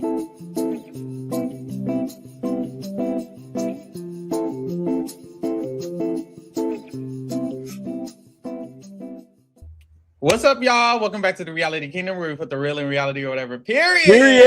What's up, y'all? Welcome back to the Reality Kingdom, where we put the real in reality or whatever. Period. Period.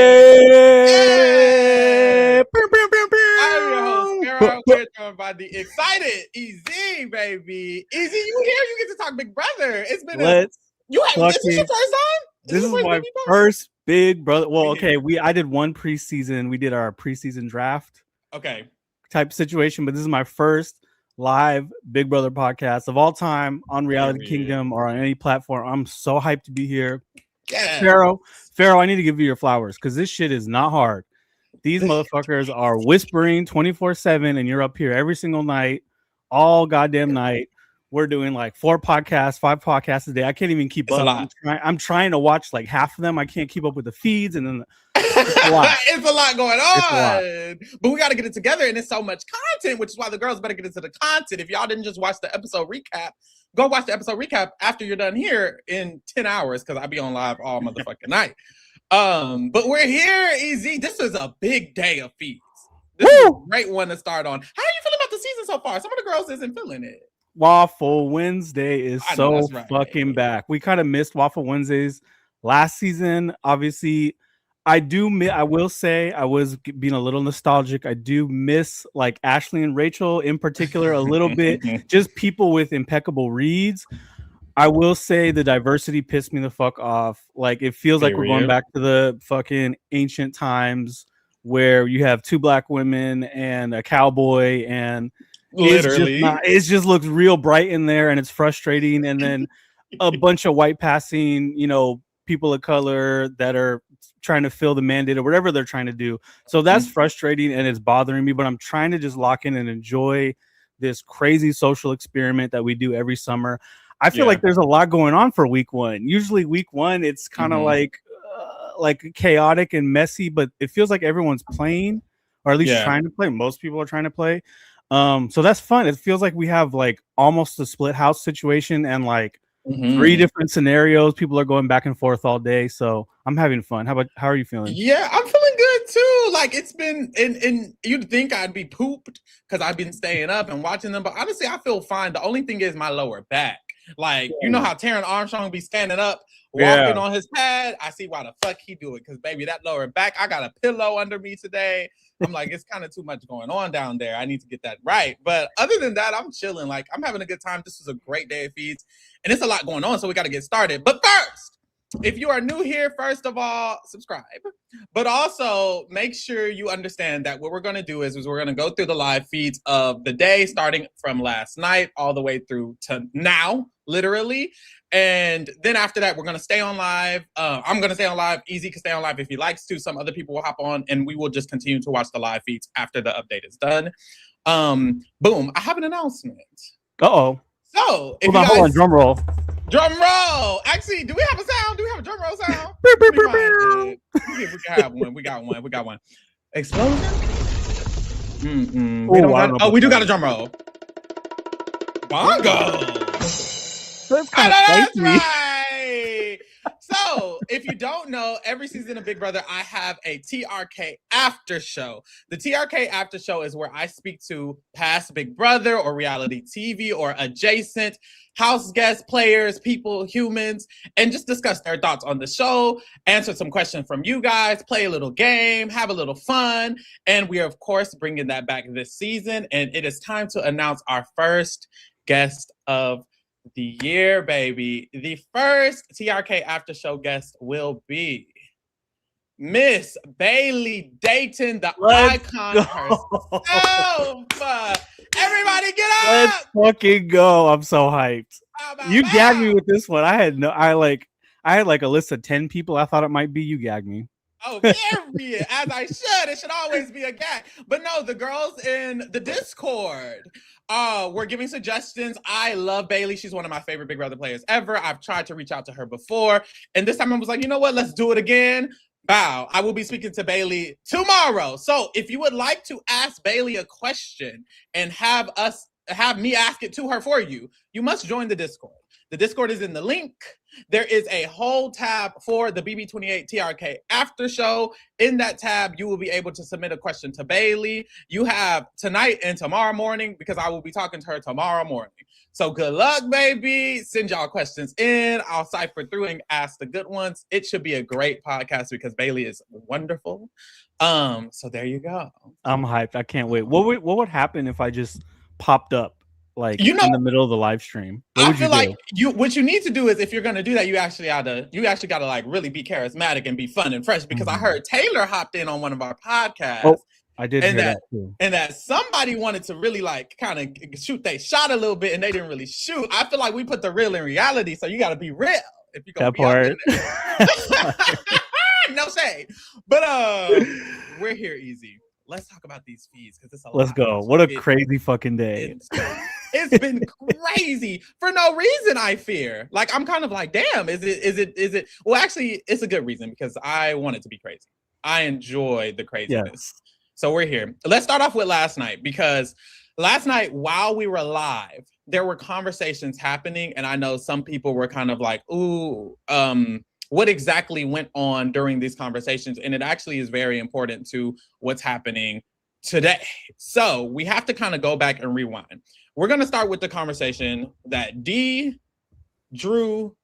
I'm your host, Pharaoh. We're joined by the excited EZ, baby. EZ, you here? You get to talk Big Brother. It's been Let's is this your first time? This is my first Big Brother. Well, okay, I did one preseason. We did our preseason draft. Okay. Type situation, but this is my first live Big Brother podcast of all time on Reality Kingdom or on any platform. I'm so hyped to be here. Yeah. Pharaoh, I need to give you your flowers because this shit is not hard. These motherfuckers are whispering 24/7, and you're up here every single night, all goddamn night. We're doing like 4 podcasts, 5 podcasts a day. I can't even keep up. I'm trying to watch like half of them. I can't keep up with the feeds, and then it's a lot going on. But we got to get it together, and it's so much content, which is why the girls better get into the content. If y'all didn't just watch the episode recap, go watch the episode recap after you're done here in 10 hours, because I'll be on live all motherfucking night. But we're here, EZ. This is a big day of feeds. This is a great one to start on. How are you feeling about the season so far? Some of the girls isn't feeling it. Waffle Wednesday is so fucking back. We kind of missed Waffle Wednesdays last season. Obviously, I will say I was being a little nostalgic. I do miss like Ashley and Rachel in particular a little bit. Just people with impeccable reads. I will say the diversity pissed me the fuck off. Like it feels like we're going back to the fucking ancient times where you have 2 black women and a cowboy, and literally it just looks real bright in there, and it's frustrating. And then a bunch of white passing, people of color that are trying to fill the mandate or whatever they're trying to do. So that's frustrating and it's bothering me, but I'm trying to just lock in and enjoy this crazy social experiment that we do every summer. I feel like there's a lot going on for week 1. Usually week 1, it's kind of like chaotic and messy, but it feels like everyone's playing, or at least trying to play. Most people are trying to play. So that's fun. It feels like we have like almost a split house situation and like 3 different scenarios. People are going back and forth all day. So I'm having fun. How are you feeling? Yeah, I'm feeling good too. Like it's been, and you'd think I'd be pooped because I've been staying up and watching them, but honestly, I feel fine. The only thing is my lower back. Like, you know how Taron Armstrong be standing up, walking on his pad? I see why the fuck he do it, because baby, that lower back, I got a pillow under me today. I'm like, it's kind of too much going on down there. I need to get that right. But other than that, I'm chilling. Like, I'm having a good time. This is a great day of feeds, and it's a lot going on, so we got to get started. But first, if you are new here, first of all, subscribe. But also, make sure you understand that what we're going to do is we're going to go through the live feeds of the day, starting from last night all the way through to now, literally. And then after that, we're going to stay on live. I'm going to stay on live. Easy can stay on live if he likes to. Some other people will hop on, and we will just continue to watch the live feeds after the update is done. Boom. I have an announcement. Uh-oh. So, hold on, drum roll. Drum roll. Actually, do we have a sound? Do we have a drum roll sound? We can have one. We got one. Explosion? We do got a drum roll. Bongo. That's right. So, if you don't know, every season of Big Brother, I have a TRK after show. The TRK after show is where I speak to past Big Brother or reality TV or adjacent house guest players, people, humans, and just discuss their thoughts on the show, answer some questions from you guys, play a little game, have a little fun. And we are, of course, bringing that back this season. And it is time to announce our first guest of the year, baby. The first TRK after show guest will be Miss Bailey Dayton, the icon herself. Everybody get up! Let's fucking go. I'm so hyped. You gagged me with this one. I had like a list of 10 people I thought it might be. You gagged me. Oh, period. As I should. It should always be a gag. But no, the girls in the Discord were giving suggestions. I love Bailey. She's one of my favorite Big Brother players ever. I've tried to reach out to her before. And this time I was like, you know what? Let's do it again. Bow. I will be speaking to Bailey tomorrow. So if you would like to ask Bailey a question and have me ask it to her for you, you must join the Discord. The Discord is in the link. There is a whole tab for the BB28 TRK after show. In that tab, you will be able to submit a question to Bailey. You have tonight and tomorrow morning because I will be talking to her tomorrow morning. So good luck, baby. Send y'all questions in. I'll cipher through and ask the good ones. It should be a great podcast because Bailey is wonderful. So there you go. I'm hyped. I can't wait. What would happen if I just popped up like You know, in the middle of the live stream? What I would feel you do? like what you need to do is if you're gonna do that, you actually gotta like really be charismatic and be fun and fresh. Because I heard Taylor hopped in on one of our podcasts. Oh, I did hear that too. And that somebody wanted to really like kind of shoot they shot a little bit and they didn't really shoot. I feel like we put the real in reality, so you gotta be real if you're gonna That part. No shade. But we're here easy. Let's talk about these fees because it's a Let's lot. go. What a crazy fucking day. It's been crazy for no reason, I fear. Like, I'm kind of like, damn, is it? Well, actually, it's a good reason because I want it to be crazy. I enjoy the craziness. Yes. So we're here. Let's start off with last night because last night, while we were live, there were conversations happening. And I know some people were kind of like, ooh, what exactly went on during these conversations? And it actually is very important to what's happening today. So we have to kind of go back and rewind. We're going to start with the conversation that Dee, Drew,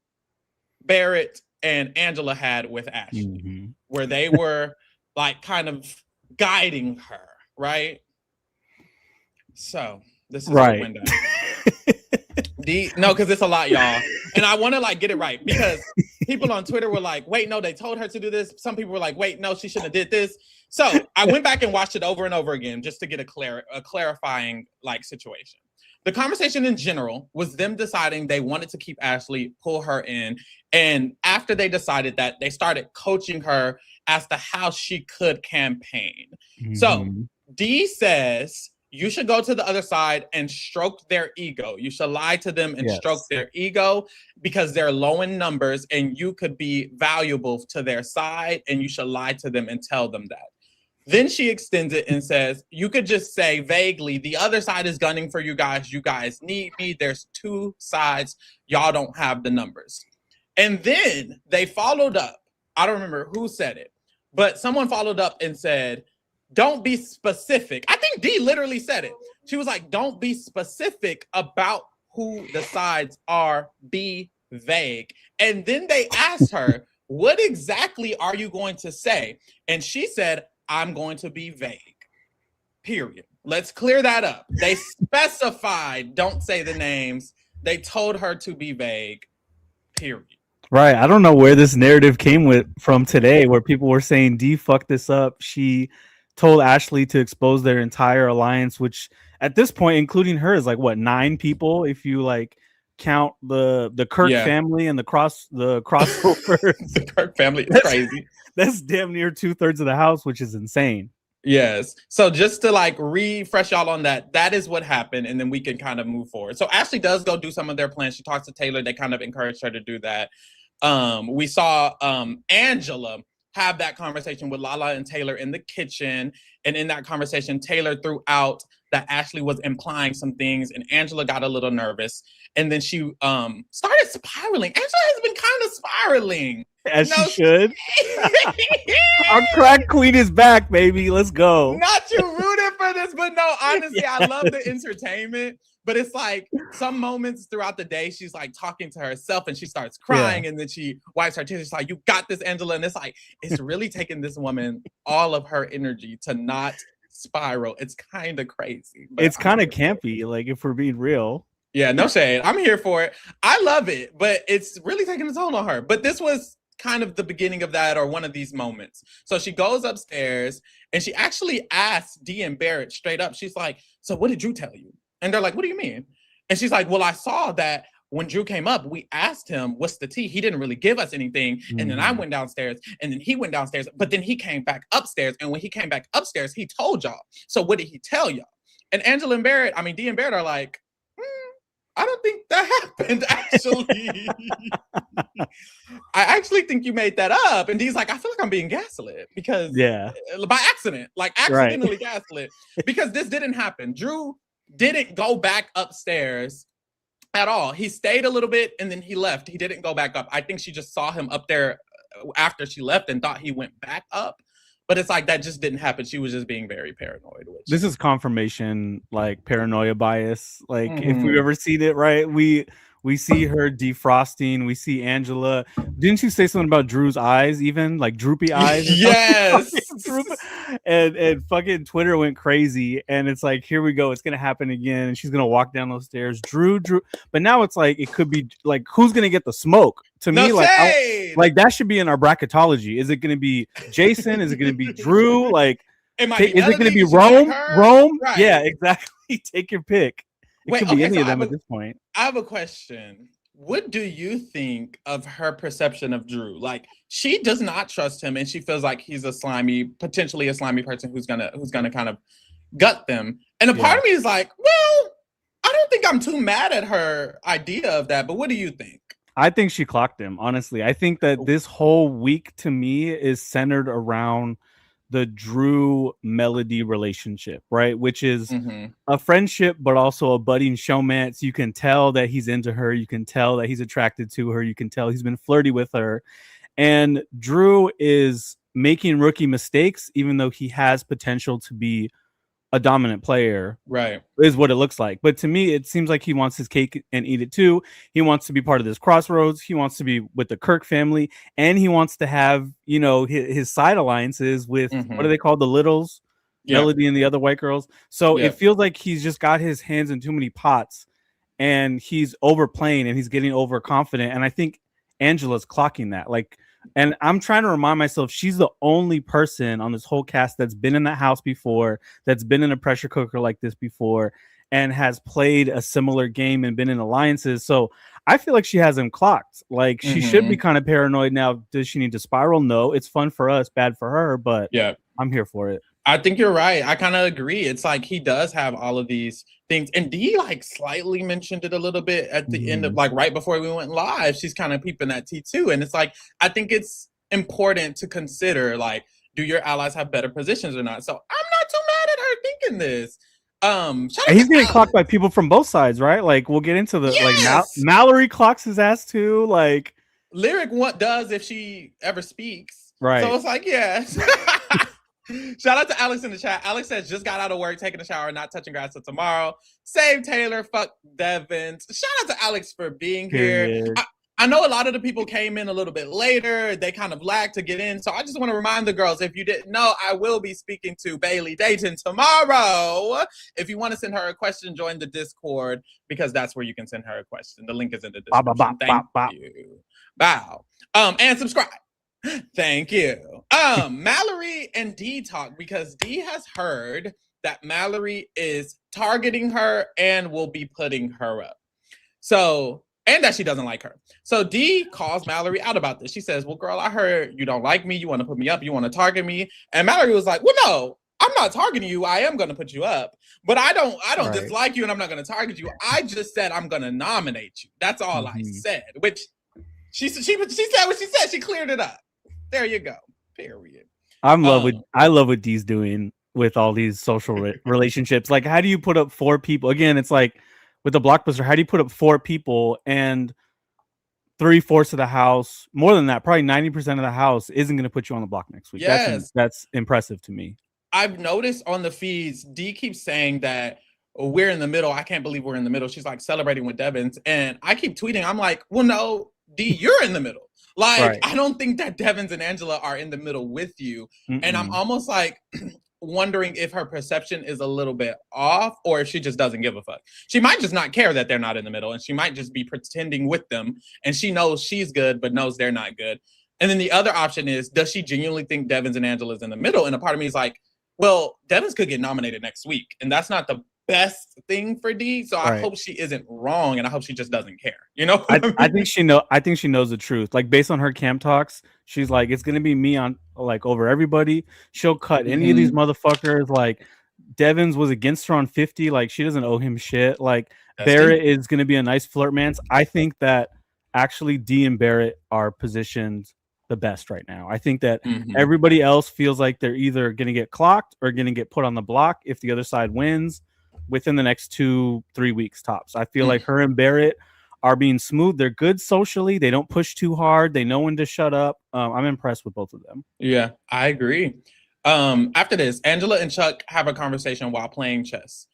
Barrett, and Angela had with Ashley, where they were like kind of guiding her, right? So this is right. the window. No, because it's a lot, y'all. And I want to like get it right because people on Twitter were like, wait, no, they told her to do this. Some people were like, wait, no, she shouldn't have did this. So I went back and watched it over and over again just to get a clarifying like situation. The conversation in general was them deciding they wanted to keep Ashley, pull her in. And after they decided that, they started coaching her as to how she could campaign. So Dee says, you should go to the other side and stroke their ego. You should lie to them and stroke their ego because they're low in numbers and you could be valuable to their side and you should lie to them and tell them that. Then she extends it and says, you could just say vaguely, the other side is gunning for you guys. You guys need me. There's two sides. Y'all don't have the numbers. And then they followed up. I don't remember who said it, but someone followed up and said, don't be specific. I think Dee literally said it. She was like, don't be specific about who the sides are. Be vague. And then they asked her, what exactly are you going to say? And she said, I'm going to be vague. Period. Let's clear that up. They specified, don't say the names. They told her to be vague. Period. Right. I don't know where this narrative came from today, where people were saying Dee fucked this up. She told Ashley to expose their entire alliance, which at this point, including her, is like what, 9 people if you like count the Kirk family and the crossover. The Kirk family is crazy. That's damn near 2/3 of the house, which is insane. Yes. So just to like refresh y'all on that is what happened, and then we can kind of move forward. So Ashley does go do some of their plans. She talks to Taylor. They kind of encouraged her to do that. We saw Angela have that conversation with Lala and Taylor in the kitchen. And in that conversation, Taylor threw out that Ashley was implying some things and Angela got a little nervous. And then she started spiraling. Angela has been kind of spiraling. As she should. Our crack queen is back, baby. Let's go. Not you rooting for this, but no, honestly, I love the entertainment. But it's like some moments throughout the day, she's like talking to herself and she starts crying and then she wipes her tears. She's like, you got this, Angela. And it's like, it's really taking this woman all of her energy to not spiral. It's kind of crazy. It's kind of campy, like if we're being real. Yeah, no shade. I'm here for it. I love it, but it's really taking a toll on her. But this was kind of the beginning of that or one of these moments. So she goes upstairs and she actually asks Dee and Barrett straight up. She's like, so what did Drew tell you? And they're like, what do you mean? And she's like, well, I saw that when Drew came up, we asked him, what's the tea? He didn't really give us anything. And then I went downstairs and then he went downstairs, but then he came back upstairs. And when he came back upstairs, he told y'all. So what did he tell y'all? And Angela and Barrett, Dee and Barrett are like, I don't think that happened, actually. I actually think you made that up. And Dee's like, I feel like I'm being gaslit because by accident, like accidentally gaslit because this didn't happen. Drew didn't go back upstairs at all. He stayed a little bit and then he left. He didn't go back up. I think she just saw him up there after she left and thought he went back up. But it's like that just didn't happen. She was just being very paranoid. This is confirmation, like paranoia bias. Like if we've ever seen it, right? We see her defrosting. We see Angela. Didn't you say something about Drew's eyes, even like droopy eyes? Yes. and fucking Twitter went crazy. And it's like, here we go. It's gonna happen again. And she's gonna walk down those stairs. Drew. But now it's like it could be like who's gonna get the smoke? To me, like that should be in our bracketology. Is it gonna be Jason? Is it gonna be Drew? Like, is it gonna be Rome? Rome? Right. Yeah, exactly. Take your pick. It could be any of them at this point. I have a question. What do you think of her perception of Drew? Like, she does not trust him, and she feels like he's potentially a slimy person who's gonna kind of gut them. And a part of me is like, well, I don't think I'm too mad at her idea of that. But what do you think? I think she clocked him. Honestly, I think that this whole week to me is centered around the Drew Melody relationship, right? Which is a friendship, but also a budding showmance. You can tell that he's into her. You can tell that he's attracted to her. You can tell he's been flirty with her. And Drew is making rookie mistakes, even though he has potential to be a dominant player, right? Is what it looks like. But to me, it seems like he wants his cake and eat it too. He wants to be part of this crossroads. He wants to be with the Kirk family, and he wants to have, you know, his side alliances with what are they called, the Littles, Melody and the other white girls. So it feels like he's just got his hands in too many pots, and he's overplaying and he's getting overconfident. And I think Angela's clocking that, like. And I'm trying to remind myself she's the only person on this whole cast that's been in that house before, that's been in a pressure cooker like this before, and has played a similar game and been in alliances. So I feel like she has him clocked. Like she should be kind of paranoid now. Does she need to spiral? No, it's fun for us, bad for her, but yeah, I'm here for it. I think you're right. I kind of agree. It's like he does have all of these things. And Dee like slightly mentioned it a little bit at the end of like right before we went live. She's kind of peeping at T2. And it's like, I think it's important to consider like, do your allies have better positions or not? So I'm not too mad at her thinking this. He's getting clocked by people from both sides, right? Like we'll get into the like Mallory clocks his ass too. Like Lyric what does if she ever speaks. Right. So it's like, yeah. Shout out to Alex in the chat. Alex says, just got out of work, taking a shower, not touching grass till tomorrow. Save Taylor, fuck Devins. Shout out to Alex for being here. I know a lot of the people came in a little bit later. They kind of lagged to get in. So I just want to remind the girls, if you didn't know, I will be speaking to Bailey Dayton tomorrow. If you want to send her a question, join the Discord, because that's where you can send her a question. The link is in the description. Thank you. Bow. And subscribe. Thank you. Mallory and Dee talk because Dee has heard that Mallory is targeting her and will be putting her up. So, and that she doesn't like her. So Dee calls Mallory out about this. She says, well, girl, I heard you don't like me. You want to put me up. You want to target me. And Mallory was like, well, no, I'm not targeting you. I am going to put you up, but I don't dislike you and I'm not going to target you. I just said I'm going to nominate you. That's all I said, which she said what she said. She cleared it up. There you go. Period. I love what Dee's doing with all these social relationships. Like, how do you put up 4 people? Again, it's like with the Blockbuster, how do you put up 4 people and 3/4 of the house, more than that, probably 90% of the house isn't going to put you on the block next week. Yes. That's impressive to me. I've noticed on the feeds, Dee keeps saying that we're in the middle. I can't believe we're in the middle. She's like celebrating with Devins. And I keep tweeting. I'm like, well, no, Dee, you're in the middle. Like, I don't think that Devins and Angela are in the middle with you. And I'm almost like wondering if her perception is a little bit off or if she just doesn't give a fuck. She might just not care that they're not in the middle, and she might just be pretending with them, and she knows she's good but knows they're not good. And then the other option is, does she genuinely think Devins and Angela's in the middle? And a part of me is like, well, Devins could get nominated next week, and that's not the best thing for Dee. So I hope she isn't wrong, and I hope she just doesn't care. You know, I think she knows the truth. Like, based on her camp talks, she's like, it's gonna be me on like over everybody. She'll cut any of these motherfuckers. Like, Devins was against her on 50. Like, she doesn't owe him shit. Like, Barrett is gonna be a nice flirt man. I think that actually Dee and Barrett are positioned the best right now. I think that everybody else feels like they're either gonna get clocked or gonna get put on the block if the other side wins. within the next 2-3 weeks tops. I feel like her and Barrett are being smooth. They're good socially. They don't push too hard. They know when to shut up. I'm impressed with both of them. Yeah, I agree. After this, Angela and Chuck have a conversation while playing chess.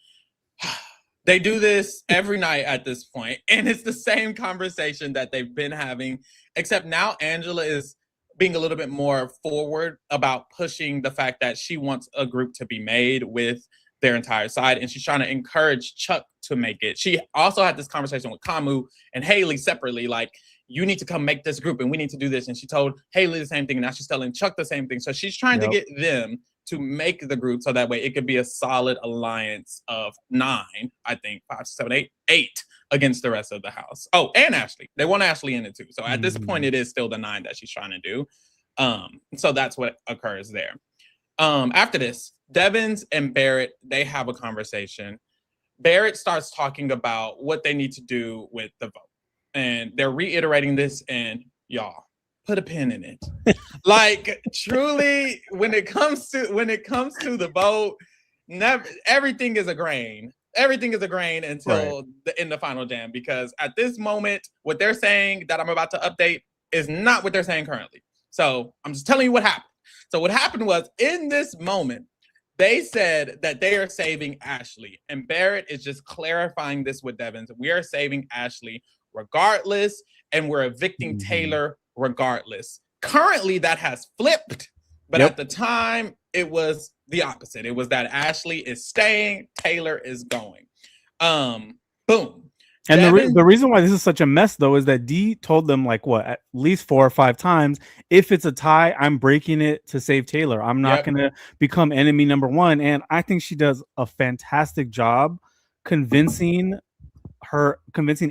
They do this every night at this point, and it's the same conversation that they've been having, except now Angela is being a little bit more forward about pushing the fact that she wants a group to be made with their entire side, and she's trying to encourage Chuck to make it. She also had this conversation with Kamu and Haley separately, like, you need to come make this group and we need to do this. And she told Haley the same thing, and now she's telling Chuck the same thing. So she's trying to get them to make the group so that way it could be a solid alliance of 9, I think, 5, 7, 8 against the rest of the house. Oh, and Ashley. They want Ashley in it too. So at this point, it is still the 9 that she's trying to do. So that's what occurs there. After this, Devins and Barrett, they have a conversation. Barrett starts talking about what they need to do with the vote. And they're reiterating this, and y'all, put a pin in it. Like, truly, when it comes to the vote, everything is a grain. Everything is a grain until in the final jam, because at this moment, what they're saying that I'm about to update is not what they're saying currently. So I'm just telling you what happened. So what happened was, in this moment, they said that they are saving Ashley, and Barrett is just clarifying this with Devins. We are saving Ashley regardless, and we're evicting Taylor regardless. Currently, that has flipped, but at the time, it was the opposite. It was that Ashley is staying, Taylor is going. Boom. And the reason why this is such a mess, though, is that Dee told them, like, what, at least 4 or 5 times, if it's a tie, I'm breaking it to save Taylor. I'm not going to become enemy number 1. And I think she does a fantastic job convincing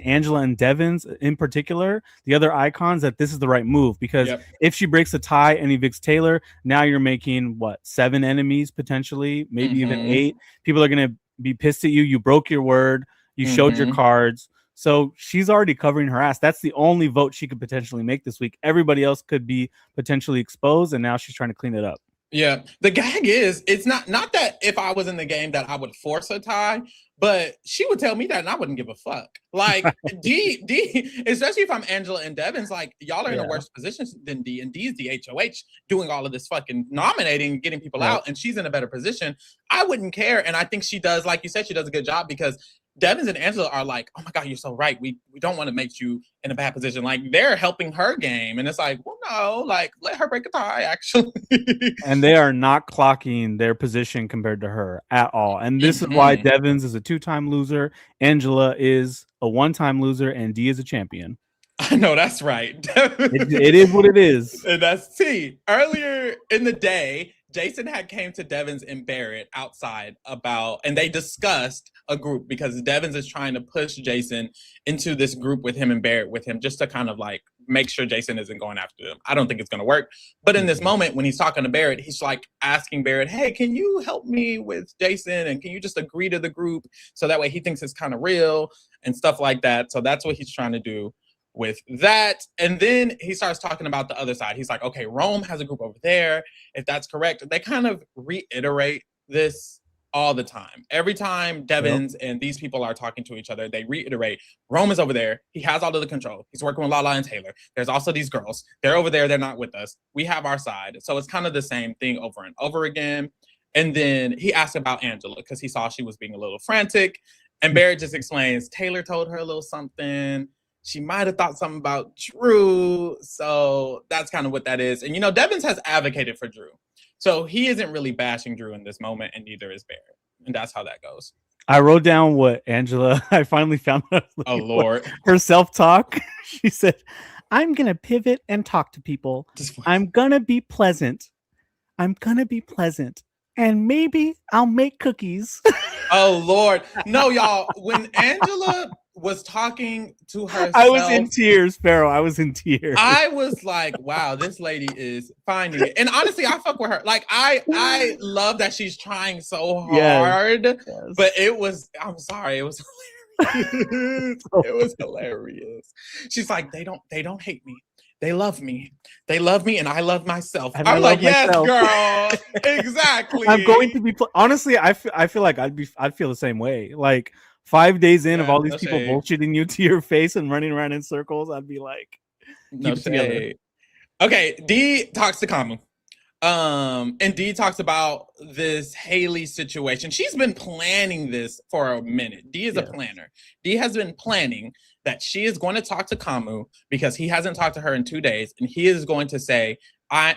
Angela and Devins in particular, the other icons, that this is the right move, because if she breaks a tie and evicts Taylor, now you're making 7 enemies potentially, maybe even 8. People are going to be pissed at you. You broke your word. You showed your cards. So she's already covering her ass. That's the only vote she could potentially make this week. Everybody else could be potentially exposed, and now she's trying to clean it up. Yeah. The gag is, it's not that if I was in the game that I would force a tie, but she would tell me that and I wouldn't give a fuck. Like, D, especially if I'm Angela and Devins, like, y'all are in a worse position than D, and D is the HOH doing all of this fucking nominating, getting people out, and she's in a better position. I wouldn't care. And I think she does, like you said, she does a good job, because Devins and Angela are like, oh my God, you're so right. We don't want to make you in a bad position. Like, they're helping her game. And it's like, well, no, like, let her break a tie, actually. And they are not clocking their position compared to her at all. And this is why Devins is a 2-time loser, Angela is a 1-time loser, and Dee is a champion. I know, that's right. It is what it is. And that's T. Earlier in the day, Jason had came to Devins and Barrett outside and they discussed a group, because Devins is trying to push Jason into this group with him and Barrett with him, just to kind of like make sure Jason isn't going after them. I don't think it's going to work. But in this moment, when he's talking to Barrett, he's like asking Barrett, hey, can you help me with Jason? And can you just agree to the group? So that way he thinks it's kind of real and stuff like that. So that's what he's trying to do with that. And then he starts talking about the other side. He's like, okay, Rome has a group over there. If that's correct, they kind of reiterate this all the time. Every time Devins and these people are talking to each other, they reiterate, Rome is over there. He has all of the control. He's working with Lala and Taylor. There's also these girls. They're over there. They're not with us. We have our side. So it's kind of the same thing over and over again. And then he asked about Angela, because he saw she was being a little frantic. And Barrett just explains, Taylor told her a little something. She might have thought something about Drew. So that's kind of what that is. And, Devins has advocated for Drew. So he isn't really bashing Drew in this moment, and neither is Barrett. And that's how that goes. I wrote down what Angela, I finally found out. Oh, Lord. Her self-talk. She said, I'm going to pivot and talk to people. I'm going to be pleasant. And maybe I'll make cookies. Oh, Lord. No, y'all. When Angela was talking to herself, I was in tears, Pharaoh. I was in tears. I was like, wow, this lady is finding it. And honestly, I fuck with her. Like, I love that she's trying so hard. Yes. But I'm sorry, it was hilarious. It was hilarious. She's like, they don't hate me. they love me. They love me, and I love myself. And I I'm love like, yes, myself. girl, exactly. I'm going to be honestly. I feel like I'd feel the same way. Like 5 days in of Yeah, all these no people shade. bullshitting you to your face and running around in circles, I'd be like, No keep it together. shade. Okay, D talks to Kamu. And Dee talks about this Haley situation. She's been planning this for a minute. Dee is a planner. Dee has been planning that she is going to talk to Kamu because he hasn't talked to her in 2 days, and he is going to say,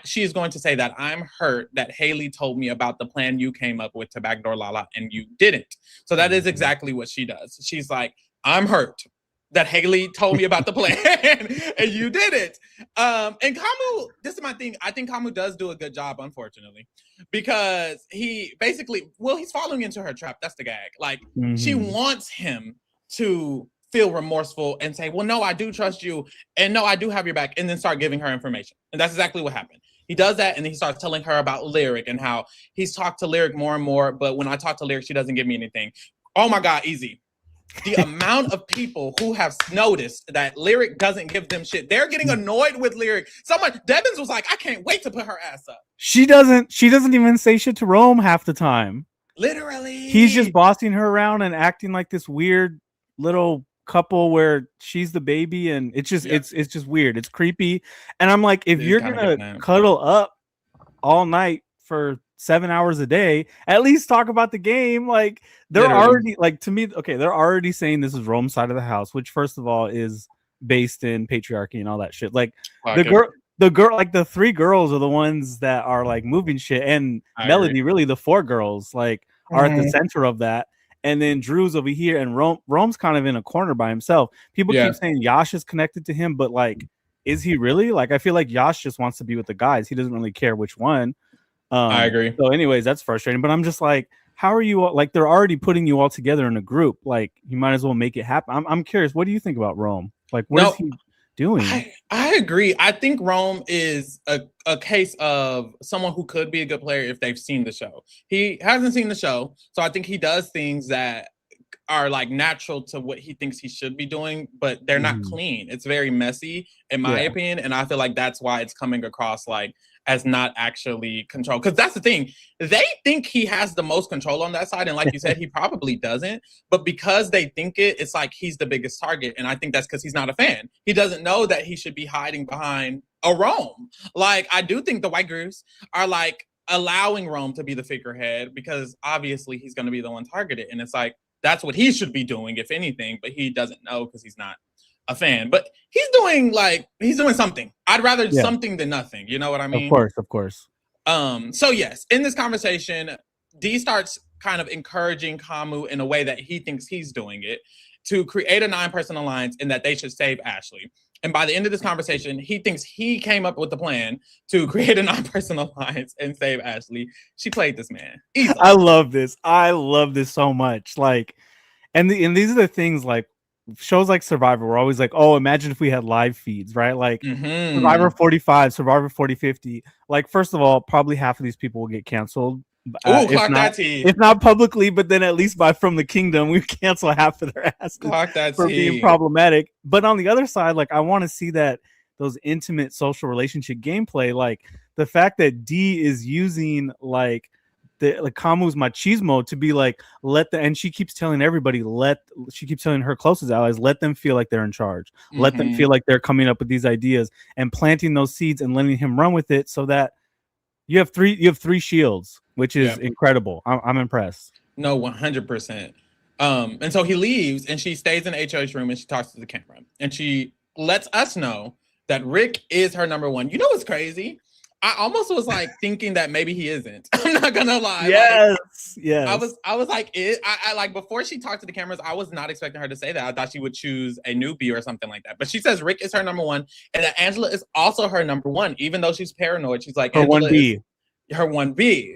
she is going to say that I'm hurt that Haley told me about the plan you came up with to backdoor Lala and you didn't. So that is exactly what she does. She's like, I'm hurt that Haley told me about the plan and you did it. And Kamu, this is my thing. I think Kamu does do a good job, unfortunately, because he basically, he's falling into her trap. That's the gag. Like, she wants him to feel remorseful and say, well, no, I do trust you. And no, I do have your back. And then start giving her information. And that's exactly what happened. He does that, and then he starts telling her about Lyric and how he's talked to Lyric more and more. But when I talk to Lyric, she doesn't give me anything. Oh my God, easy. The amount of people who have noticed that Lyric doesn't give them shit. They're getting annoyed with Lyric. Devins was like, I can't wait to put her ass up. She doesn't even say shit to Rome half the time. Literally. He's just bossing her around and acting like this weird little couple where she's the baby, and it's just it's just weird. It's creepy. And I'm like, if you're gonna cuddle up all night for 7 hours a day, at least talk about the game. Like, they're already, like, to me, okay, they're already saying this is Rome's side of the house, which first of all is based in patriarchy and all that shit. Like, the girl, like the 3 girls are the ones that are like moving shit, and Melody, really the 4 girls, like, are at the center of that. And then Drew's over here, and Rome's kind of in a corner by himself. People keep saying Yash is connected to him, but like, is he really? Like, I feel like Yash just wants to be with the guys. He doesn't really care which one. I agree. So anyways, that's frustrating, but I'm just like, how are you all, like, they're already putting you all together in a group. Like, you might as well make it happen. I'm curious, what do you think about Rome? Like, what is he doing? I agree. I think Rome is a case of someone who could be a good player if they've seen the show. He hasn't seen the show, so I think he does things that are like natural to what he thinks he should be doing, but they're not clean. It's very messy, in my opinion, and I feel like that's why it's coming across like as not actually control. Because that's the thing. They think he has the most control on that side. And like you said, he probably doesn't. But because they think it's like he's the biggest target. And I think that's because he's not a fan. He doesn't know that he should be hiding behind a Rome. Like, I do think the white groups are like allowing Rome to be the figurehead because obviously he's going to be the one targeted. And it's like, that's what he should be doing, if anything. But he doesn't know because he's not a fan, but he's doing something. I'd rather something than nothing. You know what I mean? Of course. So yes, in this conversation, D starts kind of encouraging Kamu in a way that he thinks he's doing it to create a 9-person alliance and that they should save Ashley. And by the end of this conversation, he thinks he came up with the plan to create a 9-person alliance and save Ashley. She played this man easily. I love this so much. Like, and these are the things, like, shows like Survivor, we're always like, oh, imagine if we had live feeds, right? Like Survivor 45, Survivor 4050. Like, first of all, probably half of these people will get canceled. If not publicly, but then at least from the kingdom, we cancel half of their asses for being problematic. But on the other side, like, I want to see those intimate social relationship gameplay, like the fact that D is using like Kamu's machismo to be like, and she keeps telling everybody, she keeps telling her closest allies, let them feel like they're in charge, let them feel like they're coming up with these ideas and planting those seeds and letting him run with it, so that you have three shields, which is incredible. I'm impressed. No, 100%. And so he leaves, and she stays in the HOH room, and she talks to the camera, and she lets us know that Rick is her number one. You know what's crazy? I almost was like thinking that maybe he isn't. I'm not gonna lie. Yes. I was like, I like, before she talked to the cameras, I was not expecting her to say that. I thought she would choose a newbie or something like that. But she says Rick is her number one, and that Angela is also her number one, even though she's paranoid. She's like, her 1B. Her 1B.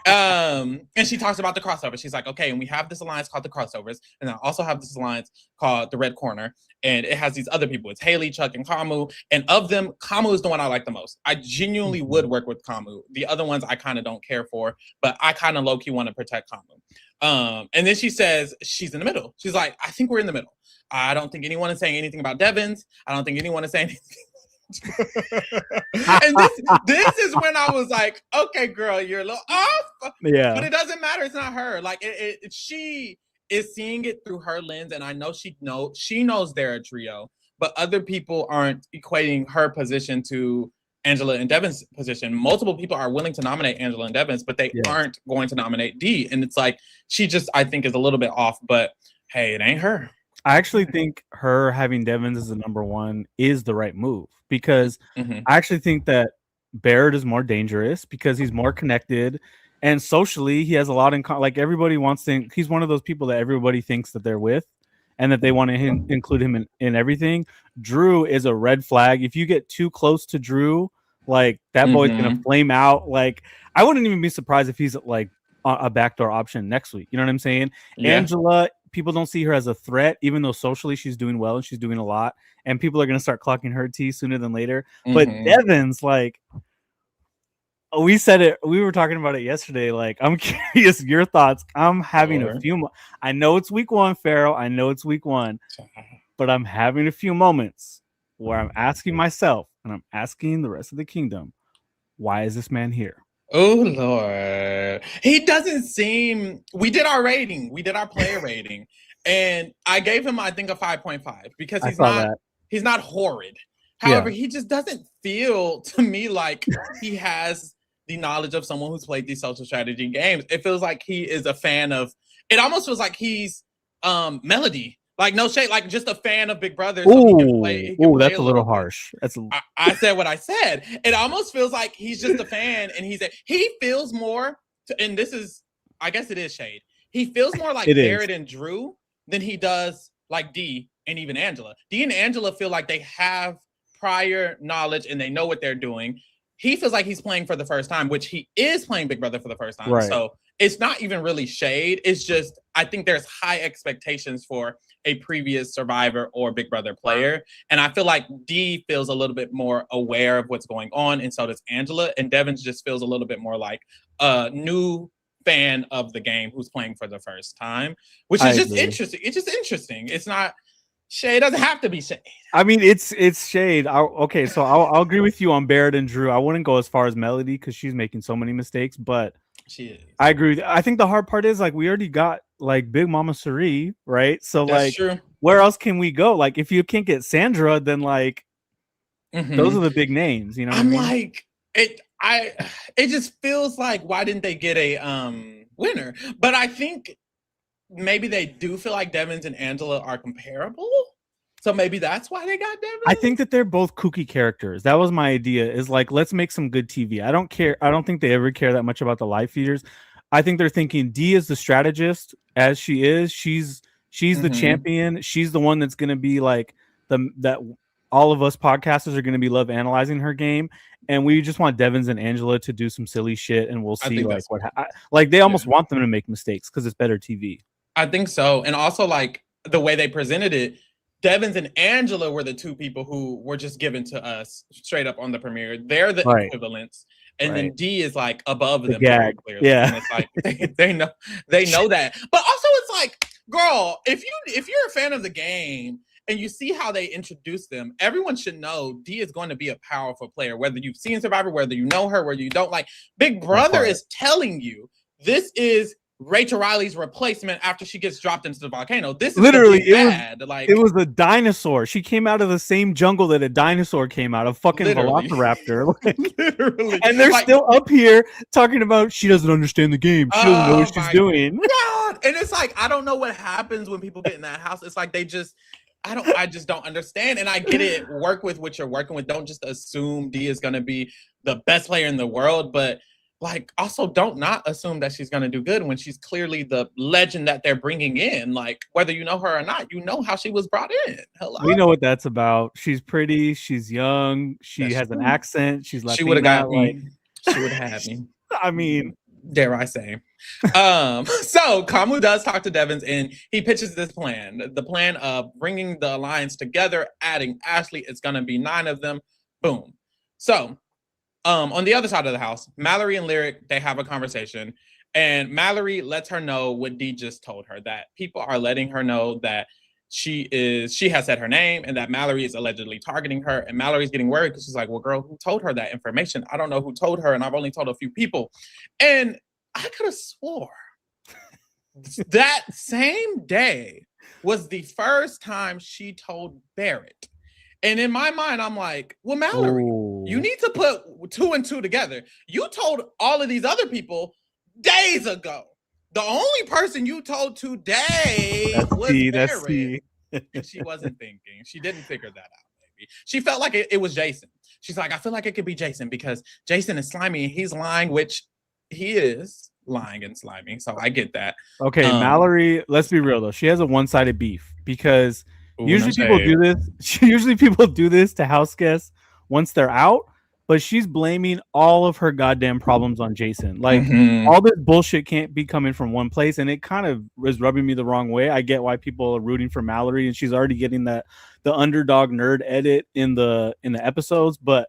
And she talks about the crossover. She's like, okay, and we have this alliance called the Crossovers, and I also have this alliance called the Red Corner, and it has these other people. It's Haley, Chuck, and Kamu. And of them, Kamu is the one I like the most. I genuinely would work with Kamu. The other ones I kind of don't care for, but I kind of low-key want to protect Kamu. And then she says she's in the middle. She's like, I think we're in the middle. I don't think anyone is saying anything about Devins. I don't think anyone is saying anything And this is when I was like, okay, girl, you're a little off. Yeah. But it doesn't matter. It's not her. Like she is seeing it through her lens, and I know she knows they're a trio, but other people aren't equating her position to Angela and Devin's position. Multiple people are willing to nominate Angela and Devin's, but they aren't going to nominate Dee. And it's like she just, I think, is a little bit off. But hey, it ain't her. I actually think her having Devins as the number one is the right move, because I actually think that Barrett is more dangerous because he's more connected, and socially he has a lot in like everybody wants to. He's one of those people that everybody thinks that they're with, and that they want to include him in everything. Drew is a red flag. If you get too close to Drew, like that boy's gonna flame out. Like I wouldn't even be surprised if he's like a backdoor option next week. You know what I'm saying? Yeah. Angela, people don't see her as a threat, even though socially she's doing well and she's doing a lot, and people are going to start clocking her tea sooner than later. But Devin's, like, we said it, we were talking about it yesterday. Like, I'm curious your thoughts. I'm having a few. I know it's week one, Pharaoh. I know it's week one, but I'm having a few moments where I'm asking myself, and I'm asking the rest of the kingdom, why is this man here? Oh, Lord. He doesn't seem... We did our rating. We did our player rating. And I gave him, I think, a 5.5 because he's not horrid. However, he just doesn't feel to me like he has the knowledge of someone who's played these social strategy games. It feels like he is a fan of... It almost feels like he's Melody. Like, no shade, like just a fan of Big Brother. So he can play. That's a little harsh. I said what I said. It almost feels like he's just a fan, and he feels more. And this is, I guess it is shade. He feels more like Barrett and Drew than he does like Dee and even Angela. Dee and Angela feel like they have prior knowledge and they know what they're doing. He feels like he's playing for the first time, which he is playing Big Brother for the first time. Right. So it's not even really shade. It's just, I think there's high expectations for a previous Survivor or Big Brother player. And I feel like Dee feels a little bit more aware of what's going on, and so does Angela. And Devin just feels a little bit more like a new fan of the game who's playing for the first time, which is just interesting. It's just interesting. It's not shade. It doesn't have to be shade. I mean, it's shade. Okay, so I'll agree with you on Barrett and Drew. I wouldn't go as far as Melody because she's making so many mistakes, but she is. I agree with you. I think the hard part is, like, we already got like Big Mama Suri, right? So that's like, true. Where else can we go? Like, if you can't get Sandra, then like those are the big names, you know. I'm like, it just feels like, why didn't they get a winner? But I think maybe they do feel like Devins and Angela are comparable. So maybe that's why they got Devin. I think that they're both kooky characters. That was my idea, is like, let's make some good TV. I don't care. I don't think they ever care that much about the live feeders. I think they're thinking Dee is the strategist, as she is. She's the champion. She's the one that's going to be like that all of us podcasters are going to be love analyzing her game. And we just want Devins and Angela to do some silly shit, and we'll see like what like they almost want them to make mistakes because it's better TV. I think so. And also, like, the way they presented it, Devins and Angela were the two people who were just given to us straight up on the premiere. They're the equivalents. And then Dee is like above them. Clearly. Yeah. And it's like they know that. But also it's like, girl, if you're a fan of the game and you see how they introduce them, everyone should know Dee is going to be a powerful player, whether you've seen Survivor, whether you know her, whether you don't. Like, Big Brother is telling you this is Rachel Riley's replacement after she gets dropped into the volcano. This is literally bad. It was a dinosaur. She came out of the same jungle that a dinosaur came out of, fucking Velociraptor. Literally. And they're still up here talking about she doesn't understand the game. She doesn't know what she's doing. God. And it's like, I don't know what happens when people get in that house. It's like I just don't understand. And I get it. Work with what you're working with. Don't just assume Dee is going to be the best player in the world, but like, also don't not assume that she's going to do good when she's clearly the legend that they're bringing in. Like, whether you know her or not, you know how she was brought in. Hello. We know what that's about. She's pretty. She's young. She has an accent. She's Latina. She would have got me. She would have had me. I mean, dare I say. So Kamu does talk to Devins, and he pitches this plan. The plan of bringing the alliance together, adding Ashley. It's going to be 9 of them. Boom. So on the other side of the house, Mallory and Lyric, they have a conversation, and Mallory lets her know what Dee just told her, that people are letting her know that she has said her name and that Mallory is allegedly targeting her. And Mallory's getting worried because she's like, well, girl, who told her that information? I don't know who told her, and I've only told a few people. And I could have swore that same day was the first time she told Barrett. And in my mind, I'm like, well, Mallory, you need to put 2 and 2 together. You told all of these other people days ago. The only person you told today was Barrett. And she wasn't thinking. She didn't figure that out, maybe. She felt like it was Jason. She's like, I feel like it could be Jason because Jason is slimy and he's lying, which he is lying and slimy. So I get that. Okay, Mallory, let's be real though. She has a one-sided beef because usually people do this to house guests once they're out, but she's blaming all of her goddamn problems on Jason. Like all this bullshit can't be coming from one place, and it kind of is rubbing me the wrong way. I get why people are rooting for Mallory, and she's already getting the underdog nerd edit in the episodes, but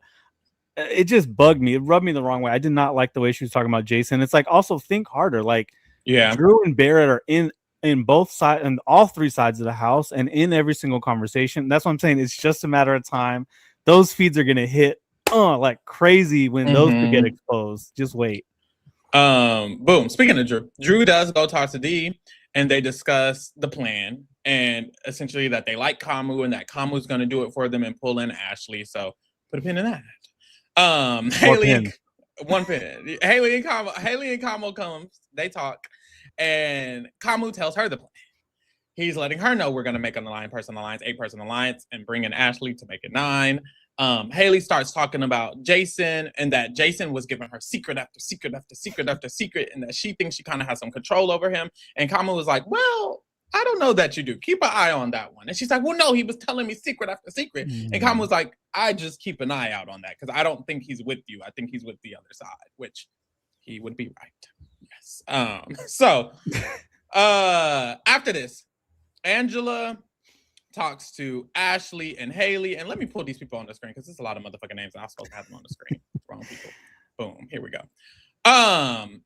it just bugged me. It rubbed me the wrong way. I did not like the way she was talking about Jason. It's like, also think harder. Like, Drew and Barrett are in both sides and all 3 sides of the house and in every single conversation. That's what I'm saying. It's just a matter of time. Those feeds are gonna hit like crazy when those could get exposed. Just wait. Boom. Speaking of Drew does go talk to Dee and they discuss the plan and essentially that they like Kamu and that Kamu's gonna do it for them and pull in Ashley. So put a pin in that. Haley and Kamu comes, they talk, and Kamu tells her the plan. He's letting her know we're gonna make an 8-person alliance, and bring in Ashley to make it 9. Haley starts talking about Jason and that Jason was giving her secret after secret after secret after secret, and that she thinks she kind of has some control over him. And Kamu was like, well, I don't know that you do. Keep an eye on that one. And she's like, well, no, he was telling me secret after secret. And Kamu was like, I just keep an eye out on that because I don't think he's with you. I think he's with the other side, which he would be right. Yes. So after this, Angela talks to Ashley and Haley. And let me pull these people on the screen because there's a lot of motherfucking names and I'm supposed to have them on the screen. Wrong people. Boom. Here we go.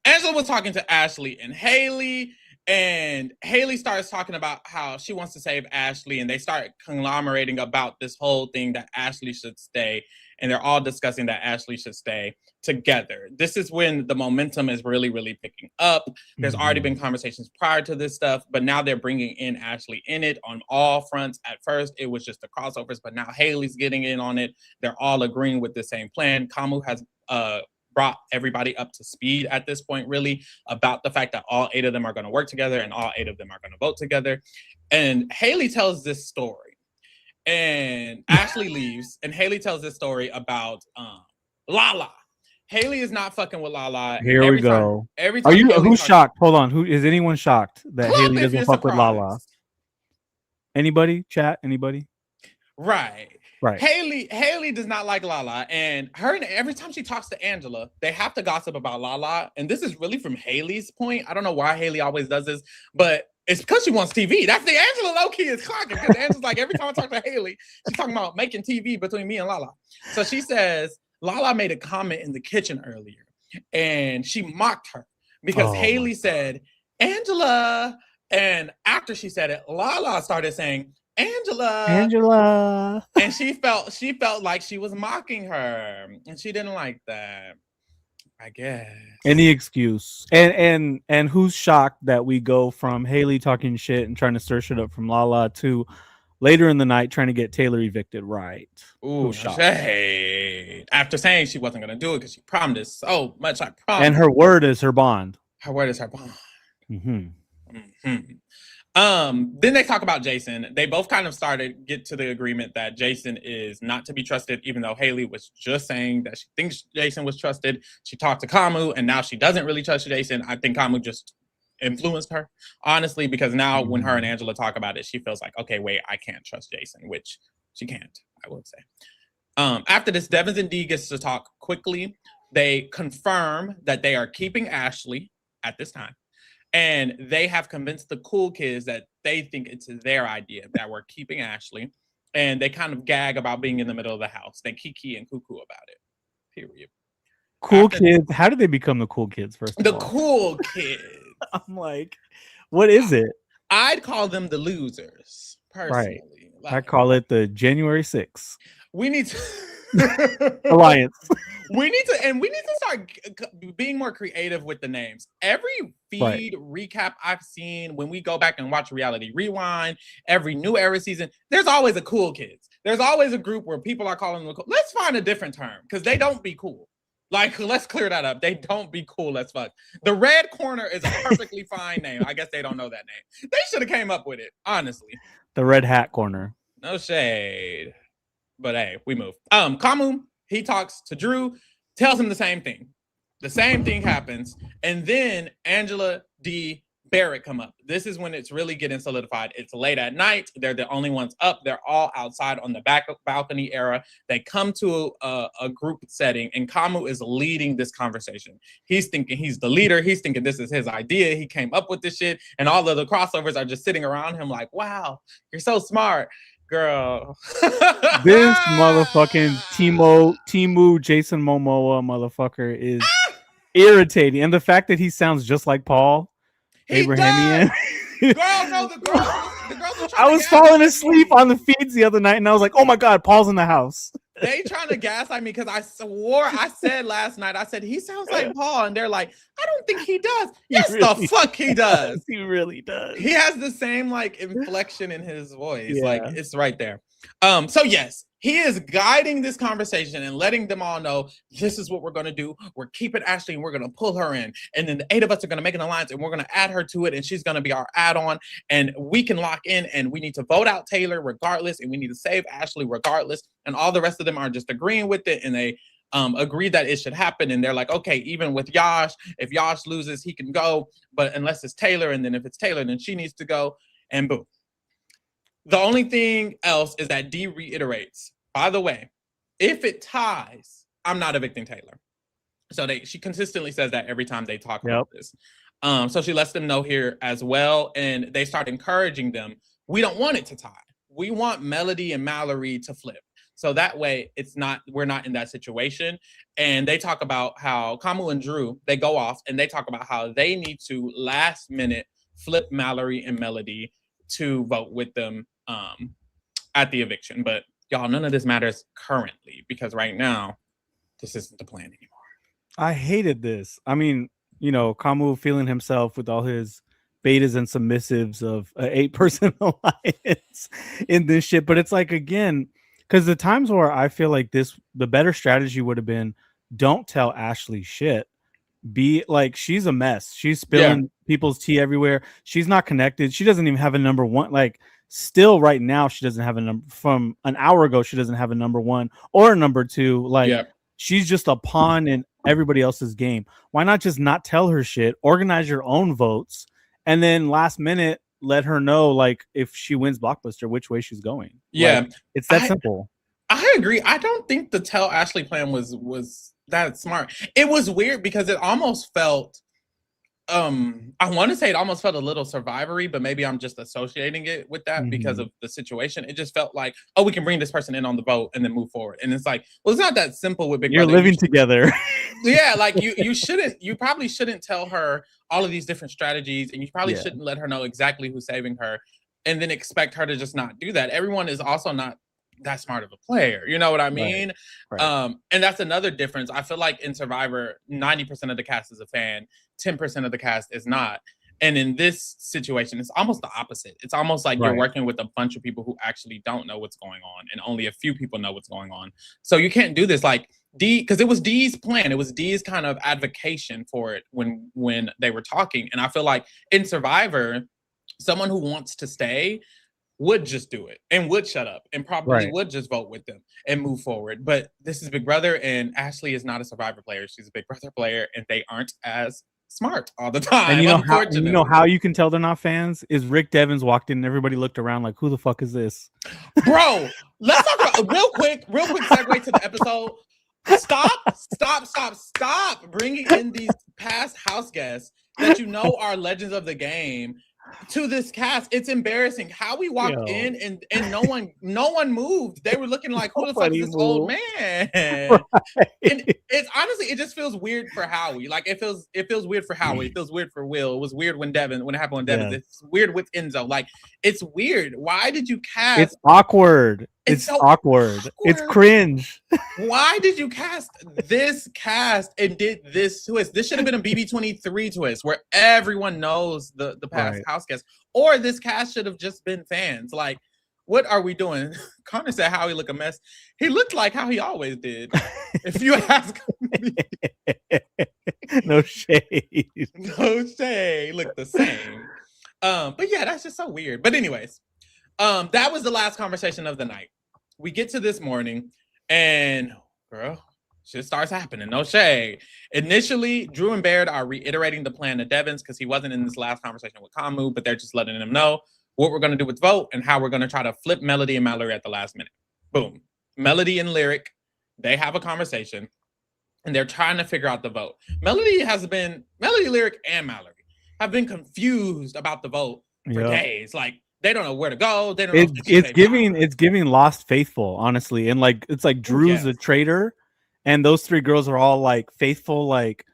Angela was talking to Ashley and Haley. And Haley starts talking about how she wants to save Ashley, and they start conglomerating about this whole thing that Ashley should stay, and they're all discussing that Ashley should stay together. This is when the momentum is really, really picking up. There's already been conversations prior to this stuff, but now they're bringing in Ashley in it on all fronts. At first, it was just the crossovers, but now Haley's getting in on it. They're all agreeing with the same plan. Kamu has brought everybody up to speed at this point, really, about the fact that all 8 of them are going to work together and all 8 of them are going to vote together. And Haley tells this story. And Ashley leaves, and Haley tells this story about Lala. Haley is not fucking with Lala. Here we go. Every time who's shocked? Hold on. Who is anyone shocked that Haley doesn't fuck with Lala? Anybody? Chat? Anybody? Right. Haley does not like Lala, and every time she talks to Angela, they have to gossip about Lala. And this is really from Haley's point. I don't know why Haley always does this, but it's because she wants TV. That's the Angela low-key is clocking, because Angela's like, every time I talk to Haley, she's talking about making TV between me and Lala. So she says, Lala made a comment in the kitchen earlier, and she mocked her because Haley said, Angela. And after she said it, Lala started saying, Angela. And she felt like she was mocking her, and she didn't like that, I guess. Any excuse. And who's shocked that we go from Haley talking shit and trying to stir shit up from Lala to later in the night trying to get Taylor evicted, right? Ooh, shade. After saying she wasn't going to do it because she promised so much. I promise. And her word is her bond. Her word is her bond. Then they talk about Jason. They both kind of get to the agreement that Jason is not to be trusted, even though Haley was just saying that she thinks Jason was trusted. She talked to Kamu, and now she doesn't really trust Jason. I think Kamu just influenced her, honestly, because now when her and Angela talk about it, she feels like, okay, wait, I can't trust Jason, which she can't, I would say. After this, Devins and Dee gets to talk quickly. They confirm that they are keeping Ashley at this time. And they have convinced the cool kids that they think it's their idea that we're keeping Ashley. And they kind of gag about being in the middle of the house. They kiki and cuckoo about it. Period. Cool kids. How did they become the cool kids, first of all? The cool kids. I'm like, what is it? I'd call them the losers, personally. Right. I call it the January 6th. We need to Alliance. we need to start being more creative with the names. Every feed recap I've seen, when we go back and watch Reality Rewind, every New Era season, there's always a cool kids. There's always a group where people are calling them cool. Let's find a different term, because they don't be cool. Like, let's clear that up. They don't be cool as fuck. The Red Corner is a perfectly fine name. I guess they don't know that name. They should have came up with it, honestly. The Red Hat Corner. No shade. But hey, we move. Kamu, he talks to Drew, tells him the same thing. The same thing happens. And then Angela, D, Barrett come up. This is when it's really getting solidified. It's late at night. They're the only ones up. They're all outside on the back balcony era. They come to a group setting, and Kamu is leading this conversation. He's thinking he's the leader. He's thinking this is his idea. He came up with this shit, and all of the crossovers are just sitting around him like, wow, you're so smart. Girl. This motherfucking Timu Jason Momoa motherfucker is irritating. And the fact that he sounds just like Paul Abrahamian. Girl, no, the girls I was falling asleep on the feeds the other night, and I was like, oh my God, Paul's in the house. They trying to gaslight me because I swore, I said last night, I said, he sounds like Paul. And they're like, I don't think he does. Yes, really, the fuck he does. He really does. He has the same like inflection in his voice. Yeah. Like, it's right there. So yes, he is guiding this conversation and letting them all know this is what we're going to do. We're keeping Ashley and we're going to pull her in. And then the 8 of us are going to make an alliance and we're going to add her to it. And she's going to be our add-on. And we can lock in, and we need to vote out Taylor regardless. And we need to save Ashley regardless. And all the rest of them are just agreeing with it. And they agree that it should happen. And they're like, okay, even with Yash, if Yash loses, he can go. But unless it's Taylor, and then if it's Taylor, then she needs to go. And boom. The only thing else is that Dee reiterates, by the way, if it ties, I'm not evicting Taylor. So she consistently says that every time they talk about this. So she lets them know here as well. And they start encouraging them. We don't want it to tie. We want Melody and Mallory to flip. So that way we're not in that situation. And they talk about how Kamu and Drew, they go off and they talk about how they need to last minute flip Mallory and Melody to vote with them at the eviction. But y'all, none of this matters currently, because right now, this isn't the plan anymore. I hated this. I mean, Kamu feeling himself with all his betas and submissives of an 8-person alliance in this shit. But it's like, again, because the times where I feel like the better strategy would have been, don't tell Ashley shit. Be like, she's a mess. She's spilling people's tea everywhere. She's not connected. She doesn't even have a number one. Like, still right now, she doesn't have a number. From an hour ago, she doesn't have a number 1 or a number 2. Like, she's just a pawn in everybody else's game. Why not just not tell her shit? Organize your own votes, and then last minute let her know, like, if she wins Blockbuster, which way she's going. Yeah, like, it's that simple. I agree. I don't think the tell Ashley plan was that smart. It was weird because it almost felt, I want to say it almost felt a little Survivory, but maybe I'm just associating it with that because of the situation. It just felt like, oh, we can bring this person in on the vote and then move forward. And it's like, well, it's not that simple with Big Brother. You're living together. Yeah, like you probably shouldn't tell her all of these different strategies, and you probably shouldn't let her know exactly who's saving her and then expect her to just not do that. Everyone is also not that smart of a player, you know what I mean? Right. And that's another difference. I feel like in Survivor, 90% of the cast is a fan, 10% of the cast is not. And in this situation, it's almost the opposite. It's almost like you're working with a bunch of people who actually don't know what's going on, and only a few people know what's going on. So you can't do this like Dee, because it was Dee's plan. It was Dee's kind of advocation for it when they were talking. And I feel like in Survivor, someone who wants to stay would just do it and would shut up and probably would just vote with them and move forward. But this is Big Brother, and Ashley is not a Survivor player. She's a Big Brother player, and they aren't as smart all the time. And you know how you can tell they're not fans is Rick Devens walked in and everybody looked around like, who the fuck is this? Bro, let's talk about real quick segue to the episode. Stop bringing in these past house guests that are legends of the game to this cast. It's embarrassing how we walked Yo. in and no one moved. They were looking like, who the fuck is Nobody this old moved. man? And it's honestly, it just feels weird for Howie. Like it feels weird for Howie. It feels weird for Will. It was weird when it happened with Devin. Yeah. It's weird with Enzo. Like it's weird. Why did you cast? It's awkward. It's so awkward. It's cringe. Why did you cast this cast and did this twist? This should have been a BB23 twist where everyone knows the past house guests. Or this cast should have just been fans. Like, what are we doing? Connor said Howie look a mess. He looked like how he always did. If you ask me. No shade. No shade. Look the same. But yeah, that's just so weird. But anyways, that was the last conversation of the night. We get to this morning and girl, shit starts happening. No shade. Initially, Drew and Baird are reiterating the plan to Devins because he wasn't in this last conversation with Kamu, but they're just letting him know what we're going to do with vote and how we're going to try to flip Melody and Mallory at the last minute. Boom. Melody and Lyric, they have a conversation and they're trying to figure out the vote. Melody, Lyric, and Mallory have been confused about the vote for days. Like, they don't know where to go. They don't know. It's giving Lost Faithful, honestly. And like it's like Drew's a traitor, and those three girls are all like faithful, like,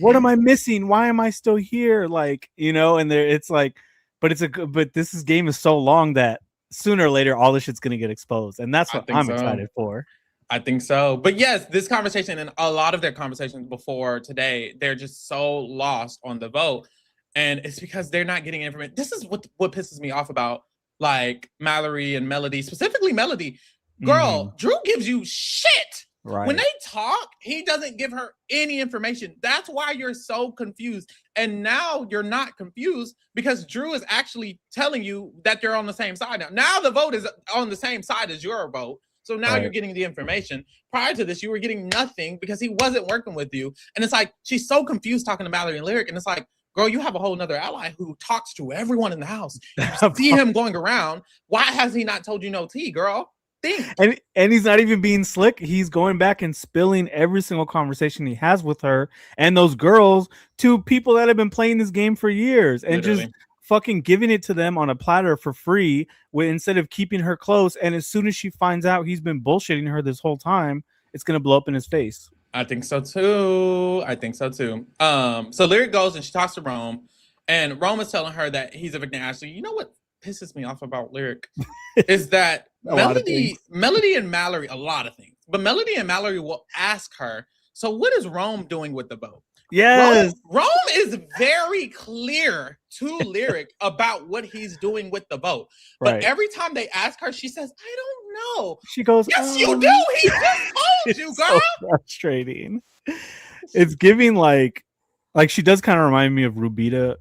what am I missing? Why am I still here? Like, and it's like, but this game is so long that sooner or later all this shit's gonna get exposed. And that's what I'm excited for. I think so. But yes, this conversation and a lot of their conversations before today, they're just so lost on the vote. And it's because they're not getting information. This is what pisses me off about like Mallory and Melody, specifically Melody. Girl, Drew gives you shit. Right. When they talk, he doesn't give her any information. That's why you're so confused. And now you're not confused because Drew is actually telling you that you're on the same side now. Now the vote is on the same side as your vote. So now you're getting the information. Prior to this, you were getting nothing because he wasn't working with you. And it's like, she's so confused talking to Mallory and Lyric. And it's like, girl, you have a whole nother ally who talks to everyone in the house. You see him going around. Why has he not told you no tea, girl? Think. And he's not even being slick. He's going back and spilling every single conversation he has with her and those girls to people that have been playing this game for years and just fucking giving it to them on a platter for free instead of keeping her close. And as soon as she finds out he's been bullshitting her this whole time, it's going to blow up in his face. I think so too. So Lyric goes and she talks to Rome, and Rome is telling her that he's evicting Ashley. You know what pisses me off about Lyric is that Melody and Mallory, a lot of things, but Melody and Mallory will ask her, so what is Rome doing with the vote? Yes. Rome is very clear to Lyric about what he's doing with the vote. But every time they ask her, she says, I don't know. She goes, yes, you do. He just told you, girl. So frustrating. It's giving like she does kind of remind me of Rubina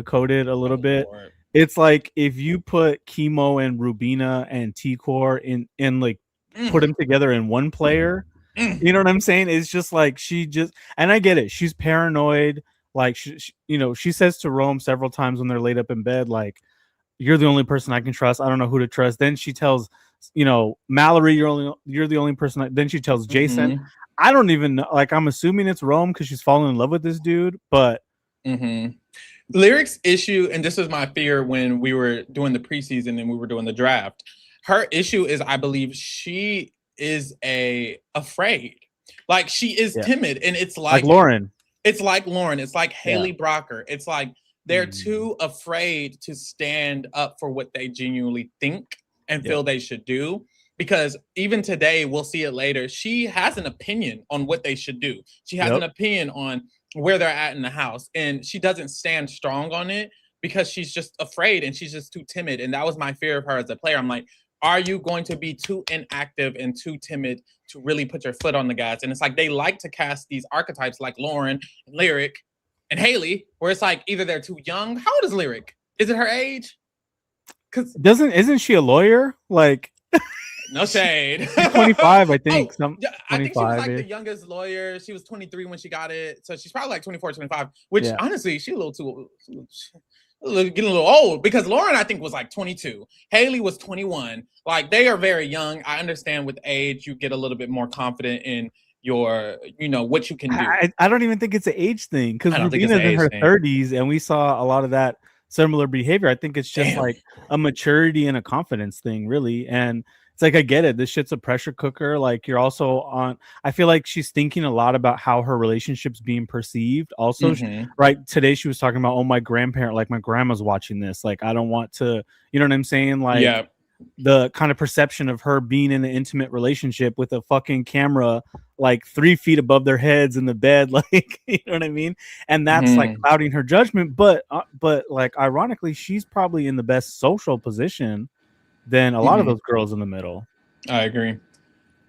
coded a little bit. Lord. It's like if you put Chemo and Rubina and T-Core in like put them together in one player. You know what I'm saying? It's just like and I get it. She's paranoid. Like she says to Rome several times when they're laid up in bed, like, you're the only person I can trust. I don't know who to trust. Then she tells, Mallory, you're the only person. Then she tells Jason. I don't even know. Like, I'm assuming it's Rome because she's falling in love with this dude. But Lyric's issue, and this was my fear when we were doing the preseason and we were doing the draft. Her issue is, I believe, she is afraid. Like, she is timid, and it's like Lauren. It's like Lauren. It's like Haley Brocker. It's like they're too afraid to stand up for what they genuinely think and feel they should do. Because even today, we'll see it later, she has an opinion on what they should do. She has an opinion on where they're at in the house. And she doesn't stand strong on it because she's just afraid and she's just too timid. And that was my fear of her as a player. I'm like, are you going to be too inactive and too timid to really put your foot on the gas? And it's like they like to cast these archetypes like Lauren, and Lyric, and Haley, where it's like either they're too young. How old is Lyric? Is it her age? Because isn't she a lawyer? Like, no shade. 25, I think. I think she was like the youngest lawyer. She was 23 when she got it. So she's probably like 24, 25, which honestly, she's getting a little old, because Lauren, I think, was like 22. Haley was 21. Like, they are very young. I understand with age, you get a little bit more confident in your, what you can do. I don't even think it's an age thing, because Rubina's in her 30s, and we saw a lot of that similar behavior. I think it's just like a maturity and a confidence thing, really. And it's like, I get it. This shit's a pressure cooker. Like, you're also on. I feel like she's thinking a lot about how her relationship's being perceived. Also, right today she was talking about, oh, my grandparent, like my grandma's watching this. Like, I don't want to, you know what I'm saying? Like, the kind of perception of her being in an intimate relationship with a fucking camera like 3 feet above their heads in the bed, like, you know what I mean? And that's like clouding her judgment. But like, ironically, she's probably in the best social position than a lot of those girls in the middle. I agree.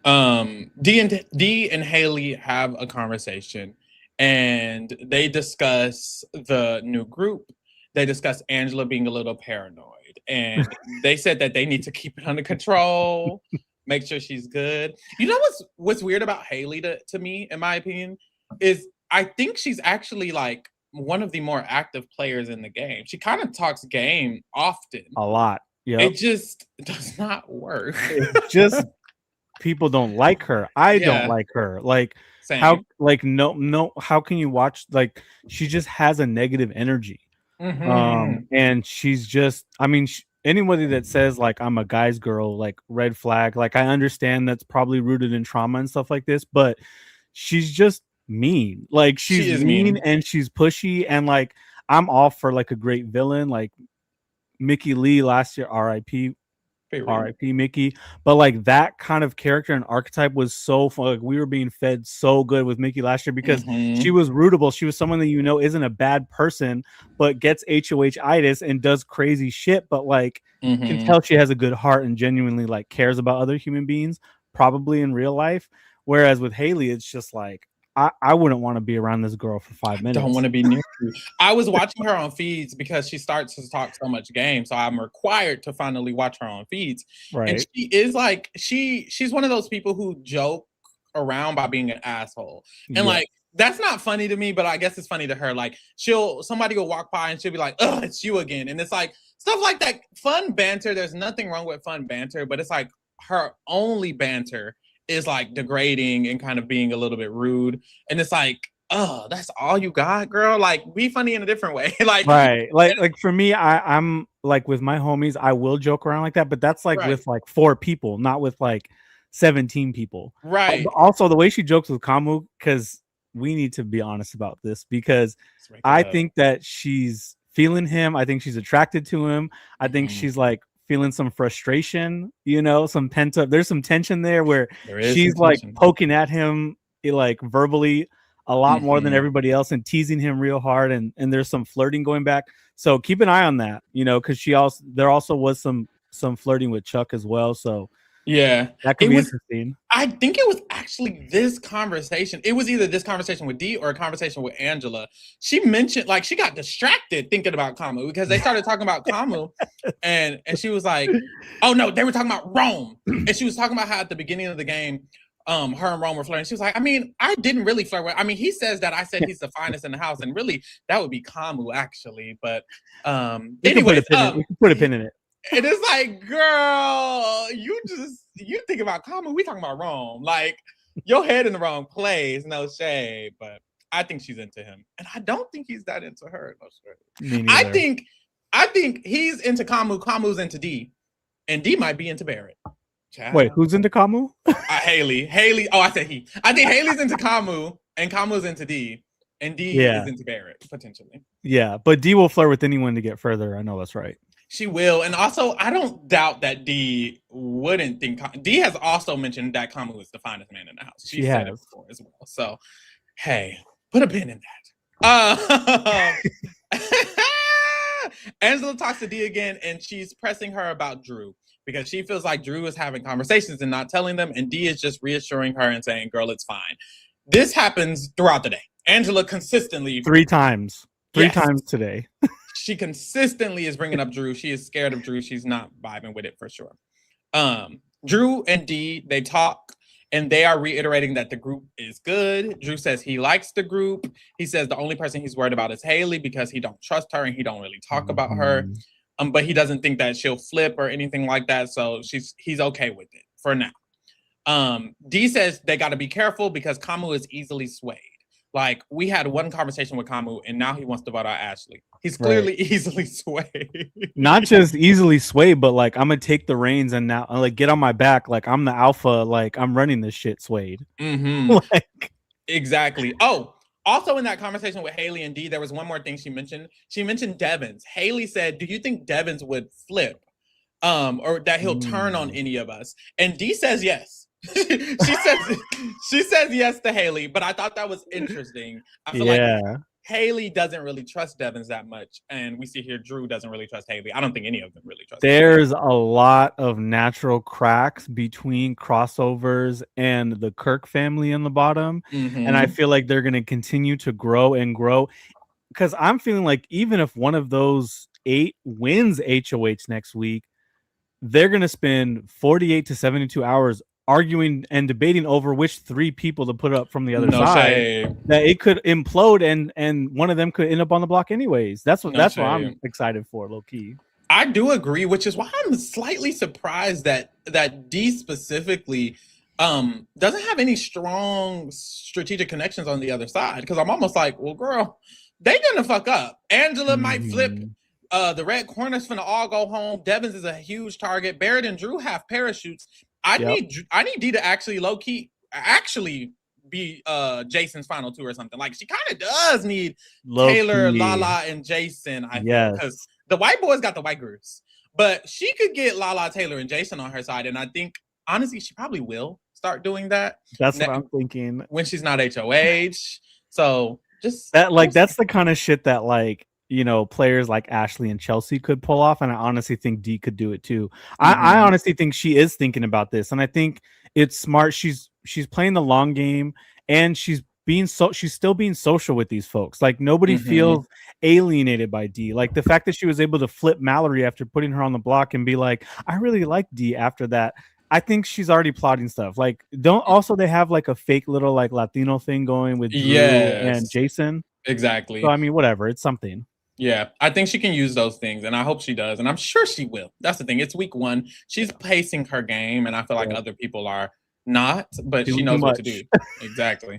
Dee and Haley have a conversation, and they discuss the new group. They discuss Angela being a little paranoid, and they said that they need to keep it under control, make sure she's good. You know what's weird about Haley to me, in my opinion, is I think she's actually like one of the more active players in the game. She kind of talks game often. A lot. Yeah. It just does not work. It just people don't like her. I don't like her. Like, same. How, like, no, how can you watch? Like, she just has a negative energy. And she's just, I mean, anybody that says like I'm a guy's girl, like, red flag. Like, I understand that's probably rooted in trauma and stuff like this, but she's just mean. Like, she's mean and she's pushy, and like, I'm all for like a great villain, like Mickey Lee last year, R.I.P. R.I.P. Mickey. But like, that kind of character and archetype was so fun. Like, we were being fed so good with Mickey last year because she was rootable. She was someone that, you know, isn't a bad person, but gets HOH-itis and does crazy shit. But like, can tell she has a good heart and genuinely like cares about other human beings, probably in real life. Whereas with Haley, it's just like, I wouldn't want to be around this girl for 5 minutes. Don't want to be near you. I was watching her on feeds because she starts to talk so much game, so I'm required to finally watch her on feeds. Right. And she is like, she's one of those people who joke around by being an asshole. And like, that's not funny to me, but I guess it's funny to her. Like, somebody will walk by and she'll be like, "Oh, it's you again." And it's like stuff like that. Fun banter. There's nothing wrong with fun banter, but it's like her only banter is like degrading and kind of being a little bit rude. And it's like, oh, that's all you got, girl? Like, be funny in a different way. Like, right. Like for me, I'm like, with my homies, I will joke around like that, but that's like with like 4 people, not with like 17 people. Right. Also, the way she jokes with Kamu, because we need to be honest about this, because I think that she's feeling him. I think she's attracted to him. I think she's like feeling some frustration, you know, some pent up. There's some tension there where she's like poking at him, like, verbally a lot more than everybody else, and teasing him real hard. And there's some flirting going back. So keep an eye on that, you know, because there also was some flirting with Chuck as well. So yeah, that could be interesting. I think it was actually this conversation. It was either this conversation with Dee or a conversation with Angela. She mentioned, like, she got distracted thinking about Kamu because they started talking about Kamu, and she was like, "Oh no, they were talking about Rome," and she was talking about how at the beginning of the game, her and Rome were flirting. She was like, "I mean, I didn't really flirt with. I mean, he says that I said he's the finest in the house, and really that would be Kamu actually." But anyway, we can put a pin in it. And it's like, girl, you think about Kamu, we talking about Rome. Like, your head in the wrong place, no shade. But I think she's into him. And I don't think he's that into her. No shade. I think he's into Kamu, Kamu's into Dee. And Dee might be into Barrett. Child. Wait, who's into Kamu? Haley. Oh, I said he. I think Haley's into Kamu and Kamu's into Dee. And Dee is into Barrett, potentially. Yeah, but Dee will flirt with anyone to get further. I know that's right. She will. And also, I don't doubt that Dee wouldn't think. Dee has also mentioned that Kamu is the finest man in the house. She said it before as well. So, hey, put a pin in that. Angela talks to Dee again, and she's pressing her about Drew because she feels like Drew is having conversations and not telling them. And Dee is just reassuring her and saying, "Girl, it's fine." This happens throughout the day. Angela consistently. 3 times. 3 times today. She consistently is bringing up Drew. She is scared of Drew. She's not vibing with it for sure. Drew and Dee, they talk, and they are reiterating that the group is good. Drew says he likes the group. He says the only person he's worried about is Haley because he don't trust her and he don't really talk about her. But he doesn't think that she'll flip or anything like that. So he's okay with it for now. Dee says they got to be careful because Kamu is easily swayed. like we had one conversation with Kamu, and now he wants to vote out Ashley. He's Right. clearly easily swayed. Not just easily swayed, but like I'm gonna take the reins and now like get on my back. Like I'm the alpha. Like I'm running this shit, Swade. Like exactly. Oh, also in that conversation with Haley and D, there was one more thing she mentioned. She mentioned Devins. Haley said, "Do you think Devins would flip, or that he'll turn on any of us?" And D says yes. she says yes to Haley, but I thought that was interesting. I feel like Haley doesn't really trust Devins that much, and we see here Drew doesn't really trust Haley. I don't think any of them really trust. There's a lot of natural cracks between crossovers and the Kirk family in the bottom, and I feel like they're going to continue to grow and grow. Because I'm feeling like even if one of those 8 wins HOH next week, they're going to spend 48 to 72 hours arguing and debating over which 3 people to put up from the other side. That it could implode and one of them could end up on the block anyways. That's what I'm excited for, low key. I do agree, which is why I'm slightly surprised that D specifically doesn't have any strong strategic connections on the other side, because I'm almost like, well, girl, they gonna fuck up. Angela might flip. The red corners finna all go home. Devins is a huge target. Barrett and Drew have parachutes. I need D to actually low key be Jason's final 2 or something. Like she kind of does need Taylor, Lala, and Jason. I feel, because the white boys got the white girls, but she could get Lala, Taylor, and Jason on her side, and I think honestly she probably will start doing that. That's what I'm thinking when she's not HOH. So just that, like, that's the kind of shit that, like, you know, players like Ashley and Chelsea could pull off, and I honestly think D could do it too. I honestly think she is thinking about this, and I think it's smart. She's playing the long game, and she's still being social with these folks. Like nobody feels alienated by D. Like the fact that she was able to flip Mallory after putting her on the block and be like, I really like D after that. I think she's already plotting stuff. Like they have like a fake little like Latino thing going with Drew and Jason. Exactly. So I mean, whatever, it's something. Yeah, I think she can use those things, and I hope she does, and I'm sure she will. That's the thing. It's week 1. She's pacing her game, and I feel like other people are not, but she knows what to do. Exactly.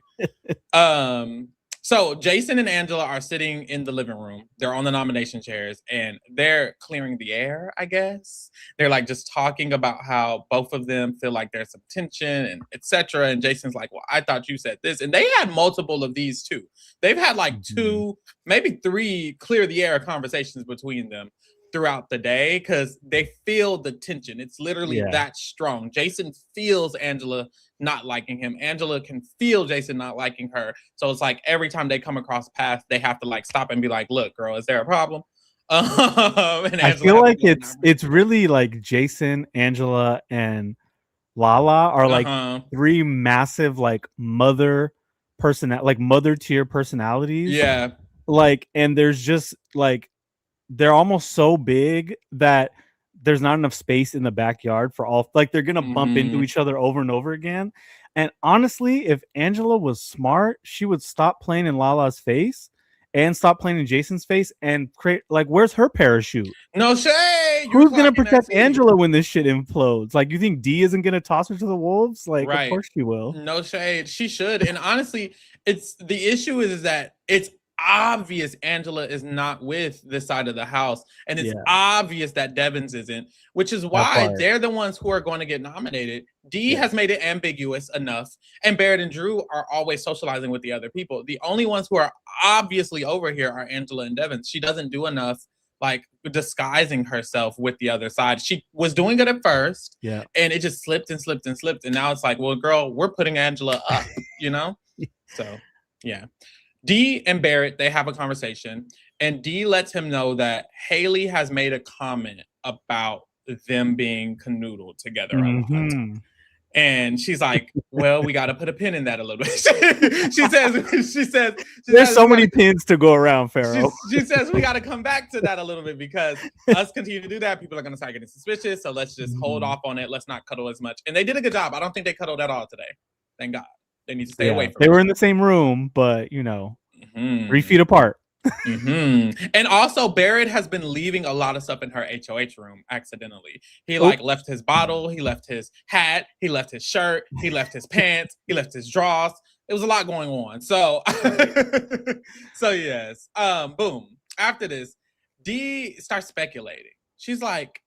So Jason and Angela are sitting in the living room. They're on the nomination chairs, and they're clearing the air, I guess. They're like just talking about how both of them feel like there's some tension and etc. And Jason's like, well, I thought you said this. And they had multiple of these too. They've had like 2, maybe 3 clear the air conversations between them throughout the day, because they feel the tension. It's literally that strong. Jason feels Angela not liking him. Angela can feel Jason not liking her. So it's like every time they come across paths, they have to like stop and be like, look, girl, is there a problem? And I feel like it's really like Jason, Angela, and Lala are like 3 massive like mother tier personalities. Yeah. Like, and there's just like they're almost so big that there's not enough space in the backyard for all, like they're gonna bump into each other over and over again. And honestly, if Angela was smart, she would stop playing in Lala's face and stop playing in Jason's face and create, like, where's her parachute? No shade. Who's gonna protect Angela when this shit implodes? Like, you think D isn't gonna toss her to the wolves? Like, of course she will. No shade. She should. And honestly, it's the issue is that it's obvious Angela is not with this side of the house, and it's obvious that Devins isn't, which is why they're the ones who are going to get nominated. D has made it ambiguous enough, and Barrett and Drew are always socializing with the other people. The only ones who are obviously over here are Angela and Devins. She doesn't do enough like disguising herself with the other side. She was doing it at first, and it just slipped and slipped and slipped, and now it's like, well, girl, we're putting Angela up, you know? So yeah. D and Barrett, they have a conversation, and D lets him know that Haley has made a comment about them being canoodled together a lot. And she's like, well, we got to put a pin in that a little bit. she says, there's so many pins to go around, Pharaoh. She says, we got to come back to that a little bit, because us continue to do that, people are going to start getting suspicious. So let's just hold off on it. Let's not cuddle as much. And they did a good job. I don't think they cuddled at all today. Thank God. They need to stay away from They were in the same room, but, you know, 3 feet apart. And also, Barrett has been leaving a lot of stuff in her HOH room accidentally. He like left his bottle, he left his hat, he left his shirt, he left his pants, he left his drawers. it was a lot going on. So, so yes. Boom. After this, D starts speculating. She's like,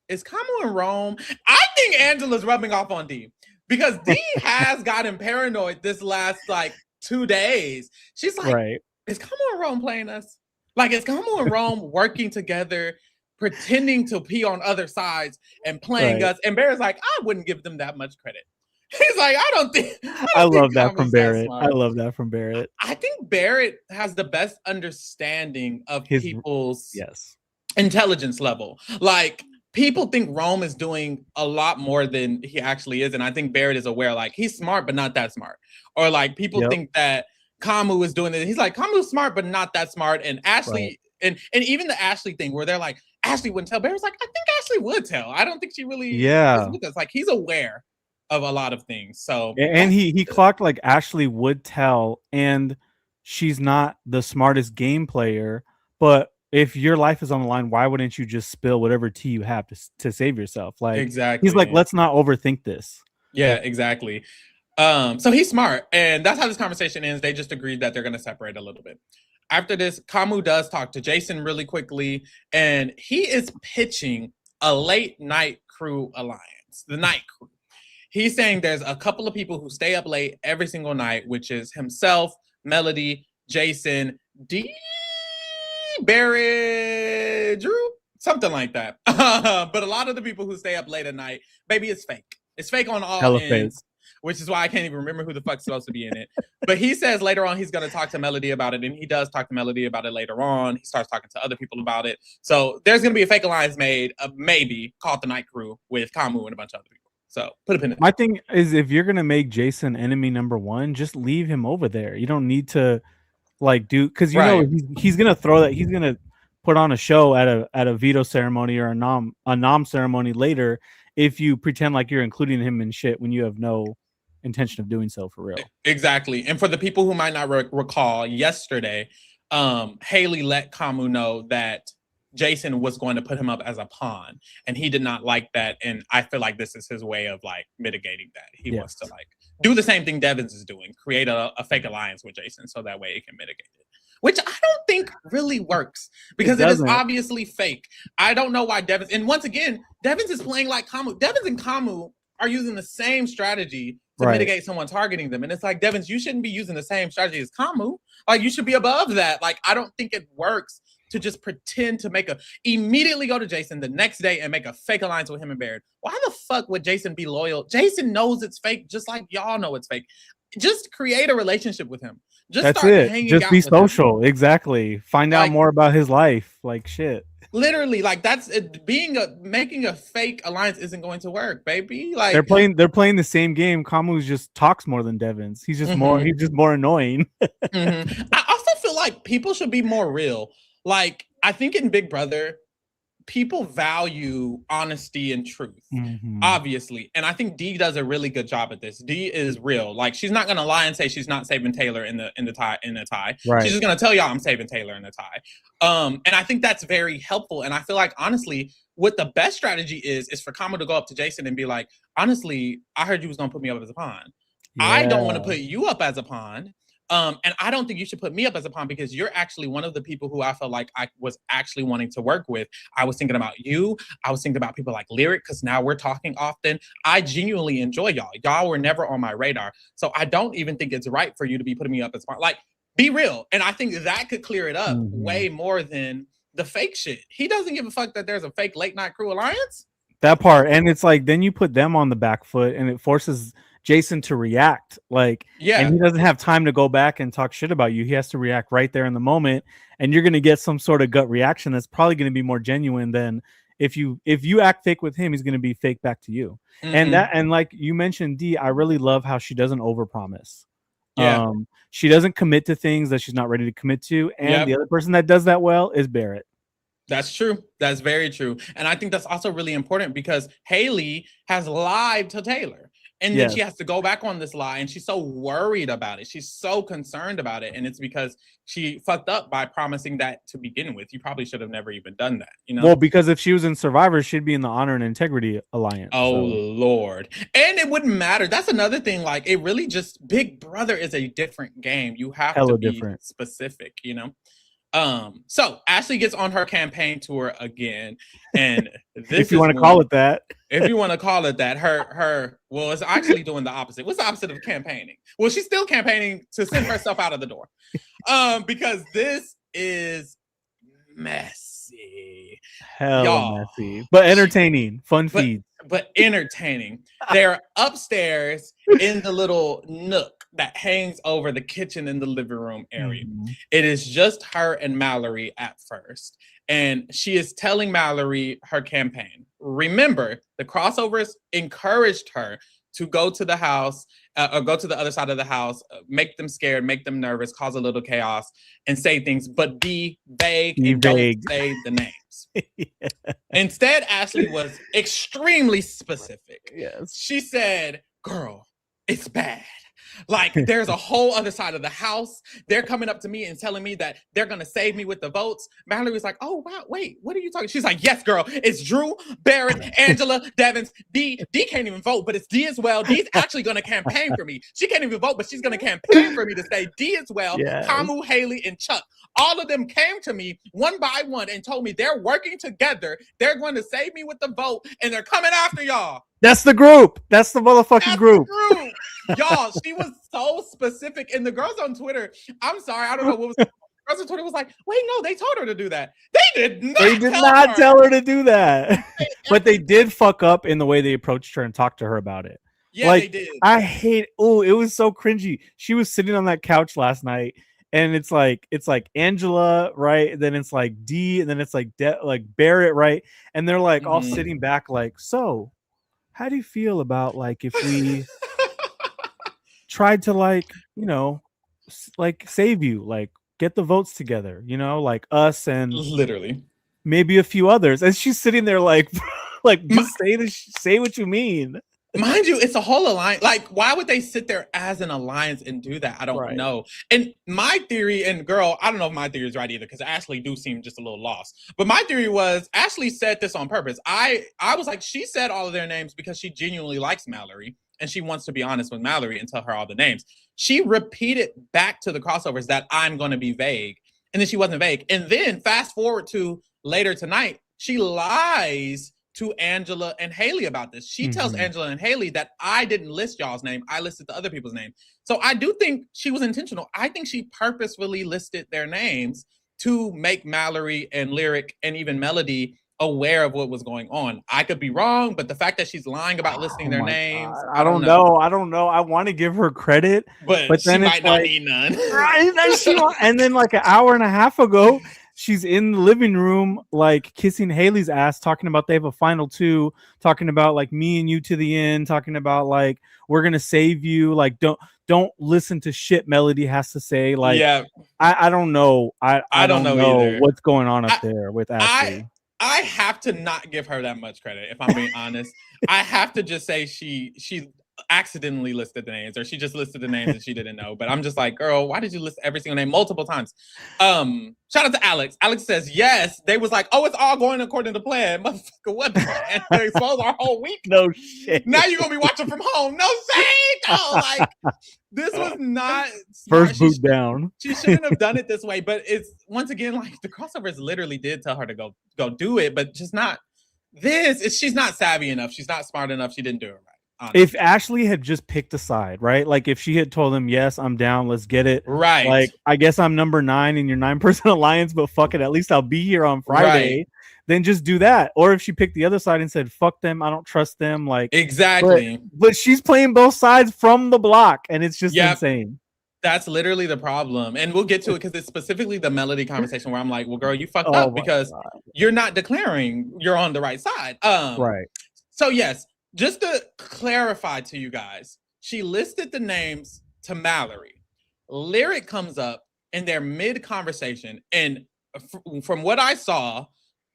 is Kamu in Rome? I think Angela's rubbing off on D because D has gotten paranoid this last like 2 days. She's like, right. is Kamu in Rome playing us? Like, is Kamu and Rome working together, pretending to pee on other sides and playing us? And Barrett's like, I wouldn't give them that much credit. He's like, I don't think love that from Kamu's Barrett. smart. I love that from Barrett. I think Barrett has the best understanding of people's intelligence level. Like, people think Rome is doing a lot more than he actually is. And I think Barrett is aware, like, he's smart, but not that smart. Or like people think that Kamu is doing it. He's like, Kamu's smart, but not that smart. And Ashley, and even the Ashley thing where they're like, Ashley wouldn't tell. Barrett's like, I think Ashley would tell. I don't think she really is with us. Like, he's aware of a lot of things. So, and he clocked like Ashley would tell, and she's not the smartest game player, but if your life is on the line, why wouldn't you just spill whatever tea you have to save yourself? Like, exactly. He's like, let's not overthink this. Yeah, exactly. So he's smart, and that's how this conversation ends. They just agreed that they're going to separate a little bit. After this, Kamu does talk to Jason really quickly, and he is pitching a late night crew alliance, the night crew. He's saying there's a couple of people who stay up late every single night, which is himself, Melody, Jason, D, Barrett, Drew, something like that. But a lot of the people who stay up late at night, baby, it's fake. It's fake on all ends, which is why I can't even remember who the fuck's supposed to be in it. But he says later on he's going to talk to Melody about it, and he does talk to Melody about it later on. He starts talking to other people about it. So there's going to be a fake alliance made, maybe, called the Night Crew with Kamu and a bunch of other people. So put a pin in it. My thing is, if you're going to make Jason enemy number one, just leave him over there. You don't need to like do, because you know he's going to throw that. He's going to put on a show at a veto ceremony or a nom ceremony later if you pretend like you're including him in shit when you have no intention of doing so for real. Exactly. And for the people who might not recall, yesterday, Haley let Kamu know that Jason was going to put him up as a pawn, and he did not like that. And I feel like this is his way of like mitigating that. He wants to like do the same thing Devins is doing, create a fake alliance with Jason so that way it can mitigate it. Which I don't think really works because it is obviously fake. I don't know why Devins, and once again, Devins is playing like Kamu. Devins and Kamu are using the same strategy to mitigate someone targeting them. And it's like, Devins, you shouldn't be using the same strategy as Kamu. Like, you should be above that. Like, I don't think it works to just pretend to immediately go to Jason the next day and make a fake alliance with him and Barrett. Why the fuck would Jason be loyal? Jason knows it's fake, just like y'all know it's fake. Just create a relationship with him. That's it. Just be social. Exactly. Find out more about his life. Like shit. Literally, like that's it. Making a fake alliance isn't going to work, baby. Like they're playing the same game. Kamu just talks more than Devins. He's just more annoying. I also feel like people should be more real. Like, I think in Big Brother, people value honesty and truth, obviously. And I think Dee does a really good job at this. Dee is real. Like, she's not gonna lie and say she's not saving Taylor in the tie. Right. She's just gonna tell y'all I'm saving Taylor in the tie. And I think that's very helpful. And I feel like, honestly, what the best strategy is for Kamu to go up to Jason and be like, honestly, I heard you was gonna put me up as a pawn. Yeah. I don't want to put you up as a pawn. And I don't think you should put me up as a pawn because you're actually one of the people who I felt like I was actually wanting to work with. I was thinking about you. I was thinking about people like Lyric because now we're talking often. I genuinely enjoy y'all. Y'all were never on my radar. So I don't even think it's right for you to be putting me up as a pawn. Like, be real. And I think that could clear it up way more than the fake shit. He doesn't give a fuck that there's a fake late night crew alliance. That part. And it's like, then you put them on the back foot and it forces Jason to react, like, and he doesn't have time to go back and talk shit about you. He has to react right there in the moment, and you're going to get some sort of gut reaction that's probably going to be more genuine than if you act fake with him. He's going to be fake back to you. And like you mentioned, Dee, I really love how she doesn't overpromise. She doesn't commit to things that she's not ready to commit to, and the other person that does that well is Barrett. That's true. That's very true. And I think that's also really important because Haley has lied to Taylor. And then she has to go back on this lie, and she's so worried about it. She's so concerned about it. And it's because she fucked up by promising that to begin with. You probably should have never even done that, you know? Well, because if she was in Survivor, she'd be in the Honor and Integrity Alliance. Oh, Lord. And it wouldn't matter. That's another thing. Like, it really just, Big Brother is a different game. You have to be specific, you know? So Ashley gets on her campaign tour again, and this if you want to call it that, if you want to call it that, her well, it's actually doing the opposite. What's the opposite of campaigning? Well, she's still campaigning to send herself out of the door, because this is messy, messy, but entertaining, fun feed. But entertaining. They're upstairs in the little nook that hangs over the kitchen and the living room area. It is just her and Mallory at first. And she is telling Mallory her campaign. Remember, the crossovers encouraged her to go to the house or go to the other side of the house, make them scared, make them nervous, cause a little chaos, and say things, but be vague and don't say the names. Instead, Ashley was extremely specific. Yes. She said, girl, it's bad. Like, there's a whole other side of the house. They're coming up to me and telling me that they're going to save me with the votes. Mallory was like, oh, wow, wait, what are you talking? She's like, yes, girl, it's Drew, Barrett, Angela, Devins. D can't even vote, but it's D as well. D's actually going to campaign for me. She can't even vote, but she's going to campaign for me to say D as well. Yes. Kamu, Haley, and Chuck. All of them came to me one by one and told me they're working together. They're going to save me with the vote, and they're coming after y'all. That's the group. That's the motherfucking group. Y'all, she was so specific. And the girls on Twitter, I'm sorry, I don't know what was. The girls on Twitter was like, wait, no, they told her to do that. They did not. They did not tell her to do that. But they did fuck up in the way they approached her and talked to her about it. Yeah, like, they did. I hate. Oh, it was so cringy. She was sitting on that couch last night. And it's like Angela, right? Then it's like D, and then it's like Barrett, right? And they're like all sitting back, like, so how do you feel about like if we tried to like, you know, like save you, like get the votes together, you know, like us and literally maybe a few others. And she's sitting there like just say what you mean. Mind you, it's a whole alliance. Like, why would they sit there as an alliance and do that? I don't know. And my theory, and girl, I don't know if my theory is right either, because Ashley do seem just a little lost. But my theory was Ashley said this on purpose. I was like, she said all of their names because she genuinely likes Mallory and she wants to be honest with Mallory and tell her all the names. She repeated back to the crossovers that I'm going to be vague. And then she wasn't vague. And then fast forward to later tonight, she lies to Angela and Haley about this. She tells Angela and Haley that I didn't list y'all's name. I listed the other people's name. So I do think she was intentional. I think she purposefully listed their names to make Mallory and Lyric and even Melody aware of what was going on. I could be wrong, but the fact that she's lying about listing their names, I don't know. I want to give her credit, but then she might not need none. And then like an hour and a half ago, she's in the living room, like kissing Haley's ass, talking about they have a final two, talking about like me and you to the end, talking about like we're gonna save you, like don't listen to shit Melody has to say. Like, yeah, I don't know. I don't know what's going on up there with Ashley. I have to not give her that much credit, if I'm being honest. I have to just say she accidentally listed the names, or she just listed the names and she didn't know. But I'm just like, girl, why did you list every single name multiple times? Shout out to Alex. Alex says yes. They was like, oh, it's all going according to plan. Motherfucker, what? And they exposed our whole week. No shit. Now you're gonna be watching from home. No shade. Oh, like this was not smart. First boot down. She shouldn't have done it this way. But it's once again like the crossovers literally did tell her to go do it, but just not this. She's not savvy enough. She's not smart enough. She didn't do it right. Honestly. If Ashley had just picked a side, right? Like if she had told him, yes, I'm down, let's get it. Right. Like, I guess I'm number 9 in your 9-person alliance, but fuck it, at least I'll be here on Friday. Right. Then just do that. Or if she picked the other side and said, fuck them, I don't trust them. Like, exactly. But she's playing both sides from the block, and it's just insane. That's literally the problem. And we'll get to it because it's specifically the Melody conversation where I'm like, well, girl, you fucked up because you're not declaring you're on the right side. Right. So, yes. Just to clarify to you guys, she listed the names to Mallory. Lyric comes up in their mid-conversation, and from what I saw,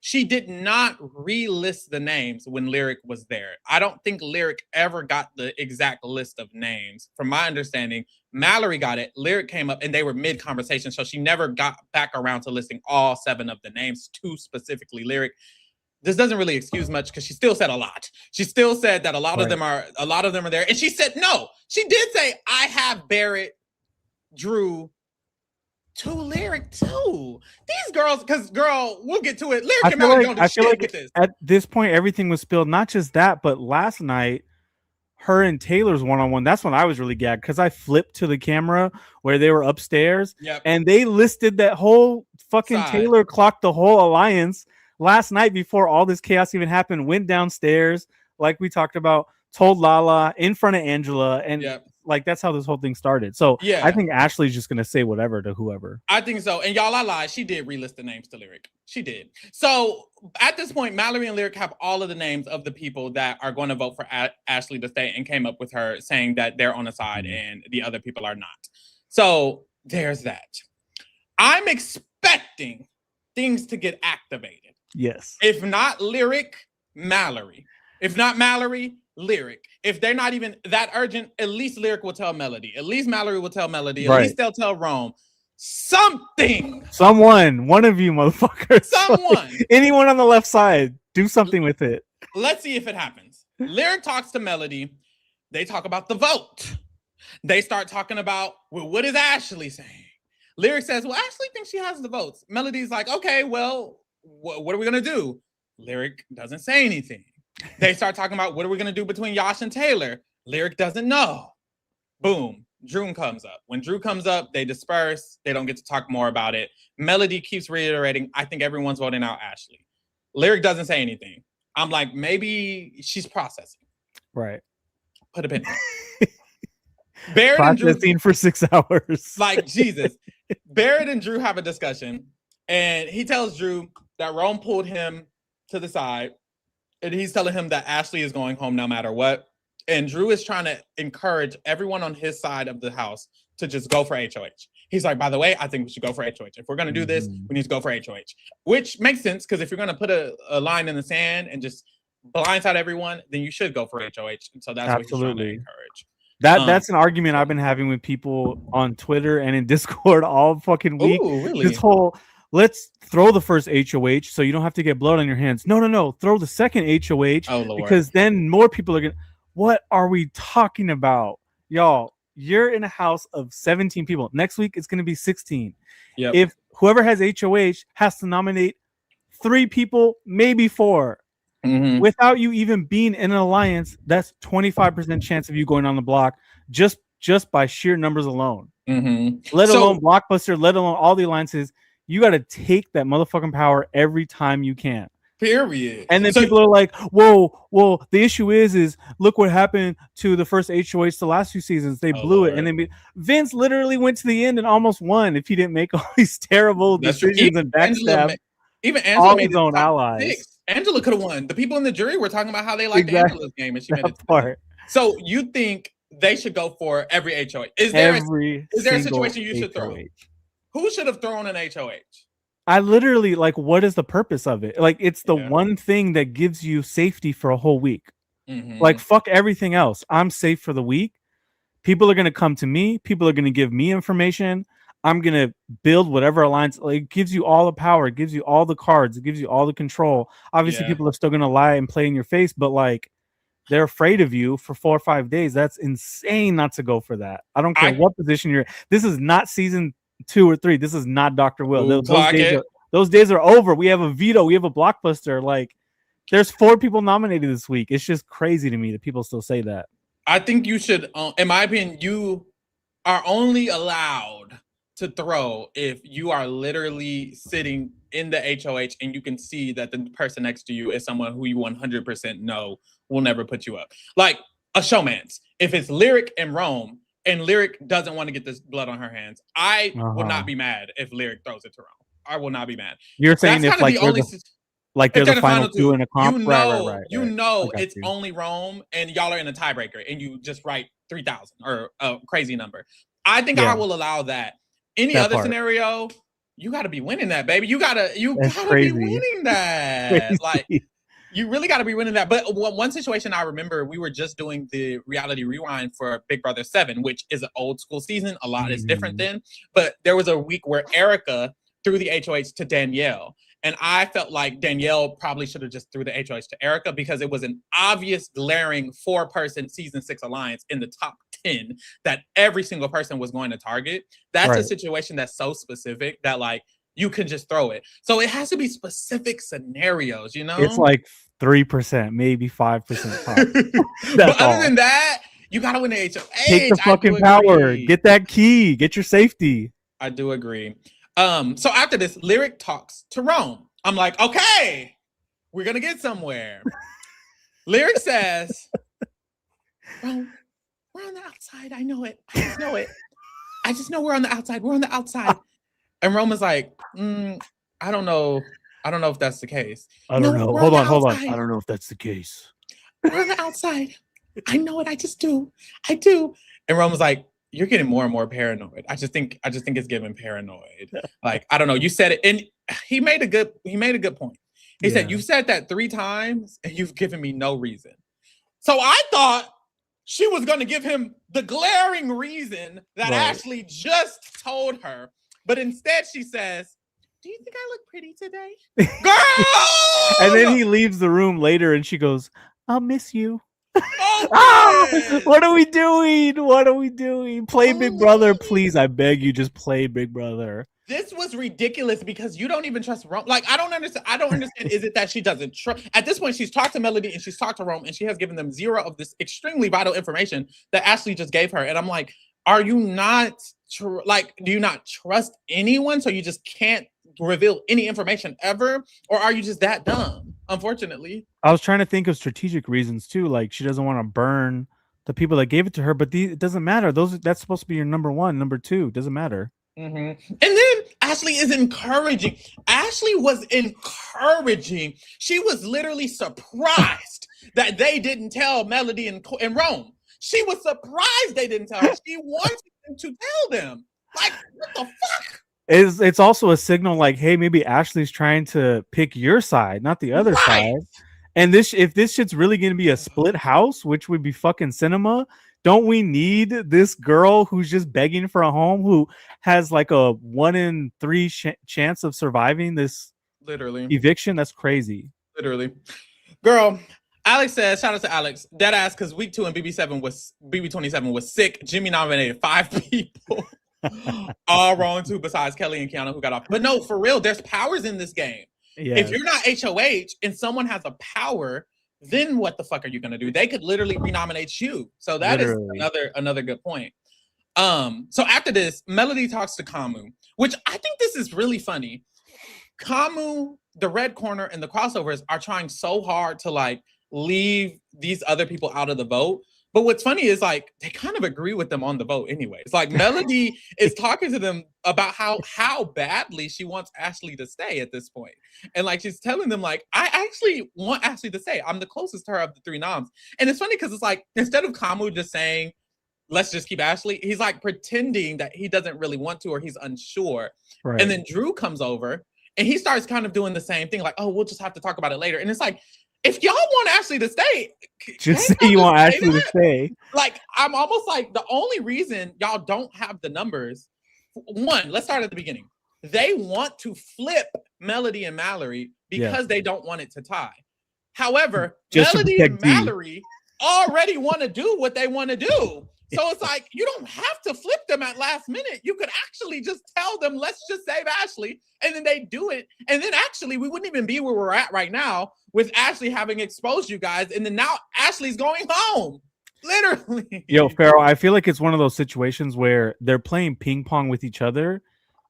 she did not relist the names when Lyric was there. I don't think Lyric ever got the exact list of names. From my understanding, Mallory got it. Lyric came up and they were mid conversation. So she never got back around to listing all 7 of the names to specifically Lyric. This doesn't really excuse much because she still said a lot. She still said that a lot of them are there. And she said, no, she did say, I have Barrett, Drew, to Lyric too. These girls, because girl, we'll get to it. Lyric and Melody don't do shit with this. At this point, everything was spilled. Not just that, but last night, her and Taylor's one-on-one. That's when I was really gagged because I flipped to the camera where they were upstairs, and they listed that whole fucking Taylor clocked the whole alliance last night before all this chaos even happened. Went downstairs, like we talked about, told Lala in front of Angela, and like that's how this whole thing started. So I think Ashley's just gonna say whatever to whoever. I think so. And y'all, I lied. She did relist the names to Lyric. She did. So at this point, Mallory and Lyric have all of the names of the people that are going to vote for Ashley to stay, and came up with her saying that they're on the side and the other people are not. So there's that. I'm expecting things to get activated. Yes. If not Lyric, Mallory. If not Mallory, Lyric. If they're not even that urgent, at least Lyric will tell Melody. At least Mallory will tell Melody. At least they'll tell Rome. Something. Someone. One of you motherfuckers. Someone. Anyone on the left side. Do something with it. Let's see if it happens. Lyric talks to Melody. They talk about the vote. They start talking about, well, what is Ashley saying? Lyric says, well, Ashley thinks she has the votes. Melody's like, okay, well, what are we going to do? Lyric doesn't say anything. They start talking about what are we going to do between Yash and Taylor. Lyric doesn't know. Boom. Drew comes up. When Drew comes up, they disperse. They don't get to talk more about it. Melody keeps reiterating, I think everyone's voting out Ashley. Lyric doesn't say anything. I'm like, maybe she's processing. Right. Put a pin in it. Barrett processing and Drew for 6 hours. Like, Jesus. Barrett and Drew have a discussion, and he tells Drew that Rome pulled him to the side, and he's telling him that Ashley is going home no matter what. And Drew is trying to encourage everyone on his side of the house to just go for HOH. He's like, by the way, I think we should go for HOH. If we're going to do this, we need to go for HOH. Which makes sense, because if you're going to put a line in the sand and just blindside everyone, then you should go for HOH. And so that's what he's trying to encourage. That's an argument I've been having with people on Twitter and in Discord all fucking week. Ooh, really? This whole, let's throw the first HOH so you don't have to get blood on your hands. No. Throw the second HOH because then more people are going to... What are we talking about? Y'all, you're in a house of 17 people. Next week, it's going to be 16. Yep. If whoever has HOH has to nominate 3 people, maybe 4. Without you even being in an alliance, that's 25% chance of you going on the block just by sheer numbers alone. Let alone Blockbuster, let alone all the alliances. You got to take that motherfucking power every time you can. Period. And then people are like, whoa, the issue is look what happened to the first HOH the last 2 seasons. They blew it. And then Vince literally went to the end and almost won if he didn't make all these terrible decisions and backstab. Even Angela made his own allies. Angela could have won. The people in the jury were talking about how they liked Angela's game, and she made it part. So you think they should go for every HOH? Is there a situation you should throw? Who should have thrown an HOH? I literally, like, what is the purpose of it? Like, it's the one thing that gives you safety for a whole week. Like, fuck everything else. I'm safe for the week. People are going to come to me. People are going to give me information. I'm going to build whatever alliance. Like, it gives you all the power. It gives you all the cards. It gives you all the control. Obviously, people are still going to lie and play in your face, but, like, they're afraid of you for 4 or 5 days. That's insane not to go for that. I don't care what position you're in. This is not season 2 or 3. This is not Dr. Will. Those days are over. We have a veto. We have a Blockbuster. Like, there's 4 people nominated this week. It's just crazy to me that people still say that. I think you should, in my opinion, you are only allowed to throw if you are literally sitting in the HOH and you can see that the person next to you is someone who you 100% know will never put you up. Like a showman's. If it's Lyric and Rome, and Lyric doesn't want to get this blood on her hands, I will not be mad if Lyric throws it to Rome. I will not be mad. You're saying if like they're the final 2 in a comp, right. It's only Rome, and y'all are in a tiebreaker, and you just write 3,000 or a crazy number. I think I will allow that. Any other scenario, you got to be winning that, baby. You gotta be winning that. Like, you really got to be winning that. But one situation I remember, we were just doing the reality rewind for Big Brother 7, which is an old school season. A lot is different then. But there was a week where Erica threw the HOH to Danielle. And I felt like Danielle probably should have just threw the HOH to Erica because it was an obvious, glaring 4-person season 6 alliance in the top 10 that every single person was going to target. That's a situation that's so specific that, like, you can just throw it. So it has to be specific scenarios, you know? It's like 3%, maybe 5%. But other than that, you got to win the HOH. Take the fucking power. Get that key. Get your safety. I do agree. So after this, Lyric talks to Rome. I'm like, okay, we're gonna get somewhere. Lyric says, Rome, we're on the outside. I know it. I just know it. I just know we're on the outside. We're on the outside. And Rome is like, I don't know. I don't know if that's the case. I don't know. Hold on. I don't know if that's the case. We're on the outside. I know it. I just do. I do. And Rome was like, you're getting more and more paranoid. I just think it's giving paranoid. Like, I don't know. You said it, and he made a good point. He said, you said that 3 times and you've given me no reason. So I thought she was going to give him the glaring reason that Ashley just told her. But instead she says, do you think I look pretty today? Girl! And then he leaves the room later and she goes, I'll miss you. What are we doing? Play Big Brother, please. I beg you, just play Big Brother. This was ridiculous because you don't even trust Rome. Like, I don't understand. Is it that she doesn't trust? At this point, she's talked to Melody and she's talked to Rome and she has given them zero of this extremely vital information that Ashley just gave her. And I'm like, are you not do you not trust anyone? So you just can't reveal any information ever? Or are you just that dumb? Unfortunately. I was trying to think of strategic reasons too. Like, she doesn't want to burn the people that gave it to her, but it doesn't matter. That's supposed to be your number 1, number 2. Doesn't matter. And then Ashley is encouraging. Ashley was encouraging. She was literally surprised that they didn't tell Melody and Rome. She was surprised they didn't tell her. She wanted them to tell them. Like, what the fuck? It's also a signal like, hey, maybe Ashley's trying to pick your side, not the other side. And if this shit's really going to be a split house, which would be fucking cinema, don't we need this girl who's just begging for a home, who has like a 1 in 3 chance of surviving this eviction? That's crazy. Literally. Girl, Alex says, shout out to Alex, dead ass, because week 2 and BB27 was sick. Jimmy nominated 5 people. All wrong too, besides Kelly and Kiana, who got off. But no, for real, there's powers in this game. If you're not HOH and someone has a power, then what the fuck are you gonna do? They could literally renominate you. So that is another good point. So after this, Melody talks to Kamu, which I think this is really funny. Kamu, the Red Corner, and the Crossovers are trying so hard to like leave these other people out of the vote. But what's funny is like they kind of agree with them on the vote anyway. It's like Melody is talking to them about how badly she wants Ashley to stay at this point. And like she's telling them like, I actually want Ashley to stay. I'm the closest to her of the 3 noms. And it's funny because it's like instead of Kamu just saying, let's just keep Ashley, he's like pretending that he doesn't really want to or he's unsure. Right. And then Drew comes over and he starts kind of doing the same thing, like, oh, we'll just have to talk about it later. And it's like, if y'all want Ashley to stay, just say you want Ashley to stay. Like, I'm almost like the only reason y'all don't have the numbers. 1, let's start at the beginning. They want to flip Melody and Mallory because they don't want it to tie. However, just Melody and Mallory already want to do what they want to do. So it's like, you don't have to flip them at last minute. You could actually just tell them, let's just save Ashley. And then they do it. And then actually, we wouldn't even be where we're at right now with Ashley having exposed you guys. And then now Ashley's going home. Literally. Yo, Pharaoh, I feel like it's one of those situations where they're playing ping pong with each other,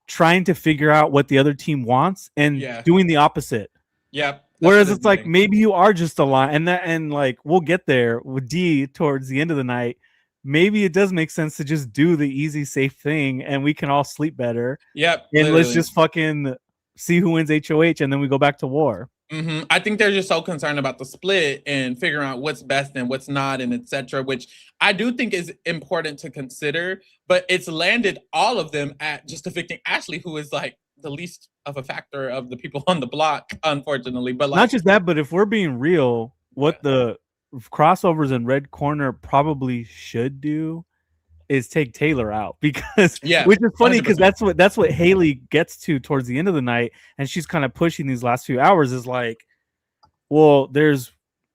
trying to figure out what the other team wants and doing the opposite. Yep. Whereas it's like, maybe you are just a line. And like, we'll get there with D towards the end of the night. Maybe it does make sense to just do the easy, safe thing and we can all sleep better. Yep. And literally. Let's just fucking see who wins HOH and then we go back to war. Mm-hmm. I think they're just so concerned about the split and figuring out what's best and what's not and etc., which I do think is important to consider, but it's landed all of them at just evicting Ashley, who is like the least of a factor of the people on the block, unfortunately. But like, not just that, but if we're being real, what the crossovers in red corner probably should do is take Taylor out, because which is funny, because 100%. that's what Haley gets to towards the end of the night, and she's kind of pushing these last few hours is like, well, there's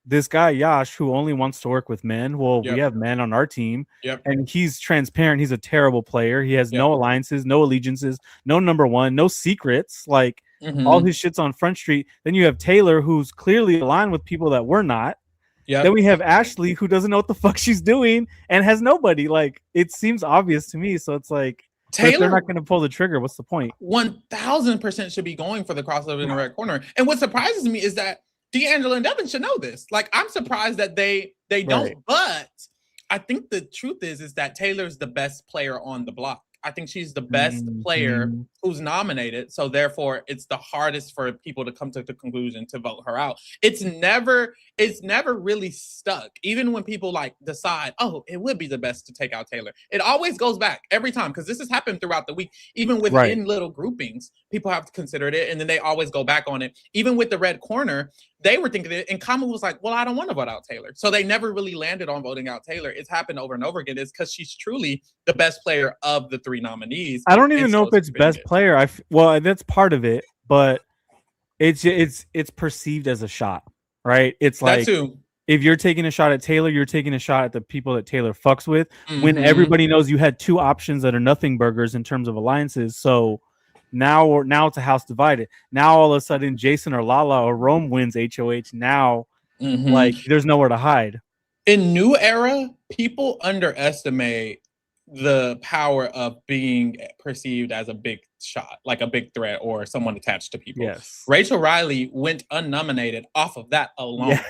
this guy Yash who only wants to work with men. Well, we have men on our team, and he's transparent. He's a terrible player. He has no alliances, no allegiances, no number one, no secrets. Like all his shit's on Front Street. Then you have Taylor, who's clearly aligned with people that we're not. Then we have Ashley, who doesn't know what the fuck she's doing and has nobody. Like, it seems obvious to me. So it's like, Taylor, if they're not going to pull the trigger, what's the point? 1000% should be going for the crossover in the red corner. And what surprises me is that D'Angelo and Devin should know this. Like, I'm surprised that they don't. But I think the truth is that Taylor's the best player on the block. I think she's the best player who's nominated. So therefore, it's the hardest for people to come to the conclusion to vote her out. It's never really stuck. Even when people like decide, oh, it would be the best to take out Taylor, it always goes back every time, because this has happened throughout the week. Even within little groupings, people have considered it, and then they always go back on it. Even with the red corner, they were thinking it, and Kama was like, well, I don't want to vote out Taylor. So they never really landed on voting out Taylor. It's happened over and over again. It's because she's truly the best player of the three nominees. I don't even know if it's best player. Well, that's part of it, but it's perceived as a shot, right? It's like, if you're taking a shot at Taylor, you're taking a shot at the people that Taylor fucks with, when everybody knows you had two options that are nothing burgers in terms of alliances. So now it's a house divided. Now all of a sudden Jason or Lala or Rome wins HOH. Now like there's nowhere to hide. In New Era, people underestimate the power of being perceived as a big shot, like a big threat or someone attached to people. Yes. Rachel Riley went unnominated off of that alone. Yeah.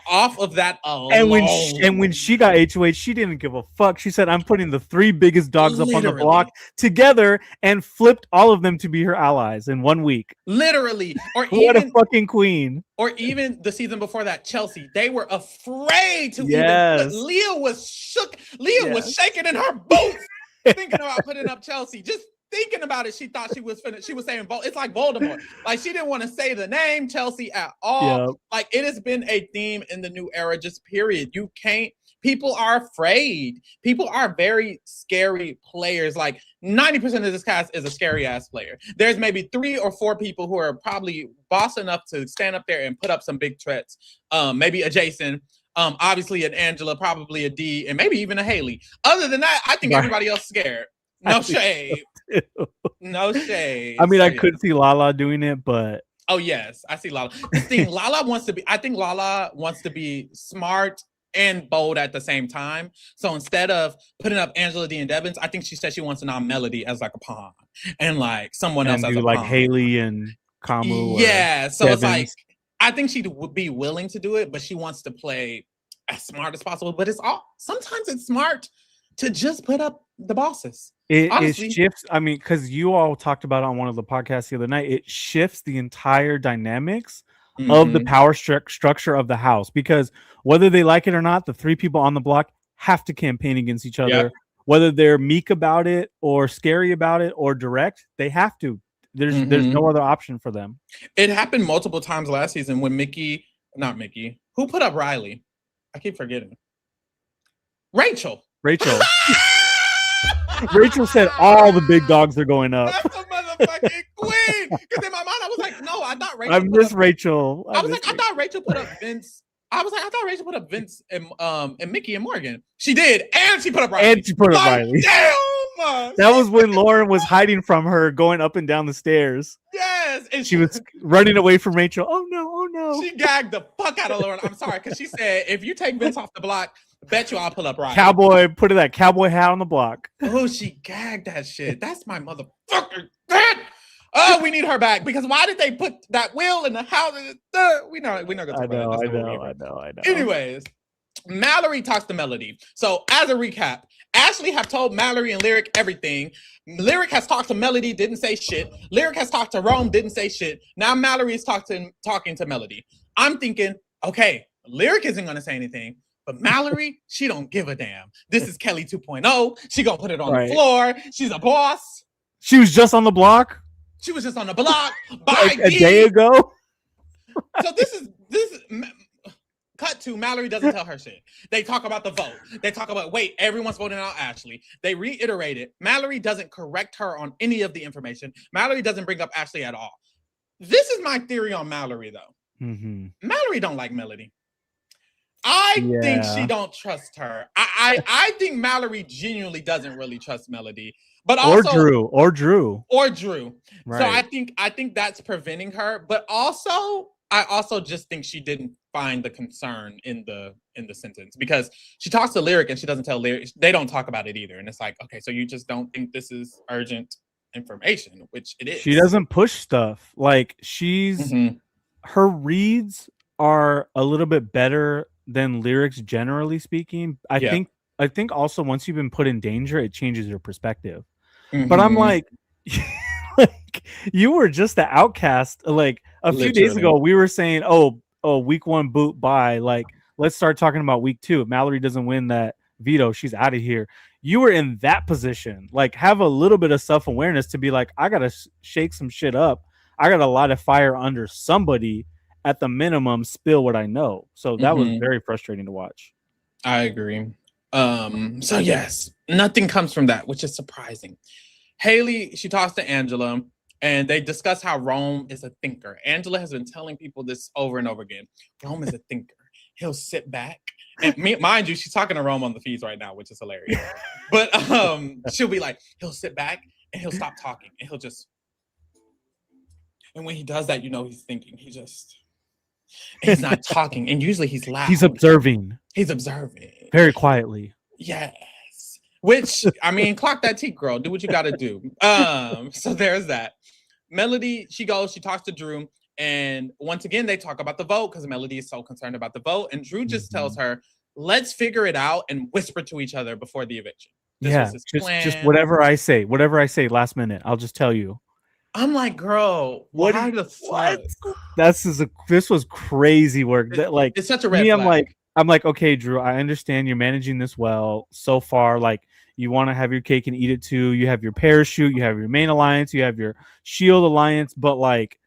Off of that alone. And when she got HOH, she didn't give a fuck. She said, I'm putting the three biggest dogs up on the block together, and flipped all of them to be her allies in 1 week. Literally. Or what a fucking queen. Or even the season before that, Chelsea. They were afraid to even. Leah was shook. Leah was shaking in her boots thinking about putting up Chelsea. Just thinking about it, she thought she was finished. She was saying, it's like Voldemort. Like, she didn't want to say the name Chelsea at all. Yep. Like, it has been a theme in the New Era, just period. You can't, people are afraid. People are very scary players. Like, 90% of this cast is a scary ass player. There's maybe 3 or 4 people who are probably boss enough to stand up there and put up some big threats. Maybe a Jason. Obviously an Angela, probably a D, and maybe even a Haley. Other than that, I think everybody else is scared. No shade. No shade. I mean, I could see Lala doing it, but oh yes, I see Lala. The thing, Lala wants to be. I think Lala wants to be smart and bold at the same time. So instead of putting up Angela D and Devins, I think she said she wants to nominate Melody as like a pawn, and like someone else as a like pawn. Haley and Kamu. Yeah, so Devins. It's like I think she would be willing to do it, but she wants to play as smart as possible. But sometimes it's smart to just put up the bosses. It shifts. I mean, because you all talked about it on one of the podcasts the other night, it shifts the entire dynamics of the power structure of the house. Because whether they like it or not, the 3 people on the block have to campaign against each other. Yep. Whether they're meek about it or scary about it or direct, they have to. There's no other option for them. It happened multiple times last season when who put up Riley? I keep forgetting. Rachel. Rachel said all the big dogs are going up. That's a motherfucking queen. Because in my mind, I was like, no, I thought Rachel. I miss Rachel. I thought Rachel put up Vince. I thought Rachel put up Vince and Mickey and Morgan. She did, and she put up Riley. Damn! That was when Lauren was hiding from her, going up and down the stairs. Yes, and she was running away from Rachel. Oh no! She gagged the fuck out of Lauren. I'm sorry, because she said, if you take Vince off the block, bet you I'll pull up Riley. Cowboy, put that cowboy hat on the block. Oh, she gagged that shit. That's my motherfucker. Oh, we need her back, because why did they put that will in the house? We're not gonna talk about it. I know. Anyways, Mallory talks to Melody. So as a recap, Ashley have told Mallory and Lyric everything. Lyric has talked to Melody, didn't say shit. Lyric has talked to Rome, didn't say shit. Now Mallory is talking to Melody. I'm thinking, okay, Lyric isn't gonna say anything. But Mallory, she don't give a damn. This is Kelly 2.0. She gonna put it on the floor. She's a boss. She was just on the block. She was just on the block like a day ago. So this is cut to Mallory doesn't tell her shit. They talk about the vote. They talk about, wait, everyone's voting out Ashley. They reiterate it. Mallory doesn't correct her on any of the information. Mallory doesn't bring up Ashley at all. This is my theory on Mallory, though. Mm-hmm. Mallory don't like Melody. I think she don't trust her. I think Mallory genuinely doesn't really trust Melody. But also or Drew. Right. So I think that's preventing her. But also, I also just think she didn't find the concern in the sentence, because she talks to Lyric and she doesn't tell Lyric. They don't talk about it either. And it's like, okay, so you just don't think this is urgent information, which it is. She doesn't push stuff. Like her reads are a little bit better than Lyric's, generally speaking. I think also once you've been put in danger, it changes your perspective. But I'm like, you were just the outcast. Like a few days ago, we were saying, oh, week 1 boot, bye. Like, let's start talking about week 2. If Mallory doesn't win that veto, she's out of here. You were in that position. Like, have a little bit of self-awareness to be like, I gotta shake some shit up. I got a lot of fire under somebody. At the minimum, spill what I know. So that was very frustrating to watch. I agree. So yes, nothing comes from that, which is surprising. Haley, she talks to Angela and they discuss how Rome is a thinker. Angela has been telling people this over and over again. Rome is a thinker. He'll sit back. And mind you, she's talking to Rome on the feeds right now, which is hilarious. But she'll be like, he'll sit back and he'll stop talking and he'll just, and when he does that, you know he's thinking. He's not talking, and usually he's loud. He's observing very quietly. Yes. Which, I mean, clock that teeth, girl. Do what you got to do. So there's that. Melody, she talks to Drew, and once again, they talk about the vote because Melody is so concerned about the vote, and Drew just tells her, let's figure it out and whisper to each other before the eviction. Just whatever I say last minute, I'll just tell you. I'm like, girl, what the fuck? This was crazy work. Like, it's such a red flag. I'm like, okay, Drew, I understand you're managing this well so far. Like, you want to have your cake and eat it too. You have your parachute, you have your main alliance, you have your shield alliance. But like,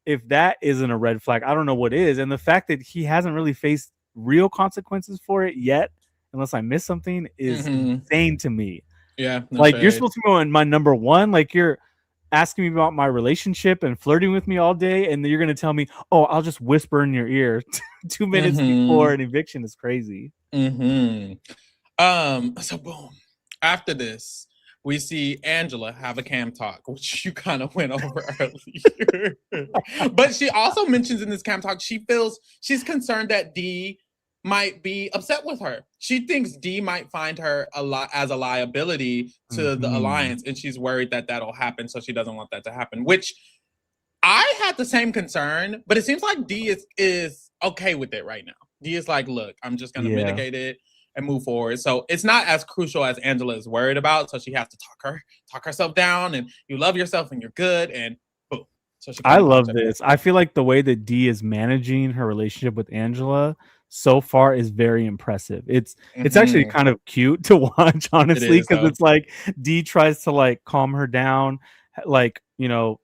if that isn't a red flag, I don't know what is. And the fact that he hasn't really faced real consequences for it yet, unless I missed something, is insane to me. Yeah, like you're supposed to go in my number one. Like, you're asking me about my relationship and flirting with me all day, and then you're going to tell me, oh, I'll just whisper in your ear 2 minutes before an eviction is crazy. So boom, after this, we see Angela have a cam talk, which you kind of went over earlier. But she also mentions in this cam talk, she's concerned that Dee might be upset with her. She thinks Dee might find her as a liability to the alliance, and she's worried that that'll happen, so she doesn't want that to happen, which I had the same concern, but it seems like Dee is okay with it right now. Dee is like, look, I'm just going to mitigate it and move forward. So it's not as crucial as Angela is worried about, so she has to talk herself down, and you love yourself and you're good, and boom. So I love this. I feel like the way that Dee is managing her relationship with Angela so far is very impressive. It's actually kind of cute to watch, honestly, because it's like Dee tries to like calm her down, like, you know,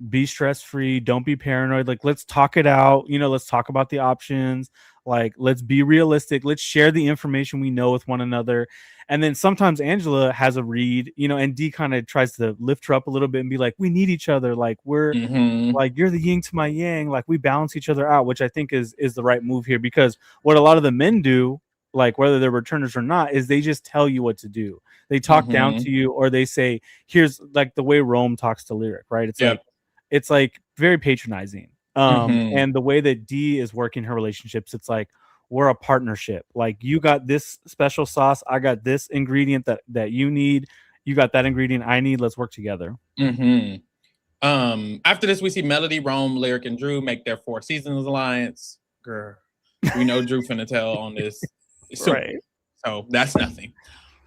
be stress-free, don't be paranoid, like, let's talk it out, you know, let's talk about the options, like, let's be realistic, let's share the information we know with one another. And then sometimes Angela has a read, you know, and Dee kind of tries to lift her up a little bit and be like, we need each other, like, we're like, you're the yin to my yang, like, we balance each other out, which I think is the right move here, because what a lot of the men do, like, whether they're returners or not, is they just tell you what to do. They talk down to you, or they say, here's, like, the way Rome talks to Lyric, right? It's like very patronizing. And the way that Dee is working her relationships, it's like, we're a partnership. Like, you got this special sauce, I got this ingredient that you need, you got that ingredient I need, let's work together. After this, we see Melody, Rome, Lyric, and Drew make their 4 Seasons alliance. Girl, we know Drew finna tell on this soon. Right. So that's nothing.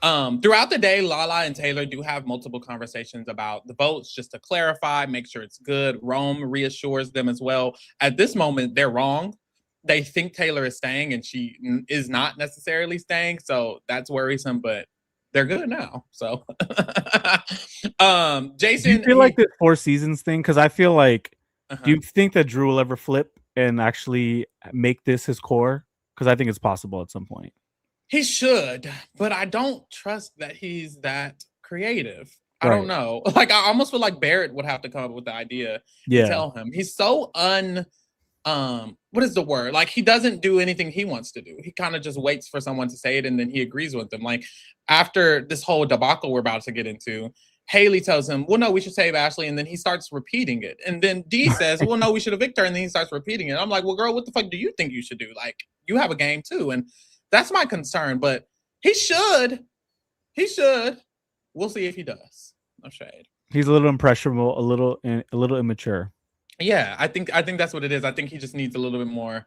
Throughout the day, Lala and Taylor do have multiple conversations about the votes, just to clarify, make sure it's good. Rome reassures them as well. At this moment, they're wrong. They think Taylor is staying, and she is not necessarily staying, so that's worrisome. But they're good now. So, Do you Jason, feel like this 4 seasons thing? Because I feel like, do uh-huh. you think that Drew will ever flip and actually make this his core? Because I think it's possible at some point. He should, but I don't trust that he's that creative. I don't Right. know. Like I almost feel like Barrett would have to come up with the idea and Yeah. tell him. He's so what is the word? Like he doesn't do anything he wants to do. He kind of just waits for someone to say it and then he agrees with them. Like after this whole debacle we're about to get into, Haley tells him, well, no, we should save Ashley. And then he starts repeating it. And then Dee says, well, no, we should evict her. And then he starts repeating it. I'm like, well, girl, what the fuck do you think you should do? Like, you have a game too. And that's my concern. But he should. He should. We'll see if he does. No shade. He's a little impressionable, a little immature. Yeah, I think that's what it is. I think he just needs a little bit more.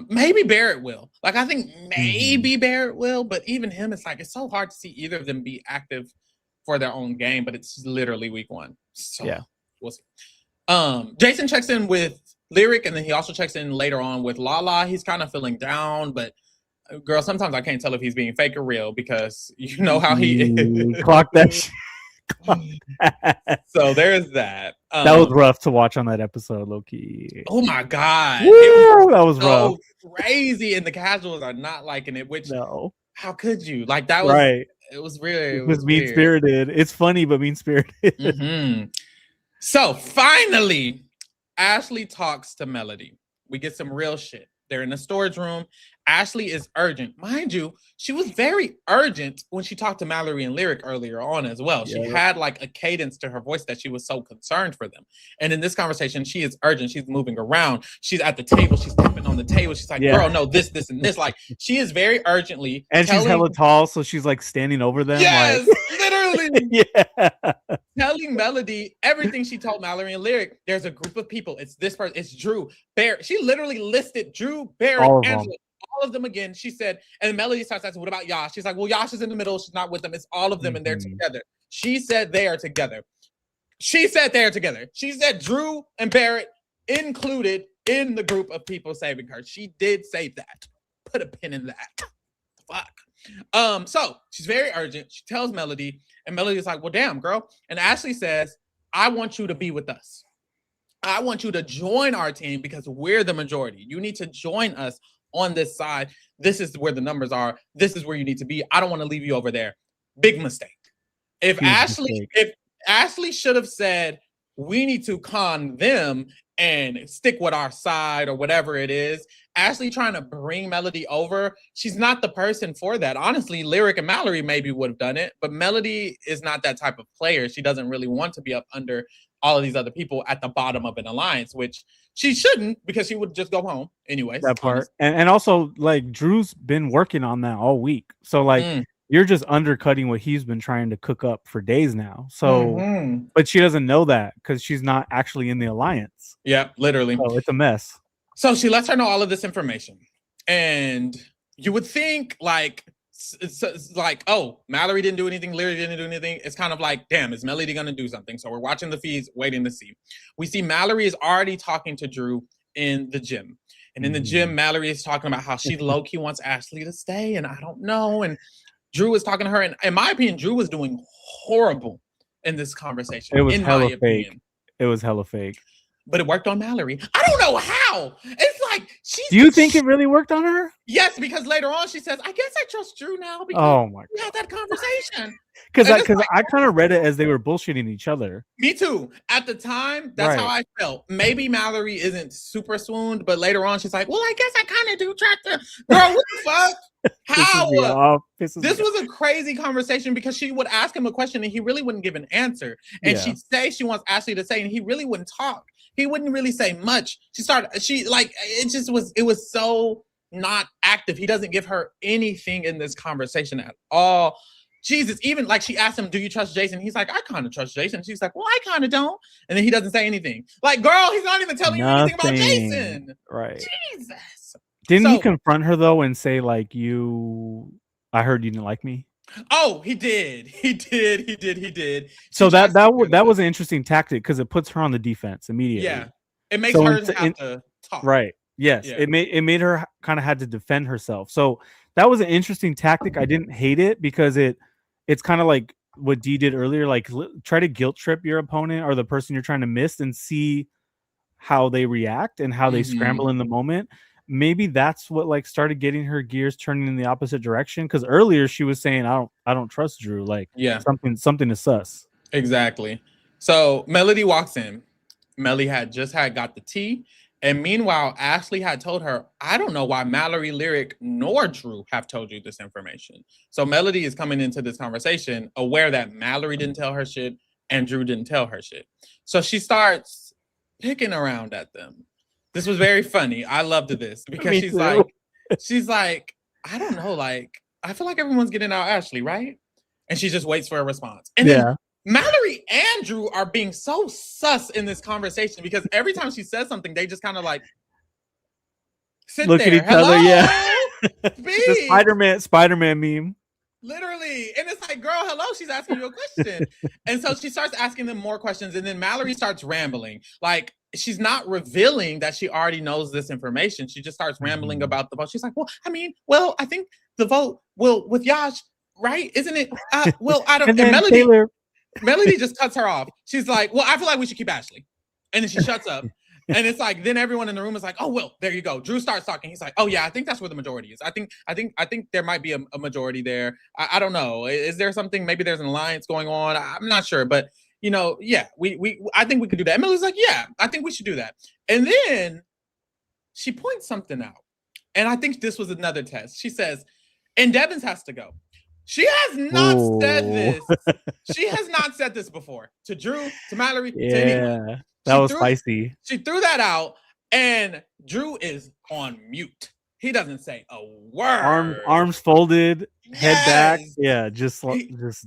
Maybe Barrett will. Like, I think maybe Barrett will, but even him, it's like it's so hard to see either of them be active for their own game, but it's literally week 1. So yeah, we'll see. Jason checks in with Lyric, and then he also checks in later on with Lala. He's kind of feeling down, but girl, sometimes I can't tell if he's being fake or real because you know how he is. Clock that shit. So there's that. That was rough to watch on that episode, low-key. Oh my god. That was rough. Crazy, and the casuals are not liking it, which no. How could you? Like that was right. It was really it was mean-spirited. It's funny, but mean-spirited. Mm-hmm. So finally, Ashley talks to Melody. We get some real shit. They're in the storage room. Ashley is urgent. Mind you, she was very urgent when she talked to Mallory and Lyric earlier on as well. She had like a cadence to her voice that she was so concerned for them. And in this conversation, she is urgent. She's moving around. She's at the table. She's tapping on the table. She's like, girl, no, this, and this. Like, she is very urgently. And she's hella tall, so she's like standing over them. Yes, like... literally. Yeah. Telling Melody everything she told Mallory and Lyric. There's a group of people. It's this person. It's Drew, Barrett. She literally listed Drew, Barrett, Angela. All of them again. She said, and Melody starts asking, what about Yash? She's like, well, Yash is in the middle. She's not with them. It's all of them, and they're together. She said they are together. She said they are together. She said Drew and Barrett included in the group of people saving her. She did say that. Put a pin in that. Fuck. So she's very urgent. She tells Melody, and Melody's like, well, damn, girl. And Ashley says, I want you to be with us. I want you to join our team because we're the majority. You need to join us on this side. This is where the numbers are. This is where you need to be. I don't want to leave you over there. Big mistake. If Ashley should have said, we need to con them and stick with our side or whatever it is, Ashley trying to bring Melody over, she's not the person for that. Honestly, Lyric and Mallory maybe would have done it, but Melody is not that type of player. She doesn't really want to be up under all of these other people at the bottom of an alliance, which she shouldn't, because she would just go home anyways. That part. And also, like, Drew's been working on that all week. So, like, you're just undercutting what he's been trying to cook up for days now. So, but she doesn't know that because she's not actually in the alliance. Yeah, literally. So it's a mess. So she lets her know all of this information. And you would think, like, it's like, oh, Mallory didn't do anything, Lyric didn't do anything. It's kind of like, damn, is Melody going to do something? So we're watching the feeds, waiting to see. We see Mallory is already talking to Drew in the gym. And in the gym, Mallory is talking about how she low-key wants Ashley to stay, and I don't know. And Drew is talking to her. And in my opinion, Drew was doing horrible in this conversation. It was hella fake. It was hella fake. But it worked on Mallory. I don't know how. It's like do you think it really worked on her? Yes, because later on she says, "I guess I trust Drew now because we had that conversation." Because I kind of read it as they were bullshitting each other. Me too. At the time, that's how I felt. Maybe Mallory isn't super swooned, but later on she's like, "Well, I guess I kind of do trust her." Girl, what the fuck? How? This was a crazy conversation because she would ask him a question and he really wouldn't give an answer. And she'd say she wants Ashley to say, and he really wouldn't talk. He wouldn't really say much. It was so not active. He doesn't give her anything in this conversation at all. Jesus, even like she asked him, do you trust Jason? He's like, I kind of trust Jason. She's like, well, I kind of don't. And then he doesn't say anything. Like, girl, he's not even telling you anything about Jason. Right. Jesus. Didn't he confront her though and say, like, I heard you didn't like me? Oh, he did. He did. So that was an interesting tactic because it puts her on the defense immediately. Yeah. It makes her have to talk. Right. Yes. Yeah. It made her kind of had to defend herself. So that was an interesting tactic. I didn't hate it because it it's kind of like what D did earlier, like try to guilt trip your opponent or the person you're trying to miss and see how they react and how they scramble in the moment. Maybe that's what like started getting her gears turning in the opposite direction. Because earlier she was saying, I don't trust Drew. Like something is sus. Exactly. So Melody walks in. Melly had got the tea. And meanwhile, Ashley had told her, I don't know why Mallory, Lyric, nor Drew have told you this information. So Melody is coming into this conversation aware that Mallory didn't tell her shit and Drew didn't tell her shit. So she starts picking around at them. This was very funny. I loved this because she's like, I don't know, like, I feel like everyone's getting out Ashley, right? And she just waits for a response. And then Mallory and Drew are being so sus in this conversation because every time she says something, they just kind of like look there. at each other. Yeah. The Spider-Man meme. Literally. And it's like, girl, hello, she's asking you a question. And so she starts asking them more questions. And then Mallory starts rambling. Like, she's not revealing that she already knows this information. She just starts rambling about the vote. She's like, I think the vote will with Yash, right? Isn't it? Well, I don't. And Melody just cuts her off. She's like, well, I feel like we should keep Ashley. And then she shuts up. And it's like, then everyone in the room is like, oh, well, there you go. Drew starts talking. He's like, oh, yeah, I think that's where the majority is. I think there might be a majority there. I don't know. Is there something? Maybe there's an alliance going on. I'm not sure. But, yeah, I think we could do that. And Melody's like, yeah, I think we should do that. And then she points something out. And I think this was another test. She says, and Devins has to go. She has not said this. She has not said this before to Drew, to Mallory, to anyone. That was spicy. She threw that out, and Drew is on mute. He doesn't say a word. Arms folded, head back. Yeah, just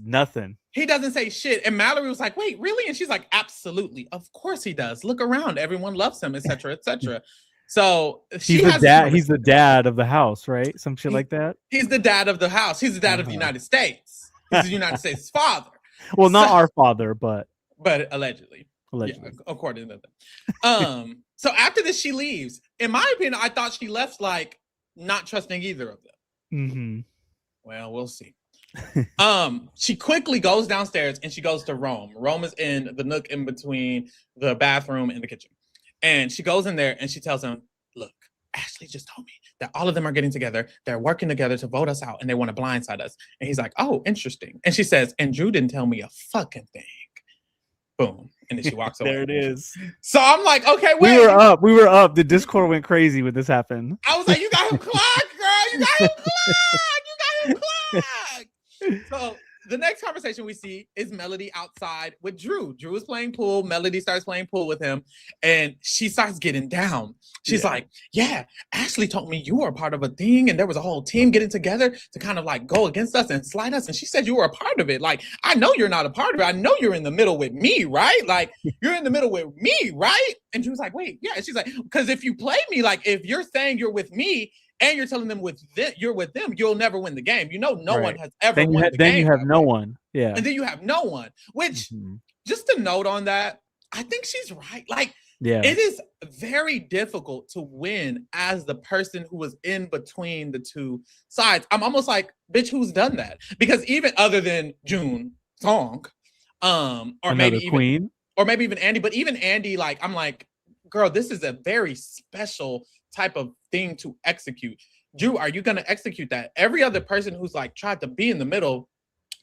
nothing. He doesn't say shit. And Mallory was like, wait, really? And she's like, absolutely. Of course he does. Look around. Everyone loves him, etc., etc. So he's the dad of the house, right? Some shit like that. He's the dad of the house. He's the dad of the United States. He's the United States father. Well, not our father, but allegedly. Yeah, according to them. So after this, she leaves. In my opinion, I thought she left like not trusting either of them. Well, we'll see. She quickly goes downstairs and she goes to Rome. Rome is in the nook in between the bathroom and the kitchen. And she goes in there and she tells him, look, Ashley just told me that all of them are getting together. They're working together to vote us out and they want to blindside us. And he's like, oh, interesting. And she says, and Drew didn't tell me a fucking thing. Boom. And then she walks away. There it is. So I'm like, okay, wait. We were up. The Discord went crazy when this happened. I was like, you got him clocked, girl. You got him clocked. So the next conversation we see is Melody outside with Drew. Drew is playing pool. Melody starts playing pool with him. And she starts getting down. She's like, yeah, Ashley told me you were a part of a thing. And there was a whole team getting together to kind of like go against us and slide us. And she said you were a part of it. Like, I know you're not a part of it. I know you're in the middle with me, right? Like, you're in the middle with me, right? And Drew's like, wait, yeah. And she's like, because if you play me, like, if you're saying you're with me, and you're telling them you're with them, you'll never win the game. No one has ever won the game. Then you have no one. Yeah. And then you have no one. Which, just to note on that, I think she's right. Like, it is very difficult to win as the person who was in between the two sides. I'm almost like, bitch, who's done that? Because even other than June Song, or maybe even Andy, but even Andy, like, I'm like, girl, this is a very special type of thing to execute. Drew, are you going to execute that? Every other person who's like tried to be in the middle,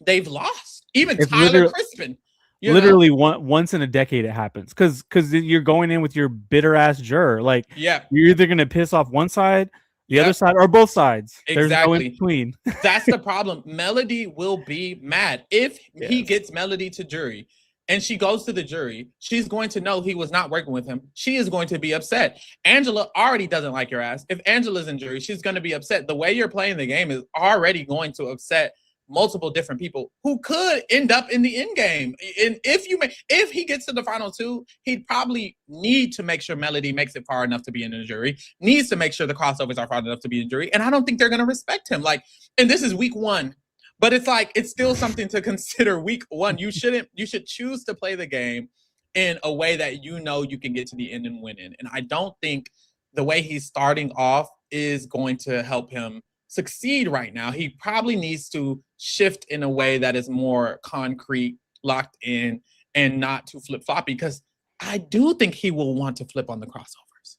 they've lost. Even Tyler Crispin. Literally once in a decade it happens. Because you're going in with your bitter ass juror. Like, you're either going to piss off one side, the other side, or both sides. Exactly. There's no in between. That's the problem. Melody will be mad. If he gets Melody to jury, and she goes to the jury, she's going to know he was not working with him. She is going to be upset. Angela already doesn't like your ass. If Angela's in jury, she's going to be upset. The way you're playing the game is already going to upset multiple different people who could end up in the end game. And if he gets to the final two, he'd probably need to make sure Melody makes it far enough to be in the jury, needs to make sure the crossovers are far enough to be in jury. And I don't think they're going to respect him. Like, and this is week 1. But it's like, it's still something to consider week 1. You should choose to play the game in a way that you can get to the end and win in. And I don't think the way he's starting off is going to help him succeed right now. He probably needs to shift in a way that is more concrete, locked in, and not too flip-floppy, because I do think he will want to flip on the crossovers.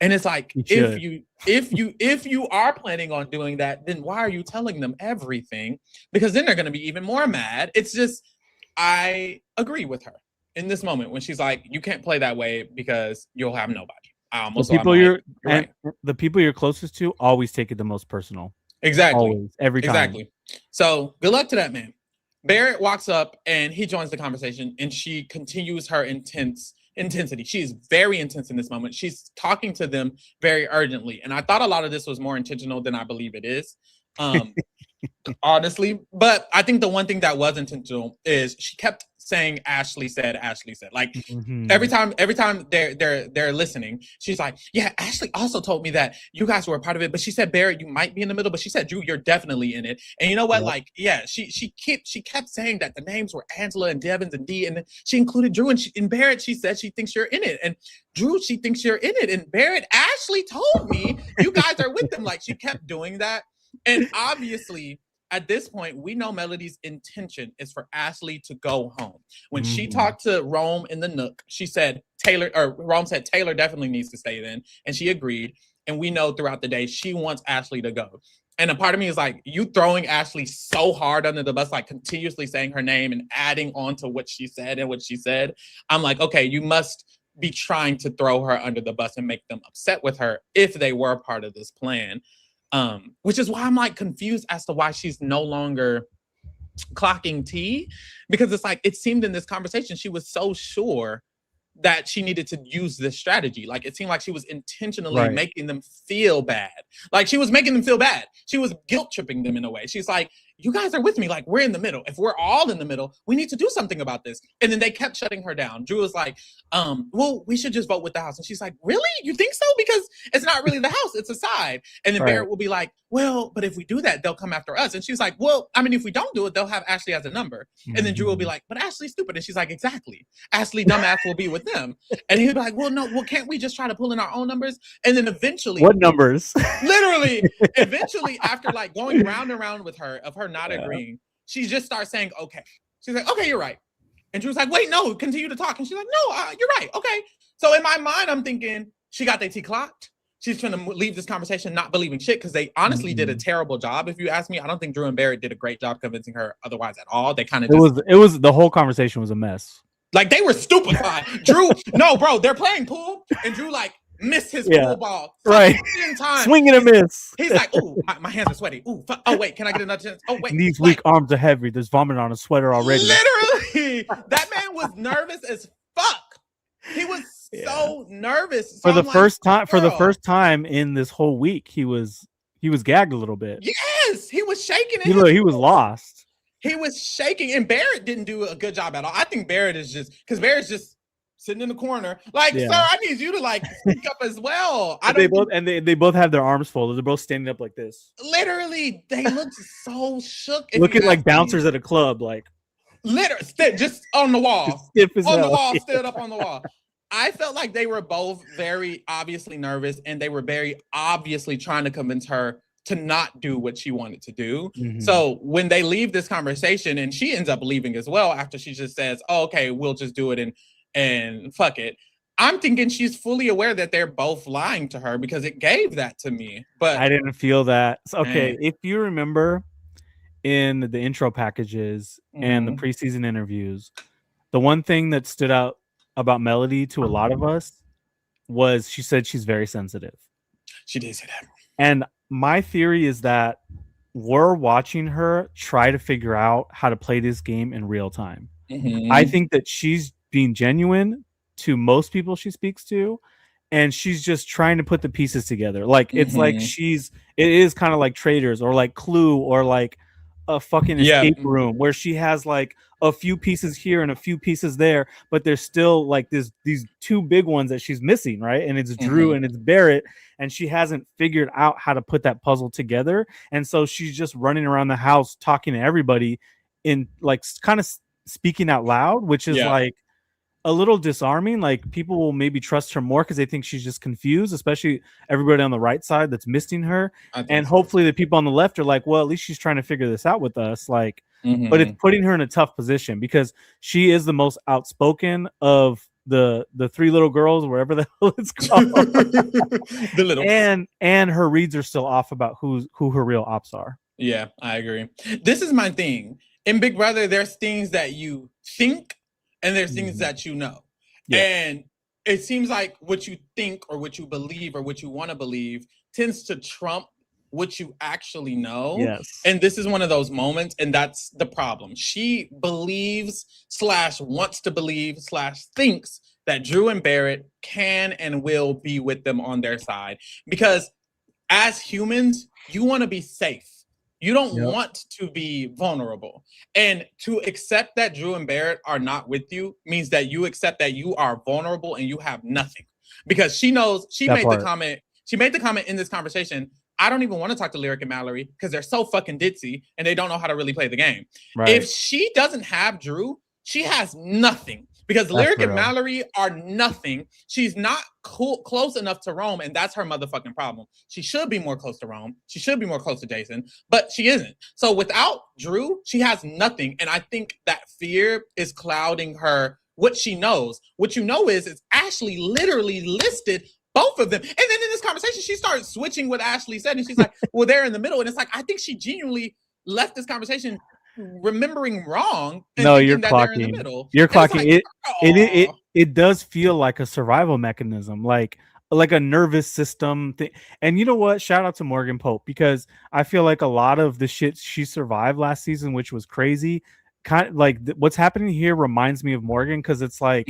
And it's like, if you are planning on doing that, then why are you telling them everything? Because then they're going to be even more mad. It's just, I agree with her in this moment when she's like, you can't play that way because you'll have nobody. The people you're closest to always take it the most personal. Exactly. Always, every time. Exactly. So good luck to that man. Barrett walks up and he joins the conversation, and she continues her intensity. She's very intense in this moment. She's talking to them very urgently. And I thought a lot of this was more intentional than I believe it is. Honestly, but I think the one thing that was intentional is she kept saying Ashley said. Like every time they're listening, she's like, yeah, Ashley also told me that you guys were a part of it, but she said, Barrett, you might be in the middle, but she said, Drew, you're definitely in it. And you know what? Yep. Like, yeah, she kept saying that the names were Angela and Devins and Dee, and then she included Drew, and Barrett, she said she thinks you're in it, and Drew, she thinks you're in it, and Barrett, Ashley told me you guys are with them. Like, she kept doing that. And obviously, at this point, we know Melody's intention is for Ashley to go home. When she talked to Rome in the Nook, she said Rome said Taylor definitely needs to stay then, and she agreed. And we know throughout the day she wants Ashley to go. And a part of me is like, you throwing Ashley so hard under the bus, like continuously saying her name and adding on to what she said and what she said. I'm like, okay, you must be trying to throw her under the bus and make them upset with her if they were part of this plan. Which is why I'm like confused as to why she's no longer clocking tea, because it's like, it seemed in this conversation she was so sure that she needed to use this strategy. Like, it seemed like she was intentionally making them feel bad. Like, she was making them feel bad. She was guilt tripping them in a way. She's like, you guys are with me. Like, we're in the middle. If we're all in the middle, we need to do something about this. And then they kept shutting her down. Drew was like, well, we should just vote with the House. And she's like, really? You think so? Because it's not really the House, it's a side. And then Barrett will be like, well, but if we do that, they'll come after us. And she's like, well, I mean, if we don't do it, they'll have Ashley as a number. And then Drew will be like, but Ashley's stupid. And she's like, exactly. Ashley dumbass will be with them. And he'll be like, well, no, well, can't we just try to pull in our own numbers? And then eventually, what numbers? Literally, eventually, after like going round and round with her, of her not agreeing, she just starts saying, okay. She's like, okay, you're right. And Drew's like, wait, no, continue to talk. And she's like, no, you're right. Okay. So in my mind, I'm thinking she got their tea clocked. She's trying to leave this conversation not believing shit, because they honestly did a terrible job. If you ask me, I don't think Drew and Barrett did a great job convincing her otherwise at all. They kind of it was the whole conversation was a mess. Like, they were stupefied. Drew, no, bro, they're playing pool, and Drew like missed his pool ball. Right. Swing and a miss. He's like, ooh, my hands are sweaty. Ooh, oh wait, can I get another chance? Oh wait. These weak arms are heavy. There's vomit on a sweater already. Literally, that man was nervous as fuck. He was so nervous. So for the first time in this whole week, he was gagged a little bit. Yes, he was shaking. He was lost. He was shaking, and Barrett didn't do a good job at all. I think Barrett is Barrett's just sitting in the corner, like, sir, I need you to like speak up as well. They both have their arms folded. They're both standing up like this. Literally, they looked so shook. Looking like bouncers at a club, like literally just on the wall, stiff as on the wall, stood up on the wall. I felt like they were both very obviously nervous, and they were very obviously trying to convince her to not do what she wanted to do. So when they leave this conversation, and she ends up leaving as well after she just says, oh, okay, we'll just do it and fuck it. I'm thinking she's fully aware that they're both lying to her, because it gave that to me. But I didn't feel that. Okay, if you remember in the intro packages and the preseason interviews, the one thing that stood out about Melody to a lot of us was she said she's very sensitive. She did say that. And my theory is that we're watching her try to figure out how to play this game in real time. I think that she's being genuine to most people she speaks to, and she's just trying to put the pieces together. Like, it's like it is kind of like Traders or like Clue or like a fucking escape room, where she has like a few pieces here and a few pieces there, but there's still like these two big ones that she's missing, right? And it's Drew and it's Barrett, and she hasn't figured out how to put that puzzle together. And so she's just running around the house talking to everybody in like kind of speaking out loud, which is like, a little disarming. Like people will maybe trust her more because they think she's just confused, especially everybody on the right side that's missing her. I think And so hopefully the too. people on the left are like, well, at least she's trying to figure this out with us. Like, but it's Mm-hmm. putting her in a tough position because she is the most outspoken of the three little girls, wherever the hell it's called. The littles. And her reads are still off about who her real ops are. Yeah, I agree. This is my thing. In Big Brother, there's things that you think and there's things that you know. Yeah. And it seems like what you think or what you believe or what you want to believe tends to trump what you actually know. Yes. And this is one of those moments, and that's the problem. She believes / wants to believe / thinks that Drew and Barrett can and will be with them on their side. Because as humans, you want to be safe. You don't want to be vulnerable. And to accept that Drew and Barrett are not with you means that you accept that you are vulnerable and you have nothing. Because she knows, she made the comment in this conversation, I don't even want to talk to Lyric and Mallory because they're so fucking ditzy and they don't know how to really play the game. Right. If she doesn't have Drew, she has nothing. Because Lyric and Mallory are nothing. She's not close enough to Rome, and that's her motherfucking problem. She should be more close to Rome. She should be more close to Jason, but she isn't. So without Drew, she has nothing. And I think that fear is clouding her, what she knows. What you know is Ashley literally listed both of them. And then in this conversation, she started switching what Ashley said, and she's like, well, they're in the middle. And it's like, I think she genuinely left this conversation remembering wrong and no, thinking you're that clocking. they're in the middle. You're clocking like, it does feel like a survival mechanism, like a nervous system thing. And you know what? Shout out to Morgan Pope, because I feel like a lot of the shit she survived last season, which was crazy, kind of like what's happening here reminds me of Morgan, because it's like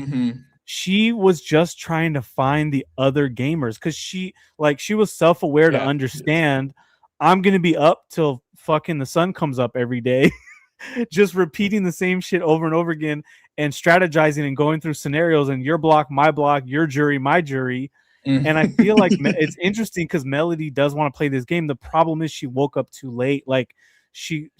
she was just trying to find the other gamers, because she was self-aware to understand I'm gonna be up till fucking the sun comes up every day. Just repeating the same shit over and over again and strategizing and going through scenarios and your block, my block, your jury, my jury. And I feel like it's interesting because Melody does want to play this game. The problem is she woke up too late. Like she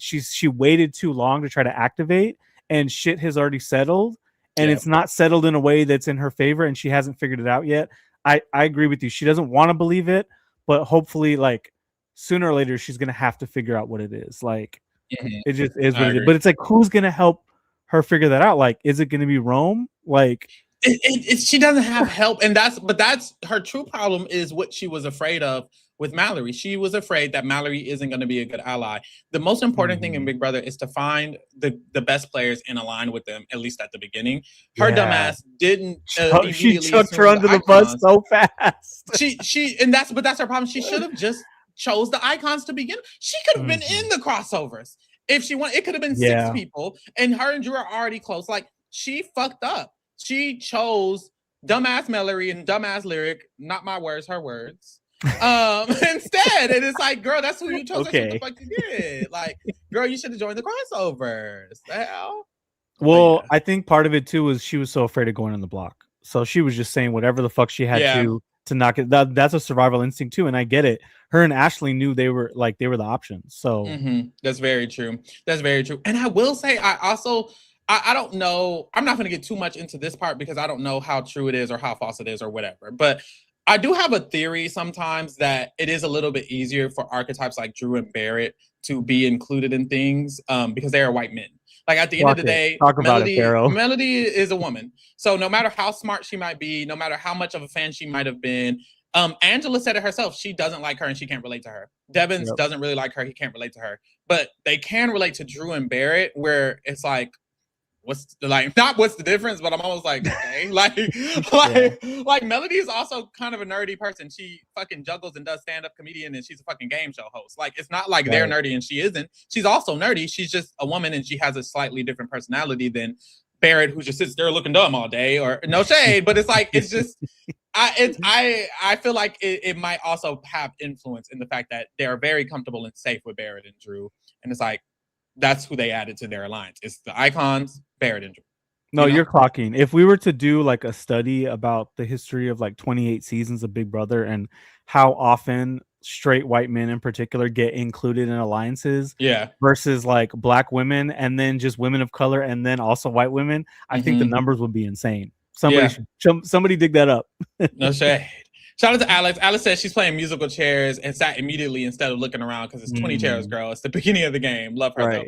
waited too long to try to activate, and shit has already settled, and it's not settled in a way that's in her favor, and she hasn't figured it out yet. I agree with you. She doesn't want to believe it, but hopefully, like, sooner or later she's gonna have to figure out what it is. Like, it just is what it is. But it's like, who's gonna help her figure that out? Like, is it gonna be Rome? Like, she doesn't have help, and that's her true problem, is what she was afraid of with Mallory. She was afraid that Mallory isn't going to be a good ally. The most important thing in Big Brother is to find the best players and align with them, at least at the beginning. Her dumbass didn't she chucked her under the bus so fast. But that's her problem. She should have just chose the icons to begin. She could have been in the crossovers if she wanted. It could have been 6 people, and her and Drew are already close. Like, she fucked up. She chose dumbass Mallory and dumbass Lyric, not my words, her words. Instead, and it's like, girl, that's who you chose. That's what the fuck you did. Like, girl, you should have joined the crossovers. The hell? Well, I think part of it too was she was so afraid of going on the block, so she was just saying whatever the fuck she had to knock it. That's a survival instinct too, and I get it. Her and Ashley knew they were the options. So that's very true. That's very true. And I will say, I don't know. I'm not going to get too much into this part because I don't know how true it is or how false it is or whatever. But I do have a theory sometimes that it is a little bit easier for archetypes like Drew and Barrett to be included in things because they are white men. Like, at the end of the day, Melody is a woman. So no matter how smart she might be, no matter how much of a fan she might have been, Angela said it herself. She doesn't like her and she can't relate to her. Devins doesn't really like her. He can't relate to her. But they can relate to Drew and Barrett, where it's like, not what's the difference, but I'm almost like, okay, like Melody is also kind of a nerdy person. She fucking juggles and does stand-up comedian, and she's a fucking game show host. Like, it's not like they're nerdy and she isn't. She's also nerdy. She's just a woman, and she has a slightly different personality than Barrett, who just sits there looking dumb all day. Or no shade, but it's like, it's just I feel like it might also have influence in the fact that they are very comfortable and safe with Barrett and Drew, and it's like, that's who they added to their alliance. It's the icons, Barrett and Drew. No, you're clocking. If we were to do like a study about the history of like 28 seasons of Big Brother and how often straight white men in particular get included in alliances versus like black women and then just women of color and then also white women, I think the numbers would be insane. Somebody dig that up. No shade. Shout out to Alex. Alex says she's playing musical chairs and sat immediately instead of looking around because it's 20 chairs, girl. It's the beginning of the game. Love her though.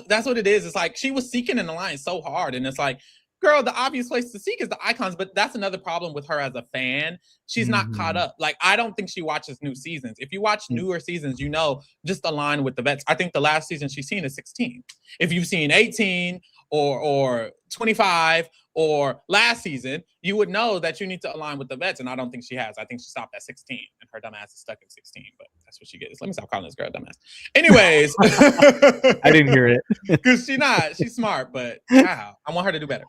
That's what it is. It's like she was seeking an alliance so hard, and it's like, girl, the obvious place to seek is the icons. But that's another problem with her as a fan. She's not caught up. Like, I don't think she watches new seasons. If you watch newer seasons, you know, just align with the vets. I think the last season she's seen is 16. If you've seen 18 or 25 or last season, you would know that you need to align with the vets, and I don't think she has. I think she stopped at 16, and her dumb ass is stuck at 16, but that's what she gets. Let me stop calling this girl dumbass. Anyways. I didn't hear it. Because she's smart, but wow, I want her to do better.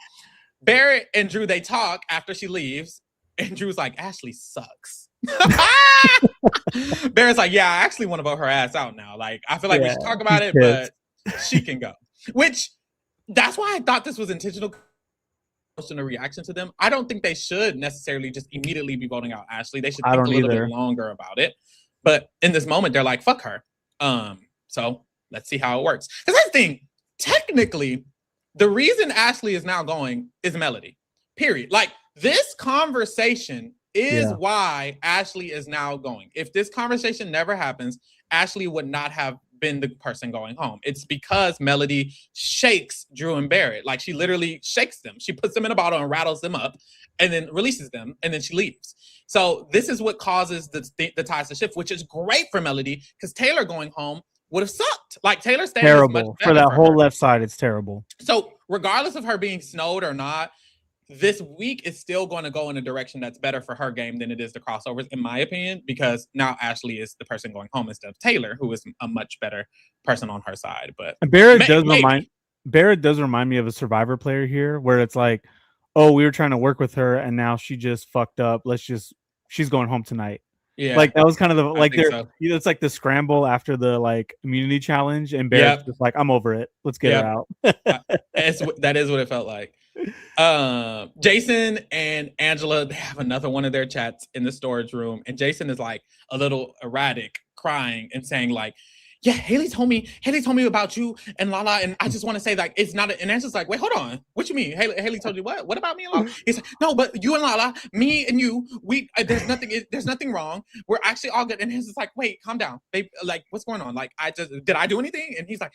Barrett and Drew, they talk after she leaves, and Drew's like, Ashley sucks. Barrett's like, yeah, I actually want to vote her ass out now. Like, I feel like we should talk about it, but she can go. Which, that's why I thought this was intentional in a reaction to them. I don't think they should necessarily just immediately be voting out Ashley. They should think a little bit longer about it. But in this moment, they're like, fuck her. So let's see how it works. Because I think, technically, the reason Ashley is now going is Melody. Period. Like, this conversation is why Ashley is now going. If this conversation never happens, Ashley would not have been the person going home. It's because Melody shakes Drew and Barrett. Like, she literally shakes them. She puts them in a bottle and rattles them up and then releases them, and then she leaves. So this is what causes the ties to shift, which is great for Melody, because Taylor going home would have sucked. Like, Taylor staying terrible for that whole left side. It's terrible. So regardless of her being snowed or not, this week is still going to go in a direction that's better for her game than it is the crossovers, in my opinion, because now Ashley is the person going home instead of Taylor, who is a much better person on her side. But Barrett does remind me of a Survivor player here, where it's like, oh, we were trying to work with her, and now she just fucked up. She's going home tonight. Yeah, like that was kind of the like it's like the scramble after the like immunity challenge, and Barrett's just like, I'm over it. Let's get her out. That is what it felt like. Jason and Angela, they have another one of their chats in the storage room, and Jason is like a little erratic, crying and saying like, yeah, Haley told me about you and Lala, and I just want to say like it's not. And Angela's like, wait, hold on, what you mean? Haley told you what? What about me and Lala? He's like, no, but you and Lala, me and you, there's nothing wrong. We're actually all good. And Angela's like, wait, calm down, babe. Like, what's going on? Like, did I do anything? And he's like,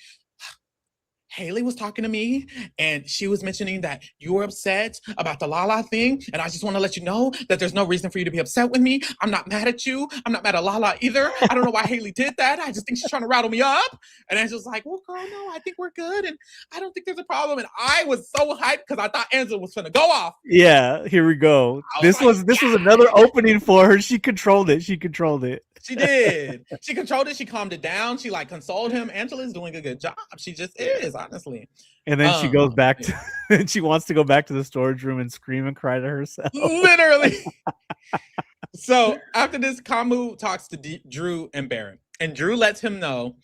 Haley was talking to me, and she was mentioning that you were upset about the Lala thing, and I just want to let you know that there's no reason for you to be upset with me. I'm not mad at you. I'm not mad at Lala either. I don't know why Haley did that. I just think she's trying to rattle me up. And Angela's like, well, girl, no, I think we're good, and I don't think there's a problem. And I was so hyped because I thought Angela was going to go off. Yeah, here we go. This was another opening for her. She controlled it. She did. She controlled it. She calmed it down. She like consoled him. Angela's doing a good job. She just is, honestly. And then she goes back to, and she wants to go back to the storage room and scream and cry to herself. Literally. So after this, Kamu talks to Drew and Barrett, and Drew lets him know,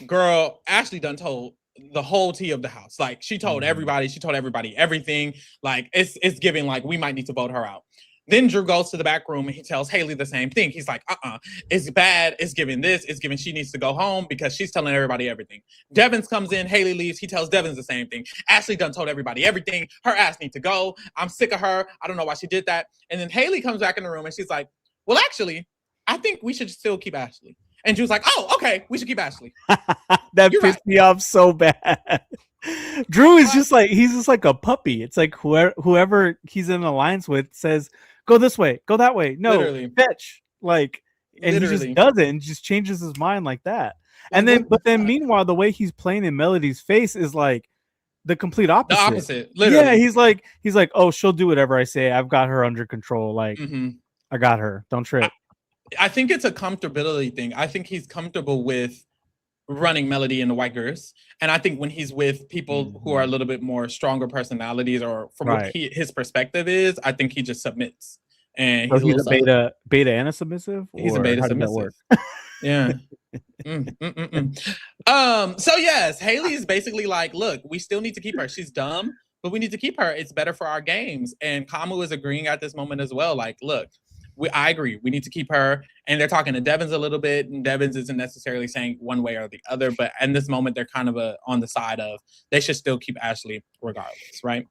girl, Ashley done told the whole tea of the house. Like, she told everybody. She told everybody everything. Like, it's giving like we might need to vote her out. Then Drew goes to the back room and he tells Haley the same thing. He's like, it's bad. It's giving this. It's giving she needs to go home because she's telling everybody everything. Devins comes in. Haley leaves. He tells Devins the same thing. Ashley done told everybody everything. Her ass needs to go. I'm sick of her. I don't know why she did that. And then Haley comes back in the room and she's like, well, actually, I think we should still keep Ashley. And Drew's like, oh, okay, we should keep Ashley. That pissed me off so bad. Drew is just like, he's just like a puppy. It's like whoever he's in alliance with says, go this way, go that way. No, fetch. Like, and he just does it and just changes his mind like that. And then, but then meanwhile, the way he's playing in Melody's face is like the complete opposite. The opposite, literally. Yeah, he's like, oh, she'll do whatever I say. I've got her under control. Like, I got her. Don't trip. I think it's a comfortability thing. I think he's comfortable with running Melody in the White Girls, and I think when he's with people who are a little bit more stronger personalities, or from what his perspective is, I think he just submits. And he's a beta and a submissive. He's a beta submissive. Yeah. So yes, Haley is basically like, look, we still need to keep her. She's dumb, but we need to keep her. It's better for our games. And Kamu is agreeing at this moment as well. Like, look, I agree. We need to keep her. And they're talking to Devins a little bit, and Devins isn't necessarily saying one way or the other, but in this moment, they're kind of on the side of they should still keep Ashley regardless, right?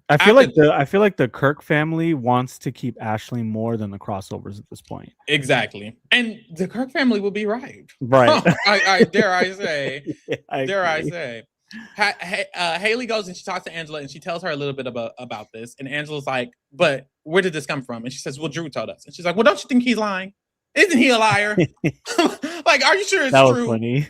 I feel After like the Kirk family wants to keep Ashley more than the crossovers at this point. exactly, and the Kirk family will be right. Right. I dare I say, Yeah, I dare I agree. say. Haley goes and she talks to Angela and she tells her a little bit about this. And Angela's like, but where did this come from? And she says, well, Drew told us. And she's like, well, don't you think he's lying? Isn't he a liar? Like, are you sure it's That was true? funny.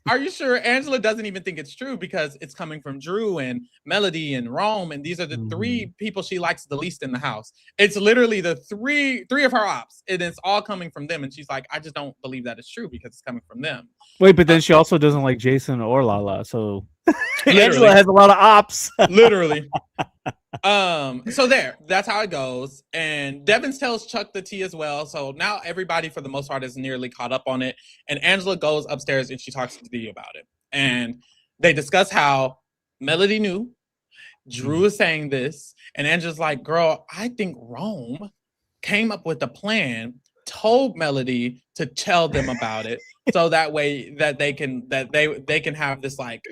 Are you sure? Angela doesn't even think it's true because it's coming from Drew and Melody and Rome. And these are the three people she likes the least in the house. It's literally the three of her ops. And it's all coming from them. And she's like, I just don't believe that it's true because it's coming from them. Wait, but then she also doesn't like Jason or Lala. So Literally. Angela has a lot of ops. Literally. So that's how it goes. And Devins tells Chuck the tea as well. So now everybody for the most part is nearly caught up on it. And Angela goes upstairs and she talks to Dee about it. And they discuss how Melody knew, Drew is saying this, and Angela's like, girl, I think Rome came up with a plan, told Melody to tell them about it, so that way that they can have this like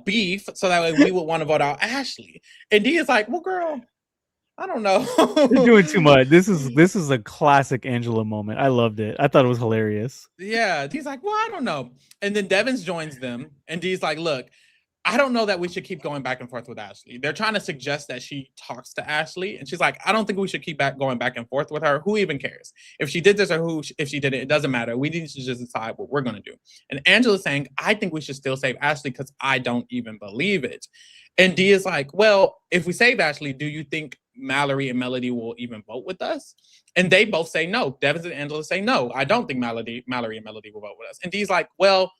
beef, so that way we would want to vote out Ashley. And Dee is like, well, girl, I don't know. You're doing too much. This is a classic Angela moment. I loved it. I thought it was hilarious. Yeah. Dee's like, well, I don't know. And then Devins joins them, and Dee's like, look, I don't know that we should keep going back and forth with Ashley. They're trying to suggest that she talks to Ashley. And she's like, I don't think we should keep going back and forth with her. Who even cares? If she did this or if she did it, it doesn't matter. We need to just decide what we're going to do. And Angela's saying, I think we should still save Ashley because I don't even believe it. And Dee is like, well, if we save Ashley, do you think Mallory and Melody will even vote with us? And they both say no. Devins and Angela say no. I don't think Mallory and Melody will vote with us. And Dee's like, well,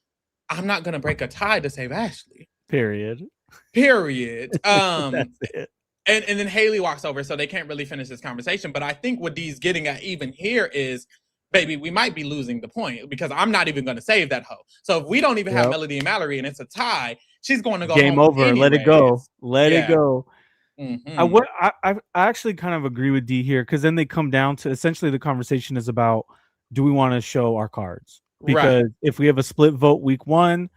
I'm not going to break a tie to save Ashley. Period. That's it. And then Haley walks over, so they can't really finish this conversation. But I think what Dee's getting at even here is, baby, we might be losing the point because I'm not even going to save that hoe. So if we don't even have Melody and Mallory and it's a tie, she's going to go game home over. anyways. Let it go. Let it go. Mm-hmm. I actually kind of agree with Dee here, because then they come down to essentially the conversation is about, do we want to show our cards? Because if we have a split vote week 1,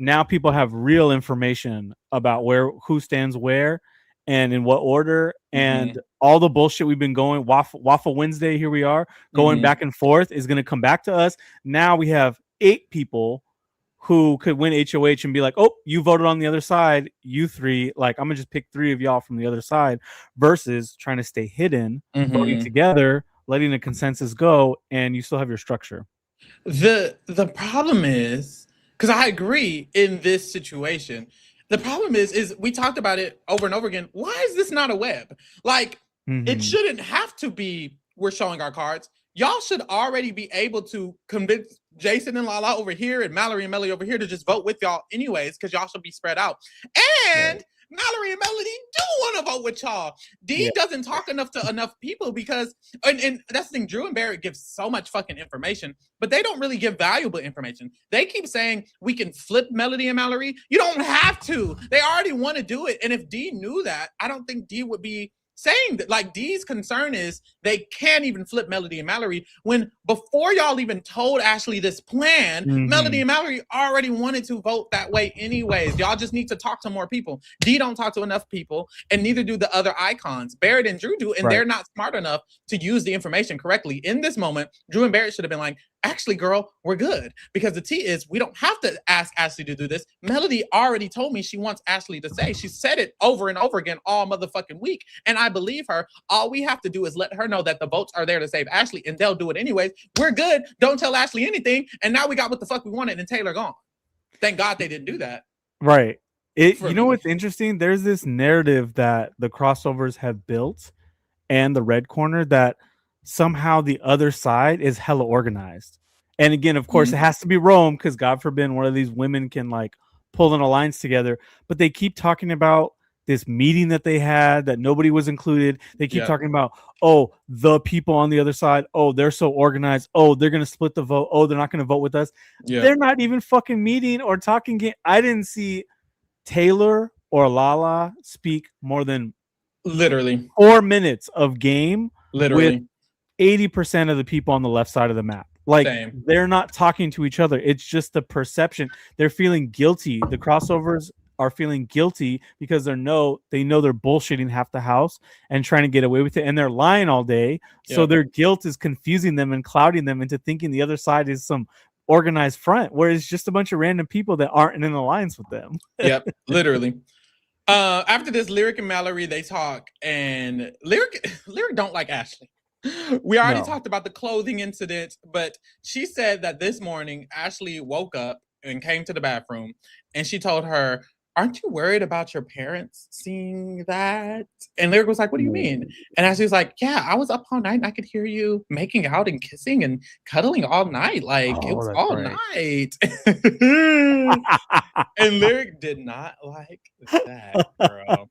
now people have real information about who stands where and in what order, and all the bullshit we've been going Waffle Wednesday. Here we are going back and forth is going to come back to us. Now we have 8 people who could win HOH and be like, oh, you voted on the other side, you 3. Like, I'm gonna just pick 3 of y'all from the other side, versus trying to stay hidden, voting together, letting the consensus go, and you still have your structure. The problem is, because I agree in this situation, the problem is we talked about it over and over again. Why is this not a web? Like, it shouldn't have to be we're showing our cards. Y'all should already be able to convince Jason and Lala over here and Mallory and Melody over here to just vote with y'all anyways, because y'all should be spread out. And Mallory and Melody do want to vote with y'all. Dee doesn't talk enough to enough people because, and that's the thing, Drew and Barrett give so much fucking information, but they don't really give valuable information. They keep saying we can flip Melody and Mallory. You don't have to. They already want to do it. And if Dee knew that, I don't think Dee would be saying that. Like, Dee's concern is they can't even flip Melody and Mallory when before y'all even told Ashley this plan, Melody and Mallory already wanted to vote that way anyways. Y'all just need to talk to more people. Dee don't talk to enough people, and neither do the other icons. Barrett and Drew do, and they're not smart enough to use the information correctly. In this moment, Drew and Barrett should have been like, actually, girl, we're good. Because the T is, we don't have to ask Ashley to do this. Melody already told me she wants Ashley to say. She said it over and over again all motherfucking week. And I believe her. All we have to do is let her know that the votes are there to save Ashley, and they'll do it anyways. We're good. Don't tell Ashley anything. And now we got what the fuck we wanted, and Taylor gone. Thank God they didn't do that. Right. You know what's interesting? There's this narrative that the crossovers have built and the red corner that somehow the other side is hella organized. And again, of course, it has to be Rome, because God forbid one of these women can like pull an alliance together. But they keep talking about this meeting that they had that nobody was included. They keep talking about, oh, the people on the other side, oh, they're so organized. Oh, they're going to split the vote. Oh, they're not going to vote with us. They're not even fucking meeting or talking. I didn't see Taylor or Lala speak more than literally 4 minutes of game literally with 80% of the people on the left side of the map. Like, they're not talking to each other. It's just the perception. They're feeling guilty. The crossovers are feeling guilty because they know they're bullshitting half the house and trying to get away with it, and they're lying all day. So their guilt is confusing them and clouding them into thinking the other side is some organized front, where it's just a bunch of random people that aren't in alliance with them. Yep, literally. After this, Lyric and Mallory, they talk, and Lyric don't like Ashley. We already talked about the clothing incident, but she said that this morning Ashley woke up and came to the bathroom, and she told her, "Aren't you worried about your parents seeing that?" And Lyric was like, "What do you mean?" And Ashley was like, "Yeah, I was up all night and I could hear you making out and kissing and cuddling all night. Like it was all night." And Lyric did not like that, girl.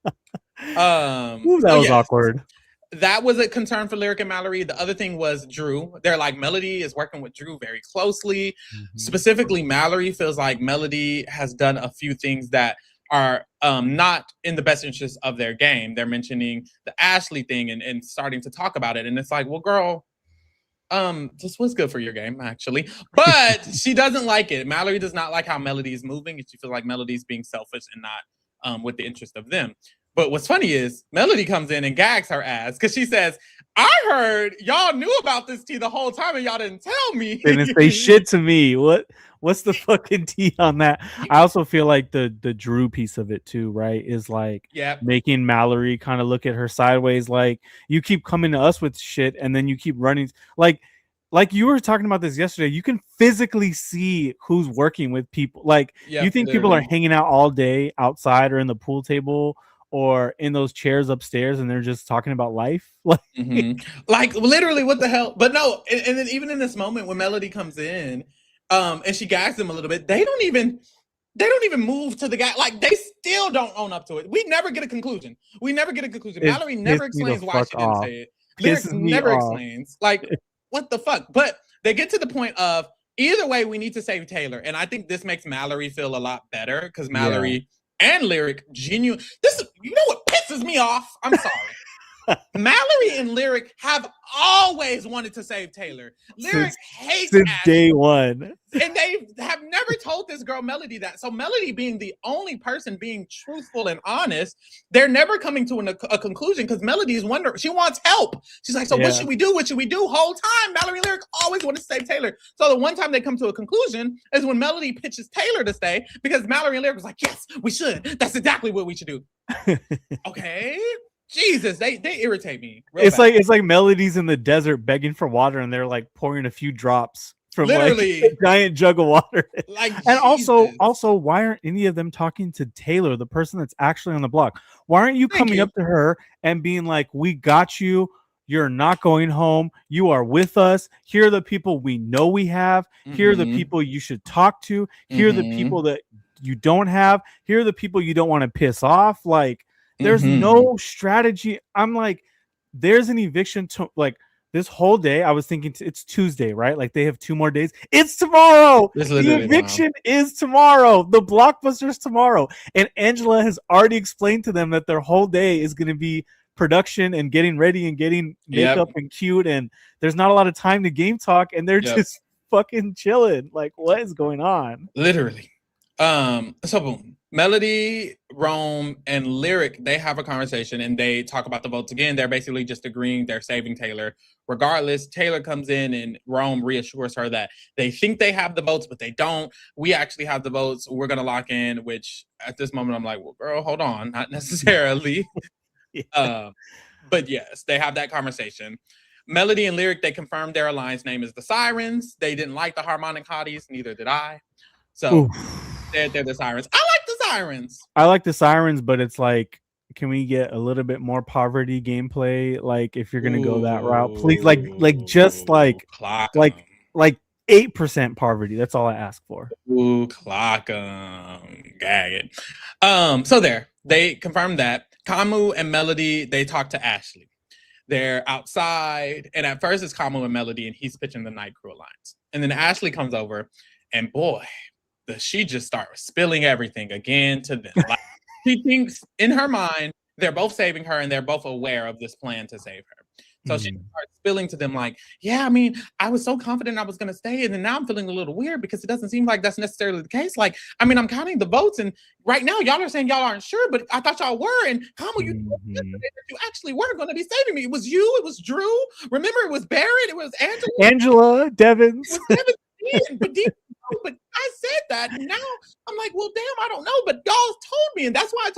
Ooh, that was awkward. That was a concern for Lyric and Mallory. The other thing was Drew. They're like, Melody is working with Drew very closely. Specifically, Mallory feels like Melody has done a few things that are not in the best interest of their game. They're mentioning the Ashley thing and starting to talk about it. And it's like, well, girl, this was good for your game, actually. But she doesn't like it. Mallory does not like how Melody is moving. And she feels like Melody's being selfish and not with the interest of them. But what's funny is Melody comes in and gags her ass because she says, "I heard y'all knew about this tea the whole time and y'all didn't tell me." Didn't say shit to me. What's the fucking tea on that? I also feel like the Drew piece of it too, right? Is like making Mallory kind of look at her sideways, like you keep coming to us with shit and then you keep running. Like you were talking about this yesterday. You can physically see who's working with people. Like you think people are hanging out all day outside or in the pool table or in those chairs upstairs and they're just talking about life. Like literally what the hell? But no, and then even in this moment when Melody comes in and she gags them a little bit, they don't even move to the guy. Like they still don't own up to it. We never get a conclusion. Mallory never explains why she didn't say it. Lyric never explains. Like what the fuck? But they get to the point of either way we need to save Taylor. And I think this makes Mallory feel a lot better because Mallory and Lyric genuine. You know what pisses me off? I'm sorry. Mallory and Lyric have always wanted to save Taylor. Lyric hates since Ashley. day one. And they have never told this girl Melody that. So Melody being the only person being truthful and honest, they're never coming to a conclusion because Melody is wondering. She wants help. She's like, so what should we do? What should we do? Whole time, Mallory and Lyric always want to save Taylor. So the one time they come to a conclusion is when Melody pitches Taylor to stay because Mallory and Lyric was like, yes, we should. That's exactly what we should do. Okay. Jesus, they irritate me. It's like Melody's in the desert begging for water, and they're like pouring a few drops from literally like a giant jug of water. Like, and also, why aren't any of them talking to Taylor, the person that's actually on the block? Why aren't you coming up to her and being like, "We got you. You're not going home. You are with us. Here are the people we know we have. Here are the people you should talk to. Here are the people that you don't have. Here are the people you don't want to piss off." Like. There's no strategy. I'm like, there's an eviction to like this whole day. I was thinking it's Tuesday, right? Like they have 2 more days. It's tomorrow. The eviction is tomorrow. The blockbuster's tomorrow. And Angela has already explained to them that their whole day is going to be production and getting ready and getting makeup and cute. And there's not a lot of time to game talk. And they're just fucking chilling. Like, what is going on? Literally. So boom. Melody, Rome, and Lyric, they have a conversation and they talk about the votes again. They're basically just agreeing they're saving Taylor. Regardless, Taylor comes in and Rome reassures her that they think they have the votes, but they don't. We actually have the votes. We're going to lock in, which at this moment, I'm like, well, girl, hold on. Not necessarily. But yes, they have that conversation. Melody and Lyric, they confirmed their alliance name is the Sirens. They didn't like the Harmonic Hotties. Neither did I. So they're the Sirens. I like the Sirens. I like the Sirens, but it's like, can we get a little bit more poverty gameplay? Like, if you're gonna go that route, please, just like 8% poverty. That's all I ask for. Ooh, clock 'em, gag it. So there, they confirmed that Kamu and Melody, they talk to Ashley. They're outside, and at first it's Kamu and Melody, and he's pitching the Night Crew Alliance. And then Ashley comes over, and boy, she just starts spilling everything again to them. Like, she thinks in her mind they're both saving her and they're both aware of this plan to save her. So she starts spilling to them like, yeah, I mean, I was so confident I was going to stay. And then now I'm feeling a little weird because it doesn't seem like that's necessarily the case. Like, I mean, I'm counting the votes and right now y'all are saying y'all aren't sure, but I thought y'all were. And Kamu, you told me yesterday that you actually were going to be saving me. It was you. It was Drew. Remember, it was Barrett. It was Angela Devins. It was Devin. But I said that. And now I'm like, well, damn, I don't know. But y'all told me, and that's why I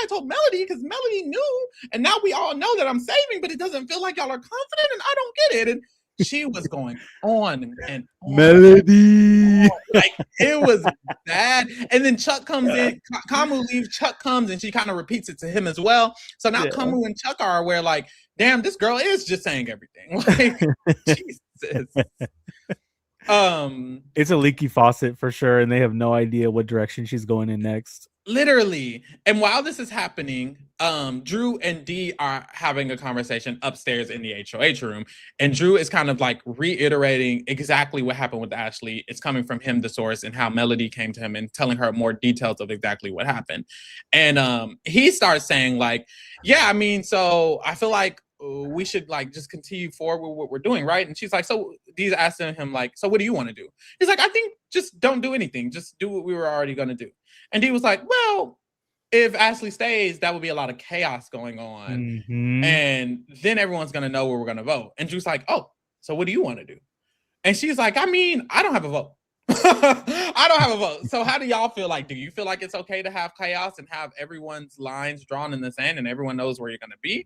told Melody, because Melody knew, and now we all know that I'm saving, but it doesn't feel like y'all are confident, and I don't get it. And she was going on and on. Melody. Like it was bad. And then Chuck comes in, Kamu leaves, Chuck comes and she kind of repeats it to him as well. So now Kamu and Chuck are aware, like, damn, this girl is just saying everything. Like, Jesus. It's a leaky faucet for sure, and they have no idea what direction she's going in next. Literally. And while this is happening, Drew and Dee are having a conversation upstairs in the HOH room, and Drew is kind of like reiterating exactly what happened with Ashley. It's coming from him, the source, and how Melody came to him and telling her more details of exactly what happened. And he starts saying like, yeah, I mean, so I feel like we should like just continue forward with what we're doing, right? And she's like, so Dee's asking him like, so what do you want to do? He's like, I think just don't do anything, just do what we were already going to do. And Dee was like, well, if Ashley stays, that would be a lot of chaos going on, and then everyone's going to know where we're going to vote. And Drew's like, oh, so what do you want to do? And she's like, I mean, I don't have a vote. I don't have a vote. So how do y'all feel? Like, do you feel like it's okay to have chaos and have everyone's lines drawn in the sand and everyone knows where you're going to be?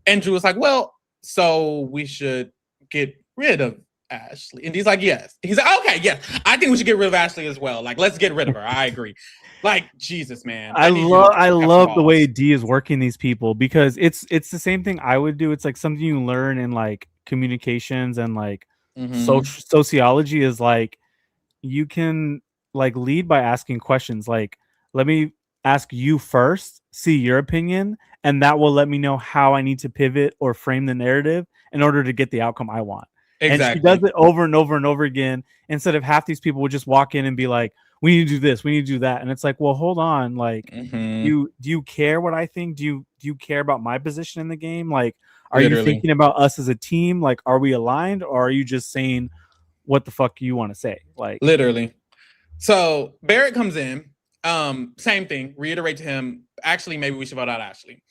And Drew was like, well, so we should get rid of Ashley. And he's like, yes. He's like, okay, yes. I think we should get rid of Ashley as well. Like, let's get rid of her. I agree. Like, Jesus, man. I love the way Dee is working these people, because it's the same thing I would do. It's like something you learn in like communications and like sociology is like, you can like lead by asking questions. Like, let me ask you first, see your opinion, and that will let me know how I need to pivot or frame the narrative in order to get the outcome I want. Exactly. And she does it over and over and over again, instead of half these people would just walk in and be like, we need to do this, we need to do that. And it's like, well, hold on. Like, do you care what I think? Do you care about my position in the game? Like, are you thinking about us as a team? Like, are we aligned, or are you just saying what the fuck you want to say? Like, literally. So Barrett comes in, same thing, reiterate to him, actually, maybe we should vote out Ashley.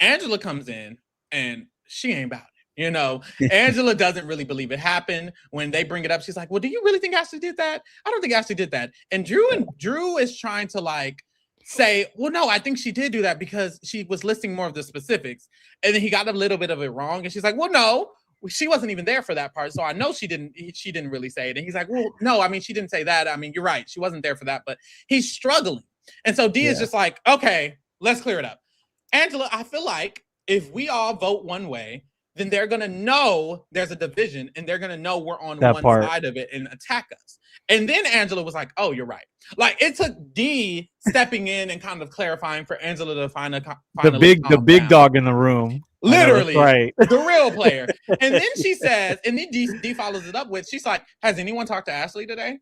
Angela comes in and she ain't about it. You know, Angela doesn't really believe it happened. When they bring it up, she's like, well, do you really think Ashley did that? I don't think Ashley did that. And Drew is trying to like say, well, no, I think she did do that because she was listing more of the specifics. And then he got a little bit of it wrong. And she's like, well, no, she wasn't even there for that part. So I know she didn't really say it. And he's like, well, no, I mean, she didn't say that. I mean, you're right. She wasn't there for that, but he's struggling. And so Dee is just like, okay, let's clear it up. Angela, I feel like if we all vote one way, then they're going to know there's a division and they're going to know we're on one side of it and attack us. And then Angela was like, oh, you're right. Like, it took Dee stepping in and kind of clarifying for Angela to find the big dog in the room. Literally, right. The real player. And then she says, and then Dee follows it up with, she's like, has anyone talked to Ashley today?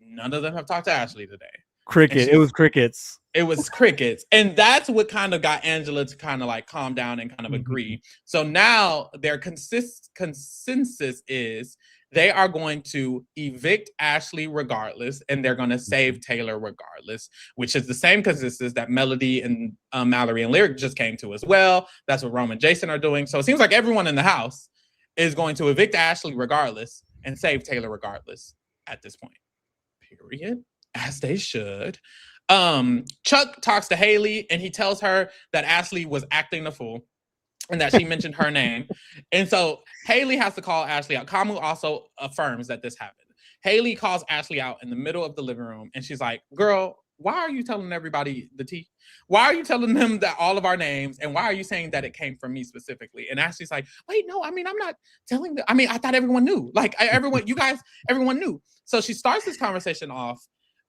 None of them have talked to Ashley today. It was crickets. It was crickets. And that's what kind of got Angela to kind of like calm down and kind of agree. So now their consensus is they are going to evict Ashley regardless, and they're going to save Taylor regardless, which is the same consensus that Melody and Mallory and Lyric just came to as well. That's what Rome and Jason are doing. So it seems like everyone in the house is going to evict Ashley regardless and save Taylor regardless at this point. Period. As they should. Chuck talks to Haley and he tells her that Ashley was acting the fool and that she mentioned her name. And so Haley has to call Ashley out. Kamu also affirms that this happened. Haley calls Ashley out in the middle of the living room and she's like, girl, why are you telling everybody the tea? Why are you telling them that all of our names? And why are you saying that it came from me specifically? And Ashley's like, wait, no, I mean, I'm not telling them. I mean, I thought everyone knew. Like, everyone knew. So she starts this conversation off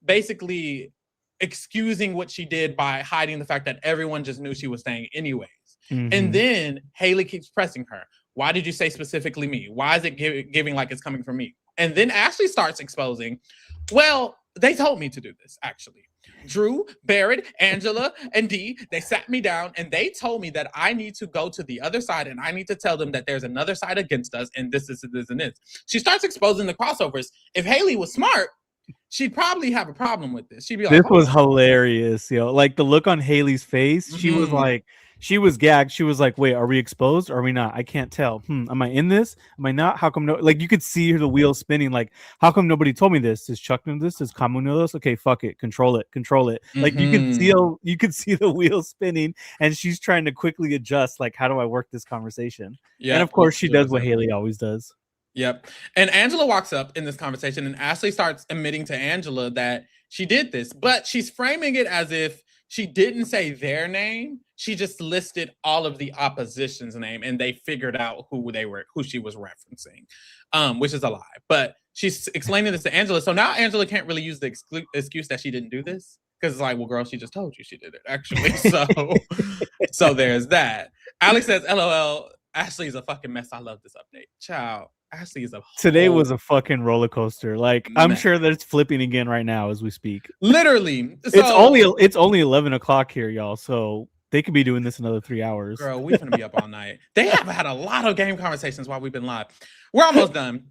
basically excusing what she did by hiding the fact that everyone just knew she was staying anyways. And then Haley keeps pressing her. Why did you say specifically me? Why is it giving like it's coming from me? And then Ashley starts exposing, well, they told me to do this, actually. Drew, Barrett, Angela, and Dee, they sat me down and they told me that I need to go to the other side and I need to tell them that there's another side against us and this, and this. She starts exposing the crossovers. If Haley was smart, she'd probably have a problem with this. She'd be like, this was hilarious, yo. Like the look on Haley's face, she was Mhm. like, she was gagged. She was like, wait, are we exposed? Or are we not? I can't tell. Am I in this? Am I not? How come no? Like you could see the wheel spinning. Like, how come nobody told me this? Does Chuck know this? Does Kamu know this? Okay, fuck it. Control it. Like you could see the wheel spinning, and she's trying to quickly adjust. Like, how do I work this conversation? Yeah. And of course, she does what Haley always does. Yep. And Angela walks up in this conversation, and Ashley starts admitting to Angela that she did this, but she's framing it as if she didn't say their name. She just listed all of the opposition's name, and they figured out who she was referencing, which is a lie. But she's explaining this to Angela. So now Angela can't really use the excuse that she didn't do this, because it's like, well, girl, she just told you she did it, actually. So there's that. Alex says, LOL, Ashley's a fucking mess. I love this update. Ciao. Ashley is today was a fucking roller coaster. Like I'm sure that it's flipping again right now as we speak. Literally, it's only 11 o'clock here, y'all. So they could be doing this another 3 hours. Girl, we're gonna be up all night. They have had a lot of game conversations while we've been live. We're almost done.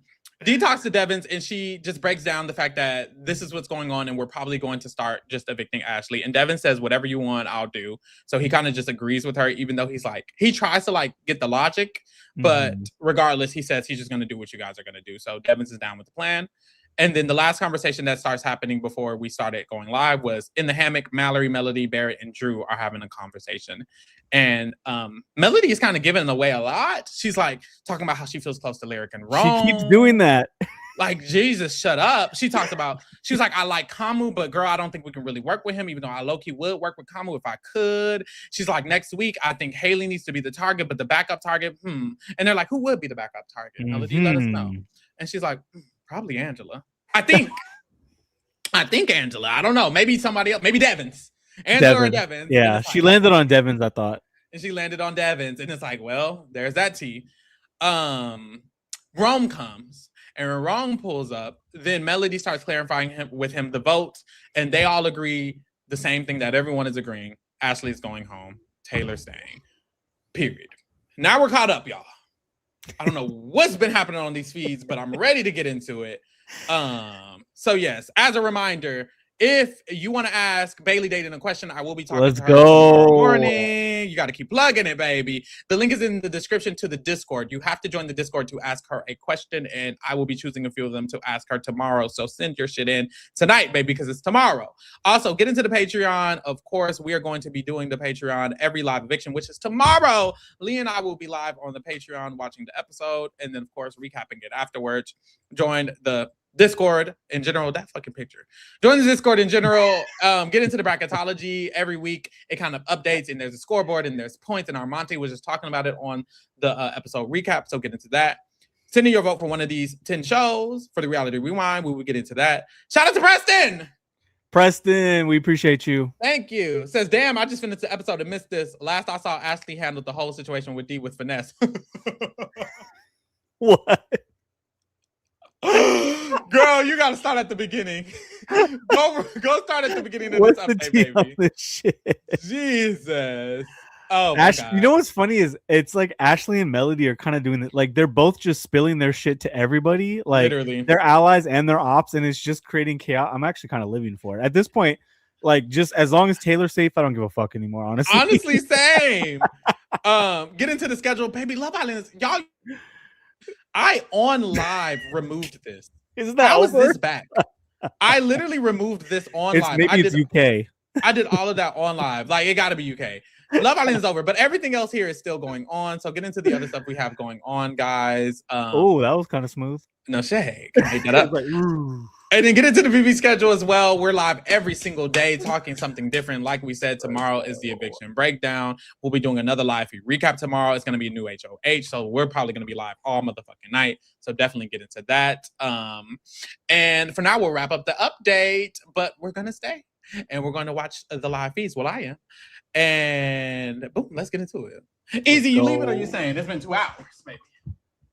Dee talks to Devins, and she just breaks down the fact that this is what's going on, and we're probably going to start just evicting Ashley. And Devin says, whatever you want, I'll do. So he kind of just agrees with her, even though he tries to get the logic, but regardless, he says he's just going to do what you guys are going to do. So Devins is down with the plan. And then the last conversation that starts happening before we started going live was in the hammock. Mallory, Melody, Barrett, and Drew are having a conversation. And Melody is kind of giving away a lot. She's like talking about how she feels close to Lyric and Rome. She keeps doing that. Like, Jesus, shut up. She was like, I like Kamu, but girl, I don't think we can really work with him, even though I low-key would work with Kamu if I could. She's like, next week, I think Haley needs to be the target, but the backup target, And they're like, who would be the backup target? Melody, let us know. And she's like, probably Angela. I think Angela. I don't know. Maybe somebody else. Maybe Devins. Angela or Devins. Yeah, she landed on Devins, I thought. And she landed on Devins. And it's like, well, there's that tea. Rome comes. And when Rome pulls up, then Melody starts clarifying with him the votes. And they all agree the same thing that everyone is agreeing. Ashley's going home. Taylor's staying. Period. Now we're caught up, y'all. I don't know what's been happening on these feeds, but I'm ready to get into it. So yes, as a reminder, if you want to ask Bailey Dayton a question, I will be talking to her tomorrow morning. You got to keep plugging it, baby. The link is in the description to the Discord. You have to join the Discord to ask her a question, and I will be choosing a few of them to ask her tomorrow. So send your shit in tonight, baby, because it's tomorrow. Also, get into the Patreon. Of course, we are going to be doing the Patreon every live eviction, which is tomorrow. Lee and I will be live on the Patreon watching the episode, and then, of course, recapping it afterwards. Join the Discord in general. That fucking picture. Join the Discord in general. Get into the bracketology every week. It kind of updates, and there's a scoreboard and there's points. And Armonte was just talking about it on the episode recap. So get into that. Send in your vote for one of these 10 shows for the Reality Rewind. We will get into that. Shout out to Preston. Preston, we appreciate you. Thank you. Says, damn, I just finished the episode and missed this. Last I saw, Ashley handled the whole situation with D with finesse. What? Girl, you gotta start at the beginning. Go start at the beginning of this update, baby. This shit? Jesus. Oh my God. You know what's funny is it's like Ashley and Melody are kind of doing it. Like they're both just spilling their shit to everybody. Like literally, their allies and their ops, and it's just creating chaos. I'm actually kind of living for it at this point. Like just as long as Taylor's safe, I don't give a fuck anymore. Honestly, same. Get into the schedule, baby. Love Island, y'all. I on live removed this. Isn't that How over? is this back? I literally removed this on live. Maybe it's UK. I did all of that on live. Like it got to be UK. Love Island is over, but everything else here is still going on. So get into the other stuff we have going on, guys. Oh, that was kind of smooth. No shade. Make that up. And then get into the VV schedule as well. We're live every single day talking something different. Like we said, tomorrow is the eviction breakdown. We'll be doing another live feed recap tomorrow. It's going to be a new HOH. So we're probably going to be live all motherfucking night. So definitely get into that. And for now, we'll wrap up the update, but we're going to stay and we're going to watch the live feeds. Well, I am. And boom, let's get into it. Easy, you leave it or you saying? It's been 2 hours, maybe.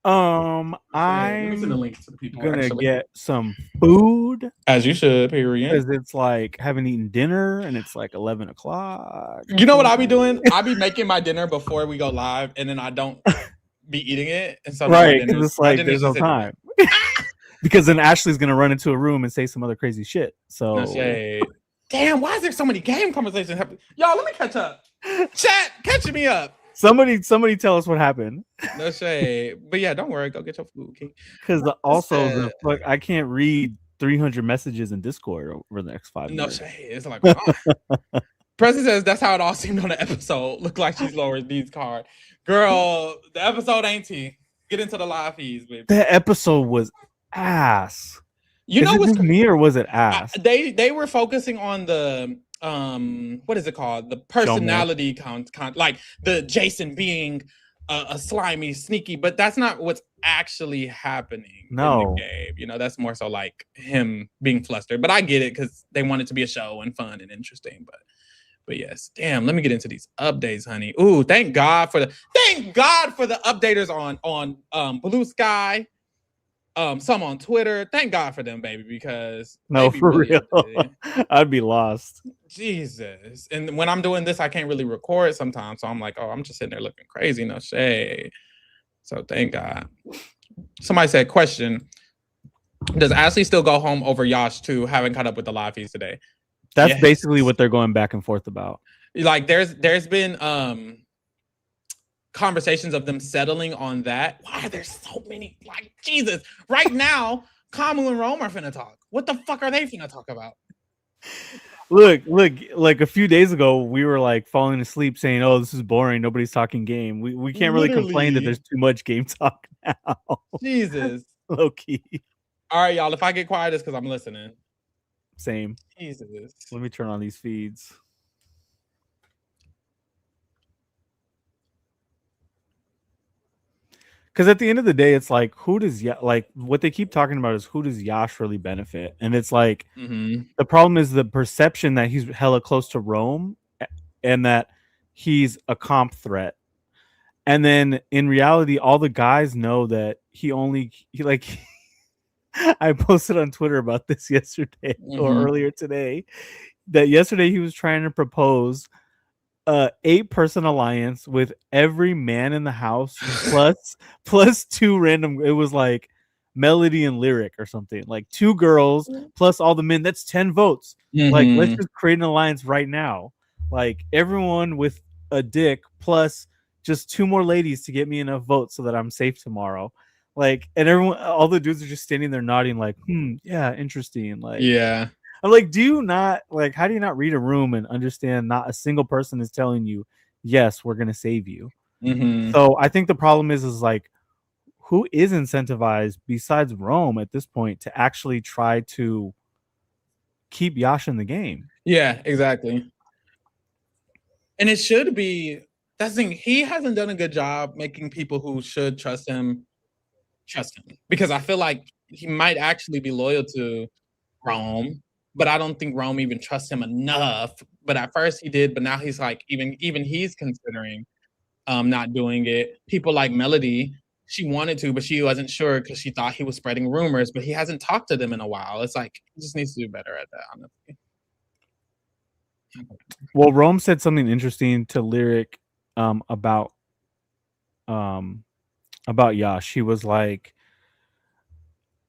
I'm Let me send the links to the people. gonna Actually, get some food as you should. Period. because it's like haven't eaten dinner and it's like 11 o'clock. You know what I be doing? I be making my dinner before we go live, and then I don't be eating it, and so now Right, because it's my like dinner's there's no just sitting there. time. Because then Ashley's gonna run into a room and say some other crazy shit. So No shade. Damn, why is there so many game conversations happening? Y'all, let me catch up. Chat, catch me up. somebody tell us what happened. No shade. But yeah, don't worry. Go get your food, King. Because also the fuck, I can't read 300 messages in Discord over the next 5 minutes. No shade. It's like, President says that's how it all seemed on the episode. Look like she's lowered these cards. Girl, the episode ain't tea. Get into the live feeds, baby. That episode was ass. You know what's me or was it ass? They were focusing on the what is it called? The personality count, like the Jason being a slimy, sneaky, but that's not what's actually happening in the game. You know, that's more so like him being flustered. But I get it because they want it to be a show and fun and interesting. But yes, damn. Let me get into these updates, honey. Ooh, thank God for the updaters on Blue Sky. Some on Twitter. Thank God for them, baby, because no, for really real, I'd be lost. Jesus. And when I'm doing this, I can't really record sometimes. So I'm like, oh, I'm just sitting there looking crazy. No shade. So thank God. Somebody said, question: does Ashley still go home over Yash too? Haven't caught up with the live feeds today. That's basically what they're going back and forth about. Like, there's been conversations of them settling on that. Why are there so many? Like, Jesus. Right now, Kamu and Rome are finna talk. What the fuck are they finna talk about? Look, like a few days ago, we were like falling asleep saying, oh, this is boring. Nobody's talking game. We can't really complain that there's too much game talk now. Jesus. Low key. All right, y'all. If I get quiet, it's because I'm listening. Same. Jesus. Let me turn on these feeds. Because at the end of the day, it's like, what they keep talking about is who does Yash really benefit? And it's like, the problem is the perception that he's hella close to Rome and that he's a comp threat. And then in reality, all the guys know that I posted on Twitter about this yesterday or earlier today, that yesterday he was trying to propose 8-person alliance with every man in the house plus 2 random. It was like Melody and Lyric or something, like 2 girls plus all the men. That's 10 votes. Like, let's just create an alliance right now. Like, everyone with a dick plus just 2 more ladies to get me enough votes so that I'm safe tomorrow. Like, and all the dudes are just standing there nodding like, yeah, interesting. Like, yeah. I'm like, how do you not read a room and understand not a single person is telling you, yes, we're going to save you? So I think the problem is like, who is incentivized besides Rome at this point to actually try to keep Yash in the game? Yeah, exactly. And it should be, that's the thing. He hasn't done a good job making people who should trust him, because I feel like he might actually be loyal to Rome. But I don't think Rome even trusts him enough. But at first he did, but now he's like, even he's considering not doing it. People like Melody, she wanted to, but she wasn't sure because she thought he was spreading rumors, but he hasn't talked to them in a while. It's like, he just needs to do better at that, honestly. Well, Rome said something interesting to Lyric about Yash. He was like,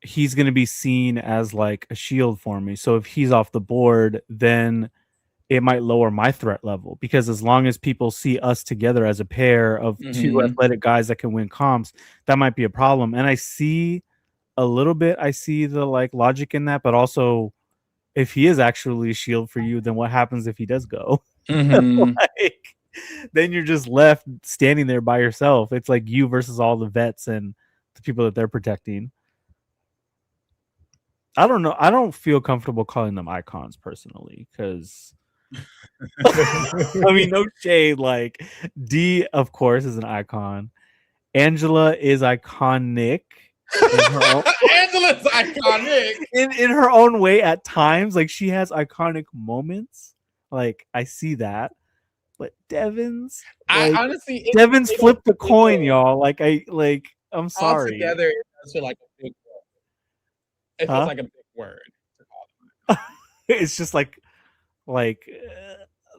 he's going to be seen as like a shield for me. So if he's off the board, then it might lower my threat level, because as long as people see us together as a pair of 2 athletic guys that can win comps, that might be a problem. And I see the like logic in that, but also if he is actually a shield for you, then what happens if he does go? Like, then you're just left standing there by yourself. It's like you versus all the vets and the people that they're protecting. I don't know. I don't feel comfortable calling them icons personally, because I mean, no shade. Like, D, of course, is an icon. Angela is iconic. Angela's iconic in her own way at times. Like, she has iconic moments. Like, I see that. But Devon's, I honestly, Devon's flipped the coin, y'all. Like, I'm All sorry. together, it does feel like a big word. It feels Huh? like a big word to call It's just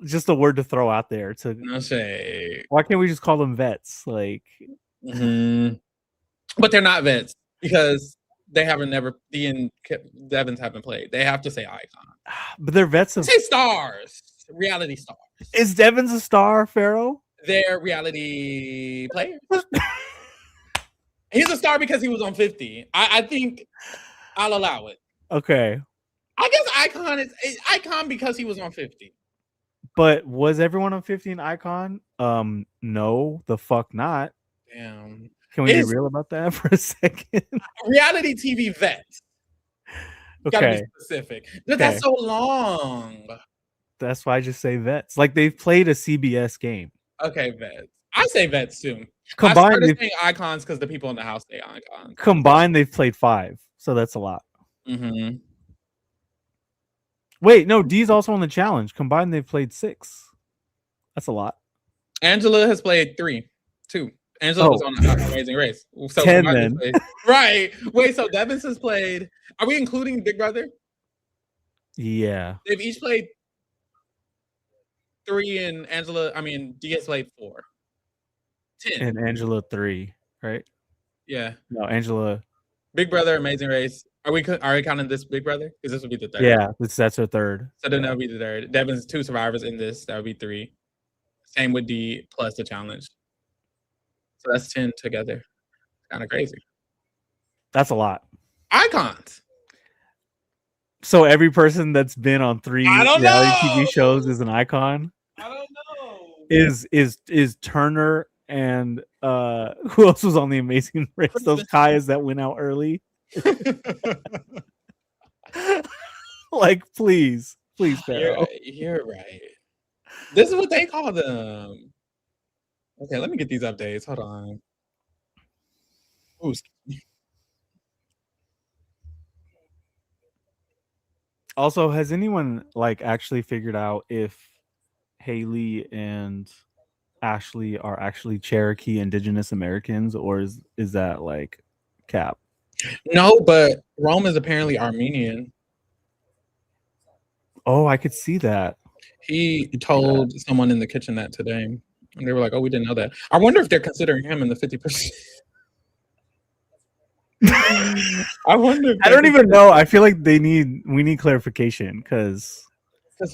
just a word to throw out there. them. No shade. Why can't we just call them vets? Like, But they're not vets because they haven't never. Dee and Devins haven't played. They have to say icon. but they're vets They of. say stars, reality stars. Is Devins a star, Pharaoh? They're reality players. He's a star because he was on 50. I think I'll allow it. Okay. I guess icon is icon because he was on 50. But was everyone on 50 an icon? No, the fuck not. Damn. Can we be real about that for a second? Reality TV vet. Gotta be specific. But that's so long. That's why I just say vets. Like they've played a CBS game. Okay, vets. I say vets too. Combined, I started saying icons because the people in the house say icons. Combined, they've played 5, so that's a lot. Mm-hmm. Wait, no, D's also on the challenge. Combined, they've played 6. That's a lot. Angela has played 2. Angela was on Amazing Race. So 10 then. Right. Wait, so Devins has played. Are we including Big Brother? Yeah. They've each played 3 and Dee has played 4. 10. And Angela 3, right? Yeah. No, Angela. Big Brother, Amazing Race. Are we counting this Big Brother? Because this would be the 3rd. Yeah, that's her 3rd. So then that would be the 3rd. Devin's 2 survivors in this. That would be 3. Same with Dee plus the challenge. So that's 10 together. Kind of crazy. That's a lot. Icons. So every person that's been on 3 reality TV shows is an icon. I don't know. Is Turner and who else was on the Amazing Race? Those Kayas that went out early. Like, please, Pharaoh. You're right. This is what they call them. Okay, let me get these updates. Hold on. Ooh. Also, has anyone actually figured out if Haley and Ashley are actually Cherokee Indigenous Americans, or is that cap? No, but Rome is apparently Armenian. Oh, I could see that. He told someone in the kitchen that today, and they were like, "Oh, we didn't know that." I wonder if they're considering him in the 50%. I wonder. I don't even know. I feel like we need clarification because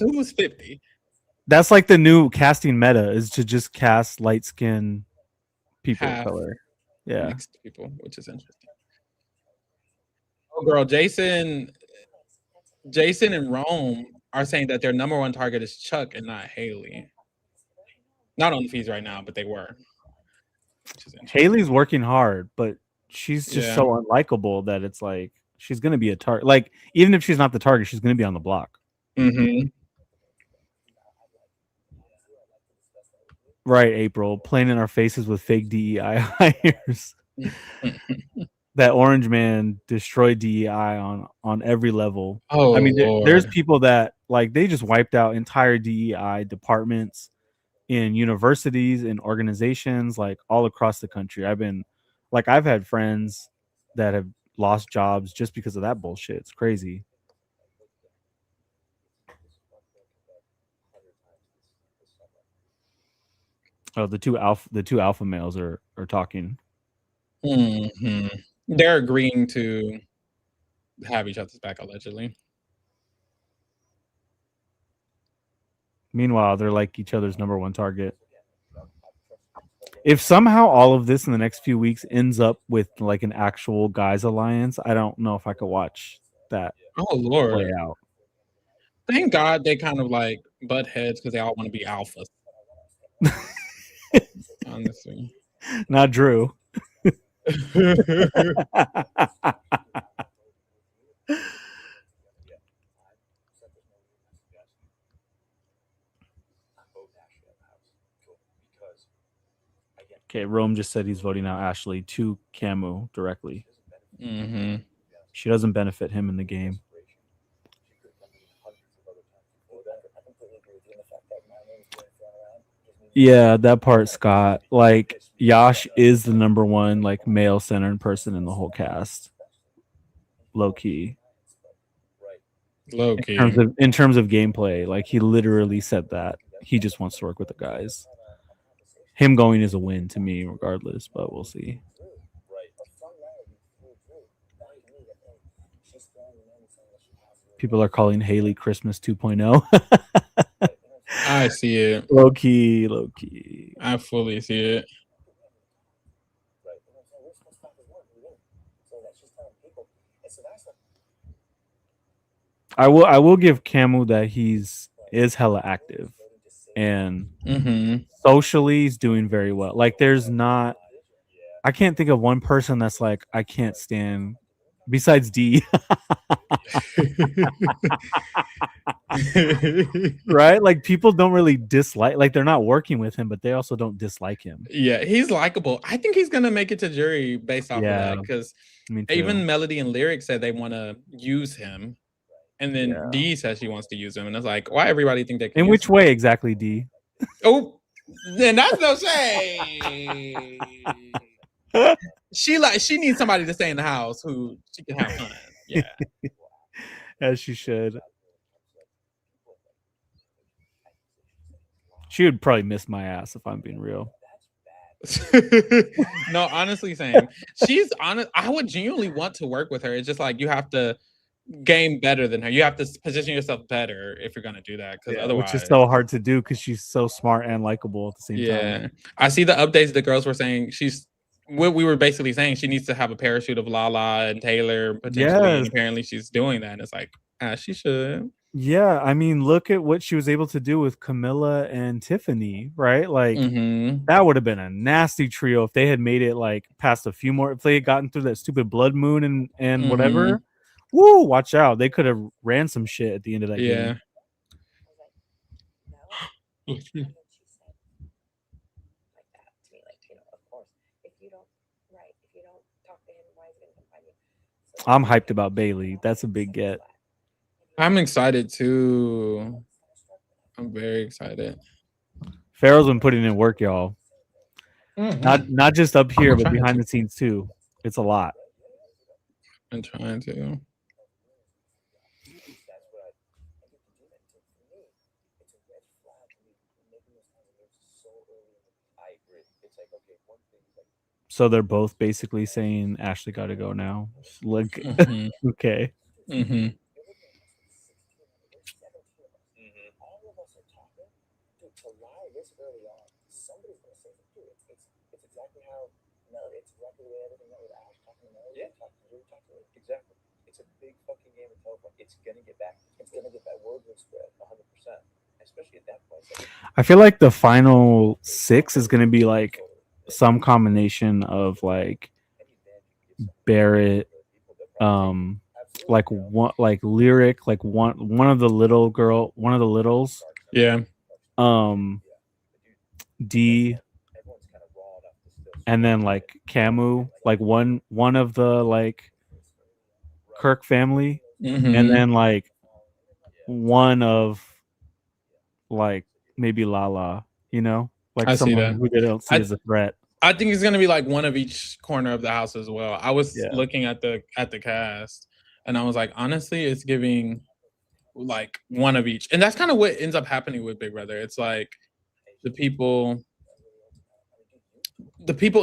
who was 50? That's like the new casting meta is to just cast light skinned people of color. Yeah, mixed people, which is interesting. Oh, girl, Jason and Rome are saying that their number 1 target is Chuck and not Haley. Not on the feeds right now, but they were. Haley's working hard, but she's just so unlikable that it's like she's gonna be a target. Like even if she's not the target, she's gonna be on the block. Mm-hmm. Right, April, playing in our faces with fake DEI hires. That orange man destroyed DEI on every level. Oh, I mean, there's people that they just wiped out entire DEI departments in universities and organizations all across the country. I've had friends that have lost jobs just because of that bullshit. It's crazy. Oh, the two alpha males are talking. Mm-hmm. They're agreeing to have each other's back, allegedly. Meanwhile, they're each other's number 1 target. If somehow all of this in the next few weeks ends up with an actual guys alliance, I don't know if I could watch that. Oh Lord, play out. Thank God they kind of butt heads because they all want to be alphas. Honestly, not Drew. Okay, Rome just said he's voting out Ashley to Camu directly. Mm-hmm. She doesn't benefit him in the game. Yeah, that part, Scott. Like Yash is the number one like male centered person in the whole cast. Low key. Low In terms key. of gameplay, like he literally said that. He just wants to work with the guys. Him going is a win to me, regardless, but we'll see. People are calling Haley Christmas 2.0. I see it. Low key, low key. I fully see it. I will give Camu that is hella active and socially he's doing very well. Like there's not I can't think of one person that's like I can't stand besides D. Right? Like people don't really dislike like they're not working with him, but they also don't dislike him. Yeah, he's likable. I think he's gonna make it to jury based off of that because even Melody and Lyric said they want to use him. And then D says she wants to use him, and it's like, why everybody think they can? In which way exactly, D? Oh, then that's no shade. She needs somebody to stay in the house who she can have fun. Yeah, as she should. She would probably miss my ass if I'm being real. No, honestly, saying she's honest. I would genuinely want to work with her. It's just like you have to game better than her. You have to position yourself better if you're gonna do that, because otherwise, which is so hard to do because she's so smart and likable at the same time. Yeah, I see the updates. The girls were saying what we were basically saying. She needs to have a parachute of Lala and Taylor potentially, and apparently she's doing that. And it's like, she should. Yeah, I mean, look at what she was able to do with Camilla and Tiffany, right? Like that would have been a nasty trio if they had made it like past a few more. If they had gotten through that stupid blood moon and whatever. Woo, watch out. They could have ran some shit at the end of that game. I'm hyped about Bailey. That's a big get. I'm excited too. I'm very excited. Pharaoh's been putting in work, y'all. Not just up here, but behind the scenes too. It's a lot. I'm trying to. So they're both basically saying Ashley got to go now. Like, okay. It's a big fucking game of telephone. It's gonna get back. It's gonna get that word will spread 100%. Especially at that point. I feel like the final 6 is gonna be like some combination of like Barrett, like one like Lyric, like one of the littles. Yeah. D, and then like Camu, like one of the like Kirk family, and then like one of like maybe Lala, you know, like someone who they don't see as a threat. I think it's gonna be like one of each corner of the house as well. I was looking at the cast, and I was like, honestly, it's giving like one of each, and that's kind of what ends up happening with Big Brother. It's like the people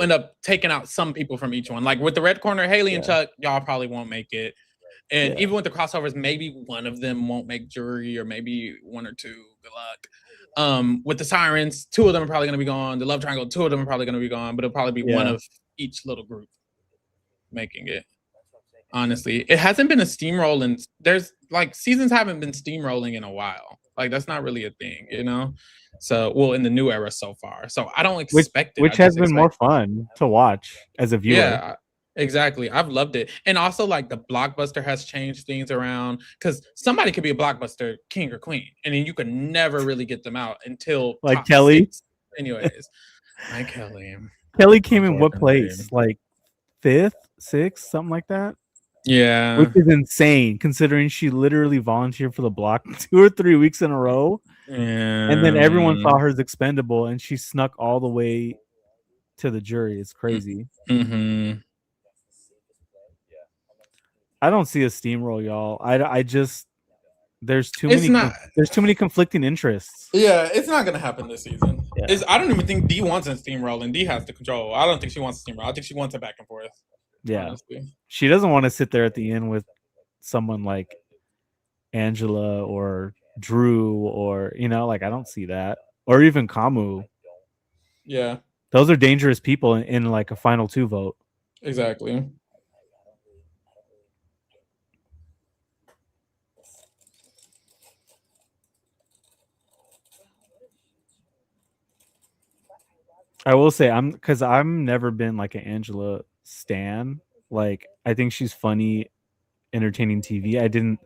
end up taking out some people from each one. Like with the red corner, Haley and Chuck, y'all probably won't make it. And even with the crossovers, maybe one of them won't make jury, or maybe one or two. Good luck. With the sirens, 2 of them are probably going to be gone. The love triangle, 2 of them are probably going to be gone, but it'll probably be one of each little group making it. Honestly, it hasn't been a steamroll, and there's like seasons haven't been steamrolling in a while. Like that's not really a thing, you know. So, well, in the new era so far, so I don't expect it. Which has been more fun to watch as a viewer. Yeah, exactly. I've loved it, and also like the blockbuster has changed things around, because somebody could be a blockbuster king or queen, and then you could never really get them out until like Kelly. 6. Anyways, hi Kelly. Kelly came in what place? Like 5th, 6th, something like that. Yeah, which is insane considering she literally volunteered for the block 2 or 3 weeks in a row. And then everyone saw her as expendable, and she snuck all the way to the jury. It's crazy. Mm-hmm. I don't see a steamroll, y'all. I just there's too It's many not. there's too many conflicting interests. Yeah, it's not gonna happen this season. Yeah. I don't even think D wants a steamroll, and D has the control. I don't think she wants a steamroll. I think she wants it back and forth. Yeah. Honestly. She doesn't want to sit there at the end with someone like Angela or Drew or like I don't see that. Or even Kamu. Yeah. Those are dangerous people in like a final 2 vote. Exactly. I will say because I'm never been like an Angela stan. Like I think she's funny, entertaining TV.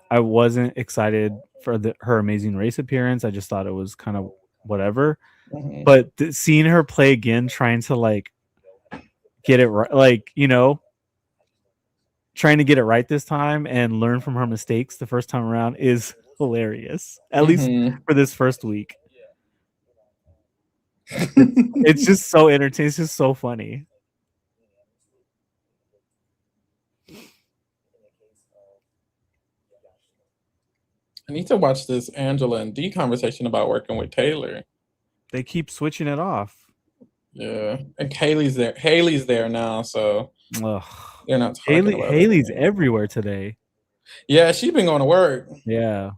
I wasn't excited for her Amazing Race appearance. I just thought it was kind of whatever. Mm-hmm. But seeing her play again, trying to like get it right, like trying to get it right this time and learn from her mistakes the first time around is hilarious. At least for this first week. It's just so entertaining. It's just so funny. I need to watch this Angela and D conversation about working with Taylor. They keep switching it off. Yeah, and Haley's there. Haley's there now, so they're not talking about Haley's it. everywhere today. Yeah, she's been going to work. Yeah.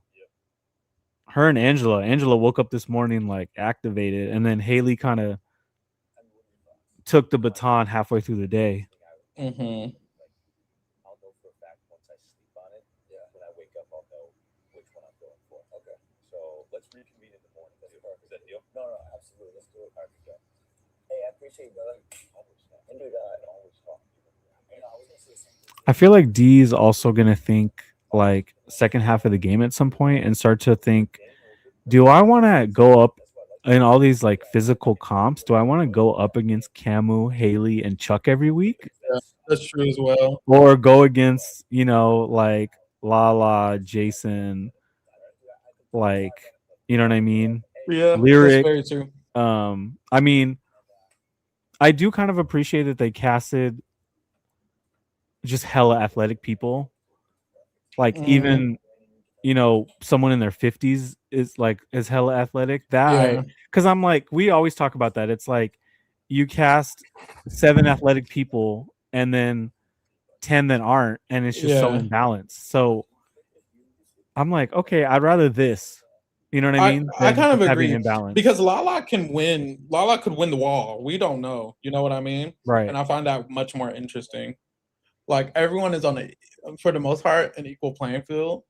Her and Angela woke up this morning like activated, and then Haley kind of took the baton halfway through the day. Mm-hmm. I'll know for a fact once I sleep on it. Yeah. When I wake up, I'll know which one I'm going for. Okay. So let's reconvene in the morning. Is that deal? No, absolutely. Let's do it. All right, go. Hey, I appreciate you, brother. Always. And dude, I always talk. I was gonna say the same thing. I feel like D is also gonna think like second half of the game at some point and start to think, do I want to go up in all these like physical comps? Do I want to go up against Camu, Haley, and Chuck every week? Yeah, that's true as well. Or go against, like Lala, Jason, like, you know what I mean? Yeah, Lyric. that's very true. I mean, I do kind of appreciate that they casted just hella athletic people. Like even someone in their 50s is hella athletic. Because I'm like, we always talk about that. It's like you cast 7 athletic people and then 10 that aren't, and it's just so imbalanced. So I'm like, okay, I'd rather this. You know what I mean? I kind of agree imbalance. because Lala can win. Lala could win the wall. We don't know. You know what I mean? Right. And I find that much more interesting. Like everyone is for the most part, an equal playing field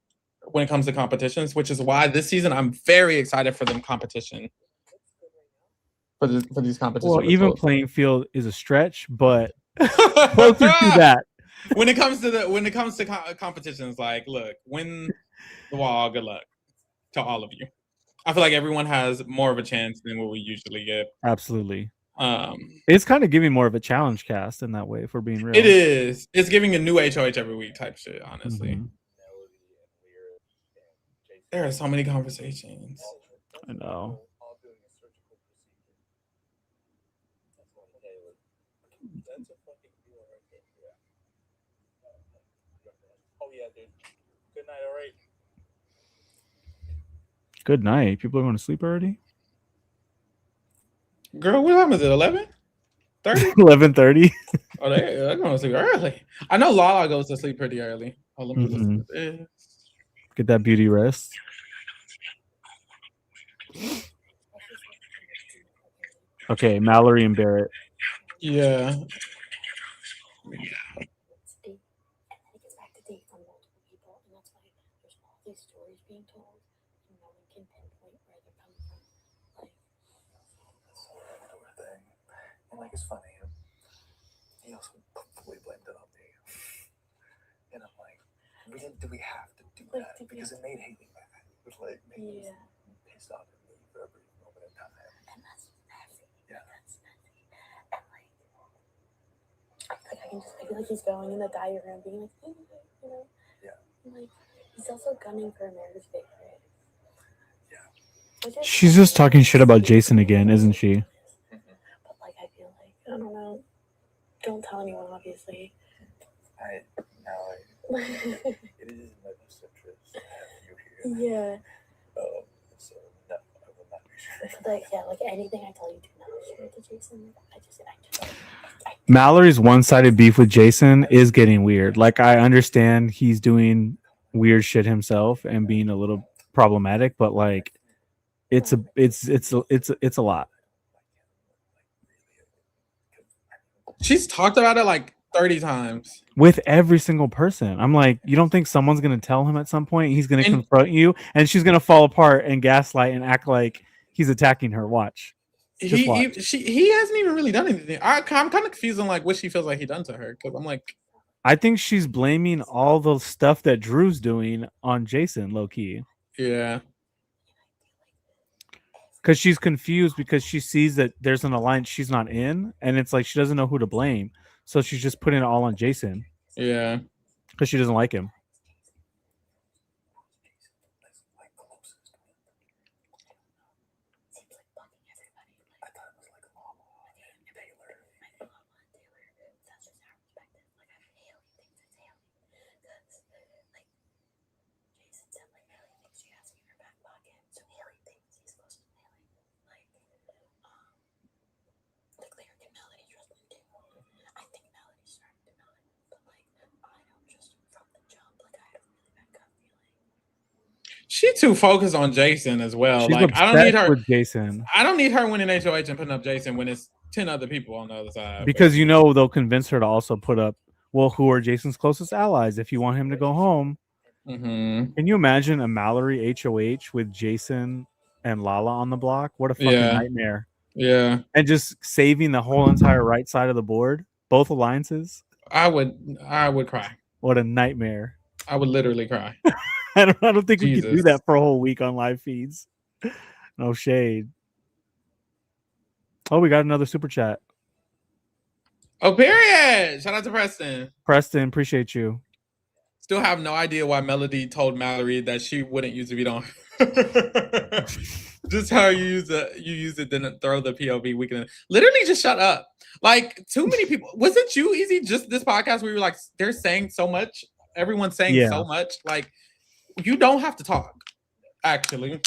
when it comes to competitions, which is why this season I'm very excited for them competition. For these competitions. Well, even playing field is a stretch, but closer to that. When it comes to competitions, like, look, win the wall. Good luck to all of you. I feel like everyone has more of a chance than what we usually get. Absolutely. It's kind of giving more of a challenge cast in that way, if we're being real. It is. It's giving a new HOH every week type shit, honestly. Mm-hmm. There are so many conversations. I know. Oh yeah, dude. Good night, all right. Good night. People are going to sleep already? Girl, what time is it? 11? 11:30. Oh, they're going to sleep early. I know Lala goes to sleep pretty early. Oh, let me listen to this. Get that beauty rest. Okay, Mallory and Barrett. Yeah. Like it's funny. He also fully blamed it on me, and I'm like, do we have to do that? Because it made Haley mad. It was like made me pissed off at me for every moment of time. And that's messy. Yeah, that's messy. And like I feel like he's going in the diagram, being like, yeah. And like he's also gunning for America's favorite. Yeah. She's just talking shit about Jason again, isn't she? But like, I feel like I don't know. Don't tell anyone, obviously. It is in my best interest to have you here. Yeah. So no, I will not be sure. Like yeah, like anything I tell you, do not share it to Jason. Mallory's one-sided beef with Jason is getting weird. Like I understand he's doing weird shit himself and being a little problematic, but like it's a lot. She's talked about it like 30 times. With every single person. I'm like, you don't think someone's gonna tell him at some point he's gonna And confront you and she's gonna fall apart and gaslight and act like he's attacking her. Watch. Just watch. he hasn't even really done anything. I'm kind of confused on like what she feels like he done to her because I'm like, I think she's blaming all the stuff that Drew's doing on Jason, low key. yeah. Because she's confused because she sees that there's an alliance she's not in, and it's like she doesn't know who to blame. So she's just putting it all on Jason. Yeah. Because she doesn't like him. She too focused on Jason as well. She's like I don't need obsessed her. with Jason. I don't need her winning HOH and putting up Jason when it's 10 other people on the other side. Because you know they'll convince her to also put up, well, who are Jason's closest allies if you want him to go home. Mm-hmm. Can you imagine a Mallory HOH with Jason and Lala on the block? What a fucking nightmare. Yeah. And just saving the whole entire right side of the board, both alliances. I would cry. What a nightmare. I would literally cry. I don't think we could do that for a whole week on live feeds. No shade. Oh, we got another super chat. Oh, period. Shout out to Preston. Preston, appreciate you. Still have no idea why Melody told Mallory that she wouldn't use the beat on. Just how you use it, then throw the POV weekend. Literally, just shut up. Like too many people. Was it you, Easy? Just this podcast where you were like, they're saying so much. Everyone's saying so much. Like you don't have to talk. Actually,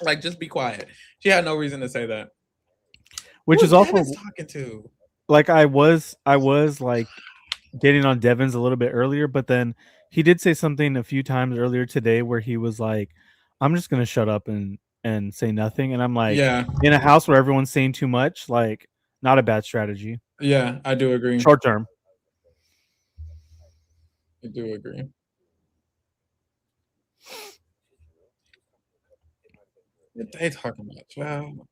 like just be quiet. She had no reason to say that. Which is also talking to. Like I was like getting on Devin's a little bit earlier, but then he did say something a few times earlier today where he was like, I'm just gonna shut up and say nothing. And I'm like, yeah, in a house where everyone's saying too much, like not a bad strategy. Yeah, I do agree. Short term. I do agree. What they talking about, child?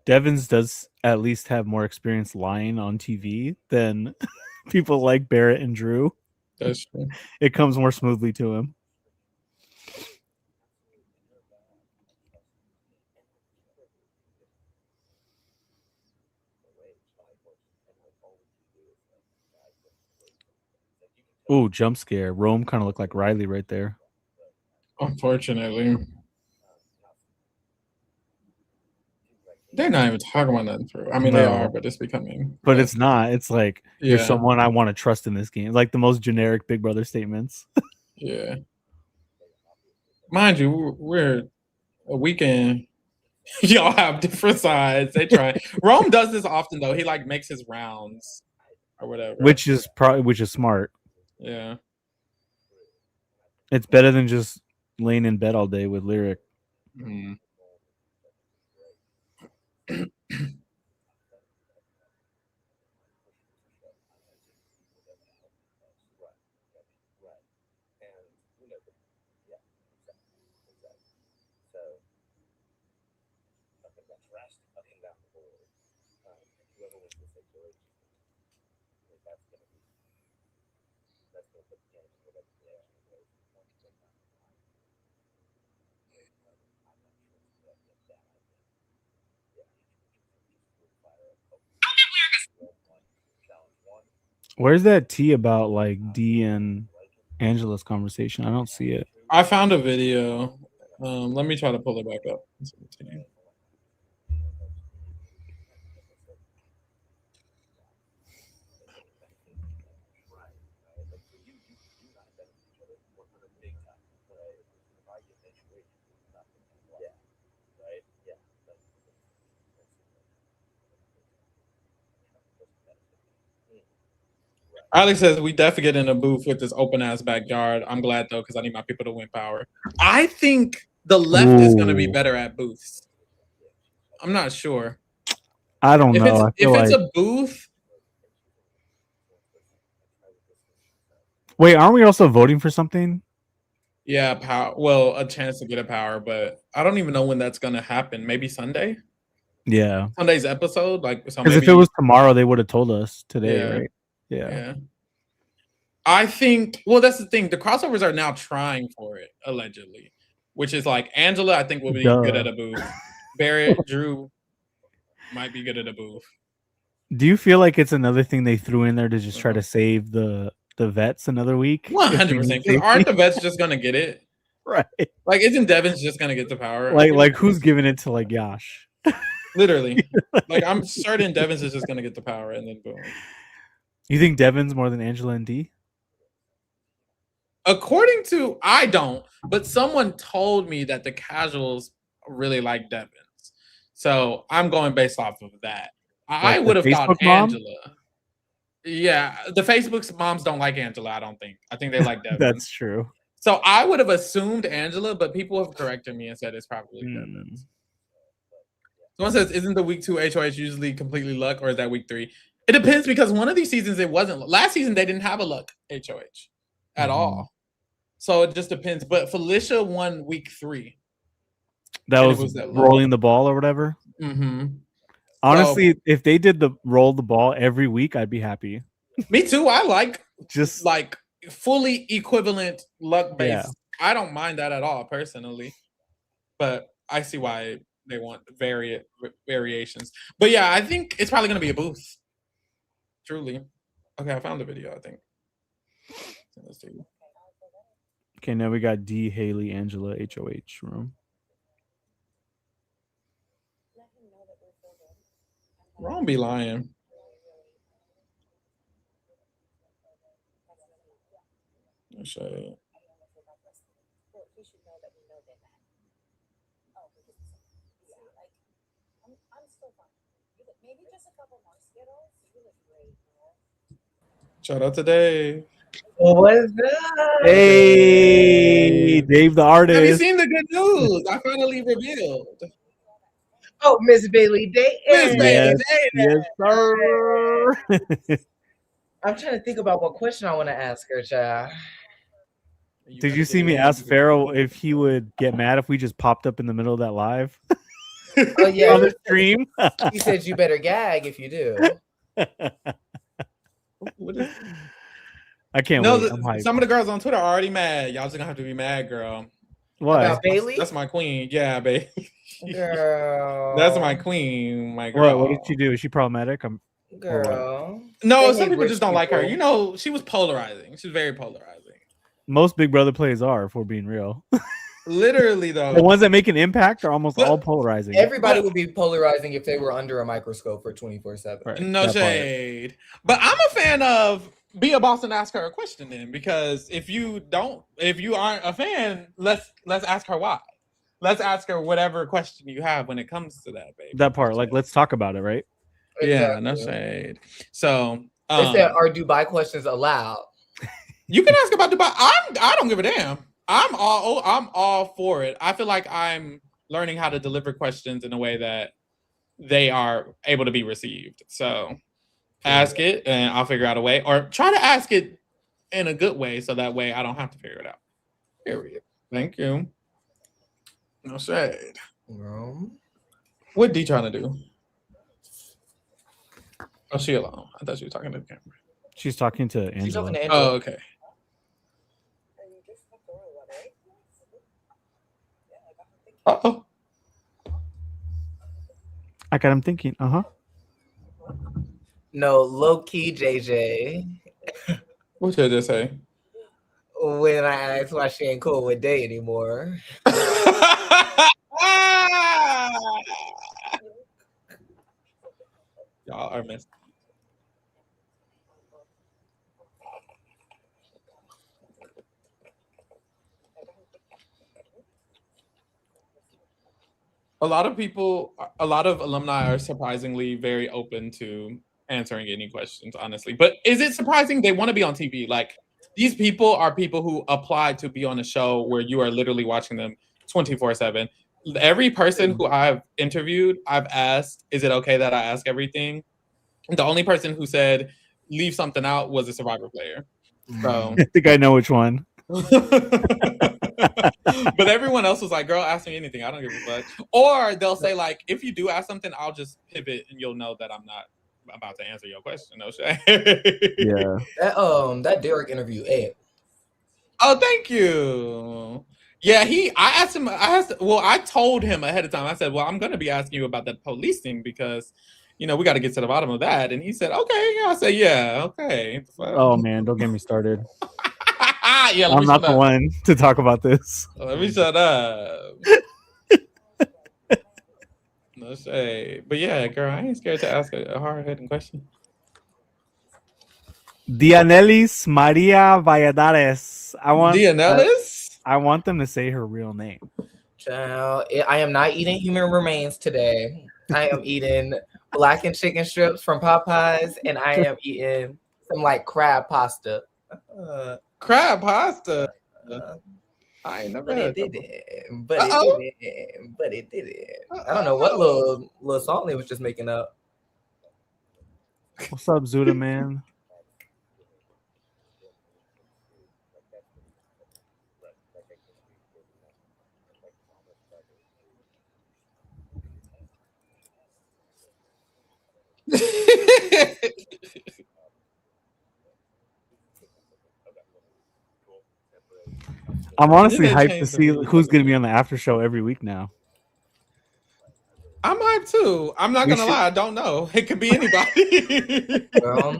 Devins does at least have more experience lying on TV than people like Barrett and Drew. That's true. It comes more smoothly to him. Ooh, jump scare. Rome kind of looked like Riley right there. Unfortunately. They're not even talking about nothing through. I mean, they are, but it's becoming. But it's not. It's like you're Yeah. someone I want to trust in this game. Like the most generic Big Brother statements. Yeah. Mind you, we're a weekend. Y'all have different sides. They try. Rome does this often though. He like makes his rounds or whatever. Which is smart. Yeah. It's better than just laying in bed all day with Lyric. Mm. Where's that tea about like D and Angela's conversation? I don't see it. I found a video. Let me try to pull it back up. Alex says we definitely get in a booth with this open ass backyard. I'm glad though, because I need my people to win power. I think the left is going to be better at booths. I'm not sure. I don't know. If it's a booth. Wait, aren't we also voting for something? Yeah, power. Well, a chance to get a power, but I don't even know when that's going to happen. Maybe Sunday. Yeah, Sunday's episode, like so. Because if it was tomorrow, they would have told us today, right? Yeah. I think. Well, that's the thing. The crossovers are now trying for it, allegedly, which is like Angela. I think will be good at a booth. Barrett, Drew might be good at a booth. Do you feel like it's another thing they threw in there to just try to save the vets another week? 100%. Aren't the vets just gonna get it? Right. Like, isn't Devon's just gonna get the power? Like who's giving it to like Yash? Literally. Like, I'm certain Devon's is just gonna get the power and then boom. You think Devon's more than Angela and D? According to, I don't, but someone told me that the casuals really like Devon's. So I'm going based off of that. Like I would have thought Angela. Mom? Yeah, the Facebook's moms don't like Angela, I don't think. I think they like Devon. That's true. So I would have assumed Angela, but people have corrected me and said it's probably Devon's. Someone says, isn't the week 2 HOH usually completely luck, or is that week 3? It depends, because one of these seasons it wasn't. Last season they didn't have a luck HOH at all. So it just depends. But Felicia won week 3. That was rolling the ball or whatever. Honestly, if they did the roll the ball every week, I'd be happy. Me too. I like just like fully equivalent luck based. Yeah. I don't mind that at all personally, but I see why they want variations. But yeah, I think it's probably going to be a booth. Truly. Okay, I found the video, I think. Okay, now we got D, Haley, Angela, HOH room. Ron be lying. Say. Shout out to Dave. What's up? Hey, Dave the artist. Have you seen the good news? I finally revealed. Oh, Miss Bailey Day. Miss Bailey Day. Yes, sir. I'm trying to think about what question I want to ask her, child. Did you see me ask Pharaoh if he would get mad if we just popped up in the middle of that live? Oh, yeah. On the stream? He said you better gag if you do. I can't wait. Some of the girls on Twitter are already mad. Y'all just gonna have to be mad, girl. What? About Bailey? That's my queen. Yeah, babe. Girl. That's my queen, my girl. What did she do? Is she problematic? Girl. No, some people just don't like her. You know, she was polarizing. She was very polarizing. Most Big Brother plays are, if we're being real. Literally, though. The ones that make an impact are almost all polarizing. Everybody would be polarizing if they were under a microscope for 24/7. Right. No shade. But I'm a fan of be a boss and ask her a question then, because if you aren't a fan, let's ask her why. Let's ask her whatever question you have when it comes to that, baby. That part, like, let's talk about it, right? Exactly. Yeah, no shade. So they said, are Dubai questions allowed? You can ask about Dubai. I don't give a damn. I'm all for it. I feel like I'm learning how to deliver questions in a way that they are able to be received. So ask it and I'll figure out a way, or try to ask it in a good way so that way I don't have to figure it out. Period. Thank you. No shade. What D trying to do? Oh, she alone. I thought she was talking to the camera. She's talking to Angela. She's talking to Angela. Oh, okay. Uh-oh. I got him thinking. No, low key, JJ. What should I just say? When I asked why she ain't cool with Day anymore. Y'all are messed. A lot of people, a lot of alumni are surprisingly very open to answering any questions, honestly. But is it surprising they want to be on TV? Like, these people are people who applied to be on a show where you are literally watching them 24/7. Every person who I've interviewed, I've asked, is it okay that I ask everything? The only person who said leave something out was a Survivor player. So I think I know which one. but everyone else was like, girl, ask me anything. I don't give a fuck. Or they'll say, like, if you do ask something, I'll just pivot and you'll know that I'm not about to answer your question. No shade. Yeah. That Derek interview, Oh, thank you. Yeah, I told him ahead of time. I said, well, I'm gonna be asking you about that police thing because we got to get to the bottom of that. And he said, okay. Yeah, I said, yeah, okay. Oh man, don't get me started. Yeah, I'm not the one to talk about this. Let me shut up. No shade. But yeah, girl, I ain't scared to ask a hard-hitting question. Dianelis Maria Valladares. I want them to say her real name. Child, I am not eating human remains today. I am eating blackened chicken strips from Popeyes, and I am eating some like crab pasta. Crab pasta. I ain't never heard it. But it didn't. I don't know what little song they was just making up. What's up, Zuda man? I'm honestly hyped to see who's going to be on the after show every week now. I'm hyped too. I'm not going to lie. I don't know. It could be anybody. Well,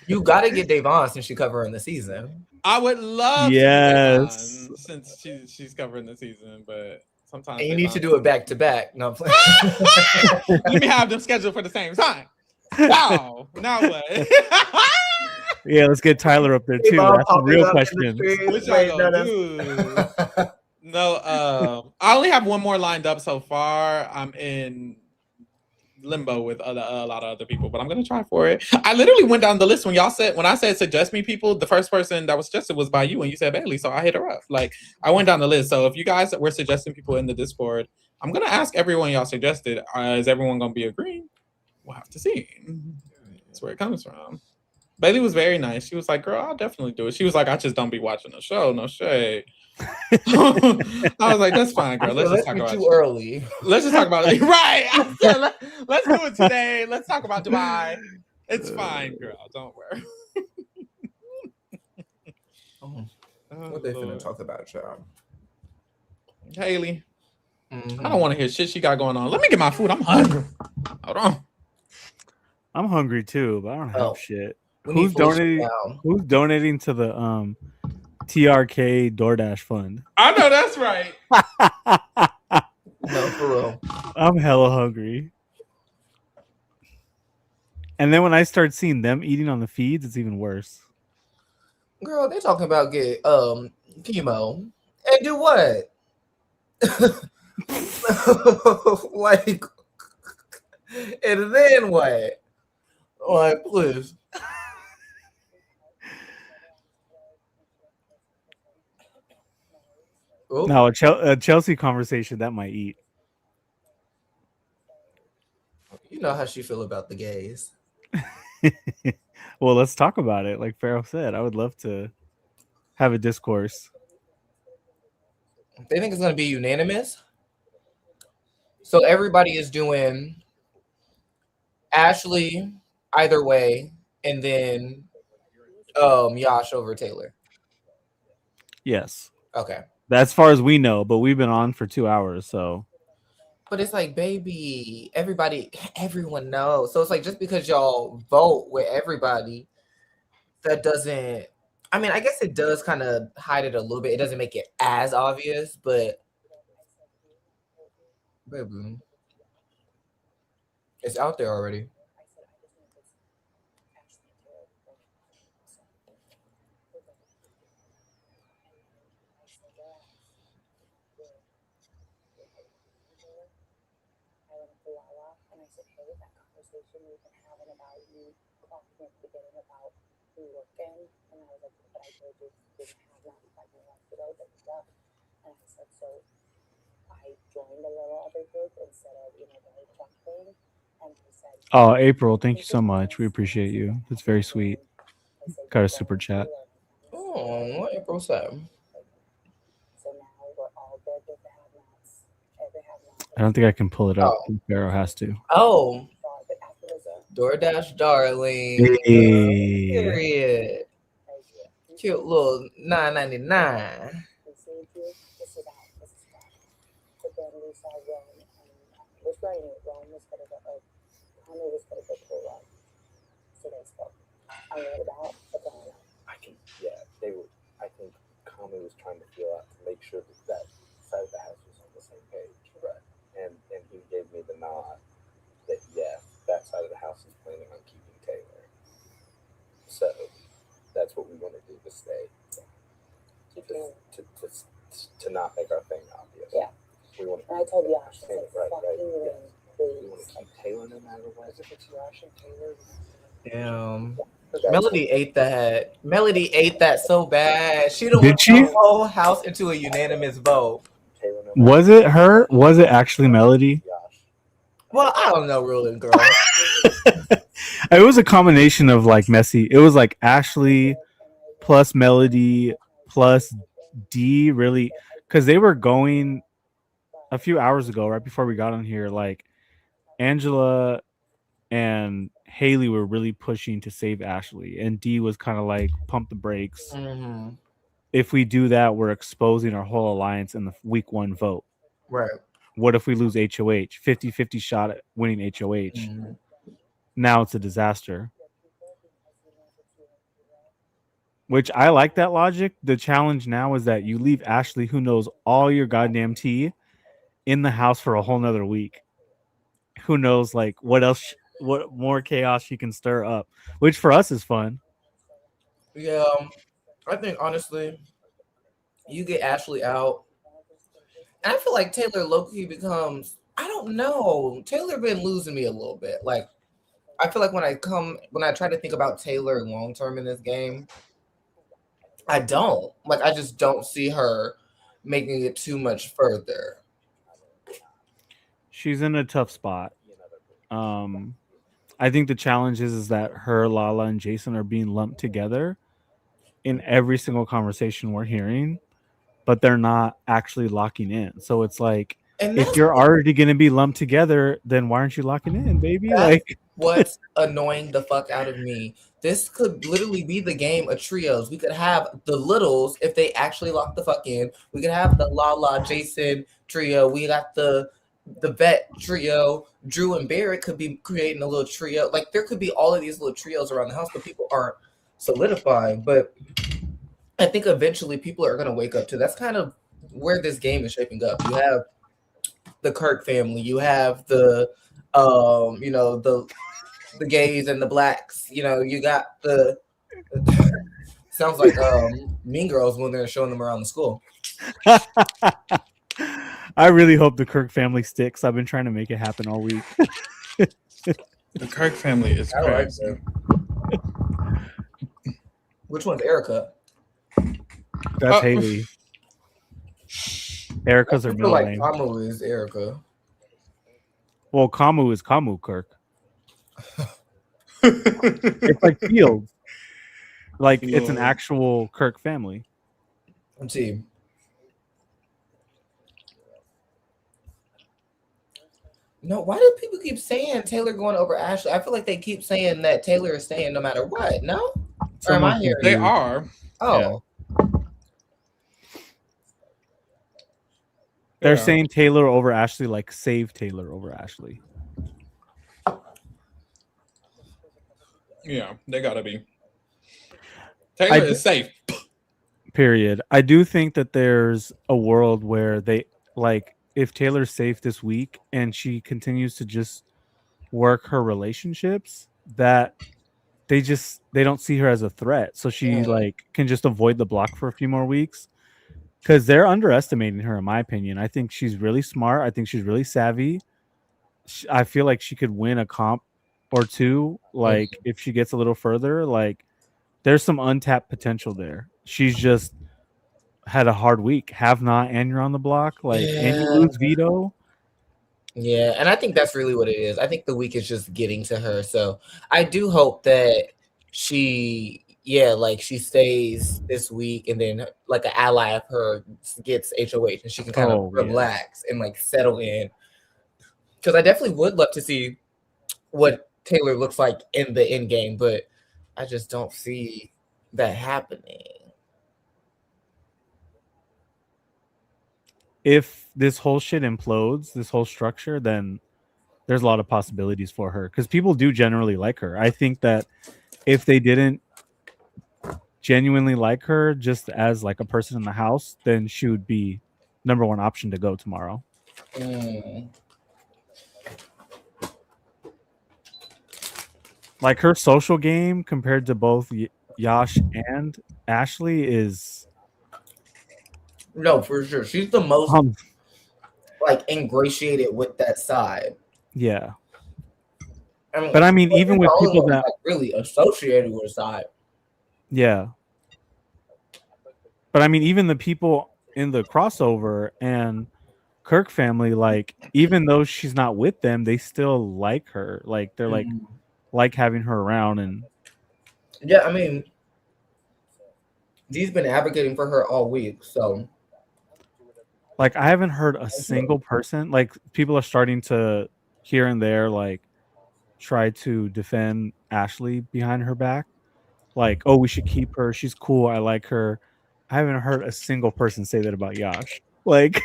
you got to get Davon since she's covering the season. I would love to Davon since she's covering the season, but sometimes. And you need to do it back to back. No, I'm playing. Let me have them scheduled for the same time. Wow. Now what? Yeah, let's get Tyler up there too. That's a real question. No, I only have one more lined up so far. I'm in limbo with a lot of other people, but I'm gonna try for it. I literally went down the list when I said suggest me people. The first person that was suggested was by you, and you said Bailey, so I hit her up. Like, I went down the list. So if you guys were suggesting people in the Discord, I'm gonna ask everyone y'all suggested. Is everyone gonna be agreeing? We'll have to see. That's where it comes from. Bailey was very nice. She was like, girl, I'll definitely do it. She was like, I just don't be watching the show. No shade. I was like, that's fine, girl. Let's just talk about too early. Let's just talk about it. Right. Let's do it today. Let's talk about Dubai. It's fine, girl. Don't worry. What they finna talk about, y'all? Haley. I don't want to hear shit she got going on. Let me get my food. I'm hungry. Hold on. I'm hungry too, but I don't have shit. Who's donating? Who's donating to the TRK DoorDash fund? I know that's right. No, for real. I'm hella hungry. And then when I start seeing them eating on the feeds, it's even worse. Girl, they're talking about get chemo and do what? Like, and then what? Like, please. No, a Chelsea conversation that might eat. You know how she feel about the gays. Well, let's talk about it. Like Pharaoh said, I would love to have a discourse. They think it's going to be unanimous. So everybody is doing Ashley either way, and then Yash over Taylor. Yes. Okay. As far as we know, but we've been on for 2 hours, so. But it's like, baby, everyone knows. So it's like, just because y'all vote with everybody that doesn't. I mean, I guess it does kind of hide it a little bit. It doesn't make it as obvious, but baby, it's out there already. Oh, April, thank you so much. We appreciate you. That's very sweet. Got a super chat. Oh, what April said. I don't think I can pull it up. Oh. Pharaoh has to. Oh, DoorDash darling. Hey. Period. Cute little $9.99. They were. I think Kami was trying to feel out to make sure that side of the house was on the same page. Right. And he gave me the nod that that side of the house is planning on keeping Taylor. So that's what we want to do to stay. To not make our thing obvious. Yeah. We want to. And I told Yash, right. We want to keep Taylor no matter what. If it's Yash and Taylor. Damn. Melody ate that. Melody ate that so bad. She don't Did want she? the whole house into a unanimous vote. Was it her? Was it actually Melody? Well, I don't know, really, girl. It was a combination of like messy. It was like Ashley plus Melody plus D, really, because they were going a few hours ago, right before we got on here. Like Angela and Haley were really pushing to save Ashley, and D was kind of like pump the brakes. Mm-hmm. If we do that, we're exposing our whole alliance in the week 1 vote. Right. What if we lose HOH? 50-50 shot at winning HOH. Mm-hmm. Now it's a disaster. Which I like that logic. The challenge now is that you leave Ashley, who knows all your goddamn tea, in the house for a whole nother week. Who knows, like, what else, what more chaos she can stir up, which for us is fun. Yeah, I think honestly, you get Ashley out, and I feel like Taylor low-key becomes. I don't know. Taylor been losing me a little bit. Like, I feel like when I try to think about Taylor long term in this game, I don't. Like, I just don't see her making it too much further. She's in a tough spot. I think the challenge is that her, Lala, and Jason are being lumped together in every single conversation we're hearing, but they're not actually locking in. So it's like, if you're already going to be lumped together, then why aren't you locking in, baby? Like, what's annoying the fuck out of me. This could literally be the game of trios. We could have the Littles if they actually lock the fuck in. We could have the Lala Jason trio. We got the vet trio. Drew and Barrett could be creating a little trio. Like, there could be all of these little trios around the house, but people aren't solidifying. But I think eventually people are going to wake up to that's kind of where this game is shaping up. You have the Kirk family. You have the the gays and the blacks. You know, you got the sounds like Mean Girls when they're showing them around the school. I really hope the Kirk family sticks. I've been trying to make it happen all week. The Kirk family is crazy. Which one's Erica? That's Haley. Erica's her middle name. Kamu is Erica. Well, Kamu is Kamu Kirk. It's like Fields. Like, it's an actual Kirk family. Let's see. No, why do people keep saying Taylor going over Ashley? I feel like they keep saying that Taylor is staying no matter what. No? Or am I hearing? They are. Oh. Yeah. They're saying Taylor over Ashley, like save Taylor over Ashley. Yeah, they gotta be. Taylor is safe. Period. I do think that there's a world where they like if Taylor's safe this week and she continues to just work her relationships, that they don't see her as a threat, so she like can just avoid the block for a few more weeks because they're underestimating her, in my opinion. I think she's really smart. I think she's really savvy. I feel like she could win a comp or two, like if she gets a little further. Like there's some untapped potential there. She's just had a hard week. Have not, and you're on the block. Like, and you lose veto. Yeah, and I think that's really what it is. I think the week is just getting to her. So I do hope that she stays this week, and then like an ally of her gets HOH, and she can kind of relax and like settle in. Because I definitely would love to see what Taylor looks like in the end game, but I just don't see that happening. If this whole shit implodes, this whole structure, then there's a lot of possibilities for her because people do generally like her. I think that if they didn't genuinely like her just as like a person in the house, then she would be number one option to go tomorrow. Like her social game compared to both Yash and Ashley is no, for sure. She's the most like ingratiated with that side. Yeah. But I mean, even with people that like really associated with the side. Yeah. But I mean, even the people in the crossover and Kirk family, like, even though she's not with them, they still like her. Like, they're like having her around. And yeah, I mean, Dee's been advocating for her all week. So, like, I haven't heard a single person, like, people are starting to here and there, like, try to defend Ashley behind her back. Like, oh, we should keep her. She's cool. I like her. I haven't heard a single person say that about Yash. Like,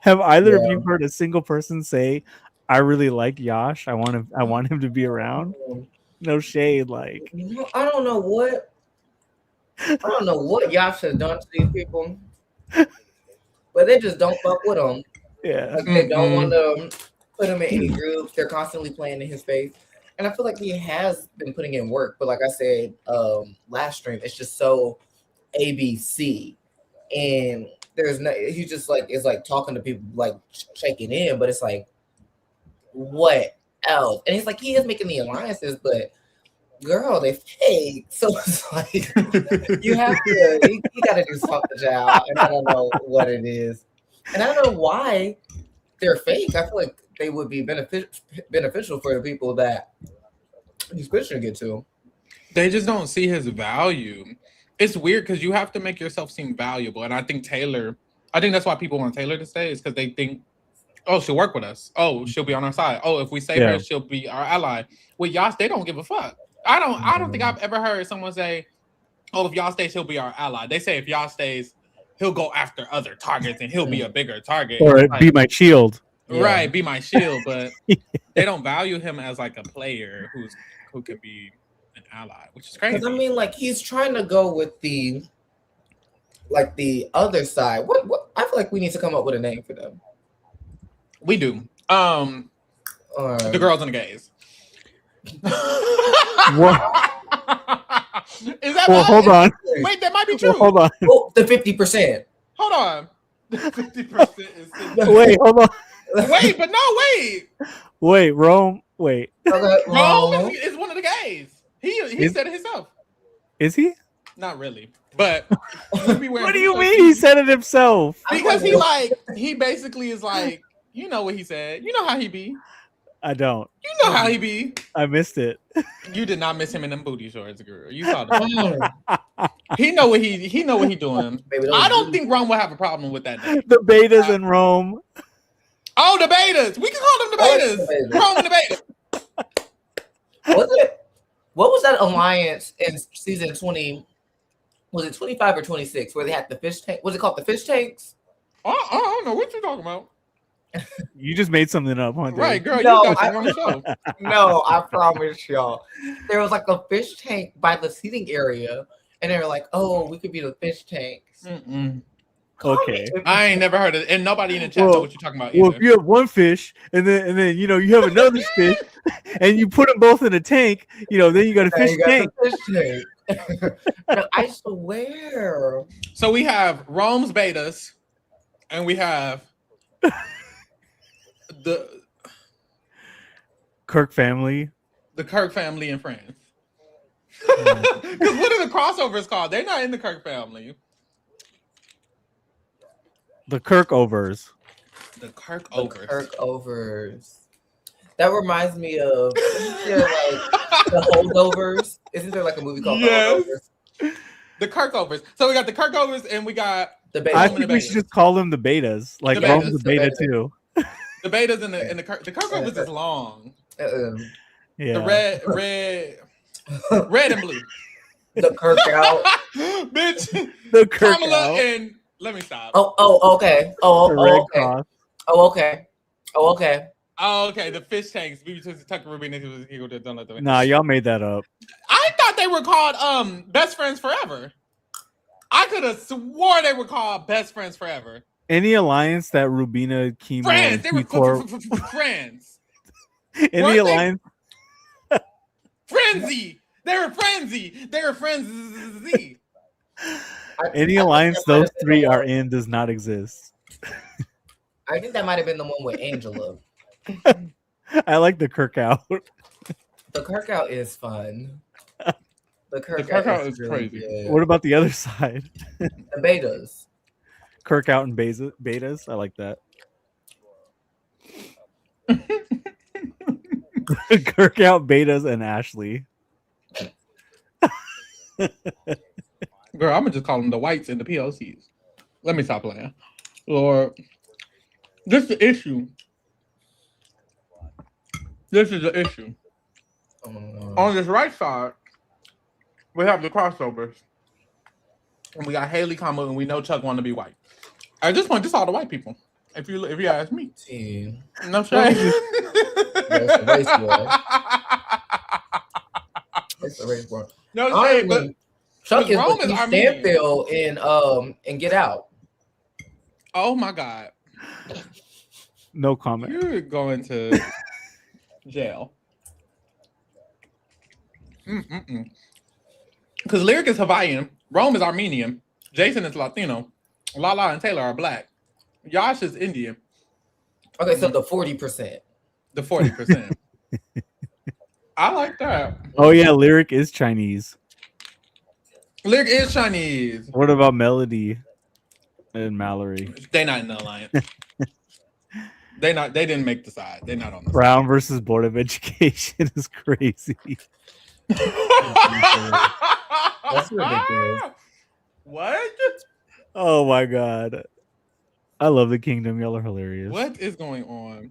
have either of you heard a single person say, "I really like Yash. I want him to be around"? No shade. Like, I don't know what Yash has done to these people, but they just don't fuck with him. Yeah, like, they don't want to put him in any groups. They're constantly playing in his face. And I feel like he has been putting in work, but like I said last stream, it's just so ABC, and there's no. He just like is like talking to people, like checking in, but it's like, what else? And it's like he is making the alliances, but girl, they fake. So it's like you have to. You got to do something, child. And I don't know what it is, and I don't know why they're fake. I feel like they would be beneficial for the people that he's pushing to get to. They just don't see his value. It's weird because you have to make yourself seem valuable. And I think that's why people want Taylor to stay, is because they think, oh, she'll work with us. Oh, she'll be on our side. Oh, if we save her, she'll be our ally. With Yash, they don't give a fuck. I don't think I've ever heard someone say, oh, if Yash stays, he'll be our ally. They say if Yash stays, he'll go after other targets and he'll be a bigger target. Or be my shield. Right, be my shield, but they don't value him as like a player who could be an ally, which is crazy. I mean, like, he's trying to go with the other side. What I feel like we need to come up with a name for them. We do. The girls and the gays. What? Is that hold on. Wait, that might be true. Hold on. Oh, the 50%. Hold on. The 50% is wait, hold on. Wait, but no, wait. Wait, Rome. Wait. Okay, Rome is one of the gays. He said it himself. Is he? Not really, but what do you mean he said it himself? Because he basically is like, you know what he said. You know how he be. I don't. You know how he be. I missed it. You did not miss him in them booty shorts, girl. You saw them. He know what he doing. I don't think Rome will have a problem with that name. The betas in Rome. Oh, the betas. We can call them the betas. Rome and the betas. What was that alliance in season 20? Was it 25 or 26 where they had the fish tank? Was it called the fish tanks? I don't know what you're talking about. You just made something up, huh? Dave? Right, girl, No, you got your own show. No, I promise y'all. There was like a fish tank by the seating area, and they were like, "Oh, we could be the fish tanks." Mm-mm. Okay. I ain't never heard of it, and nobody in the chat know what you're talking about Well, either. if you have one fish and then you have another fish and you put them both in a tank, then you got a Now fish you got tank. the fish tank. No, I swear. So we have Rome's betas, and we have the Kirk family. Kirk family and friends. Because what are the crossovers called? They're not in the Kirk family. The Kirkovers. The Kirk The overs. Kirkovers. That reminds me of the Holdovers. Isn't there like a movie called Yes. The Holdovers? The Kirkovers. So we got the Kirkovers and we got The I Betas. think we should just call them the betas. Like The Rome's a betas, the beta betas. too. the betas and the Kirkovers is long. Yeah. The red and blue. The Kirk out. Bitch. The Kirk Kamala out. and let me stop. Oh, okay. The Red Okay. Cross. Oh, okay. Oh, okay. Oh, okay. The fish tanks. BB Twisted, Tucker Rubin, and he was he go don't let them. Nah, y'all made that up. I thought they were called Best Friends Forever. I could have swore they were called Best Friends Forever. Any alliance that Rubina, Chemo, Friends. They were P4, friends. any weren't they? alliance. Frenzy. They were frenzy. They were frenzy. Any I alliance think that might those have been three the are one- in does not exist. I think that might have been the one with Angela. I like the Kirk out. The Kirk out is fun. The Kirk Kirk out out is really crazy. good. What about the other side? The Betas. Kirk out and betas. I like that. Kirk out, betas, and Ashley. Girl, I'm gonna just call them the whites and the POCs. Let me stop playing. Lord, this is the issue. This is the issue. On this right side, we have the crossovers. And we got Haley, Kamala, and we know Chuck want to be white. At this point, this all the white people. If you ask me. See. No shade. That's the race war. It's the race war. No shade, but Chuck is Rome is Lakeith Armenian. Stanfield in Get Out. oh my God. No comment. You're going to jail. Because Lyric is Hawaiian, Rome is Armenian, Jason is Latino, Lala and Taylor are black, Yash is Indian. Okay, so the 40%. The 40%. I like that. Oh yeah, Lyric is Chinese. Lyric is Chinese. What about Melody and Mallory? They not in the alliance. They didn't make the side. They're not on the Brown versus Board of Education is crazy. side. That's ridiculous. What? Oh my god. I love the kingdom. Y'all are hilarious. What is going on?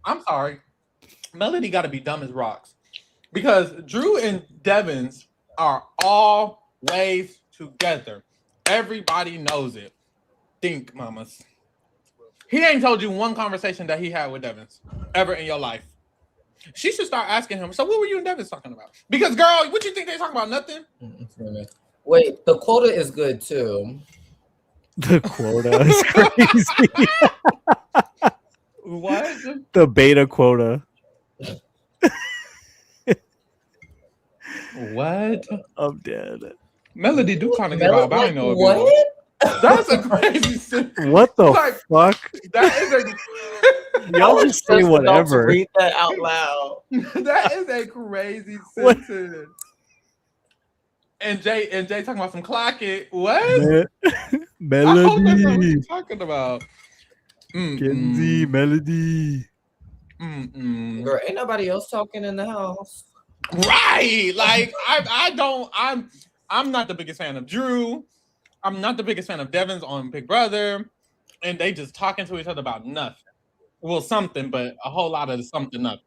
I'm sorry. Melody got to be dumb as rocks because Drew and Devins are always together. Everybody knows it. Think, mamas. He ain't told you one conversation that he had with Devins ever in your life. She should start asking him. So what were you and Devins talking about? Because girl, what you think they talking about? Nothing. Wait, the quota is good too. The quota is crazy. What? The beta quota. What? I'm dead. Melody do kind of give out, but I know it. What? That's a crazy sentence. What the Like, fuck? That is a Y'all just say whatever. Read that out loud. that is a crazy What? sentence. And Jay talking about some clock it. What? I hope that's not what Melody. you're talking about. Kenzie, Melody. Girl, ain't nobody else talking in the house. Right. Like I'm not the biggest fan of Drew. I'm not the biggest fan of Devins on Big Brother. And they just talking to each other about nothing. Well, something, but a whole lot of something nothing.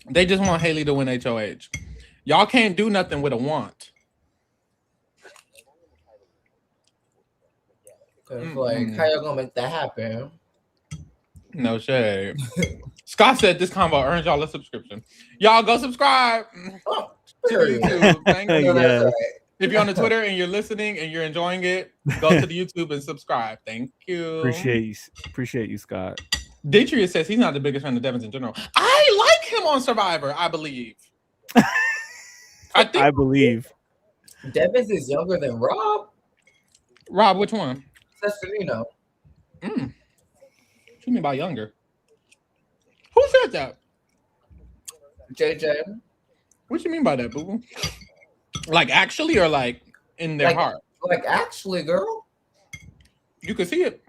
They just want Haley to win HOH. Y'all can't do nothing with a want. Cause like, how y'all gonna make that happen? No shade. Scott said this combo earns y'all a subscription. Y'all go subscribe Oh, to the YouTube. Thank you. Yeah. that's right. If you're on the Twitter and you're listening and you're enjoying it, go to the YouTube and subscribe. Thank you. Appreciate you, Scott. Detrius says he's not the biggest fan of Devins in general. I like him on Survivor, I believe. I believe. Devins is younger than Rob. Rob, which one? Cesarino. What you mean by younger? Who said that? JJ. What you mean by that, boo? Like actually or like in their heart? Like actually, girl. You can see it.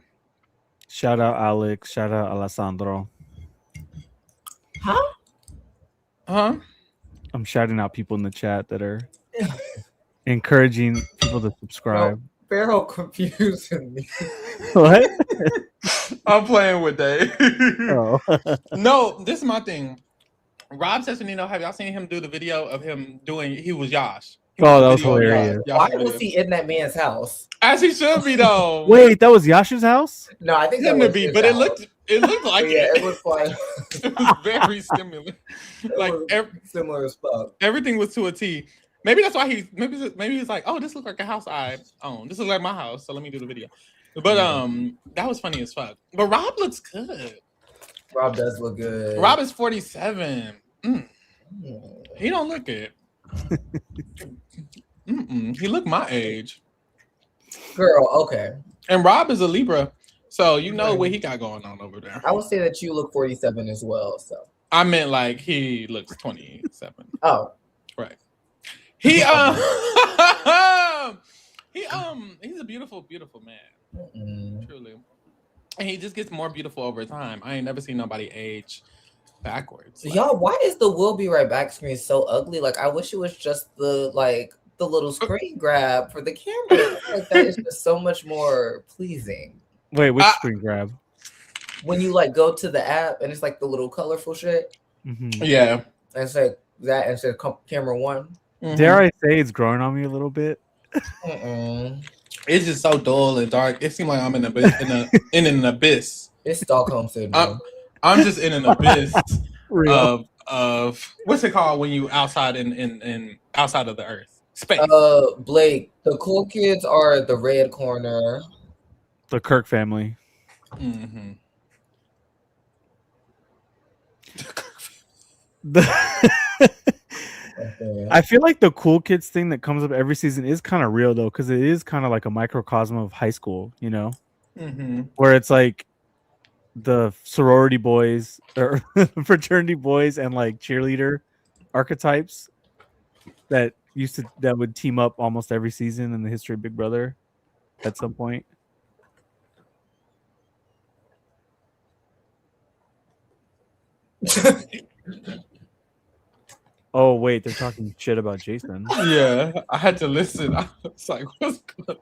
Shout out Alex. Shout out Alessandro. Huh? I'm shouting out people in the chat that are encouraging people to subscribe. Pharaoh confusing me. What? I'm playing with Dave. Oh. No, this is my thing. Rob Cesarino, have y'all seen him do the video of him doing? He was Josh. Oh, that was hilarious. Why was he in that man's house? As he should be, though. Wait, that was Yasha's house? No, I think that Shouldn't was it be, his but house. it looked like Yeah, it. it was like It was very similar. Like similar as fuck. everything was to a T. Maybe that's why maybe he's like, oh, this looks like a house I own. This looks like my house, so let me do the video. But that was funny as fuck. But Rob looks good. Rob does look good. Rob is 47. He don't look it. He look my age. Girl, okay. And Rob is a Libra, so you know what he got going on over there. I would say that you look 47 as well. So I meant like he looks 27. Oh, Right. He he's a beautiful, beautiful man. Truly. And he just gets more beautiful over time. I ain't never seen nobody age backwards. y'all, why is the "We'll Be Right Back" screen so ugly? Like, I wish it was just the little screen grab for the camera. Like, that is just so much more pleasing. Wait, which screen grab? When you like go to the app and it's like the little colorful shit. Yeah. And it's like that instead of camera one. Dare I say it's growing on me a little bit? It's just so dull and dark. It seems like I'm in an abyss. It's Stockholm syndrome. I'm just in an abyss of what's it called when you outside in outside of the earth space. Blake, the cool kids are the red corner. The Kirk family. I feel like the cool kids thing that comes up every season is kind of real though, because it is kind of like a microcosm of high school, you know, where it's like the sorority boys or fraternity boys and like cheerleader archetypes that would team up almost every season in the history of Big Brother at some point. Oh wait, they're talking shit about Jason. Yeah, I had to listen. I was like, what's good?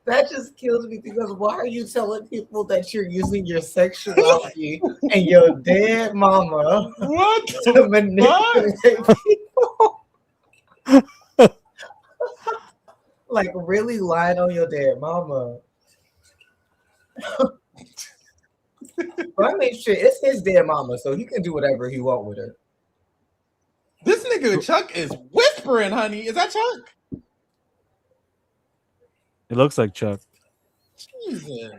That just kills me because why are you telling people that you're using your sexuality and your dead mama to manipulate people? Like really lying on your dead mama. But I mean, shit, it's his dead mama, so he can do whatever he want with her. This nigga Chuck is whispering, honey. Is that Chuck? It looks like Chuck. Jesus.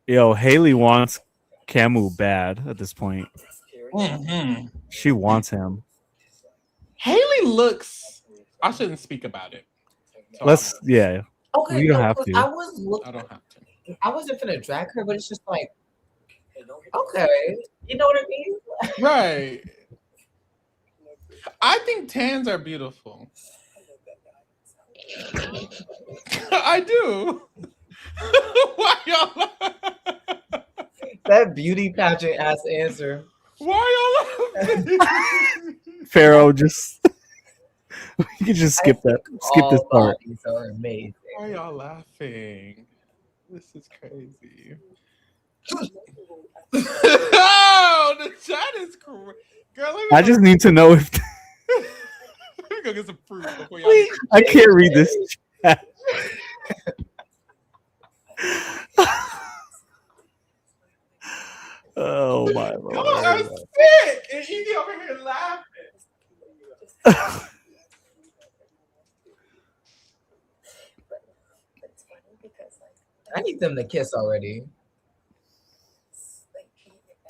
Yo, Haley wants Camu bad at this point. She wants him. Haley looks. I shouldn't speak about it. So yeah. Okay, you don't have to. I don't have to. I wasn't gonna drag her, but it's just like, okay, you know what I mean? Right. I think tans are beautiful. I do. Why y'all? That beauty pageant ass answer. Why y'all? Pharaoh, just you can just skip that. Skip this part. Bodies are amazing. Why y'all laughing? This is crazy. Oh, the chat is Girl, I just need to know if let me go get some fruit before y'all. Please, I can't read this chat. Oh my Y'all lord. are sick. And Edie over here laughing. I need them to kiss already.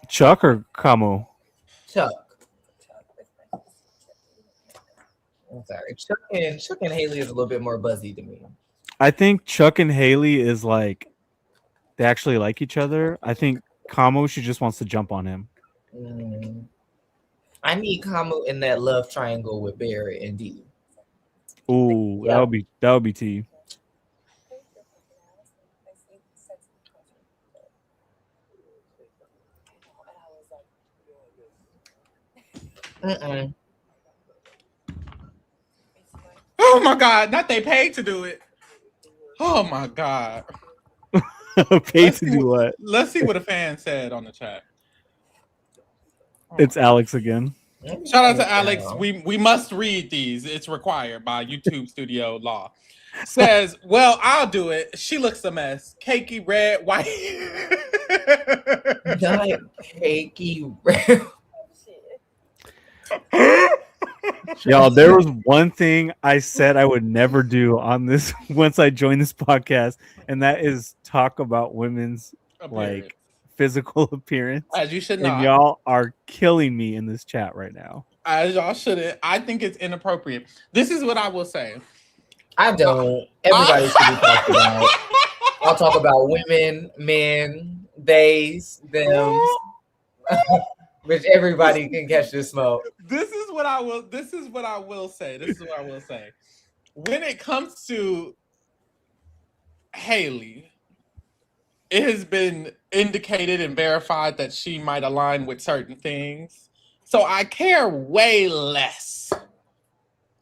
Chuck or Kamo? Chuck. I'm sorry. Chuck and Haley is a little bit more buzzy to me. I think Chuck and Haley is like they actually like each other. I think Kamo, she just wants to jump on him. I need Kamu in that love triangle with Barrett and D. Ooh, Yeah. that would be T. Oh my God, not they paid to do it. Oh my God. Paid to do what? Let's see what a fan said on the chat. It's Alex again. Shout out to Alex. We must read these. It's required by YouTube studio law. Says, well, I'll do it. She looks a mess. Cakey, red, white. Not cakey red. Y'all, there was one thing I said I would never do on this once I joined this podcast, and that is talk about women's like physical appearance. As you should and not. Y'all are killing me in this chat right now. As y'all shouldn't. I think it's inappropriate. This is what I will say. I don't. Everybody should be talked about. I'll talk about women, men, theys, them. Which everybody can catch this smoke. This is what I will say. When it comes to Haley, it has been indicated and verified that she might align with certain things. So I care way less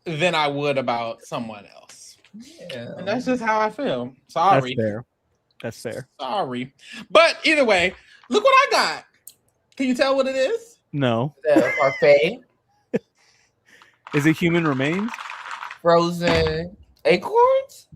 than I would about someone else. Yeah. And that's just how I feel. Sorry. That's fair. Sorry. But either way, look what I got. Can you tell what it is? No. The parfait. Is it human remains? Frozen acorns?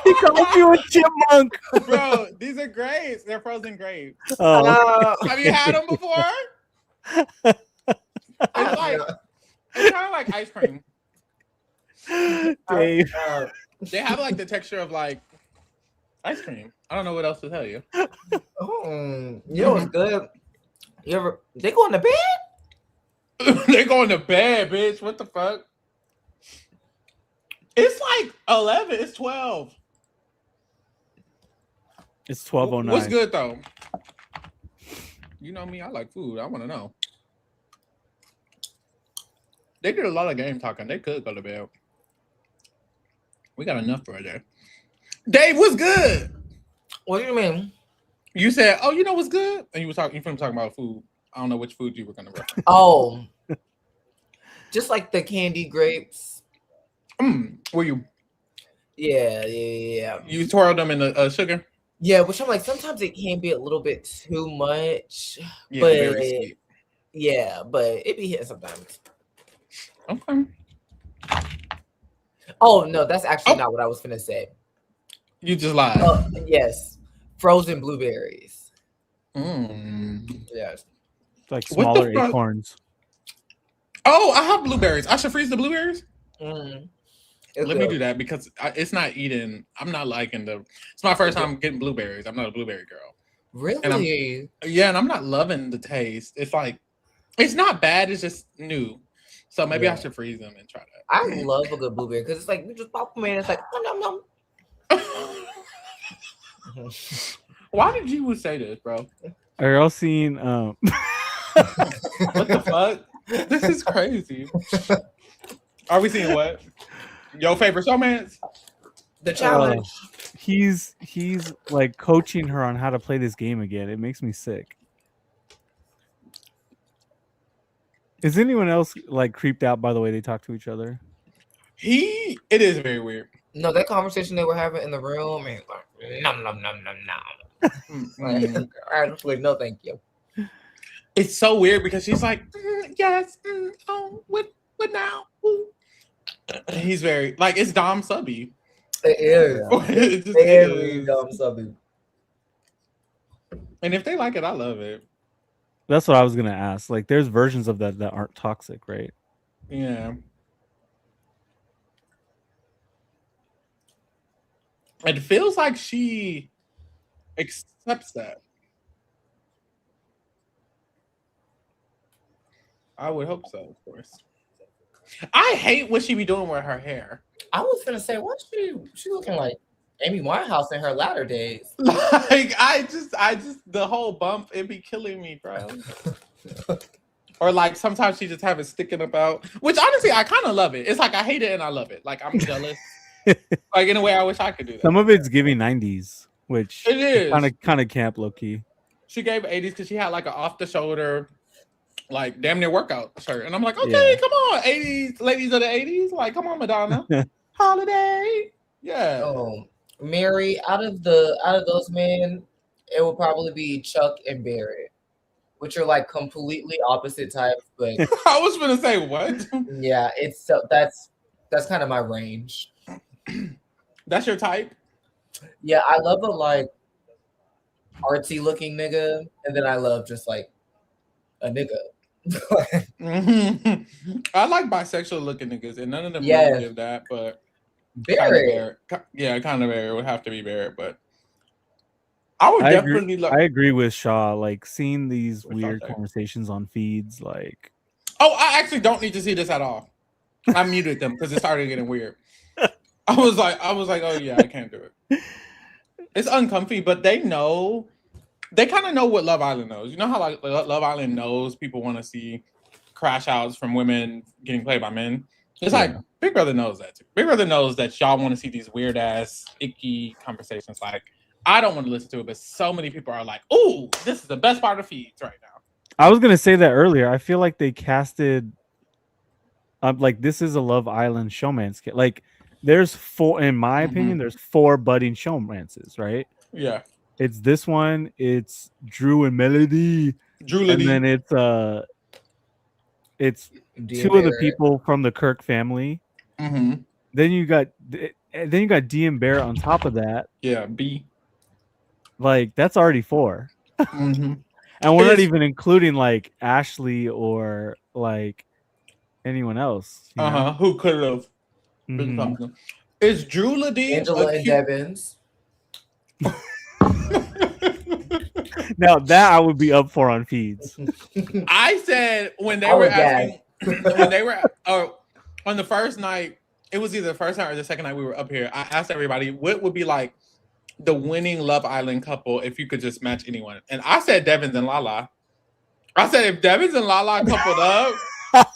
He called you a chipmunk. Bro, these are grapes. They're frozen grapes. Oh. Have you had them before? It's kind of like ice cream. Dave. They have like the texture of like ice cream. I don't know what else to tell you. You know what's good? They going to bed? They going to bed, bitch. What the fuck? It's like 11. It's 12. It's 12:09. What's good though? You know me. I like food. I want to know. They did a lot of game talking. They could go to bed. We got enough right there. Dave, what's good? What do you mean? You said, "Oh, you know what's good," and you were talking about food. I don't know which food you were gonna reference. Oh, just like the candy grapes. Were you? Yeah. You twirled them in the sugar. Yeah, which I'm like, sometimes it can be a little bit too much. Yeah, but very sweet. Yeah, but it be hitting sometimes. Okay. Oh no, that's actually not what I was gonna say. You just lied. Yes, frozen blueberries. Yes. It's like smaller acorns. Oh, I have blueberries. I should freeze the blueberries. Let me do that because it's not eating. I'm not liking the. It's my first time getting blueberries. I'm not a blueberry girl. Really? And I'm not loving the taste. It's like, it's not bad. It's just new. So maybe I should freeze them and try that. I love a good blueberry because it's like you just pop them in. It's like nom nom. Why did you say this, bro? Are y'all seeing? What the fuck? This is crazy. Are we seeing what? Your favorite showmans? The challenge. He's like coaching her on how to play this game again. It makes me sick. Is anyone else like creeped out by the way they talk to each other? It is very weird. No, that conversation they were having in the room, and like, nom nom nom nom nom. Like, actually, no, thank you. It's so weird because she's like, yes, oh, what now? Ooh. He's very like it's Dom Subby. It is. It just Very is. dumb subby. And if they like it, I love it. That's what I was gonna ask. Like, there's versions of that aren't toxic, right? Yeah. It feels like she accepts that. I would hope so, of course. I hate what she be doing with her hair. I was gonna say, what's she looking like Amy Winehouse in her latter days? Like I just the whole bump, it be killing me, bro. Or like sometimes she just have it sticking about, which honestly I kind of love it. It's like I hate it and I love it. Like I'm jealous. Like in a way I wish I could do that. Some of it's giving 90s, which It is kind of camp low key. She gave 80s because she had like an off the shoulder, like damn near workout shirt, and I'm like, okay, come on, 80s ladies of the 80s, like come on, Madonna, holiday, yeah. Oh, Mary, out of those men, it will probably be Chuck and Barrett, which are like completely opposite types. But I was gonna say what? Yeah, that's kind of my range. That's your type? Yeah, I love a like artsy looking nigga, and then I love just like a nigga. I like bisexual looking niggas, and none of them Yes. really give that, but Barrett. kind of Barrett would have to be Barrett, but I would definitely I agree with Shaw. Like seeing these What's weird out there? conversations on feeds, like Oh, I actually don't need to see this at all. I muted them because it started getting weird. I was like, oh yeah, I can't do it. It's uncomfy, but they kind of know what Love Island knows. You know how like Love Island knows people want to see crash outs from women getting played by men. It's like Big Brother knows that too. Big Brother knows that y'all want to see these weird ass icky conversations. Like I don't want to listen to it, but so many people are like, "Ooh, this is the best part of feeds right now." I was gonna say that earlier. I feel like they casted like this is a Love Island showman's kit. Like there's four, in my opinion, there's 4 budding showmances, right? Yeah. It's this one, it's Drew and Melody. And then it's Dear 2 of the Barrett. people from the Kirk family. Mm-hmm. Then you got D and Barrett on top of that. Yeah, B. Like that's already 4. Mm-hmm. And we're not even including like Ashley or like anyone else. Who could have been something? Is Drew Ladine Angela and Devins? Now that I would be up for on feeds. I said when they were asking, when they were on the first night, it was either the first night or the second night we were up here. I asked everybody what would be like the winning Love Island couple if you could just match anyone, and I said Devins and Lala. I said if Devins and Lala coupled up,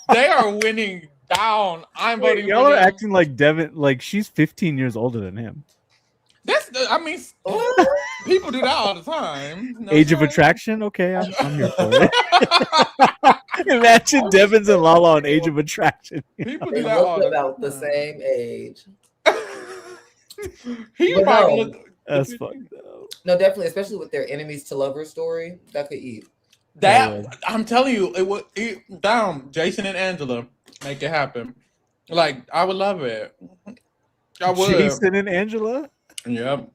they are winning down. I'm voting. Y'all are acting like Devin, like she's 15 years older than him. People do that all the time. No Age of attraction? Okay, I'm here for it. Imagine Devins and Lala on Age of Attraction. People They do that all look the about the same age. That's fucked up. No, definitely, especially with their enemies to lovers story, that could eat. I'm telling you, it would eat down. Jason and Angela make it happen. Like I would love it. I would. Jason and Angela. Yep.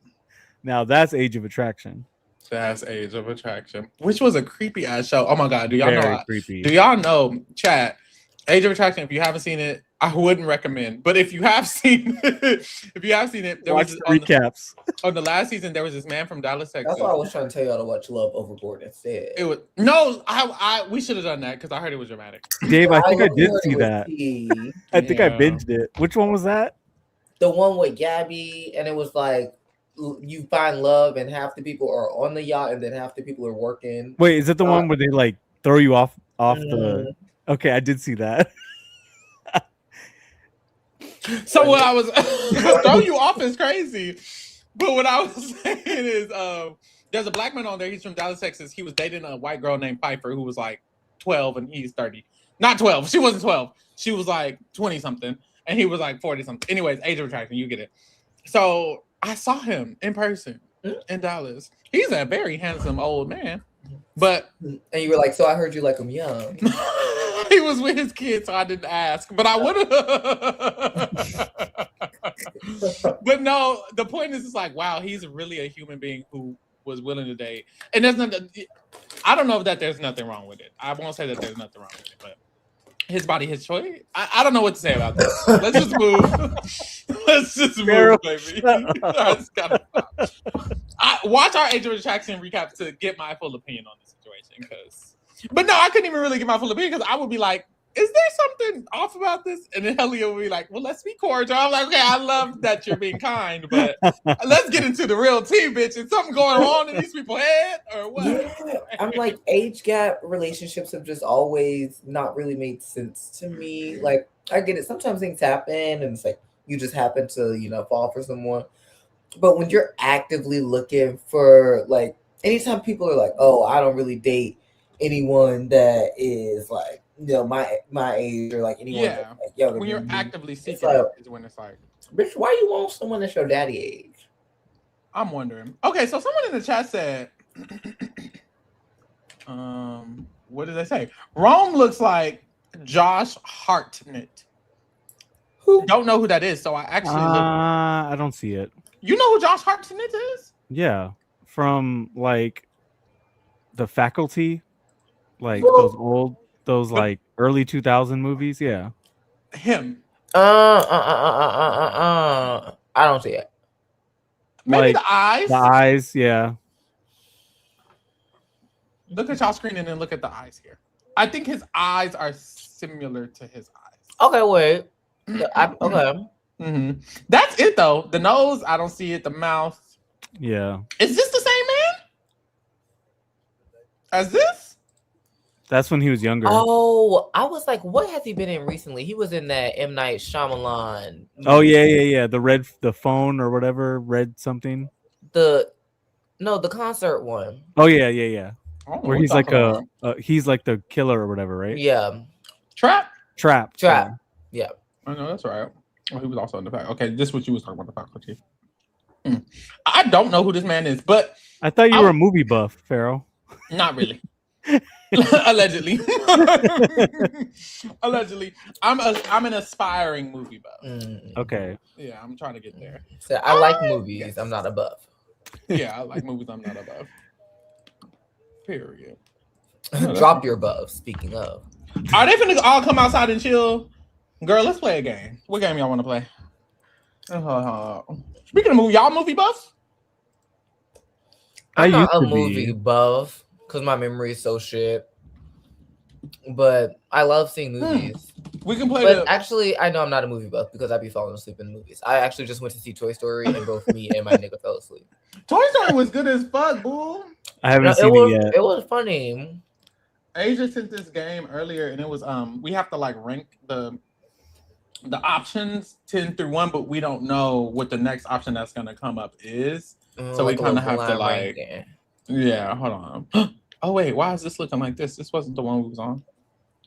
Now that's Age of Attraction. That's Age of Attraction, which was a creepy ass show. Oh my god, do y'all know? Creepy. Do y'all know? Chat. Age of Attraction. If you haven't seen it, I wouldn't recommend. But if you have seen it, there watch was the recaps. On the last season, there was this man from Dallas, Texas. That's why I was trying to tell y'all to watch Love Overboard instead. It was no, we should have done that because I heard it was dramatic. Dave, I think I did see that. I think I binged it. Which one was that? The one with Gabby, and it was like you find love, and half the people are on the yacht, and then half the people are working. Wait, is it the one where they like throw you off the? Okay, I did see that. So what I was throw you off is crazy, but what I was saying is, there's a black man on there. He's from Dallas, Texas. He was dating a white girl named Pfeiffer who was like 12 and he's 30. Not 12. She wasn't 12. She was like 20 something, and he was like 40 something. Anyways, age of attraction, you get it. So I saw him in person in Dallas. He's a very handsome old man, but And you were like, so I heard you like him young. he was with his kids, so I didn't ask. But I would have. But no, the point is, it's like, wow, he's really a human being who was willing to date, and there's nothing. I don't know that there's nothing wrong with it. I won't say that there's nothing wrong with it, but his body, his choice. I don't know what to say about this. Let's just move. Let's just move, baby. I just gotta stop. Watch our Age of Attraction recap to get my full opinion on the situation. But no, I couldn't even really get my full opinion because I would be like, is there something off about this? And then Helio would be like, well, let's be cordial. I'm like, okay, I love that you're being kind, but let's get into the real tea, bitch. Is something going on in these people's head or what? Yeah, I'm like, age gap relationships have just always not really made sense to me. Like, I get it. Sometimes things happen and it's like you just happen to, fall for someone. But when you're actively looking for, like, anytime people are like, oh, I don't really date anyone that is like, my age or like anyone that's like younger. When you're actively seeking is when it's like, bitch, why you want someone that's your daddy age? I'm wondering. Okay, so someone in the chat said, what did they say? Rome looks like Josh Hartnett. Who? Don't know who that is, so I actually I don't see it. You know who Josh Hartnett is? Yeah, from like The Faculty, like those like early 2000 movies. Yeah, him. I don't see it. Maybe like, the eyes. The eyes, yeah. Look at y'all screen and then look at the eyes here. I think his eyes are similar to his eyes. Okay, wait. Okay. Mm-hmm. That's it though. The nose, I don't see it. The mouth. Yeah. Is this the same man as this? That's when he was younger. Oh, I was like, what has he been in recently? He was in that M. Night Shyamalan movie. Oh yeah. The phone or whatever, red something. The concert one. Oh yeah. Where he's like he's like the killer or whatever, right? Yeah. Trap. Yeah. I know that's right. Oh, he was also in the fact. Okay, this is what you was talking about, the faculty. I don't know who this man is, but I thought you were a movie buff, Pharaoh. Not really. Allegedly. Allegedly. I'm an aspiring movie buff. Okay. Yeah, I'm trying to get there. So I like movies. Yes. I'm not a buff. Yeah, I like movies. I'm not a buff. Period. Drop your buff. Speaking of. Are they finna all come outside and chill? Girl, let's play a game. What game y'all want to play? Speaking of movie, y'all movie buffs? I'm not a movie buff because my memory is so shit. But I love seeing movies. We can play. But actually, I know I'm not a movie buff because I be falling asleep in movies. I actually just went to see Toy Story, and both me and my nigga fell asleep. Toy Story was good as fuck, boo. I haven't seen it yet. It was funny. Asia sent this game earlier, and it was we have to like rank the options 10 through 1, but we don't know what the next option that's gonna come up is. So we kind of have to like, yeah, hold on. Oh wait, why is this looking like this? This wasn't the one we was on.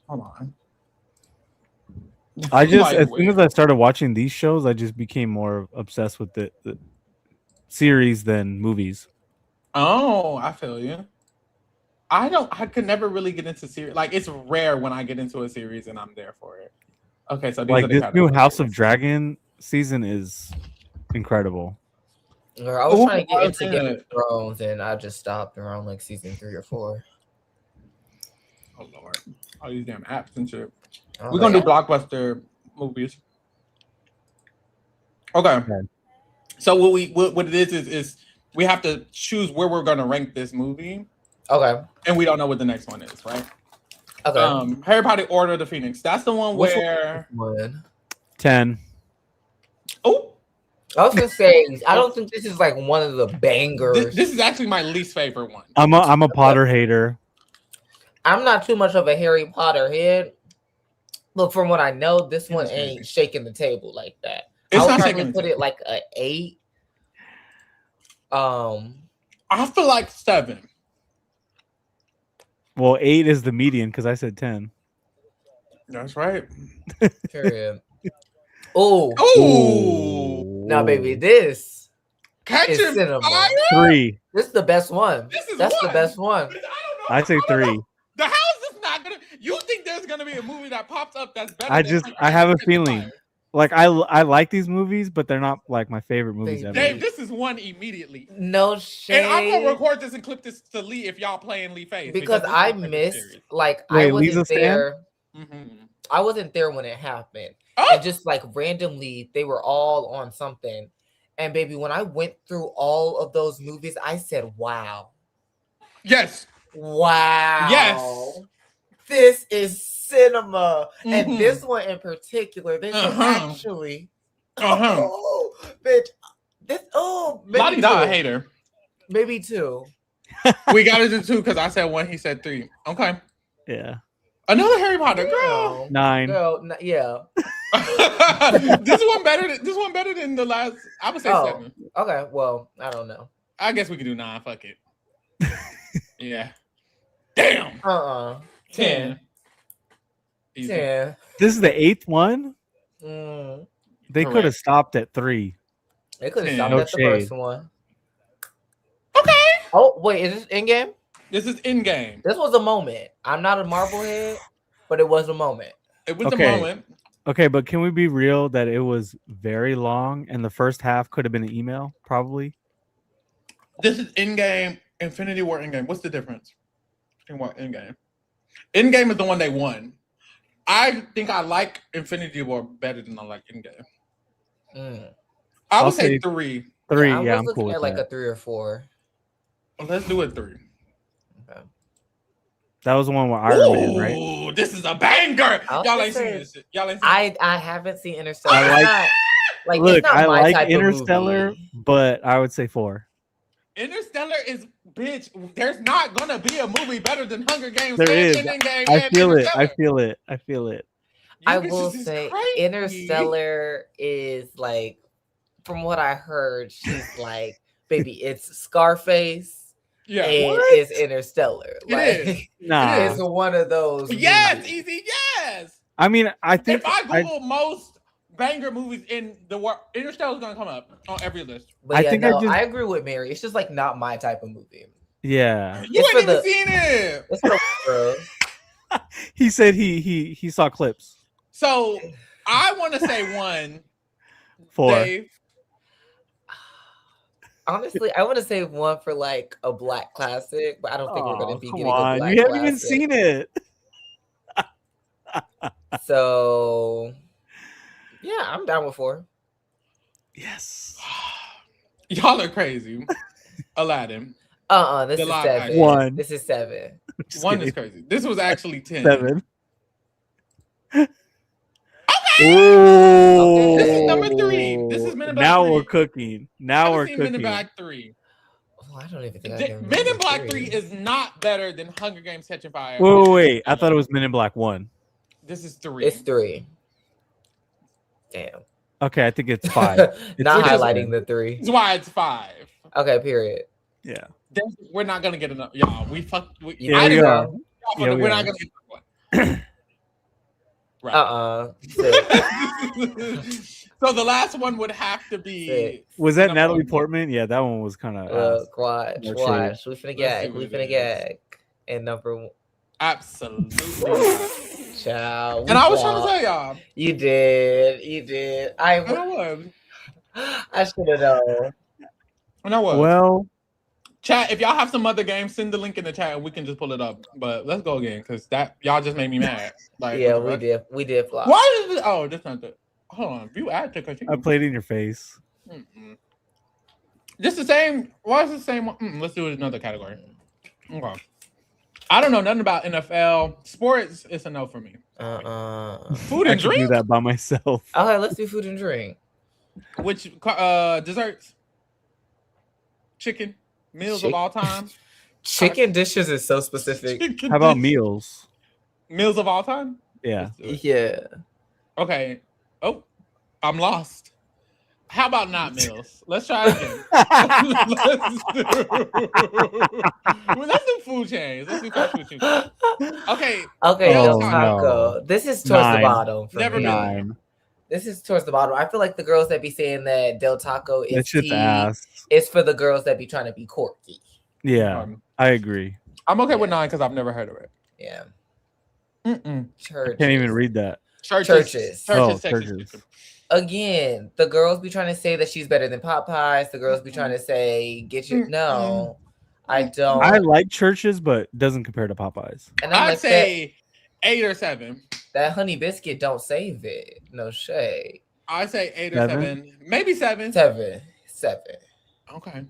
Hold on. I just as soon as I started watching these shows, I just became more obsessed with the series than movies. Oh, I feel you. I could never really get into series. Like, it's rare when I get into a series and I'm there for it. Okay, so like this new House of Dragon season is incredible. Girl, I was trying to get into Game of Thrones and I just stopped around like season 3 or 4. Oh Lord, all these damn apps and shit. We're gonna do blockbuster movies. Okay. So what it is we have to choose where we're gonna rank this movie. Okay. And we don't know what the next one is, right? Okay. Harry Potter Order of the Phoenix. That's the one where 10. Oh. I was gonna say, I don't think this is like one of the bangers. This is actually my least favorite one. I'm a Potter hater. I'm not too much of a Harry Potter head. Look, from what I know, this one ain't shaking the table like that. I would probably put it like an 8. I feel like 7. Well, 8 is the median because I said 10. That's right. Period. Oh, Ooh, now baby, this catching is cinema. fire. 3. This is the best one. This is That's the one. best one. I don't know. I say I don't know. 3. The house is not gonna. You think there's gonna be a movie that pops up that's better? I have a feeling. Like I like these movies, but they're not like my favorite movies Baby. ever. Dave, this is one immediately. No shade. And I'm gonna record this and clip this to Lee if y'all playing Lee Face because this I is fucking missed serious. like Wait, I Lisa wasn't Stan? there. Mhm. I wasn't there when it happened. Oh, And just like randomly, they were all on something. And baby, when I went through all of those movies, I said, wow. yes. Wow. Yes. This is cinema. And Mhm. this one in particular, they said actually. Oh, bitch. This Lottie maybe Di a two. hater. Maybe 2. We gotta do 2 because I said 1, he said 3. Okay. Yeah. Another Harry Potter girl. 9. Girl, yeah. This one better than the last. I would say 7. Okay. Well, I don't know. I guess we could do 9. Fuck it. Yeah. Damn. 10. Easy. 10. This is the 8th one. Mm. They could have stopped at 3. They could have 10. stopped No at the shade. first one. Okay. Oh, wait, is this in game? This is in game. This was a moment. I'm not a Marvel head, but it was a moment. It was Okay. a moment. Okay, but can we be real that it was very long and the first half could have been an email, probably? This is in game. Infinity War in game. What's the difference between what in game? In game is the one they won. I think I like Infinity War better than I like in game. I would I'll say say 3. 3, I was I'm looking cool at with like that. a 3 or 4. Let's do it 3. Okay. That was the one with Iron Man, right? Ooh, this is a banger. I'll Y'all just ain't seen say- this shit. Y'all ain't seen I haven't seen Interstellar. I like- It's not, like, Look, it's not I my like type Interstellar, of movie. but I would say 4. Interstellar is bitch. There's not gonna be a movie better than Hunger Games. There and is. Endgame I and feel it. Interstellar. I feel it. I feel it. You I bitches will is say crazy. Interstellar is like, from what I heard, she's like, baby, it's Scarface Yeah. and What? it's Interstellar. It Like, is. Nah. it's one of those. Yes, movies. easy. Yes. I mean, I think If I Google most banger movies in the world, Interstellar's gonna come up on every list. But I yeah, think I no, just- I agree with Mary. It's just like not my type of movie. yeah. You It's ain't for even the- seen it. It's for the girls. He said he saw clips. So I want to say 1. 4. Dave. Honestly, I want to save one for like a black classic, but I don't think we're going Aw, to be come getting a on. black You haven't even classic. seen it. So, yeah, I'm down with 4. Yes. Y'all are crazy. Aladdin. This The is live 7. action. 1. This is 7. Just 1 kidding. is crazy. This was actually 10. 7. Okay. This is number 3. This is Men in Black Now 3. we're cooking. Now we're I've seen Men in cooking. Black 3. Oh, I don't even think I Men can in remember Black 3. 3 is not better than Hunger Games Catching Fire. Wait. I thought it was Men in Black 1. This is 3. It's 3. Damn. Okay, I think it's 5. Not Which is- highlighting the 3. That's why it's 5. Okay, period. Yeah. We're not gonna get enough, y'all. We fucked. Yeah, I we didn't are. know. Yeah, we We're are. not gonna get one. Right. Six. So the last one would have to be. 6. Was that Number Natalie 1. Portman? Yeah, that one was kind of. Look, watch. No We finna Let's gag. see We what finna it gag. And number 1. Absolutely. not. Child. And I was trying to tell y'all. You did. And I was. I should have known. And I was. Well, Chat, if y'all have some other games, send the link in the chat and we can just pull it up. But let's go again because that y'all just made me mad. Like, Yeah, what the we fuck? did. We did flop. Why is it? Oh, that's not the. Hold on. View ad to continue. I played in your face. Just the same. Why is it the same one? Let's do it another category. Okay. I don't know nothing about NFL. Sports, it's a no for me. Food I and could do drink? that by myself. Okay, let's do food and drink. Which desserts? Chicken? Meals of all time? Chicken dishes is so specific. Chicken How about dish- meals? Meals of all time? Yeah. Let's do it. Yeah. Okay. Oh, I'm lost. How about not Mills? Let's try it again. Let's do food chains. Let's do fast food chains. Okay. Okay, Del Del Taco. Taco. This is towards the 9. bottom for Never me. been 9. This is towards the bottom. I feel like the girls that be saying that Del Taco is That shit's tea, ass. it's for the girls that be trying to be quirky. Yeah, I agree. I'm okay with 9 because I've never heard of it. Yeah. I can't even read that. Churches. Oh, Texas. churches. Again, the girls be trying to say that she's better than Popeyes. The girls be trying to say, get you. No, I don't. I like churches, but it doesn't compare to Popeyes. And I'm I'd like, say 8 or 7. that honey biscuit don't save it. No shade. I'd say 8 or 7. Maybe 7. 7. Okay.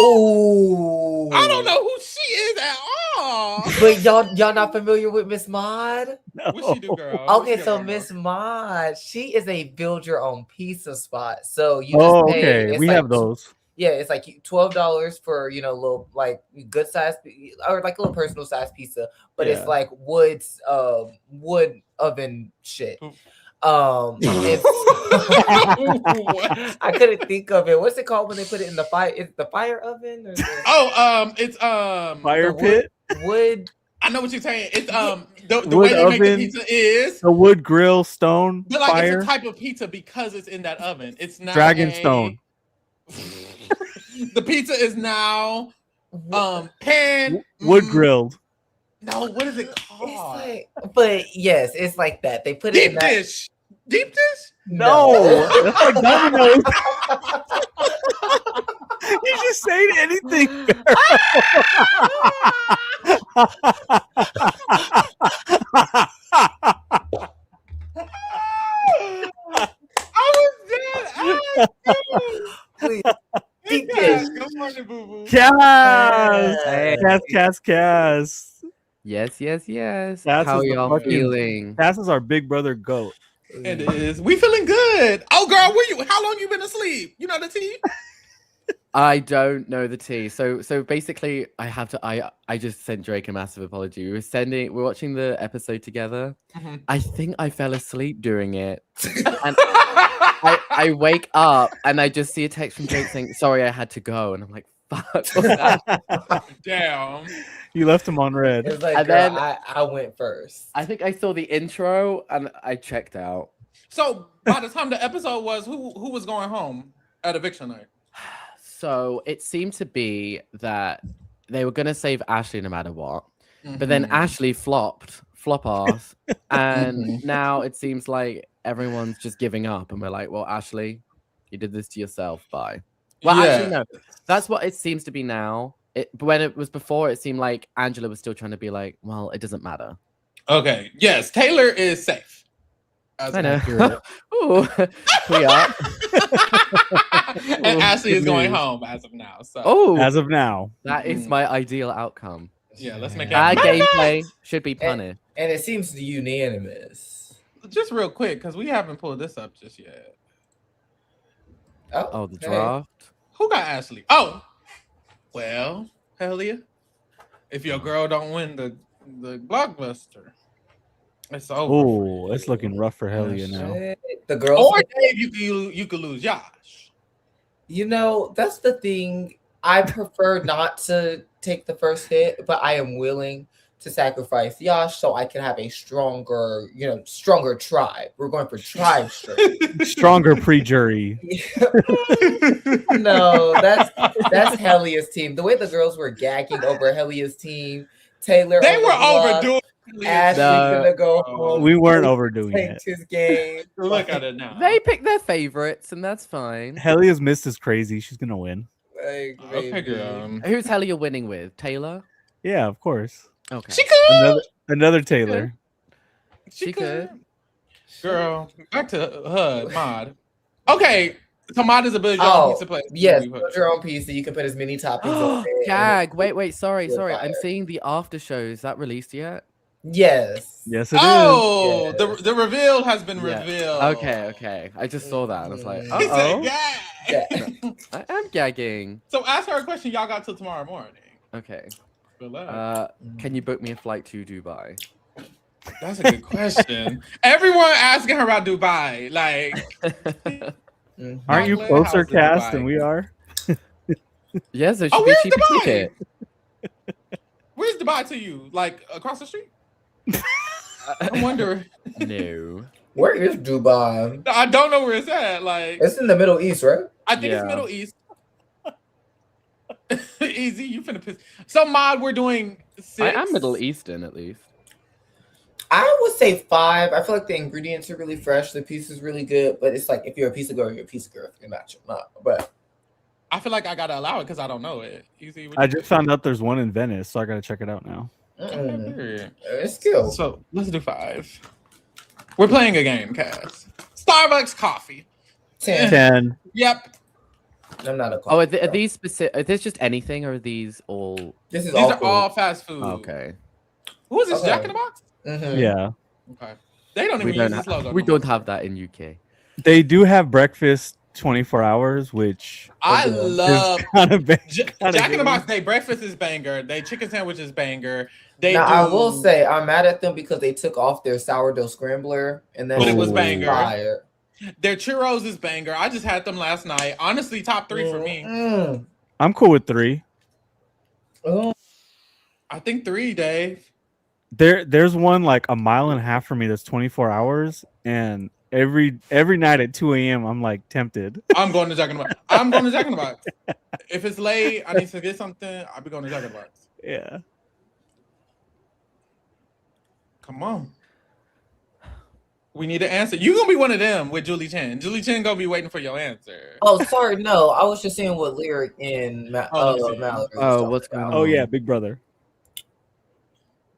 Ooh. I don't know who she is at all. But y'all not familiar with Miss Mod? No. What she do, girl? Okay, so Miss Mod, she is a build your own pizza spot. So you Oh, just pay, okay. it's We like, have those. Yeah, it's like $12 for little like good size or like a little personal size pizza, but Yeah. it's like wood oven shit. It's I couldn't think of it. What's it called when they put it in the fire? It's the fire oven or it's Fire pit. Wood. I know what you're saying. It's the Wood way they make the oven. pizza is The wood grill stone but like fire. it's a type of pizza because it's in that oven. It's not Dragonstone. The pizza is now pan Wood grilled. No, what is it It's called? like, but yes, it's like that. They put it in Deep that. dish. Deep dish? No, that's like Domino's. You just saying anything. I was dead. Please. Deep Cass, dish. good morning, boo boo. Cass. Hey. Cass. Yes. Cass How is the y'all fucking- feeling? Cass is our big brother goat. It is. We feeling good. Oh, girl, how long you been asleep? You know the tea? I don't know the tea. So basically, I just sent Drake a massive apology. We're watching the episode together. Mhm. I think I fell asleep during it, and I wake up and I just see a text from Drake saying, "Sorry, I had to go," and I'm like, "Fuck." Damn. You left him on red. It's like, And girl, then- I went first. I think I saw the intro and I checked out. So by the time the episode was, who was going home at eviction night? So it seemed to be that they were gonna save Ashley no matter what. But then Ashley flop ass, and now it seems like everyone's just giving up, and we're like, "Well, Ashley, you did this to yourself. Bye." Well, actually, no, that's what it seems to be now. But when it was before, it seemed like Angela was still trying to be like, "Well, it doesn't matter." Okay. Yes, Taylor is safe. I know. Ooh, we are. And Ashley is Good going news. home as of now. So Oh, As of now. that is my ideal outcome. yeah, let's make it Bad happen. gameplay should be punished. And it seems unanimous. Just real quick, because we haven't pulled this up just yet. Oh, the hey. draft. Who got Ashley? Oh, well, hell yeah. If your girl don't win the blockbuster, it's over. Oh, it's looking rough for Hellia now. The girls. Or Dave, you could lose Josh. That's the thing. I prefer not to take the first hit, but I am willing to sacrifice Yash so I can have a stronger tribe. We're going for tribe strength. Stronger pre-jury. No, that's Helia's team. The way the girls were gagging over Helia's team, Taylor. They on were the block, overdoing Ashley No. gonna go home. We weren't overdoing Take it. his game. Look at it now. They pick their favorites, and that's fine. Helia's mist is crazy. She's gonna win. Like, Okay, baby. girl. Who's Helia winning with? Taylor? Yeah, of course. Okay. She could. Another Taylor. She could. Girl, back to HUD mod. Okay, so mod is a build your Oh, own pizza place. Yes, build your own pizza. You can put as many toppings on it. Gag. Wait. Sorry. Fire. I'm seeing the after show. Is that released yet? Yes. Yes, it is. Oh, Yeah. the reveal has been Yeah. revealed. Okay. I just saw that and I was like, He said, uh-oh. "Yeah." I am gagging. So ask her a question. Y'all got till tomorrow morning. Okay. Good luck. Can you book me a flight to Dubai? That's a good question. Everyone asking her about Dubai. Like, Aren't you Chocolate, closer, how's the Cass, Dubai? than we are? Yeah, so it should Oh, be a where's cheaper Dubai? ticket. Where's Dubai to you? Like across the street? I wonder. No. Where is Dubai? I don't know where it's at. Like, It's in the Middle East, right? I think it's Yeah. Middle East. Easy, you finna piss. So, Mod, we're doing 6. I am Middle Eastern at least. I would say 5. I feel like the ingredients are really fresh. The piece is really good, but it's like if you're a piece of girl, you're a piece of girl. If you're not, you're not. But I feel like I gotta allow it because I don't know it. Easy. I just found out there's one in Venice, so I gotta check it out now. it's good. So let's do 5. We're playing a game, Cass. Starbucks coffee. 10. 10. Yep. I'm not a. Oh, are these specific? Are this just anything, or are these all? This is These all are food. all fast food. Okay. Who is this? Okay. Jack in the Box? Mhm. Yeah. Okay. They don't We even don't. use this logo. We no more. don't have that in UK. They do have breakfast 24 hours, which I They do. love is kind of bad. Jack in the Box. They breakfast is banger. They chicken sandwich is banger. They Now do, I will say I'm mad at them because they took off their sourdough scrambler and then But it was Ooh. banger. fire. Their churros is banger. I just had them last night. Honestly, top 3 for me. Mm. I'm cool with 3. Oh. I think 3, Dave. There's one like a mile and a half from me that's 24 hours, and every night at 2 a.m. I'm like tempted. I'm going to Jack in the Box. I'm going to Jack in the Box. If it's late, I need to get something. I'll be going to Jack in the Box. Yeah. Come on. We need an answer. You gonna be one of them with Julie Chen. Julie Chen gonna be waiting for your answer. Oh, sorry, no. I was just saying what Lyric and Oh, Mallory. Oh, what's going on? Oh yeah, Big Brother.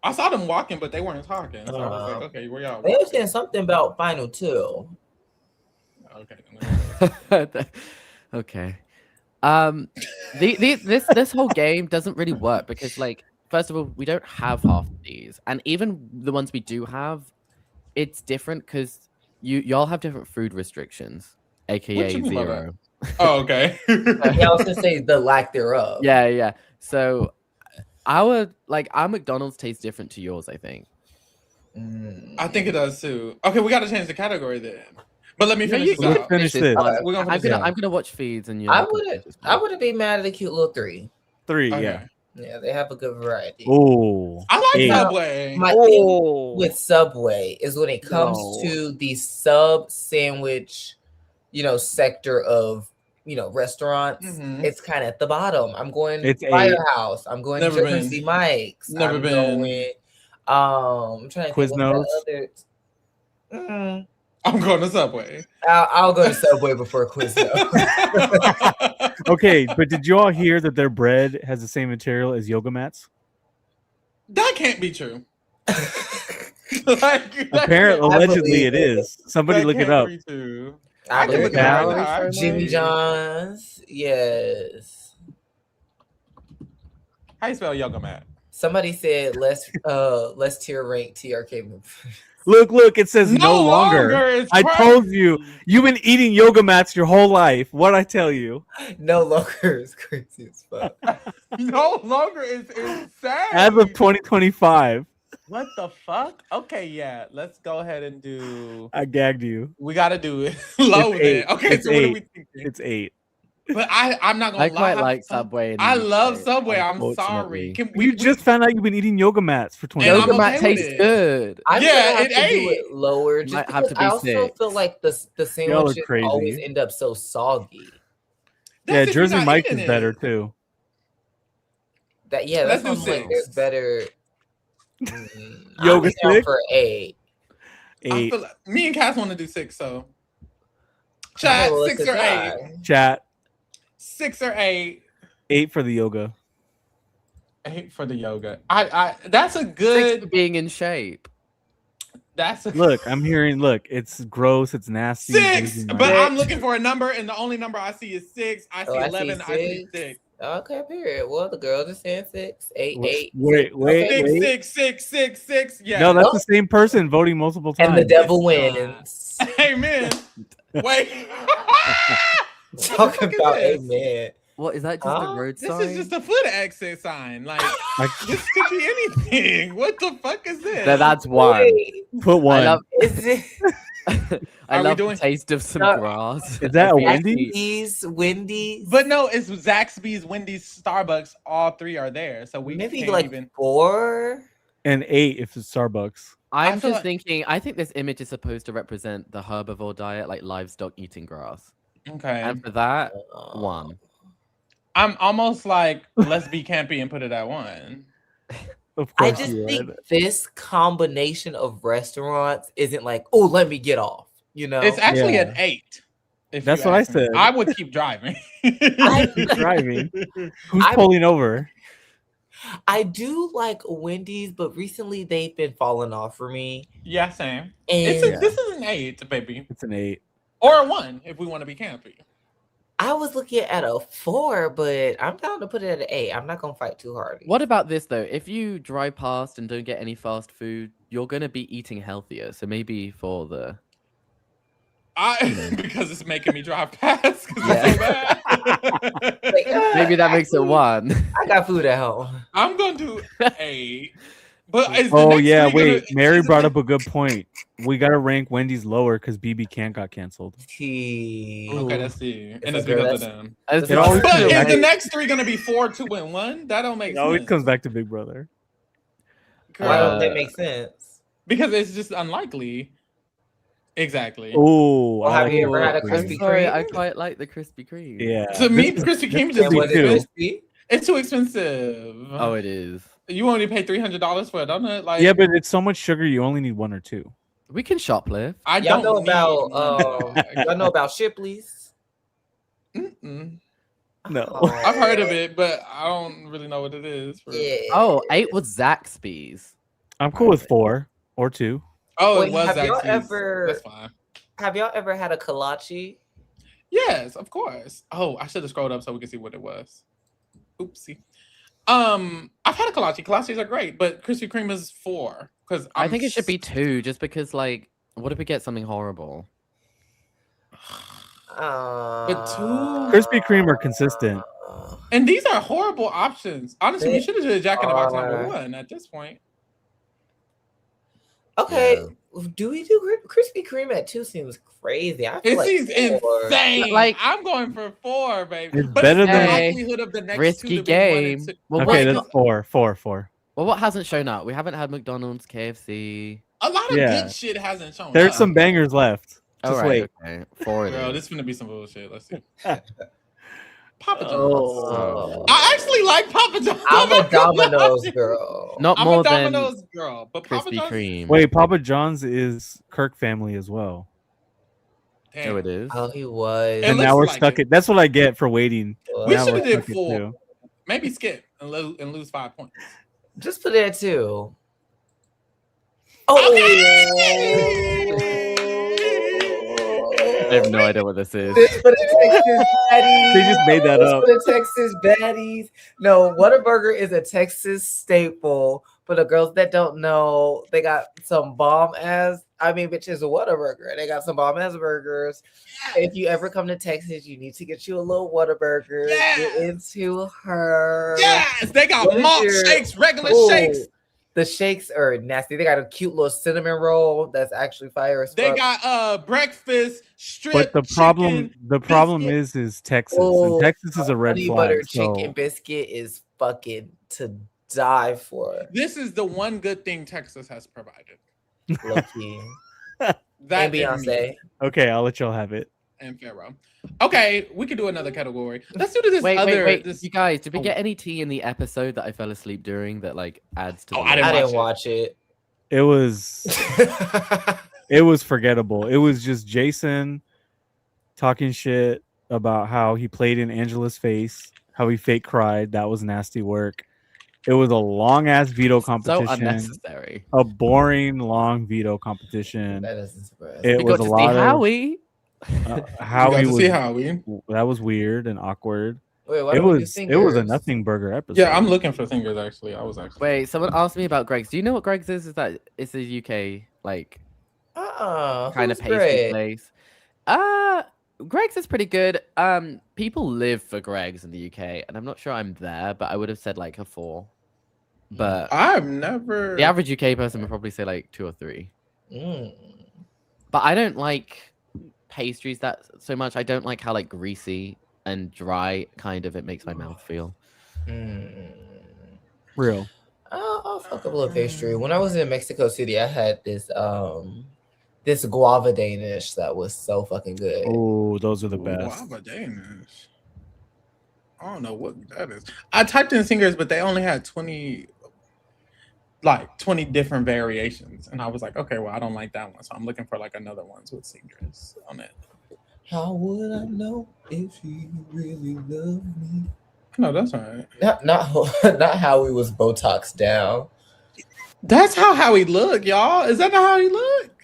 I saw them walking, but they weren't talking. So I was like, okay, where y'all? They were saying something about Final 2. Okay. Okay. This whole game doesn't really work because, like, first of all, we don't have half of these, and even the ones we do have, it's different because y'all have different food restrictions, What aka you mean by 0. Oh, okay. Yeah, I was gonna say the lack thereof. Yeah. So our McDonald's tastes different to yours, I think. I think it does too. Okay, we gotta change the category then. But let me No, finish you this can out. finish this. We're gonna I'm finish gonna watch feeds and you. I wouldn't be mad at a cute little 3. 3, Okay. yeah. Yeah, they have a good variety. Oh. I like 8. Subway. My thing with Subway is when it comes to the sub sandwich, sector of restaurants, Mhm. it's kind of at the bottom. I'm going It's Firehouse. I'm going Never to been. Jersey Mike's. Never I'm been. Going, I'm trying to think Quiznos. what the other. I'm going to Subway. I'll go to Subway before Quiznos. Okay, but did you all hear that their bread has the same material as yoga mats? That can't be true. Like, that Apparently, can't- allegedly, it believe it. is. Somebody that look it can't up. be true. I I can look believe it up Calories right now. Jimmy John's, yes. How you spell yoga mat? Somebody said less tier rank TRK move. Look, it says no longer. It's I crazy. told you, you've been eating yoga mats your whole life. What'd I tell you? No longer is crazy as fuck. No longer is insane. As of 2025, What the fuck? Okay, yeah. Let's go ahead and do. I gagged you. We gotta do it low It's then. 8. Okay, It's so what are 8. we thinking? It's 8. But I'm not gonna I lie. quite like Subway. in the I love UK, Subway. I'm unfortunately. sorry. Can You just found out you've been eating yoga mats for 20 And years. I'm Yoga okay mat with tastes it. good. I'm Yeah, gonna have it to do ain't. it lower. Just Might have to because be I also 6. feel like the Y'all are sandwiches crazy. always end up so soggy. Yeah, That's if you're Jersey not Mike's eating is it. better too. That's Let's why do I'm like, 6. there's better. Yoga I'm down stick? for 8. I 8. feel like me and Cass want to do 6. So, Okay, chat well, 6 let's or 8. decide. Chat. 6 or 8. 8 for the yoga. 8 for the yoga. I that's a 6 good. for being in shape. That's a Look, I'm hearing. Look, it's gross. It's nasty. 6. Jersey But Mike's. I'm looking for a number, and the only number I see is 6. I see Oh, I see 11. I see 6. 6. Okay, period. Well, the girls are saying 6, 8, 8. Wait. Okay. 6. Yeah. No, that's the same person voting multiple times. And the devil It's wins. Amen. Wait. Talking What the fuck is about this? amen. What is that? Just a road This sign? is just a foot exit sign. Like this could be anything. What the fuck is this? That's one. Wait, Put one. I love. is it I Are we love doing- the taste of some No. grass. Is that a Wendy's? Wendy's? But no, it's Zaxby's, Wendy's, Starbucks. All three are there, so we maybe can't like even. 4. And 8 if it's Starbucks. I'm feel just like- thinking. I think this image is supposed to represent the herbivore diet, like livestock eating grass. Okay, And for that, one. I'm almost like let's be campy and put it at 1. Of I course just you think would. this combination of restaurants isn't like, oh, let me get off. You know, It's actually Yeah. an 8. if That's you what I ask me. said. I would keep driving. Keep driving. Who's I'm- pulling over? I do like Wendy's, but recently they've been falling off for me. Yeah, same. And This is an 8, baby, It's an 8. or a 1 if we want to be campy. I was looking at a 4, but I'm down to put it at an 8. I'm not gonna fight too hard. What about this though? If you drive past and don't get any fast food, you're gonna be eating healthier. So maybe for the Because it's making me drive past. 'Cause Yeah. it's so bad. Like, maybe that makes it actually, one. I got food at home. I'm going to do 8. But is the Oh next yeah, three wait. gonna- Mary is brought the- up a good point. We gotta rank Wendy's lower because BB Can got canceled. Okay, let's see. And a it's girl, because of that's- them. As It always But comes is back- the next 3 going to be 4, 2, and 1? That don't make It always sense. comes back to Big Brother. Why don't they Uh, make sense? Because it's just unlikely. Exactly. Oh, Well, have you like ever had a Krispy I'm Krispy sorry, Kreme? I quite like the Krispy Kreme. Yeah. To me, This is- Krispy Kreme this just is And was it too. crispy? it's too expensive. Oh, it is. You only pay $300 for a donut. Like, Yeah, but it's so much sugar. You only need 1 or 2. We can shoplift. I Y'all don't know need about one. y'all know about Shipley's? Mm-mm. No. Oh, I've heard of it, but I don't really know what it is. Yeah. Oh, 8 was Zaxby's. I'm cool with 4 or 2. Oh, Wait, it was have y'all Zaxby's. ever- That's fine. Have y'all ever had a kolache? Yes, of course. Oh, I should have scrolled up so we could see what it was. Oopsie. I've had a kolache. Kolaches are great, but Krispy Kreme is 4 because I think it should be 2, just because, like, what if we get something horrible? But two- Krispy Kreme are consistent. And these are horrible options. Honestly, we They should have did Jack in the Box number are. 1 at this point. Okay, do we do Krispy Kreme at 2? Seems crazy. I feel It like seems 4. insane. Like- I'm going for 4, baby. It's But better it's the than- likelihood of the next Risky 2 to be 1 and game. 2. Well, Okay, what, that's 4. 4. well, what hasn't shown up? We haven't had McDonald's, KFC. A lot of Yeah. good shit hasn't shown There's up. some bangers left. All Just right, wait. okay. 4 it Bro, is. this is gonna be some bullshit. Let's see. Papa John's. Oh. I actually like Papa John's. I'm a not gonna lie. Domino's girl. Not I'm more a than Domino's girl, but Papa Krispy John's. Kreme. Wait, Papa John's is Kirk family as well. Damn. Oh, it is. Oh, he was. It And looks now we're like stuck it. at that's what I get for waiting. We Now should we're have did stuck at 4. 2. Maybe skip and lose 5 points. Just put it at 2. Oh, I have no idea what this is. This for the Texas baddies. They just made that This up. for the Texas baddies. No, Whataburger is a Texas staple. For the girls that don't know, they got some bomb ass. I mean, bitch, is a Whataburger. They got some bomb ass burgers. If you ever come to Texas, you need to get you a little Whataburger. Yes. Get into her. Yes, they got What is malt your- shakes, regular Ooh, shakes. The shakes are nasty. They got a cute little cinnamon roll that's actually fire as They fuck. got breakfast strip. But the problem chicken, is Texas. Oh, And Texas is a red honey flag. butter So chicken biscuit is fucking to die for. This is the one good thing Texas has provided. Low-key. That And Beyonce. okay, I'll let y'all have it. and Pharaoh. Okay, we could do another category. Let's do this Wait, other. wait. This, You guys, did we Oh. get any tea in the episode that I fell asleep during that like adds to? Oh, the I didn't I list? didn't watch it. It was forgettable. It was just Jason talking shit about how he played in Angela's face, how he fake cried. That was nasty work. It was a long ass veto So competition. unnecessary. A boring long veto competition. That doesn't surprise It We was got a to see lot of Howie. Howie to was see Howie. that was weird and awkward. Wait, why It don't we do was a singers? nothing burger episode. Yeah, I'm looking for singers actually. I was actually. Wait, someone asked me about Greg's. Do you know what Greg's is? Is that it's a UK like kind of Who's pastry Greg? place? Greg's is pretty good. People live for Greg's in the UK, and I'm not sure I'm there, but I would have said like a 4. But I've never. the average UK person would probably say like 2 or 3. Mm. But I don't like pastries that so much. I don't like how like greasy and dry kind of it makes my mouth feel. Mm. Real. I'll fuck up a little pastry. When I was in Mexico City, I had this guava Danish that was so fucking good. Oh, those are the best. Guava Danish. I don't know what that is. I typed in singers, but they only had 20 different variations. And I was like, okay, well, I don't like that one. So I'm looking for like another ones with singers on it. How would I know if he really loved me? No, that's all right. Not how he was Botox down. That's how he looked, y'all. Is that not how he looked?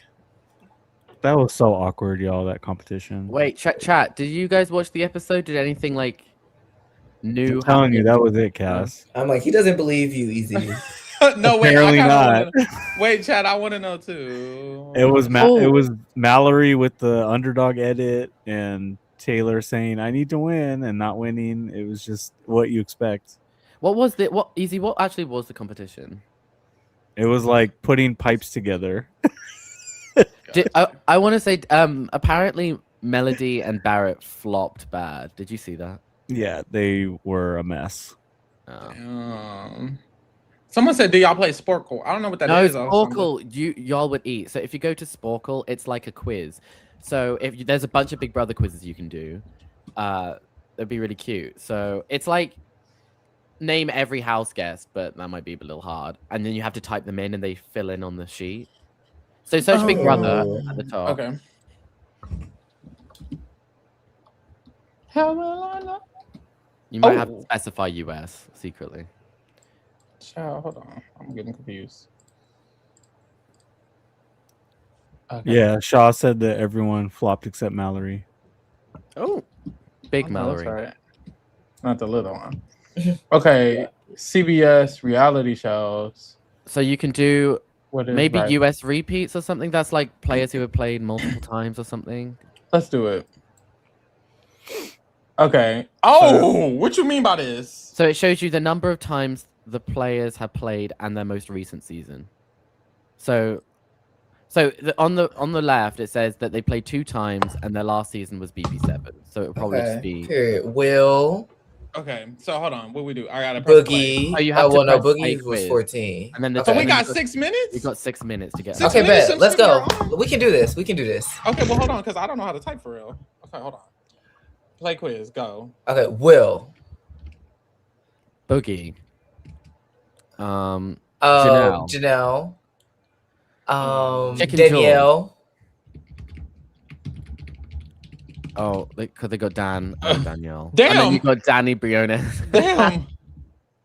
That was so awkward, y'all, that competition. Wait, chat. Did you guys watch the episode? Did anything like new? I'm telling you, that was it, Cass. I'm like, he doesn't believe you, Easy. No, wait. Apparently not. Wait, Chad, I want to know too. It was it was Mallory with the underdog edit and Taylor saying I need to win and not winning. It was just what you expect. What actually was the competition? It was like putting pipes together. I want to say apparently Melody and Barrett flopped bad. Did you see that? Yeah, they were a mess. Oh. Someone said, "Do y'all play Sporkle?" I don't know what that is. No, Sporkle, y'all would eat. So if you go to Sporkle, it's like a quiz. So there's a bunch of Big Brother quizzes you can do. That'd be really cute. So it's like name every house guest, but that might be a little hard. And then you have to type them in, and they fill in on the sheet. So search Big Brother at the top. Okay. How will I know? You might have to specify US secretly. Child, hold on. I'm getting confused. Okay. Yeah, Shaw said that everyone flopped except Mallory. Oh, big Oh, Mallory. that's right. Not the little one. Okay, CBS reality shows. So you can do maybe right? US repeats or something. That's like players who have played multiple times or something. Let's do it. Okay. Oh, what you mean by this? So it shows you the number of times the players have played and their most recent season. So on the left it says that they played 2 times and their last season was BB7. So it would probably just be Period. Will. Okay, so hold on. What we do? I gotta Boogie. Oh, you have to no, press Boogie play was quiz. 14. And then So we got 6 minutes. We got 6 minutes to get. 6 Okay, minutes, bet. Let's go. you're on. We can do this. We can do this. Okay, well hold on, because I don't know how to type for real. Okay, hold on. Play quiz. Go. Okay, Will. Boogie. Janelle. Chicken Danielle. Oh, because they got Dan and Danielle. Damn. And then you got Danny Briones. Damn.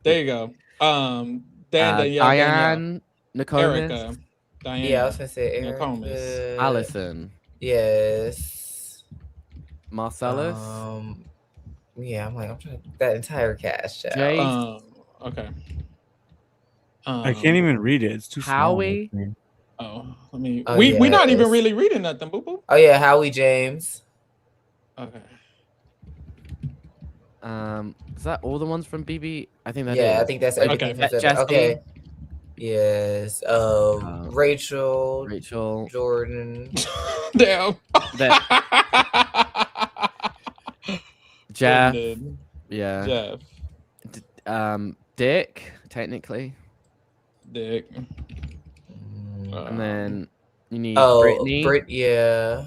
There you go. Dan, Diane, Nicomas, Erica. Diane. Yeah, I was gonna say Nokomis. Erica. Allison, Yes. Marcellus, Yeah, I'm trying that entire cast. Child. Jay, Okay. I can't even read it. It's too small. Howie. Let me. Oh, we not even yes. really reading nothing, boo boo. Oh yeah, Howie James. Okay. Is that all the ones from BB? I think that Yeah, is. I think that's everything. Okay. From Jesse. Okay. Yes. Rachel. Jordan. Damn. Jeff. Brendan, Yeah. Jeff. Dick, technically. Dick. And then you need Brittany. Brittany, Yeah.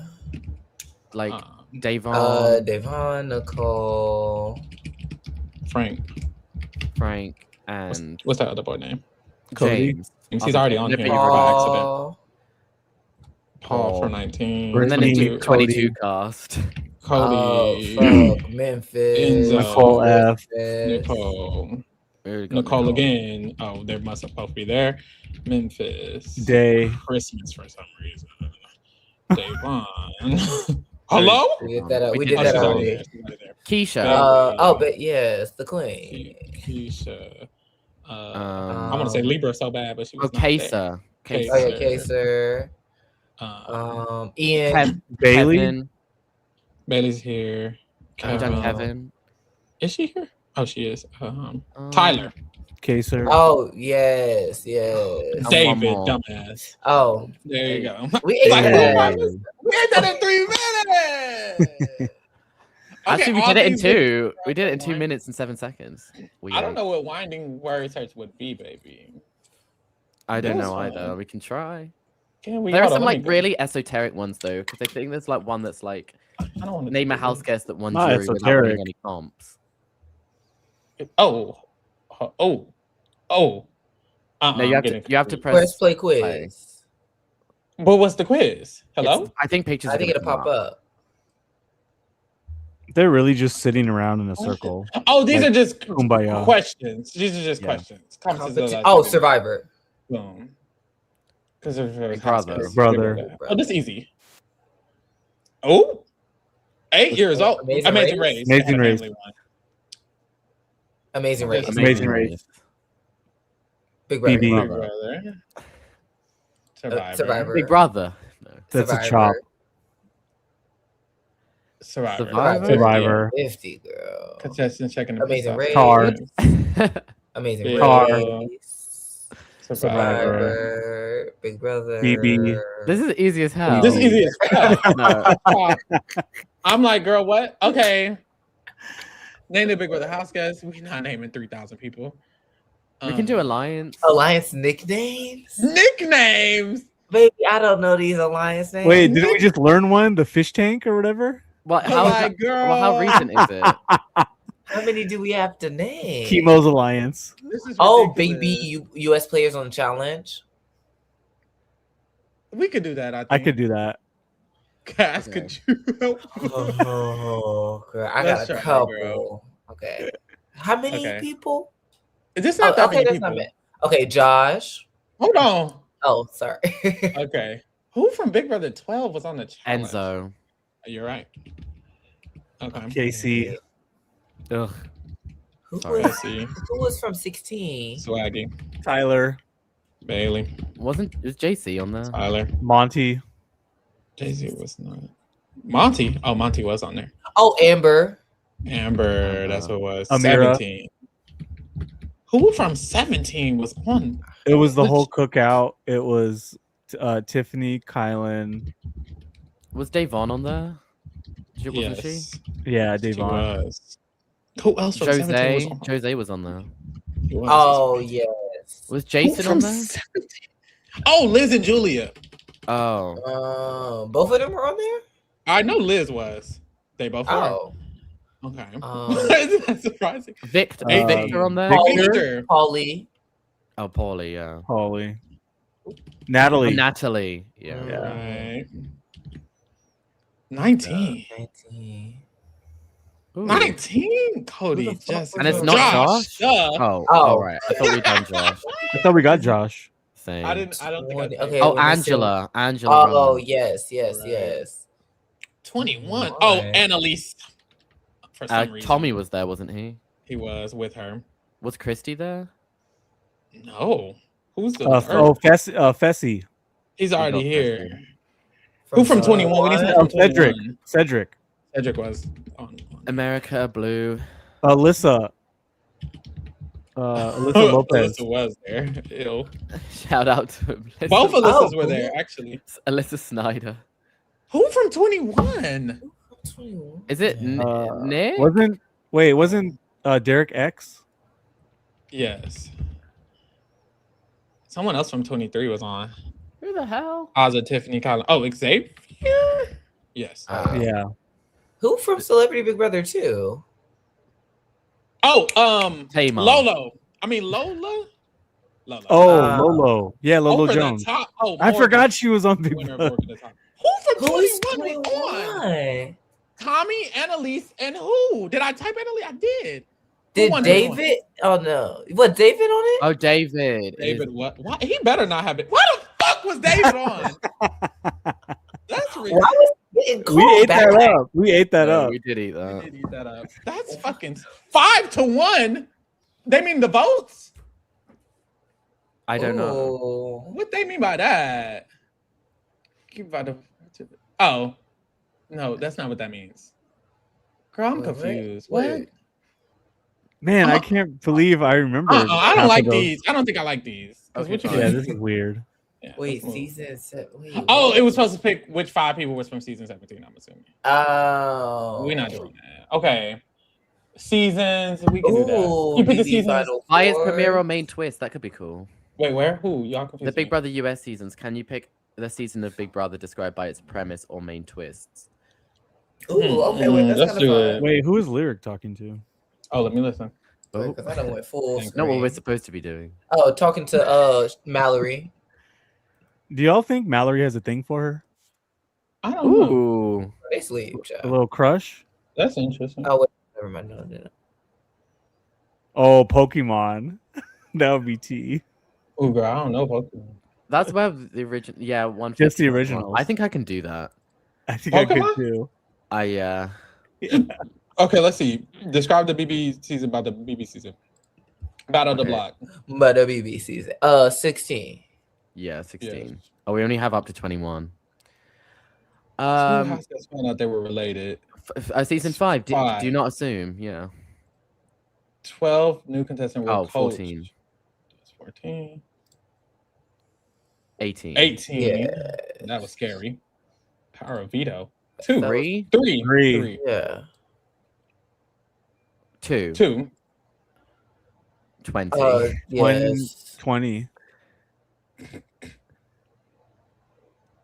like Davon, Devon, Nicole. Frank. and What's that other boy name? Cody. James. He's already on here by accident. Paul for 19. And then Brittany, it's 22 cast. Cody. Fuck. Memphis. Enzo. Nicole F. Nicole. Very good, Nicole again. Oh, they must have both be there. Memphis. Day. Christmas for some reason. Davon. Hello? We did that. We We did did that that already. Keisha. Baby. Yes, the queen. Keisha. I Um, want to say Libra so bad, but she was not Kesa. Kesa. Oh yeah, Kaser. there. Ian. Bailey. Kevin. Bailey's here. Have we done Kevin. Kevin? Is she here? Oh, she is. Tyler. Okay, sir. Oh yes. And one David, more. dumbass. Oh, There you go. we It's ate like, that. we ate that in 3 minutes. Actually, we all did it in these two. We did it in words 2 are minutes and 7 seconds. I don't know what winding word search would be, baby. I don't That's know fine. either. We can try. Can we? There are hold on, some let me like go. really esoteric ones though, because I think there's like one that's like I don't want to name a house guest that won Not jury without esoteric. winning any comps. Oh. No, you have to Press press. play quiz. But what's the quiz? Hello? I think pictures. I are think gonna it'll come pop up. They're really just sitting around in a circle. Oh, these Like, are just kumbaya. questions. These are just Yeah. questions. Conversations Oh, Survivor. Boom. Because of Big Brother. Brother. Oh, this is easy. Oh, 8 years old. Amazing Race. Amazing Race. Amazing Race. Amazing Race. Big Brother. BB. Big Brother. Survivor. Survivor. Big Brother. No. That's Survivor. a chop. Survivor. Survivor. 50, girl. Contestant checking the Amazing Race. Tar. Amazing Big Race. Survivor. Big Brother. BB. This is easy as hell. This is easy as hell. No. I'm like, girl, what? Okay. Name the Big Brother house guest. We're not naming 3,000 people. We can do Alliance. Alliance nicknames? Nicknames. Baby, I don't know these Alliance names. Wait, didn't we just learn one? The fish tank or whatever? What? Oh How, my girl. well, how recent is it? How many do we have to name? Chemo's Alliance. This is Oh, ridiculous. baby, US players on challenge. We could do that. I think. I could do that. Cass, Okay. could you help? Oh, girl, I Let's got a try, couple. girl. Okay. How many Okay. people? Is this not that okay, many that's people? not bad. Okay, Josh. Hold on. Oh, sorry. Okay. Who from Big Brother 12 was on the challenge? Enzo. You're right. Okay. Casey. Ugh. Who Sorry. was, Casey. who was from 16? Swaggy. Tyler. Bailey. Is JC on there? Tyler. Monty. Jay-Z was not. Monty. Oh, Monty was on there. Oh, Amber. Amber. That's what it was. Amira. 17. Who from 17 was on? It was the whole cookout. It was Tiffany, Kylan. Was Davon on there? Wasn't she? Yes. Yeah, She Davon. was. Who else from 17 was Jose. on? Jose was on there. He was. Oh, yes. Was Who Jason from on there? 17? Oh, Liz and Julia. Oh. Both of them were on there? I know Liz was. They both were. Oh. Okay. Um, Isn't that surprising? Victor. Uh, Victor on there? Victor. Paulie. Oh, Paulie, yeah. Holly. Oh, Natalie. Natalie. Yeah. Right. 19. 19. Ooh. 19? Cody, Who the fuck Jessica. And it's not Josh? Duh. Oh, Oh. all right. I thought we'd done Josh. I thought we got Josh. Same. I don't think I 20. did. Okay. Oh, we're missing- Angela. Angela. Oh, Rowan. yes. Right. 21. All Oh, right. Annalise. For some reason. Tommy was there, wasn't he? He was with her. Was Christy there? No. Who's the Fessy. He's already He got here. Christy. Who from 21? We need someone from Cedric. 21. Cedric. Cedric was on. America Blue. Alyssa. Alyssa Lopez. Alyssa was there. Ew. Shout out to Alyssa. Both Alyssas Oh, were there, actually. Alyssa Snyder. Who from 21? 21. Is it Nick? Wasn't Derek X? Yes. Someone else from 23 was on. Who the hell? Ozza, Tiffany, Colin. Oh, Xavier? Yes. Yeah. Who from Celebrity Big Brother 2? Oh, Tamar. Lola. I mean, Lola? Lola. Oh, Uh, Lolo. Yeah, Lolo Over the Jones. top. Oh, I Morgan. forgot she was on Big Winner of Brother. Morgan the top. Who from Who is 21 was on? 21? Tommy, Annalise, and who? Did I type Annalise? I did. Did won David? Oh, no. What, David on it? Oh, David. David, what? Why? He better not have it. Why the fuck was David on? That's Why ridiculous. was it getting We called ate back? that up. We ate that Yeah, up. we did eat We that. did eat that up. That's fucking 5-1. They mean the votes? I don't know. Oh. What they mean by that? Keep by the. Oh, no, that's not what that means. Girl, I'm Wait, confused. wait. Man, I can't believe I remember. I don't half like of those. these. I don't think I like these. Okay, What you fine. Yeah, mean? this is weird. Yeah, Wait, let's move. season 7. Wait, Oh, what? it was supposed to pick which 5 people was from season 17. I'm assuming. Oh. We're not doing that. Okay. Seasons. We can do that. Ooh, You pick the BB seasons. Final Highest Four. premiere or main twist? That could be cool. Wait, where? Who? Y'all confused The Big me. Brother US seasons. Can you pick the season of Big Brother described by its premise or main twists? Ooh, okay, wait, that's Let's kind of do fun. it. Wait, who is Lyric talking to? Oh, let me listen. Because I don't went full Thank screen. Not what we're supposed to be doing. Oh, talking to Mallory. Do y'all think Mallory has a thing for her? I don't know. Ooh. They sleep. A Child. little crush? That's interesting. Oh, wait, never mind. No. Oh, Pokemon. That would be T. Oh, girl, I don't know Pokemon. That's where the original. Yeah, 150. Just the originals. I think I can do that. I think I Pokemon? could too. I Okay, let's see. Describe the BB season about the BB season. Battle of the Okay. Block. But the BB season. 16. yeah 16. Yeah. Oh, we only have up to 21. Two houses found out they were related. Season 5. Do Five. you not assume? Yeah. 12 new contestants were Oh, coached. 14. 14. 18. 18. Yeah. That was scary. Power of veto. 2. 3. 3. Three. Yeah. 2. 2. 20. Yes. 20.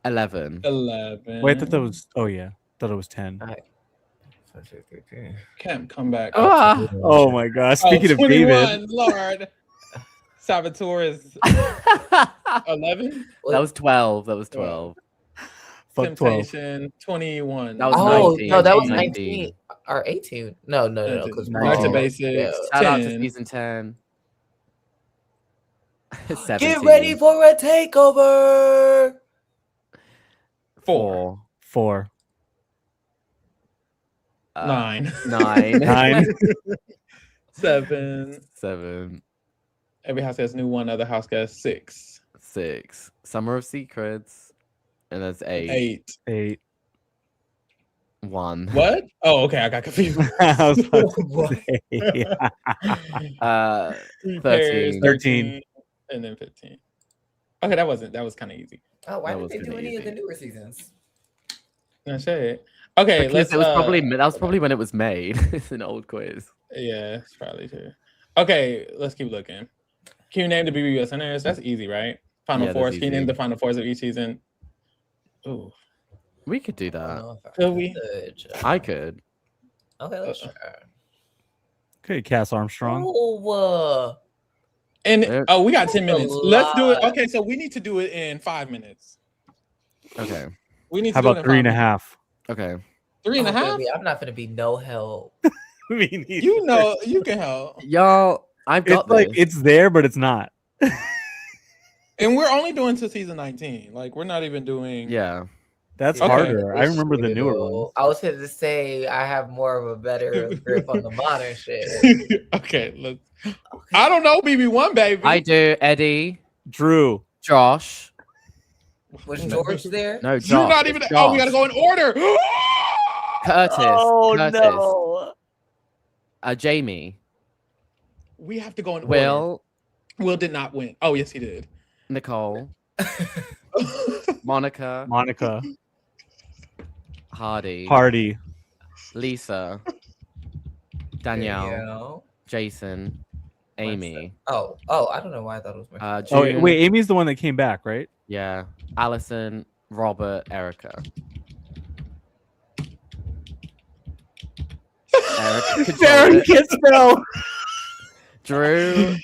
11. 11. Wait, I thought that was. Oh, yeah. Thought it was 10. Can't come back. Ah! Oh, my God. Speaking of 21, David. Lord. Salvatore is that 11. was 12. That was 12. Fuck 12. Temptation 21. That was Oh, 19. no, that was 19. 19. Or 18. No. Because Back to 19. basics. Shout out to 10. season 10. 17. Get ready for a takeover. 4. 4. 9. 9. 9. 7. 7. Every house has new one. Other house has 6. 6. Summer of Secrets. And that's 8. 8. 8. 1. What? Oh, okay. I got confused. I was about to What? say. 3 13. pairs, 13. and then 15. Okay, that was kind of easy. Oh, why That did was they do kinda any of the easy. newer seasons? No shit. Okay, Because let's. it was that was probably when it was made. It's an old quiz. Yeah, it's probably true. Okay, let's keep looking. Can you name the BBS winners? That's easy, right? Final Yeah, that's fours. Can you name easy. the final fours of each season? Ooh, We could do I don't that. know if I Could we? could. I could. Okay, let's try. Okay, Cass Armstrong. Oh, and Yeah. we got 10 That's a minutes. Let's do it. lot. Okay, so we need to do it in 5 minutes. Okay. We need to How do it about in 3 and a 5 half? Okay. minutes. 3 and a half? baby, I'm not gonna be no help. Me neither. You know, you can help. Y'all, I've got It's like this. it's there, but it's not. And we're only doing to season 19. Like, we're not even doing. Yeah. That's Okay. harder. I remember the newer True. ones. I was here to say I have more of a better grip on the modern shit. Okay, let's. I don't know, BB1, baby. I do. Eddie, Drew. Josh. Was George there? No, Josh. You're not even. Oh, we gotta go in order. Curtis. Oh Curtis. no. Jamie. We have to go in order. Will. Will did not win. Oh, yes, he did. Nicole. Monica. Monica. Hardy. Hardy. Lisa. Danielle. Jason. Amy. Oh, I don't know why I thought it was my Oh June. wait, Amy's the one that came back, right? Yeah. Allison. Robert. Erica. Erica. Darren Kitzbell. Drew.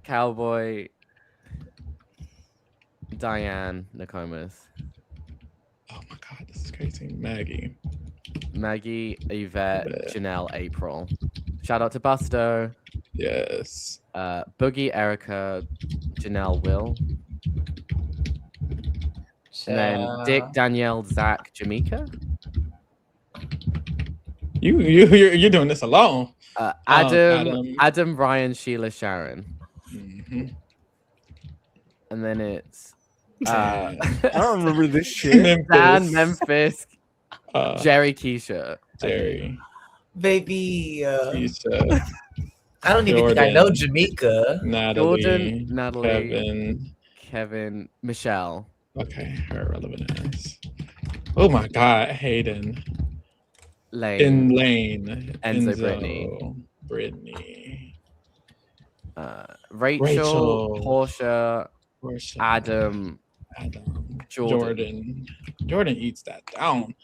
Cowboy. Diane. Nokomis. Oh my God, this is crazy. Maggie. Maggie, Yvette, Yeah. Janelle, April. Shout out to Busto. Yes. Boogie, Erica, Janelle, Will. And then Dick, Danielle, Zach, Jamaica. You're doing this alone. Adam, Ryan, Sheila, Sharon. Mhm. And then it's I don't remember this shit. Memphis. Dan, Memphis, Uh, Jerry, Keisha. Jerry. Baby. Keisha, I don't even think I know Jordan, Jamaica. Natalie, Jordan, Natalie, Kevin. Kevin, Michelle, Okay, her relevant ass. Oh my God, Hayden. Lane, Lane. Enzo, Brittany. Rachel, Rachel. Portia, Portia, Adam, Jordan. Jordan eats that down.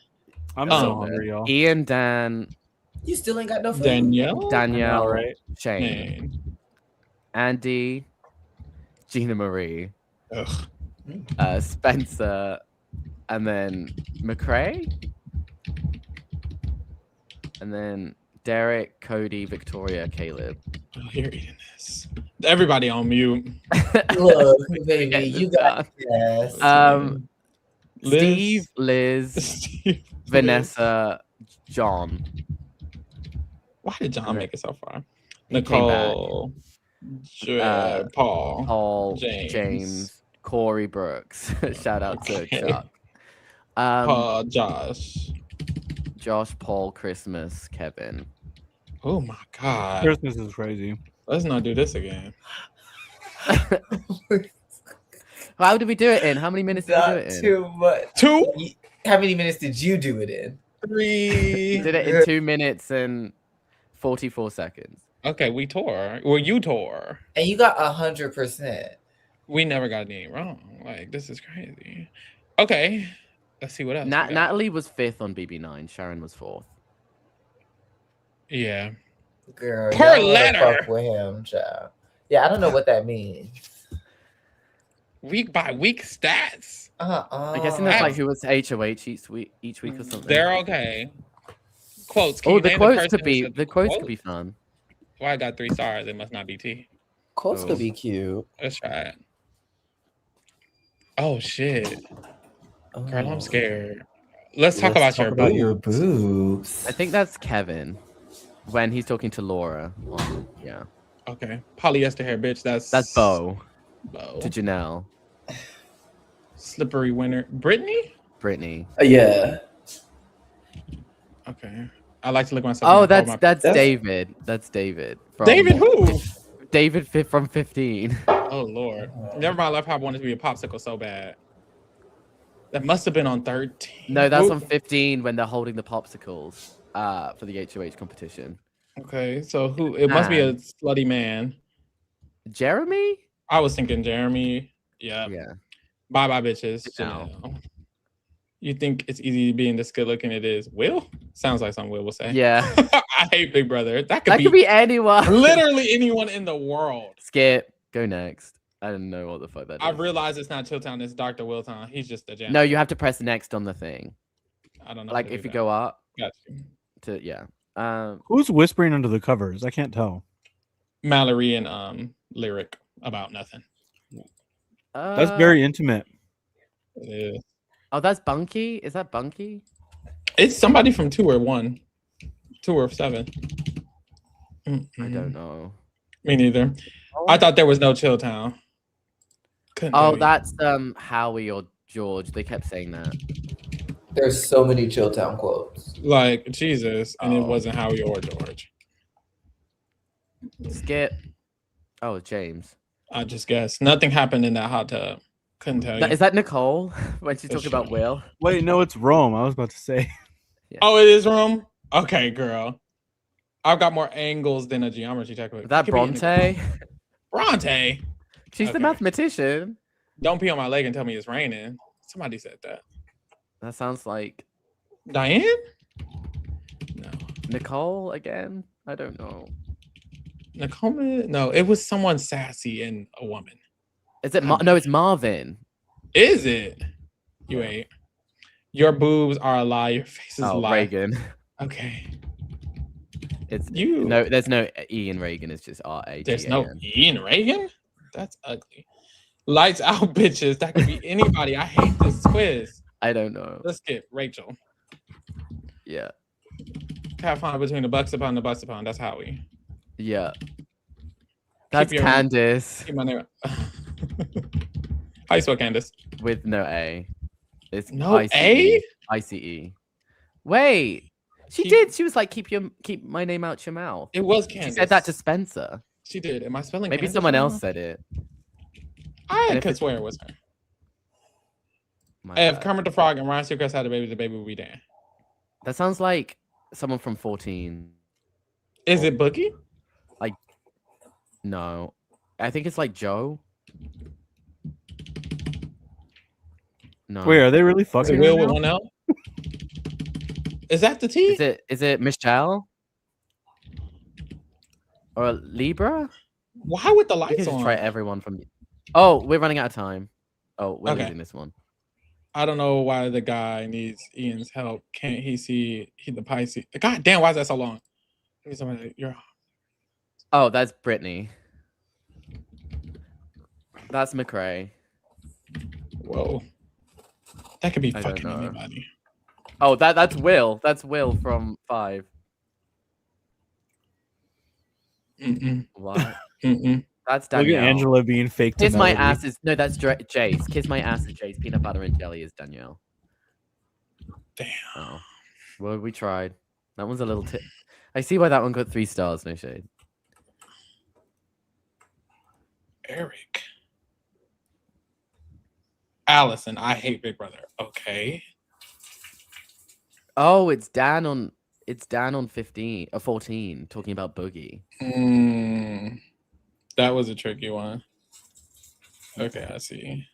I'm so hungry, y'all. Ian, Dan, You still ain't got no food. Danielle. Danielle, right? Shane, Andy, Gina Marie, Ugh. Spencer, and then McCrae, and then Derek, Cody, Victoria, Caleb. Oh, you're eating this. Everybody on mute. Look, Get baby, this you got done. yes. Steve, Liz, Steve, Vanessa, John. Why did John Okay. make it so far? He came back. Nicole, Paul, James. James, Corey Brooks. Shout out to Okay. Chuck. Josh. Josh, Paul, Christmas, Kevin. Oh my God. Christmas is crazy. Let's not do this again. How did we do it in? How many minutes did we do Not it in? too much. 2, How many minutes did you do it in? 3. We did it in 2 minutes and 44 seconds. Okay, we tore. Well, you tore. And you got 100%. We never got anything wrong. Like, this is crazy. Okay. Let's see what else. we got. Natalie was 5th on BB9. Sharon was 4th. Yeah. Girl, Per y'all wanna letter. fuck with him, child. Yeah, I don't know what that means. Week by week stats. I guess that's like who was HOH each week or something. They're okay. Quotes. Can Oh, you the name quotes person could who be said the quotes could be fun. Well, I got 3 stars. It must not be T. Quotes Oh. could be cute. Let's try it. Oh shit. Girl, I'm scared. Let's talk about your boobs. boobs. I think that's Kevin when he's talking to Laura. Yeah, Okay. Polyester hair, bitch. that's Bo Bo. to Janelle, Slippery winner. Brittany? Brittany. Yeah. Okay. I like to look myself. Oh, in the eye, that's my- David. That's David. From, David who? David from 15. Oh Lord. Never mind. Love Pop wanted to be a popsicle so bad. That must have been on 13. No, that's Who- on 15 when they're holding the popsicles for the HOH competition. Okay, so who? It must be a slutty man. Jeremy? I was thinking Jeremy. Yeah. Yeah. Bye bye bitches. No. Janelle. You think it's easy being this good looking? It is. Will? Sounds like something Will will say. Yeah. I hate Big Brother. That That could be anyone. literally anyone in the world. Skip. Go next. I don't know what the fuck that is. I realize it's not Chilltown, it's Dr. Willtown. He's just a janitor. No, you have to press next on the thing. I don't know. Like how to if do you that. go up Got you. to yeah. Who's whispering under the covers? I can't tell. Mallory and Lyric about nothing. That's very intimate. It is. Oh, that's Bunky. Is that Bunky? It's somebody from 2 or 1. 2 or 7. I don't know. Me neither. I thought there was no Chilltown. Couldn't tell Oh, you. that's Howie or George. They kept saying that. There's so many Chilltown quotes. Like Jesus, and it Oh. wasn't Howie or George. Skip. Oh, James. I just guess nothing happened in that hot tub. Couldn't tell you. Is that Nicole when she's For talking about sure. Will? Wait, no, it's Rome. I was about to say. Oh, it is Rome. Okay, girl. I've got more angles than a geometry textbook. Is that Could be anything. Bronte? Bronte. She's the Okay. mathematician. Don't pee on my leg and tell me it's raining. Somebody said that. That sounds like Diane? No. Nicole again. I don't know. Nicole? No, it was someone sassy and a woman. Is it? No, it's Marvin. Is it? You ain't. Your boobs are a lie. Your face is a Oh, lie. Reagan. Okay. It's You. no. There's no E in Reagan. It's just R-A. There's no Ian Reagan? That's ugly. Lights out, bitches. That could be anybody. I hate this quiz. I don't know. Let's get Rachel. Yeah. Have fun between the bucks upon the bus upon. That's Howie. Yeah. That's your- Candace Keep my name. How you spell Candace? with no A. It's No ICE. A? ICE. Wait. She did. She was like, keep my name out your mouth. It was She Candace. said that to Spencer. She did. Am I spelling? Maybe Candace someone wrong? else said it. I And if could it's- swear it was her. My If bad. Kermit the Frog and Ryan Seacrest had a baby, the baby would be Dan. That sounds like someone from 14. Is it Boogie? No, I think it's like Joe. No. Wait, are they really Is fucking? it Will right with now? one L? Is that the T? Is it Michelle? Or Libra? Why with the We lights can just on? try everyone from. Oh, we're running out of time. Oh, we're Okay. losing this one. I don't know why the guy needs Ian's help. Can't he see the Pisces? God damn, why is that so long? I need somebody. Oh, that's Brittany. That's McRae. Whoa. That could be I don't fucking know. anybody. Oh, that's Will. That's Will from 5. Mm-mm. What? Mm-mm. That's Look Danielle. at Angela being fake to Kiss my Melody. ass is no. That's Jace. Kiss my ass is Jace. Peanut butter and jelly is Danielle. Damn. Oh, well, we tried. That one's a little. I see why that one got 3 stars. No shade. Eric. Allison, I hate Big Brother. Okay. Oh, it's Dan on 15 or 14 talking about Boogie. That was a tricky one. Okay, I see.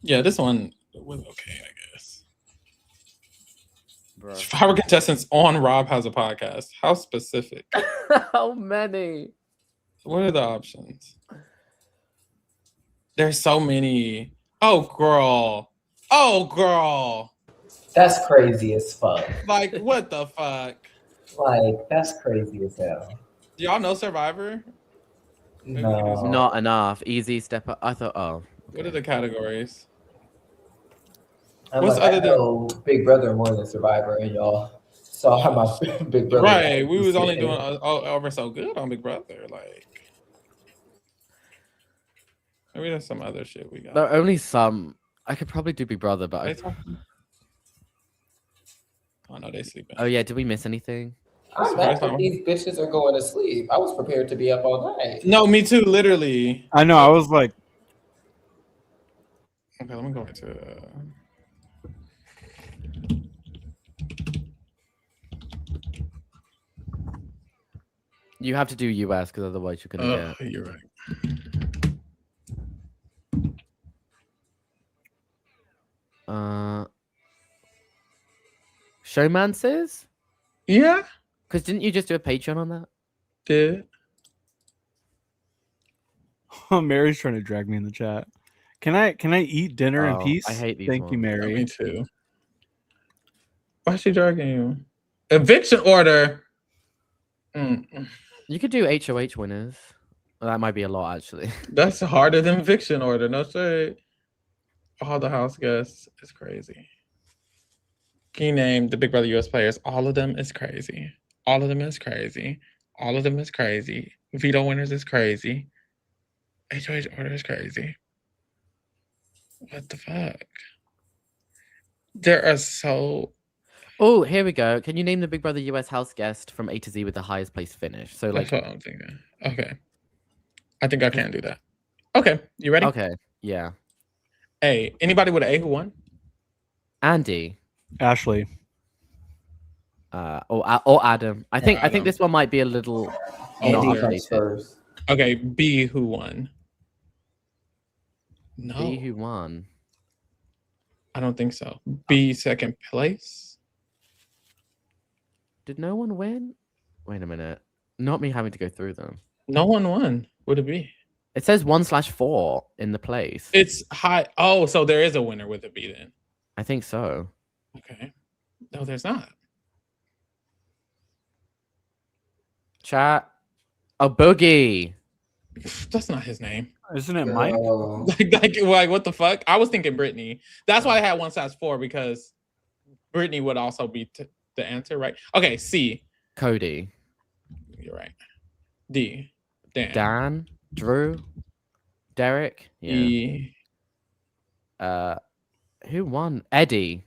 Yeah, this one was okay, I guess. Bro. 5 contestants on Rob Has a Podcast. How specific? How many? What are the options? There's so many. Oh, girl. Oh, girl. That's crazy as fuck. Like, what the fuck? Like, that's crazy as hell. Do y'all know Survivor? No. Not enough. Easy step up. I thought. Oh. What are the categories? I'm What's like, other I know Big Brother more than Survivor, and y'all saw how my Big Brother. Right. We was only sitting. doing over so good on Big Brother. Like, maybe there's some other shit we got. There are only some. I could probably do Big Brother, but They talking? Oh no, they sleeping. oh yeah. Did we miss anything? I'm mad that these bitches are going to sleep. I was prepared to be up all night. No, me too. Literally. I know. I was like, Okay, let me go into. You have to do US because otherwise you're gonna get. You're right. Showmances? Yeah. Because didn't you just do a Patreon on that? Did. oh, Mary's trying to drag me in the chat. Can I eat dinner in Oh, peace? I hate these Thank you, ones. Me Mary. too. Why is she dragging you? Eviction order. You could do HOH winners. Well, that might be a lot actually. That's harder than eviction order. No shade. All the house guests is crazy. Can you name the Big Brother US players? All of them is crazy. All of them is crazy. All of them is crazy. Veto winners is crazy. HOH order is crazy. What the fuck? There are so. Oh, here we go. Can you name the Big Brother US house guest from A to Z with the highest place finish? So That's like. what I'm thinking. Okay. I think I can do that. Okay. You ready? Okay. Yeah. A. Anybody with an A who won? Andy. Ashley. Or Adam. I think Adam. this one might be a little Oh, not dear. comes updated. first. Okay. B. Who won? No. B who won? I don't think so. B. Second place. Did no one win? Wait a minute. Not me having to go through them. No one won. Would it be? It says 1/4 in the place. It's high. Oh, so there is a winner with a B then. I think so. Okay. No, there's not. Chat. A Boogie. That's not his name. Isn't it Mike? Girl. like what the fuck? I was thinking Brittany. That's why I had 1/4 because Brittany would also be the answer, right? Okay, C. Cody. You're right. D. Dan. Dan. Drew. Derek. Yeah. E. Who won? Eddie.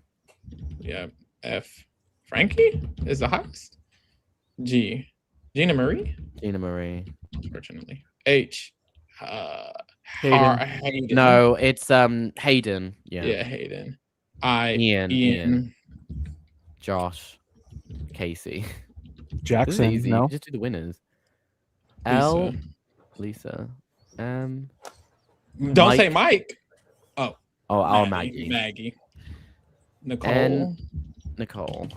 Yeah. F. Frankie is the highest. G. Gina Marie. Gina Marie. Unfortunately. H. Hayden. Hayden. No, it's Hayden. Yeah. Yeah, Hayden. I. Ian. Josh. Casey. This is Jackson. easy. No. Just do the winners. Lisa. L. Lisa. Don't Mike. say Mike. Oh, our Maggie. Maggie. Nicole. And Nicole.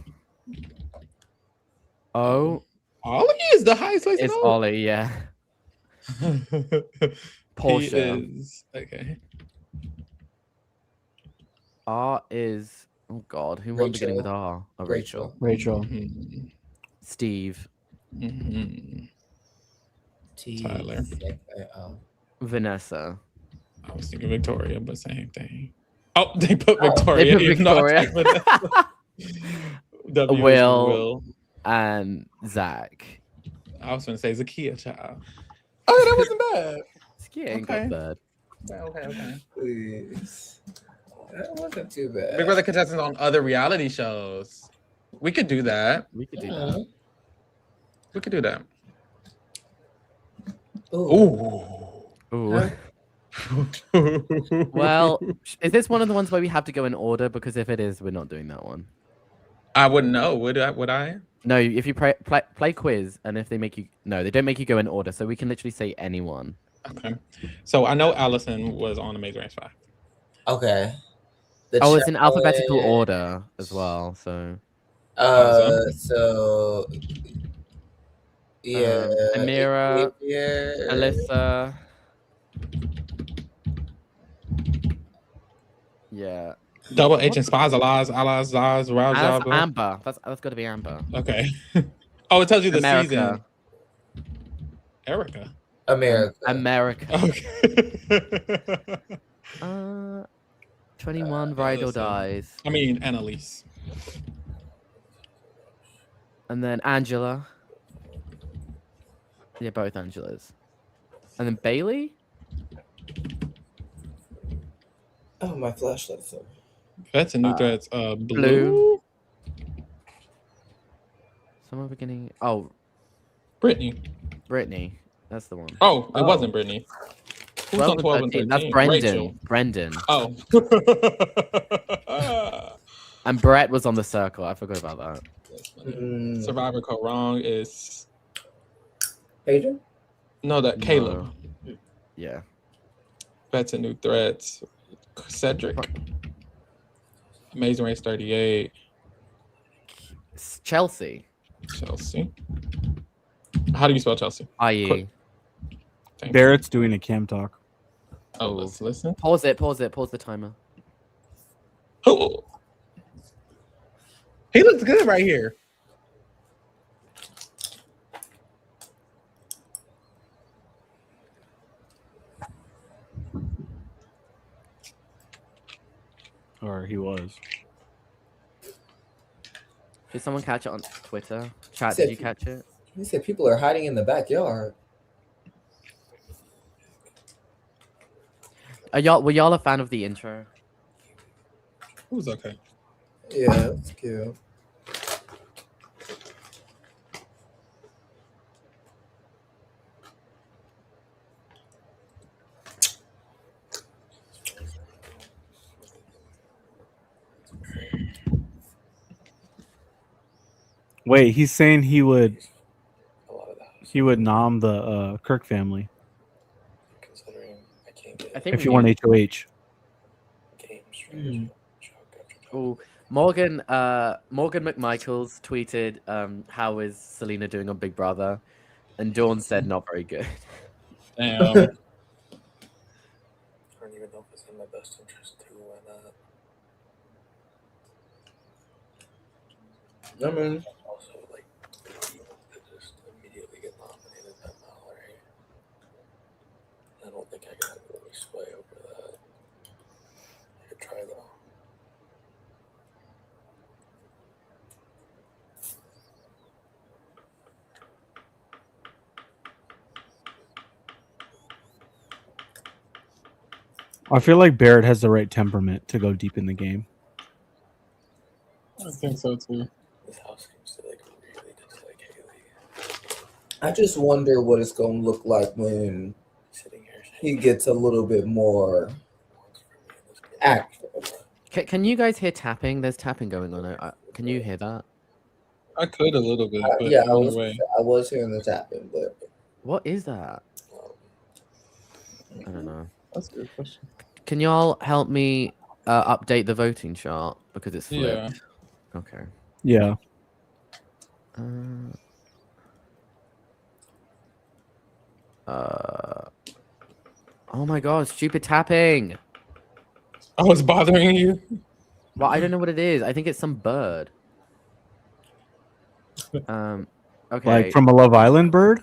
Oh, Ollie is the highest place. it's Ollie. Yeah. Portia. Okay. R is. Oh God, who won beginning with R? Oh, Rachel. Rachel. Mhm. Steve. Mhm. Tyler. Vanessa. I was thinking Victoria, but same thing. Oh, they put Victoria. They put even though I Victoria. typed W is for Will. And Zach. I was going to say Zakia, child. Oh, that wasn't bad. Ski ain't Okay. got third. Okay. Please. That wasn't too bad. Big Brother contestants on other reality shows. We could do that. We could do that. We could do that. Ooh. Ooh. Ooh. Well, is this one of the ones where we have to go in order? Because if it is, we're not doing that one. I wouldn't know. Would I? No, if you play quiz, and if they make you... No, they don't make you go in order, so we can literally say anyone. Okay. So I know Allison was on Amazing Race 5. Okay. Oh, it's in alphabetical order as well, so... So... Yeah. Amira, Yeah. Alyssa... Yeah. Double H and Spies, Alaz, That's Amber. That's got to be Amber. Okay. Oh, it tells you the America. season. Erica. America. Okay. 21 Ride or Dies. I mean, Annalise. And then Angela. Yeah, both Angelas. And then Bailey? Oh, my flashlight's up. That's a new threads. Blue. Blue. Someone beginning. Oh, Brittany. Brittany. That's the one. Oh, it wasn't Brittany. Who's 12 on 12 and and 13? That's 13? Brendan. Rachel. Brendan. Oh. And Brett was on the circle. I forgot about that. Survivor code wrong is Adrian? no, that Caleb. Yeah. That's a new threads. Cedric. Amazing Race 38. Chelsea. Chelsea. How do you spell Chelsea? IE. Thank Barrett's doing a cam talk. Oh, let's listen. Pause it. Pause the timer. Oh. He looks good right here. Or he was. Did someone catch it on Twitter? Chat, did you catch it? He said people are hiding in the backyard. Were y'all a fan of the intro? It was okay. Yeah, that's cute. Wait, he's saying he would nom the Kirk family Considering I can't get I think if you want HOH. games. Oh, Morgan McMichaels tweeted, "How is Selena doing on Big Brother?" And Dawn said, "Not very good." Damn. I don't even know if it's in my best interest to win that. I mean, Also, like, to just immediately get nominated that Mallory. I don't think I can have any sway over that. I could try though. I feel like Barrett has the right temperament to go deep in the game. I think so too. With how I just wonder what it's gonna look like when he gets a little bit more active. Can you guys hear tapping? There's tapping going on. Can you hear that? I could a little bit, but Yeah, I anyway. was hearing the tapping, but What is that? I don't know. That's a good question. Can y'all help me update the voting chart because it's flipped? Yeah. Okay. Yeah. Oh my god, stupid tapping. I was bothering you. Well, I don't know what it is. I think it's some bird. Okay. Like from a Love Island bird?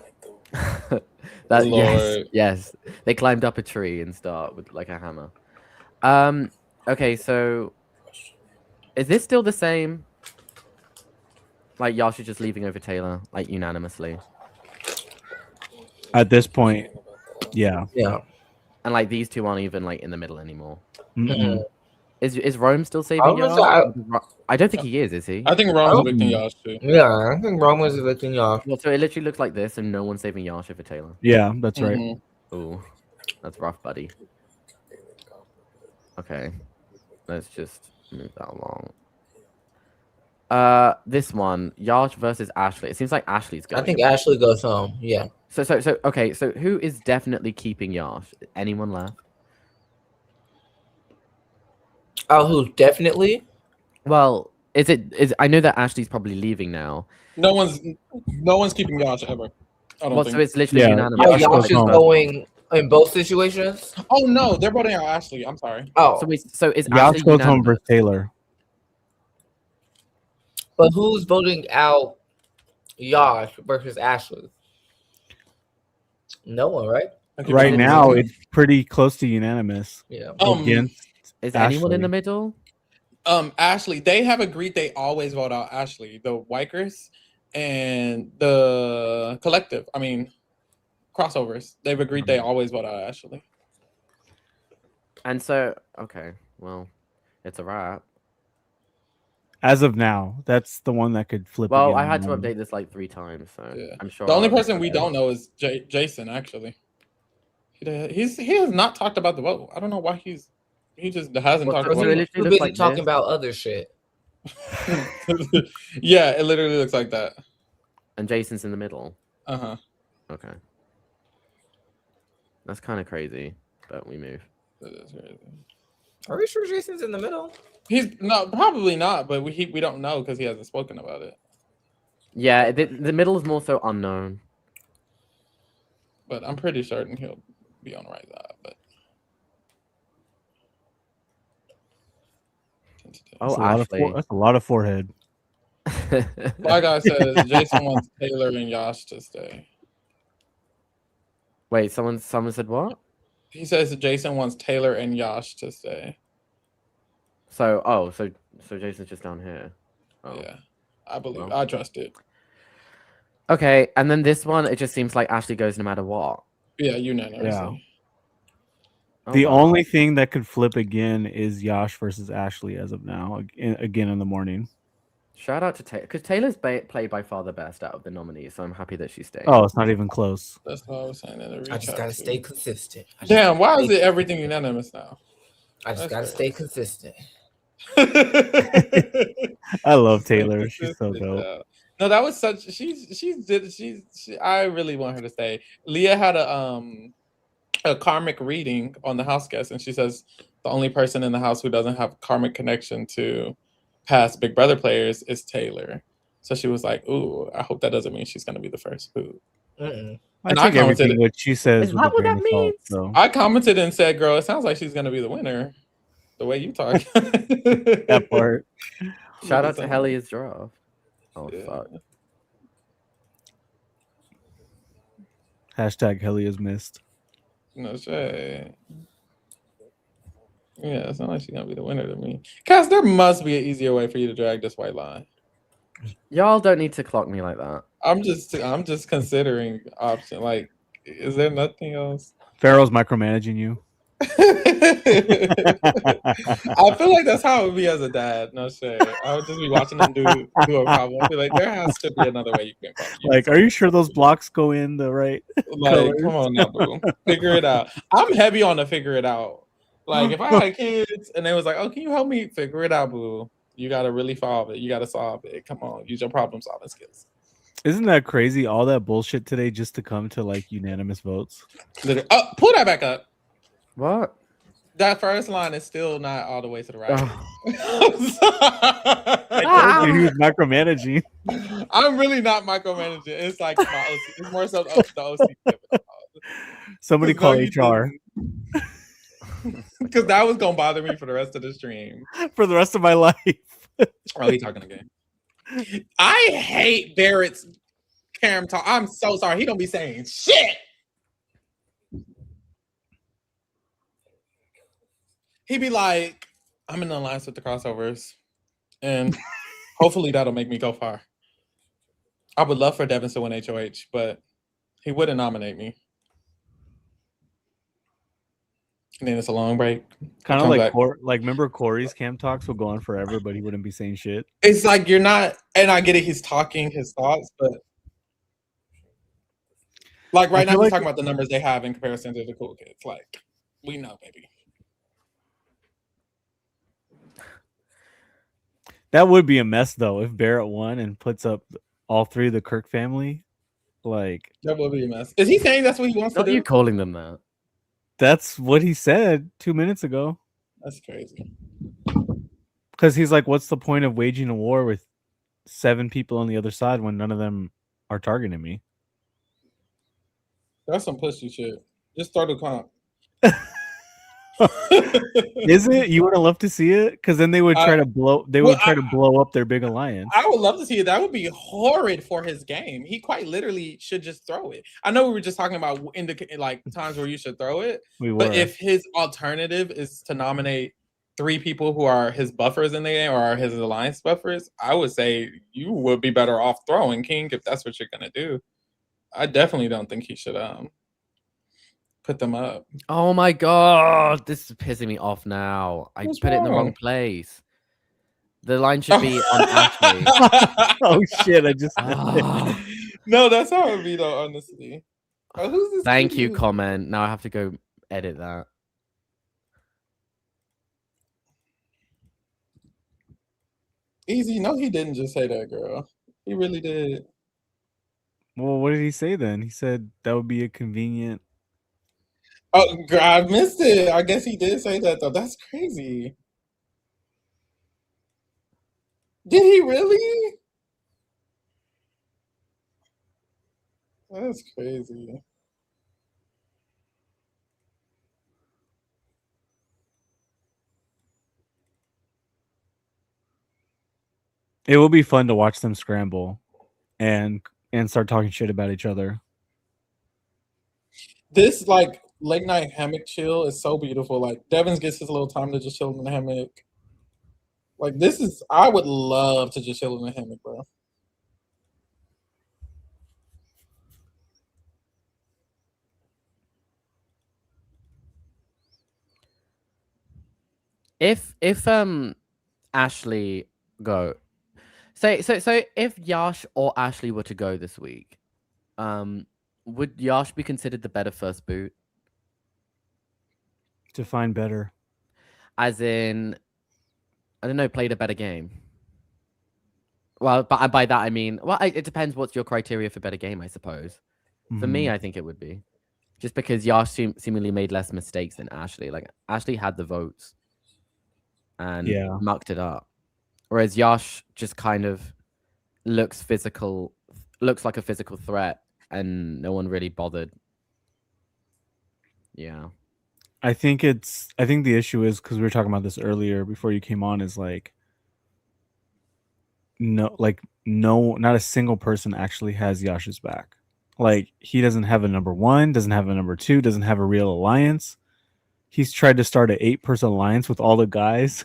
Yes, Lord. yes. They climbed up a tree and start with like a hammer. Okay, so is this still the same? Like Yash is just leaving over Taylor, like unanimously. At this point, yeah. yeah. And like these two aren't even like in the middle anymore. Mm-mm. Is Rome still saving Yash? I don't think he is he? I think Rom's evicting Yash too. Yeah, I think Rome was evicting Yash. Well, so it literally looks like this, and no one's saving Yash over Taylor. Yeah, that's right. Mm-hmm. Ooh, that's rough, buddy. Okay, let's just move that along. This one, Yash versus Ashley. It seems like Ashley's going. I think Ashley goes home. Yeah. So okay. So who is definitely keeping Yash? Anyone left? Oh, who definitely? Well, I know that Ashley's probably leaving now. No one's keeping Yash ever. I don't Well, think. so it's literally unanimous. Oh, Yash is going in both situations. Oh no, they're voting out Ashley. I'm sorry. Oh, So is Yash Ashley goes home unanimous? versus Taylor. but who's voting out Yash versus Ashley? No one, right? Right now, it's pretty close to unanimous. Yeah. Against Is anyone in Ashley. the middle? Ashley, they have agreed they always vote out Ashley, the Wikers and the collective. I mean, crossovers. They've agreed they always vote out Ashley. And so, okay, well, it's a wrap. As of now, that's the one that could flip. Well, again I had in to the update this like 3 times, so Yeah. I'm sure. The only person we don't know is Jason. Actually, he has not talked about the vote. I don't know why he just hasn't talked so about it it. literally Too looks busy like talking this. about other shit. Yeah, it literally looks like that. And Jason's in the middle. Uh-huh. Okay. That's kind of crazy, but we move. That is crazy. Are we sure Jason's in the middle? He's no, probably not, but we don't know because he hasn't spoken about it. Yeah, the middle is more so unknown. But I'm pretty certain he'll be on the right side. But Oh, that's Ashley. that's a lot of forehead. my guy says Jason wants Taylor and Yash to stay. Wait, someone said what? He says Jason wants Taylor and Yash to stay. So Jason's just down here. Oh. Yeah, I believe. Well. I trust it. Okay, and then this one, it just seems like Ashley goes no matter what. Yeah, unanimously. Yeah. Oh, The wow. only thing that could flip again is Yash versus Ashley as of now. Again in the morning. Shout out to Taylor, because Taylor's played by far the best out of the nominees, so I'm happy that she's staying. Oh, it's not even close. That's what I was saying in the I just recap, gotta too. stay consistent. Damn, why is it everything unanimous now? I just gotta stay consistent. I love Taylor. She's so dope. No, that was such. I really want her to stay. Leah had a karmic reading on the house guest, and she says the only person in the house who doesn't have karmic connection to past Big Brother players is Taylor. So she was like, "Ooh, I hope that doesn't mean she's gonna be the first boot." Mm-mm. I take everything what she says. Is with that a what grain that of salt, means? so. I commented and said, "Girl, it sounds like she's gonna be the winner." The way you talk. That part. Shout out to Hellia's draft. Oh Yeah. fuck. Hashtag Helly is missed. No shade. Yeah, it's not like she's gonna be the winner to me. Cass, there must be an easier way for you to drag this white line. Y'all don't need to clock me like that. I'm just considering option. Like, is there nothing else? Pharaoh's micromanaging you. I feel like that's how it would be as a dad. No shit. I would just be watching them do a problem. I'd be like, there has to be another way you can fuck. Like, are you sure those blocks go in the right Like, colors? come on now, boo. Figure it out. I'm heavy on the figure it out. Like, if I had kids and they was like, oh, can you help me figure it out, boo? You gotta really solve it. You gotta solve it. Come on, use your problem solving skills. Isn't that crazy? All that bullshit today just to come to like unanimous votes. Oh, pull that back up. What? That first line is still not all the way to the right. I told you he was micromanaging. I'm really not micromanaging. It's like my OC. It's more so the OC. Somebody call HR. Because that was gonna bother me for the rest of the stream. For the rest of my life. Oh, he talking again. I hate Barrett's Cam talk. I'm so sorry. He don't be saying shit. He be like, I'm in the alliance with the crossovers, and hopefully that'll make me go far. I would love for Devin to win HOH, but he wouldn't nominate me. And then it's a long break. Kind of like remember Corey's cam talks will go on forever, but he wouldn't be saying shit. It's like you're not, and I get it. He's talking his thoughts, but like right now he's talking about the numbers they have in comparison to the cool kids. Like we know, baby. That would be a mess though if Barrett won and puts up all three of the Kirk family. Like that would be a mess. Is he saying that's what he wants to do? Are you calling them that? That's what he said 2 minutes ago. That's crazy. Because he's like, what's the point of waging a war with 7 people on the other side when none of them are targeting me? That's some pussy shit. Just start a comp. Is it? You would have loved to see it? Because then they would try to blow. They would try to blow up their big alliance. I would love to see it. That would be horrid for his game. He quite literally should just throw it. I know we were just talking about like times where you should throw it. But if his alternative is to nominate 3 people who are his buffers in the game or are his alliance buffers, I would say you would be better off throwing King if that's what you're gonna do. I definitely don't think he should put them up. Oh my god, this is pissing me off now. I put it in the wrong place. The line should be on Ashley. Oh shit, I just No, that's how it would be though, honestly. Oh, who's this? Thank you, comment. Now I have to go edit that. Easy. No, he didn't just say that, girl. He really did. Well, what did he say then? He said that would be a convenient. Oh, girl, I missed it. I guess he did say that though. That's crazy. Did he really? That's crazy. It will be fun to watch them scramble and start talking shit about each other. This like late night hammock chill is so beautiful. Like Devin gets his little time to just chill in the hammock. Like this is, I would love to just chill in the hammock, bro. If Ashley go, so if Yash or Ashley were to go this week, would Yash be considered the better first boot? Define better. As in, I don't know, played a better game. Well, but by that I mean, well, it depends. What's your criteria for better game? I suppose. For me, I think it would be just because Yash seemingly made less mistakes than Ashley. Like Ashley had the votes and mucked it up, whereas Yash just kind of looks like a physical threat, and no one really bothered. Yeah. I think the issue is because we were talking about this earlier before you came on, is like no, not a single person actually has Yash's back. Like he doesn't have a number 1, doesn't have a number 2, doesn't have a real alliance. He's tried to start an 8-person alliance with all the guys.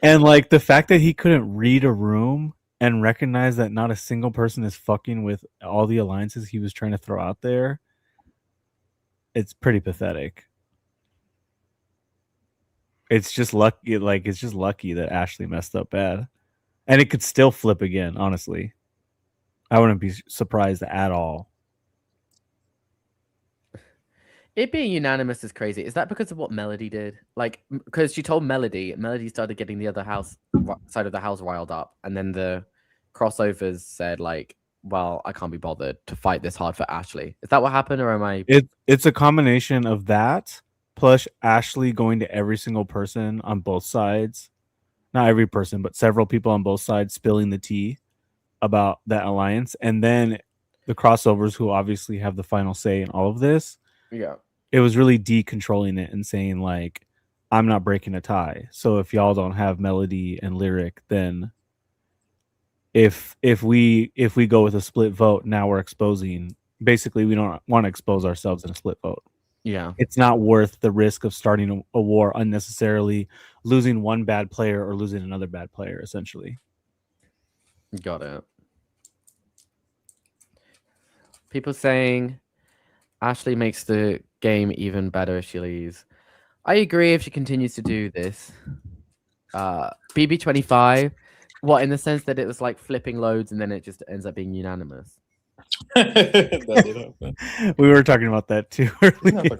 And like the fact that he couldn't read a room and recognize that not a single person is fucking with all the alliances he was trying to throw out there, it's pretty pathetic. It's just lucky. Like it's just lucky that Ashley messed up bad, and it could still flip again. Honestly, I wouldn't be surprised at all. It being unanimous is crazy. Is that because of what Melody did? Like, because she told Melody started getting the other side of the house riled up, and then the crossovers said like, "Well, I can't be bothered to fight this hard for Ashley." Is that what happened, or am I? It's a combination of that plus Ashley going to every single person on both sides, not every person, but several people on both sides spilling the tea about that alliance, and then the crossovers who obviously have the final say in all of this. Yeah. It was really decontrolling it and saying like, I'm not breaking a tie. So if y'all don't have melody and lyric, then if we go with a split vote, now we're exposing. Basically, we don't want to expose ourselves in a split vote. Yeah. It's not worth the risk of starting a war unnecessarily, losing one bad player or losing another bad player, essentially. Got it. People saying Ashley makes the game even better if she leaves. I agree if she continues to do this. BB25, what, in the sense that it was like flipping loads and then it just ends up being unanimous? That did happen. We were talking about that too earlier.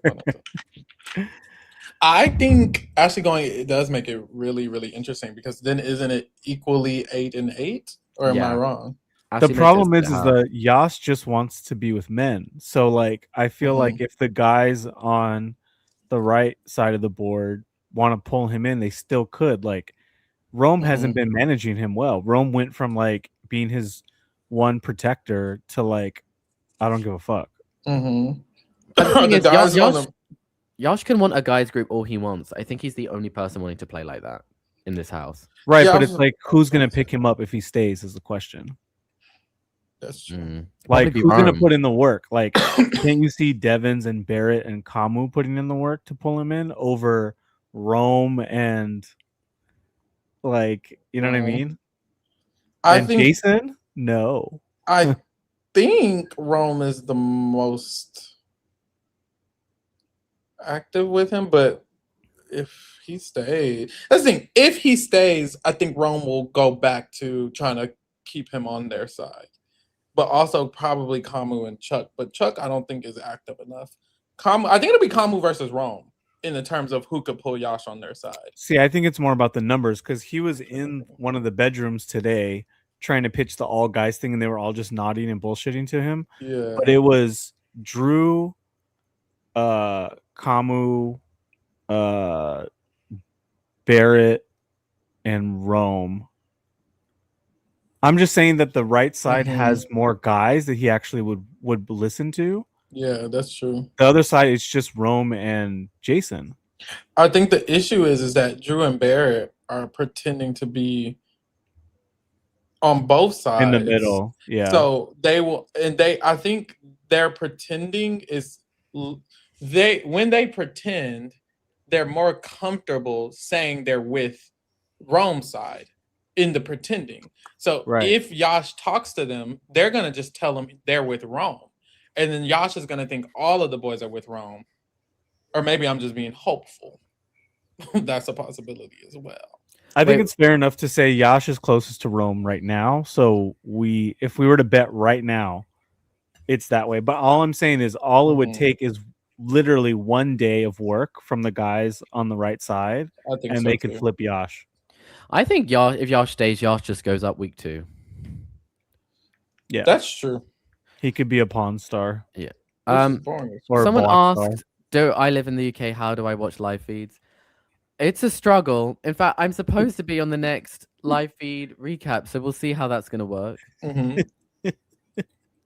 I think actually going, it does make it really, really interesting because then isn't it equally 8-8? Or am I wrong? The problem is that Yash just wants to be with men. So like I feel like if the guys on the right side of the board want to pull him in, they still could. Like Rome hasn't been managing him well. Rome went from like being his one protector to like I don't give a fuck. But the thing is, Yash can want a guys group all he wants. I think he's the only person wanting to play like that in this house. Right, but it's like who's gonna pick him up if he stays is the question. That's true. Like who's gonna put in the work? Like can't you see Devins and Barrett and Kamu putting in the work to pull him in over Rome and like you know what I mean? I think Jason? No. I think Rome is the most active with him, but if he stays, that's the thing. If he stays, I think Rome will go back to trying to keep him on their side. But also probably Kamu and Chuck. But Chuck, I don't think is active enough. Kamu, I think it'll be Kamu versus Rome in the terms of who could pull Yash on their side. See, I think it's more about the numbers because he was in one of the bedrooms today trying to pitch the all guys thing, and they were all just nodding and bullshitting to him. Yeah. But it was Drew, Kamu, Barrett, and Rome. I'm just saying that the right side has more guys that he actually would listen to. Yeah, that's true. The other side is just Rome and Jason. I think the issue is that Drew and Barrett are pretending to be on both sides. In the middle, yeah. So they will, and I think their pretending is, when they pretend, they're more comfortable saying they're with Rome's side in the pretending. So if Yash talks to them, they're going to just tell them they're with Rome. And then Yash is going to think all of the boys are with Rome. Or maybe I'm just being hopeful. That's a possibility as well. I think it's fair enough to say Yash is closest to Rome right now. So if we were to bet right now, it's that way. But all I'm saying is all it would take is literally one day of work from the guys on the right side, and they could flip Yash. I think Yash, if Yash stays, Yash just goes up week 2. Yeah, that's true. He could be a Pawn Star. Yeah. Or someone asked, "Do I live in the UK? How do I watch live feeds?" It's a struggle. In fact, I'm supposed to be on the next live feed recap, so we'll see how that's going to work.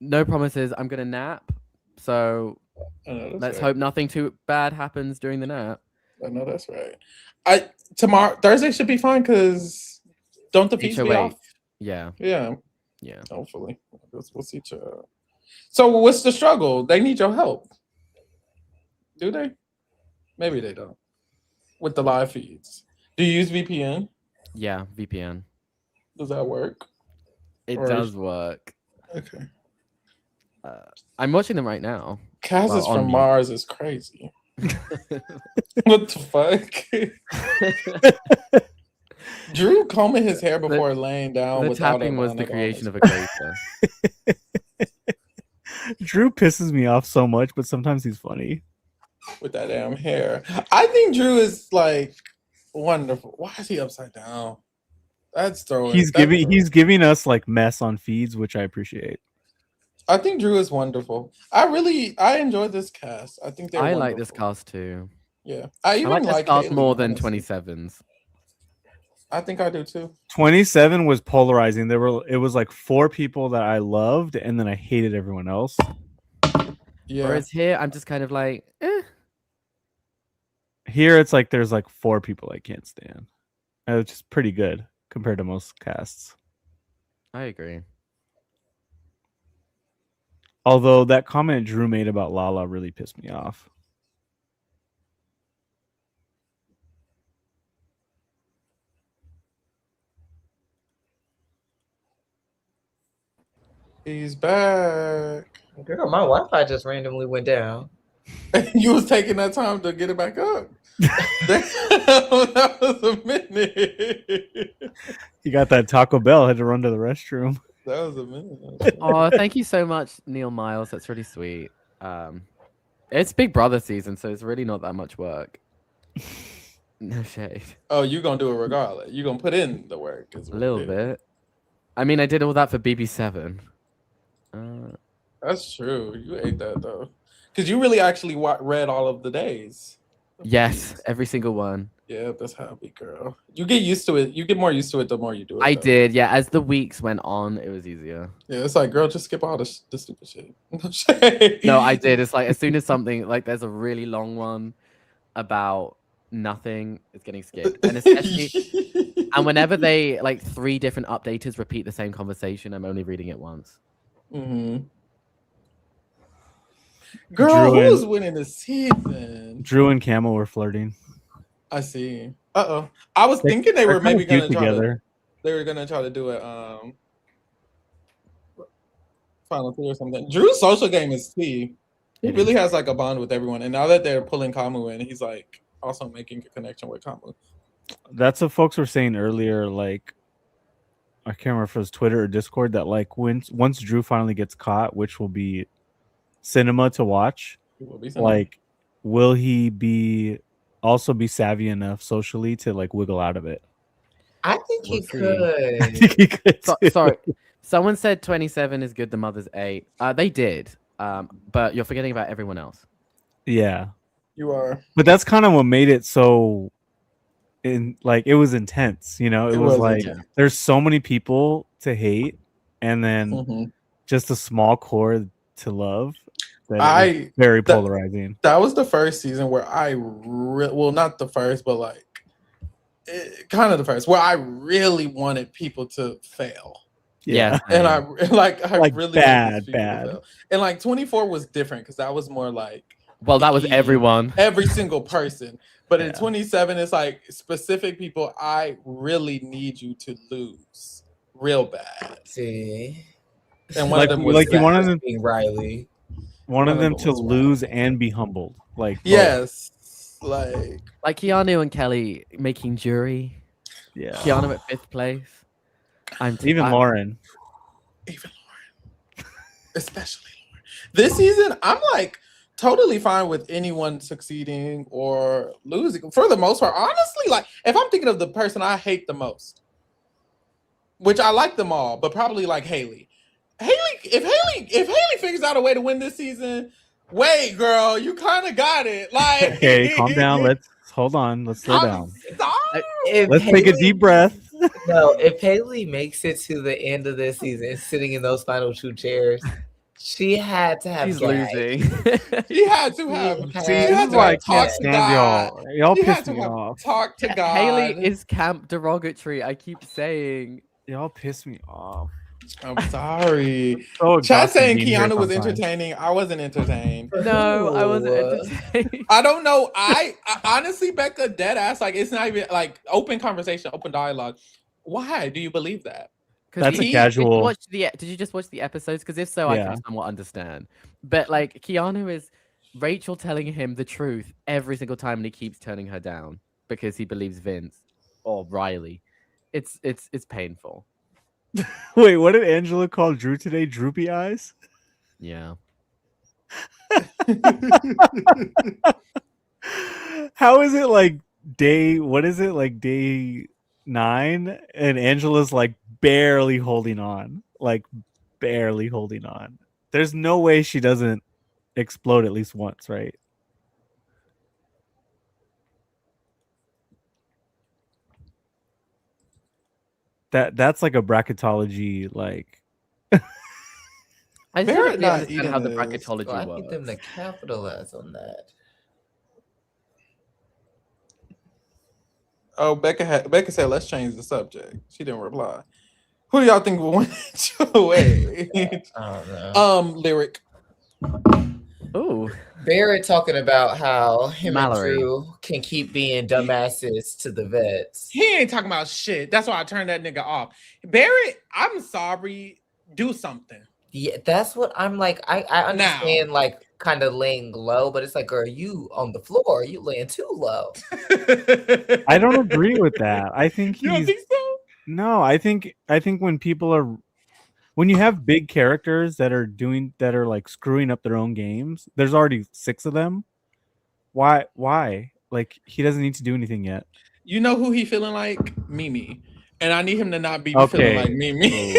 No promises. I'm going to nap, so let's hope nothing too bad happens during the nap. I know that's right. Thursday should be fine because don't the feeds be off? Yeah. Hopefully, we'll see. So what's the struggle? They need your help. Do they? Maybe they don't. With the live feeds, do you use VPN? Yeah, VPN. Does that work? It does work. Okay. I'm watching them right now. Kaz from Mars is crazy. What the fuck? Drew combing his hair before laying down. The without tapping a was the bonnet on. creation of a creator. Drew pisses me off so much, but sometimes he's funny. With that damn hair. I think Drew is like wonderful. Why is he upside down? That's throwing. He's giving us like mess on feeds, which I appreciate. I think Drew is wonderful. I enjoy this cast. I think I like this cast too. Yeah, I like this cast Haley, more than honestly. 27's. I think I do too. 27 was polarizing. It was like 4 people that I loved, and then I hated everyone else. Yeah. Whereas here, I'm just kind of like, Here, it's like there's like 4 people I can't stand. Which is pretty good compared to most casts. I agree. Although that comment Drew made about Lala really pissed me off. He's back. Girl, my Wi-Fi just randomly went down. You was taking that time to get it back up. That was a minute. You got that Taco Bell, had to run to the restroom. That was a minute. Oh, thank you so much, Neil Miles. That's really sweet. It's Big Brother season, so it's really not that much work. No shade. Oh, you gonna do it regardless. You gonna put in the work. A little bit. I mean, I did all that for BB7. That's true. You ate that though, because you really actually read all of the days. Yes, every single one. Yeah, that's how it be, girl. You get used to it. You get more used to it the more you do it. I though. did, yeah. As the weeks went on, it was easier. Yeah, it's like, girl, just skip all the stupid shit. No, I did. It's like as soon as something like there's a really long one about nothing, it's getting skipped, and especially and whenever they like 3 different updaters repeat the same conversation, I'm only reading it once. Mm-hmm. Girl, Drew who's and- winning the season? Drew and Camel were flirting. I see. Uh-oh. I was thinking they were They're kinda maybe gonna cute try together. they were gonna try to do it Final Two or something. Drew's social game is T. He really has like a bond with everyone. And now that they're pulling Kamu in, he's like also making a connection with Kamu. That's what folks were saying earlier. Like, I can't remember if it was Twitter or Discord, that like once Drew finally gets caught, which will be cinema to watch, It will be like, will he also be savvy enough socially to like wiggle out of it? I think he We'll see. could. I think he could too. Sorry, someone said 27 is good. The mother's 8. They did. But you're forgetting about everyone else. Yeah, You are. but that's kind of what made it so. It was intense, you know. It was like intense. there's so many people to hate, and then Mhm. just a small core to love. That it was I very polarizing. that was the first season where well, not the first, but like kind of the first where I really wanted people to fail. Yeah. And I Like really bad, wanted people to bad. fail. And like 24 was different because that was more like Well, that was everyone. every single person. But in Yeah. 27, it's like specific people. I really need you to lose real bad. See, And one Like- of them was like you wanted them- being Riley. One of them them to was lose wild. and be humbled. Like both. yes, like Like Keanu and Kelly making jury. Yeah. Keanu at 5th place. Even Lauren. even Lauren, especially Lauren. This season, I'm like totally fine with anyone succeeding or losing for the most part. Honestly, like if I'm thinking of the person I hate the most, which I like them all, but probably like Haley. If Haley figures out a way to win this season, wait, girl, you kind of got it. Like, Okay, calm down. Let's hold on. Let's slow down. Sorry. If Let's take a Haley- deep breath. No, if Haley makes it to the end of this season, sitting in those final 2 chairs, she had to have She's gagged. losing. He had to have. See, he this had is to why I have can't talked to stand God. y'all. Y'all He had piss to me have off. talked to God. Haley is camp derogatory. I keep saying. Y'all piss me off. I'm sorry. So Chat exhausted saying being here Keanu was sometimes. entertaining. I wasn't entertained. No, I wasn't Ooh. entertained. I don't know. I honestly, Becca, dead ass. Like it's not even like open conversation, open dialogue. Why do you believe that? That's a he- casual. Did you just watch the episodes? Because if so, I Yeah. can somewhat understand. But like Keanu is Rachel telling him the truth every single time, and he keeps turning her down because he believes Vince or Riley. It's painful. Wait, what did Angela call Drew today? Droopy eyes? Yeah. How is it like day 9 and Angela's like barely holding on. There's no way she doesn't explode at least once, right? That's like a bracketology like I just Barrett don't really not understand eating how the this. bracketology I works. need them to capitalize on that. Oh, Becca said, let's change the subject. She didn't reply. Who do y'all think will win away? I don't know. Lyric. Ooh. Barrett talking about how him Mallory. and Drew can keep being dumbasses to the vets. He ain't talking about shit. That's why I turned that nigga off. Barrett, I'm sorry. Do something. Yeah, that's what I'm like. I understand like kind of laying low, but it's like, are you on the floor? Are you laying too low? I don't agree with that. I think You don't think so? No, I think when you have big characters that are like screwing up their own games, there's already 6 of them. Why? Like he doesn't need to do anything yet. You know who he feeling like? Mimi. And I need him to not be Okay. feeling like Mimi.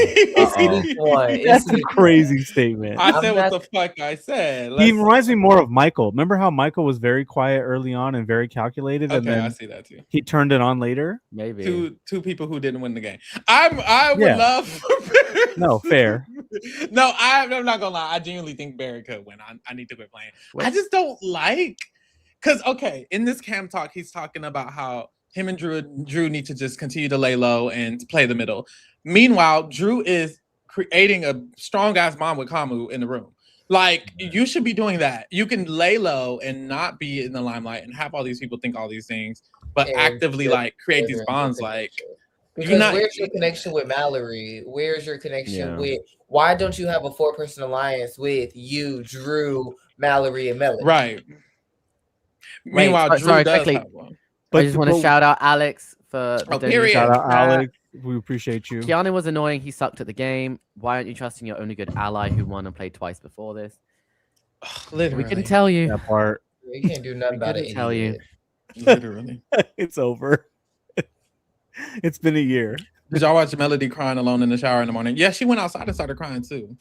That's a crazy statement. I said what the fuck I said. He reminds me more of Michael. Remember how Michael was very quiet early on and very calculated, and Okay, then I see that too. He turned it on later. Maybe two people who didn't win the game. I would love. No, fair. No, I'm not gonna lie. I genuinely think Barry could win. I need to quit playing. I just don't like because in this cam talk, he's talking about how him and Drew need to just continue to lay low and play the middle. Meanwhile, Drew is creating a strong ass bond with Kamu in the room. Like you should be doing that. You can lay low and not be in the limelight and have all these people think all these things, but actively like create these bonds. Like because where's your connection with Mallory? Where's your connection with? Why don't you have a 4-person alliance with you, Drew, Mallory, and Melody? Right. Meanwhile, Drew does quickly. have one. I just want to shout out Alex for the period. Shout out Alex. We appreciate you. Keanu was annoying. He sucked at the game. Why aren't you trusting your only good ally who won and played twice before this? Literally. We couldn't tell you. That part. You can't do nothing about it. Tell you. Literally. It's over. It's been a year. Did y'all watch Melody crying alone in the shower in the morning? Yeah, she went outside and started crying too.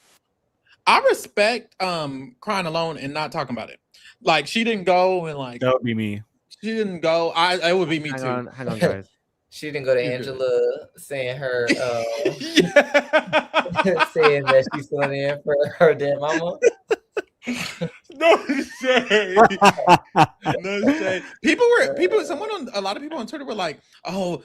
I respect crying alone and not talking about it. Like she didn't go and like that would be me. She didn't go. It would be me too. Hang on, guys. She didn't go to Angela saying her saying that she's filling in for her dead mama. No shade. No shade. A lot of people on Twitter were like, "Oh,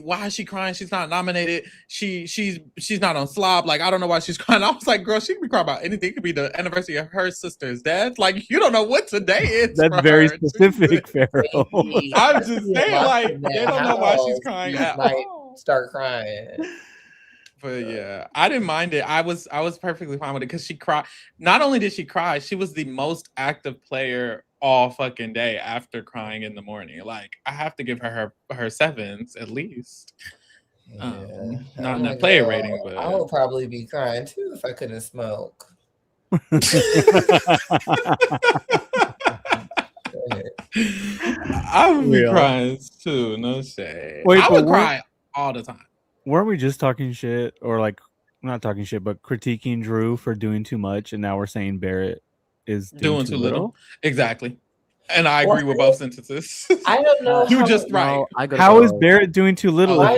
why is she crying? She's not nominated. She's not on Slob. Like, I don't know why she's crying." I was like, "Girl, she can be crying about anything. It could be the anniversary of her sister's death. Like, you don't know what today is." That's very specific, Pharaoh. I'm just saying, like, they don't know why she's crying at all. Start crying. But yeah, I didn't mind it. I was perfectly fine with it because she cried. Not only did she cry, she was the most active player all fucking day after crying in the morning. Like I have to give her 7s at least. Yeah. Not in a player rating, but I would probably be crying too if I couldn't smoke. I would be crying too. No shade. Wait, I would cry all the time. Weren't we just talking shit or like not talking shit, but critiquing Drew for doing too much, and now we're saying Barrett is doing too little? Exactly. And I agree with both sentences. I don't know. You're just right. How is Barrett doing too little? No.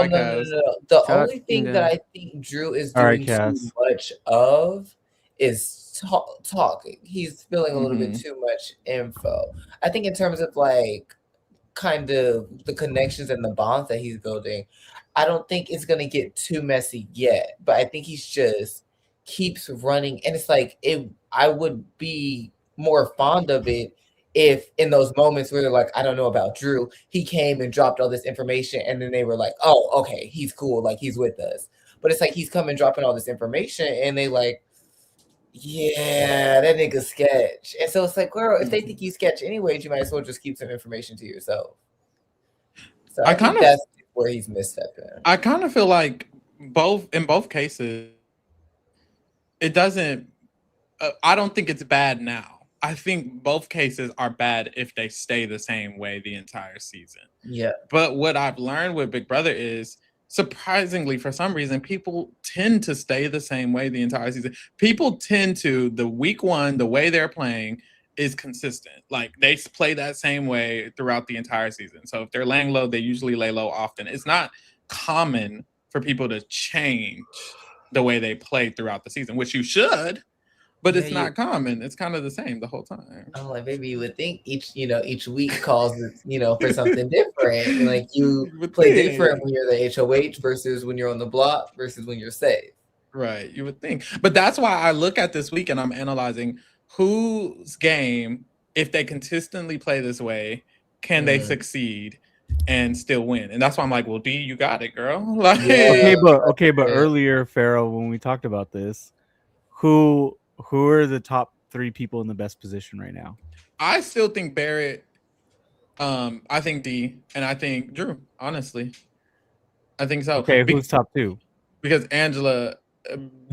The only thing that I think Drew is doing too much of is talking. He's spilling a little bit too much info. I think in terms of like kind of the connections and the bonds that he's building, I don't think it's gonna get too messy yet. But I think he's just keeps running, and it's like I would be more fond of it if in those moments where they're like, I don't know about Drew, he came and dropped all this information, and then they were like, oh, okay, he's cool, like he's with us. But it's like he's coming dropping all this information, and they like, Yeah, that nigga sketch. And so it's like, girl, if they think you sketch anyways, you might as well just keep some information to yourself. So I I kind think of that's where he's misstepping. I kind of feel like in both cases, it doesn't. I don't think it's bad now. I think both cases are bad if they stay the same way the entire season. Yeah. But what I've learned with Big Brother is, surprisingly, for some reason, people tend to stay the same way the entire season. People tend to, the week one, the way they're playing is consistent. Like they play that same way throughout the entire season. So if they're laying low, they usually lay low often. It's not common for people to change the way they play throughout the season, which you should. But it's not common. It's kind of the same the whole time. Oh, like maybe you would think each week calls for something different. Like you play different when you're the HOH versus when you're on the block versus when you're safe. Right, you would think. But that's why I look at this week and I'm analyzing whose game, if they consistently play this way, can they succeed and still win? And that's why I'm like, well, D, you got it, girl. Like, okay, but earlier, Pharaoh, when we talked about this, who are the top 3 people in the best position right now? I still think Barrett, I think D, and I think Drew, honestly. I think so. Okay, who's top 2? Because Angela,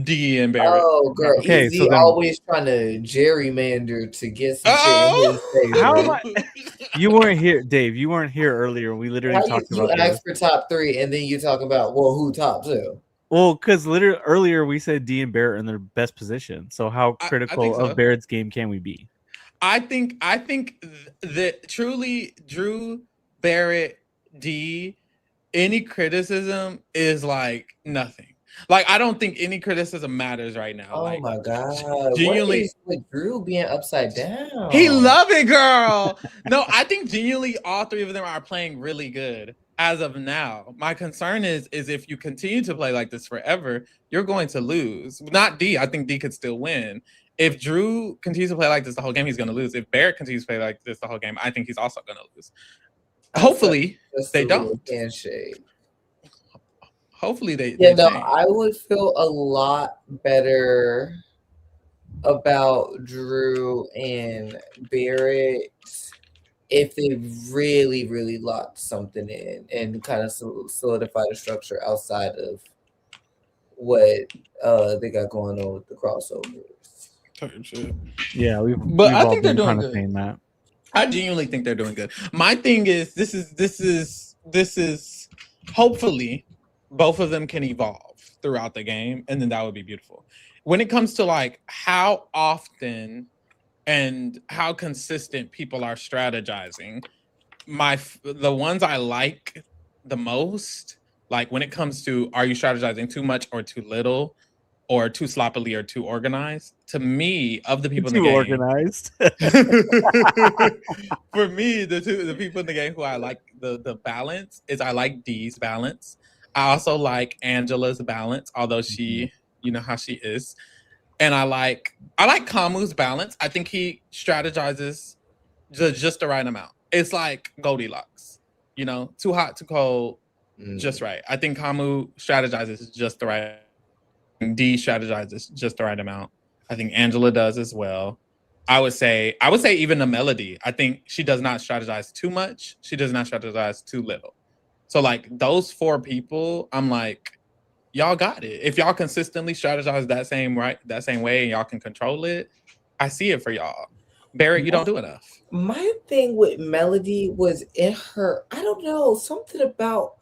D, and Barrett. Oh, girl. Okay, is he always trying to gerrymander to get some shit in his favor? How am I? You weren't here, Dave. You weren't here earlier. We literally talked about this. You asked for top 3, and then you talk about, well, who top 2? Well, because literally earlier we said D and Barrett are in their best position. So how critical of Barrett's game can we be? I think that truly Drew, Barrett, D, any criticism is like nothing. Like I don't think any criticism matters right now. Oh like, my god! Genuinely, what is with Drew being upside down? He love it, girl. No, I think genuinely all 3 of them are playing really good as of now. My concern is if you continue to play like this forever, you're going to lose. Not D. I think D could still win. If Drew continues to play like this the whole game, he's going to lose. If Barrett continues to play like this the whole game, I think he's also going to lose. Hopefully, they don't. Handshake. Hopefully, they change. I would feel a lot better about Drew and Barrett if they really, really locked something in and kind of solidified a structure outside of what they got going on with the crossovers. Yeah, I think they're doing good. Saying that. I genuinely think they're doing good. My thing is, this is hopefully both of them can evolve throughout the game, and then that would be beautiful. When it comes to like how often and how consistent people are strategizing, the ones I like the most, like when it comes to are you strategizing too much or too little, or too sloppily or too organized, to me, of the people in the game, organized. For me, the people in the game who I like the balance is, I like Dee's balance. I also like Angela's balance, although she, you know how she is. And I like Kamu's balance. I think he strategizes just the right amount. It's like Goldilocks, you know, too hot, too cold, just right. I think Kamu strategizes just the right. D strategizes just the right amount. I think Angela does as well. I would say even the Melody. I think she does not strategize too much. She does not strategize too little. So like those 4 people, I'm like, y'all got it. If y'all consistently strategize that same way and y'all can control it, I see it for y'all. Barrett, you don't do enough. My thing with Melody was in her, I don't know, something about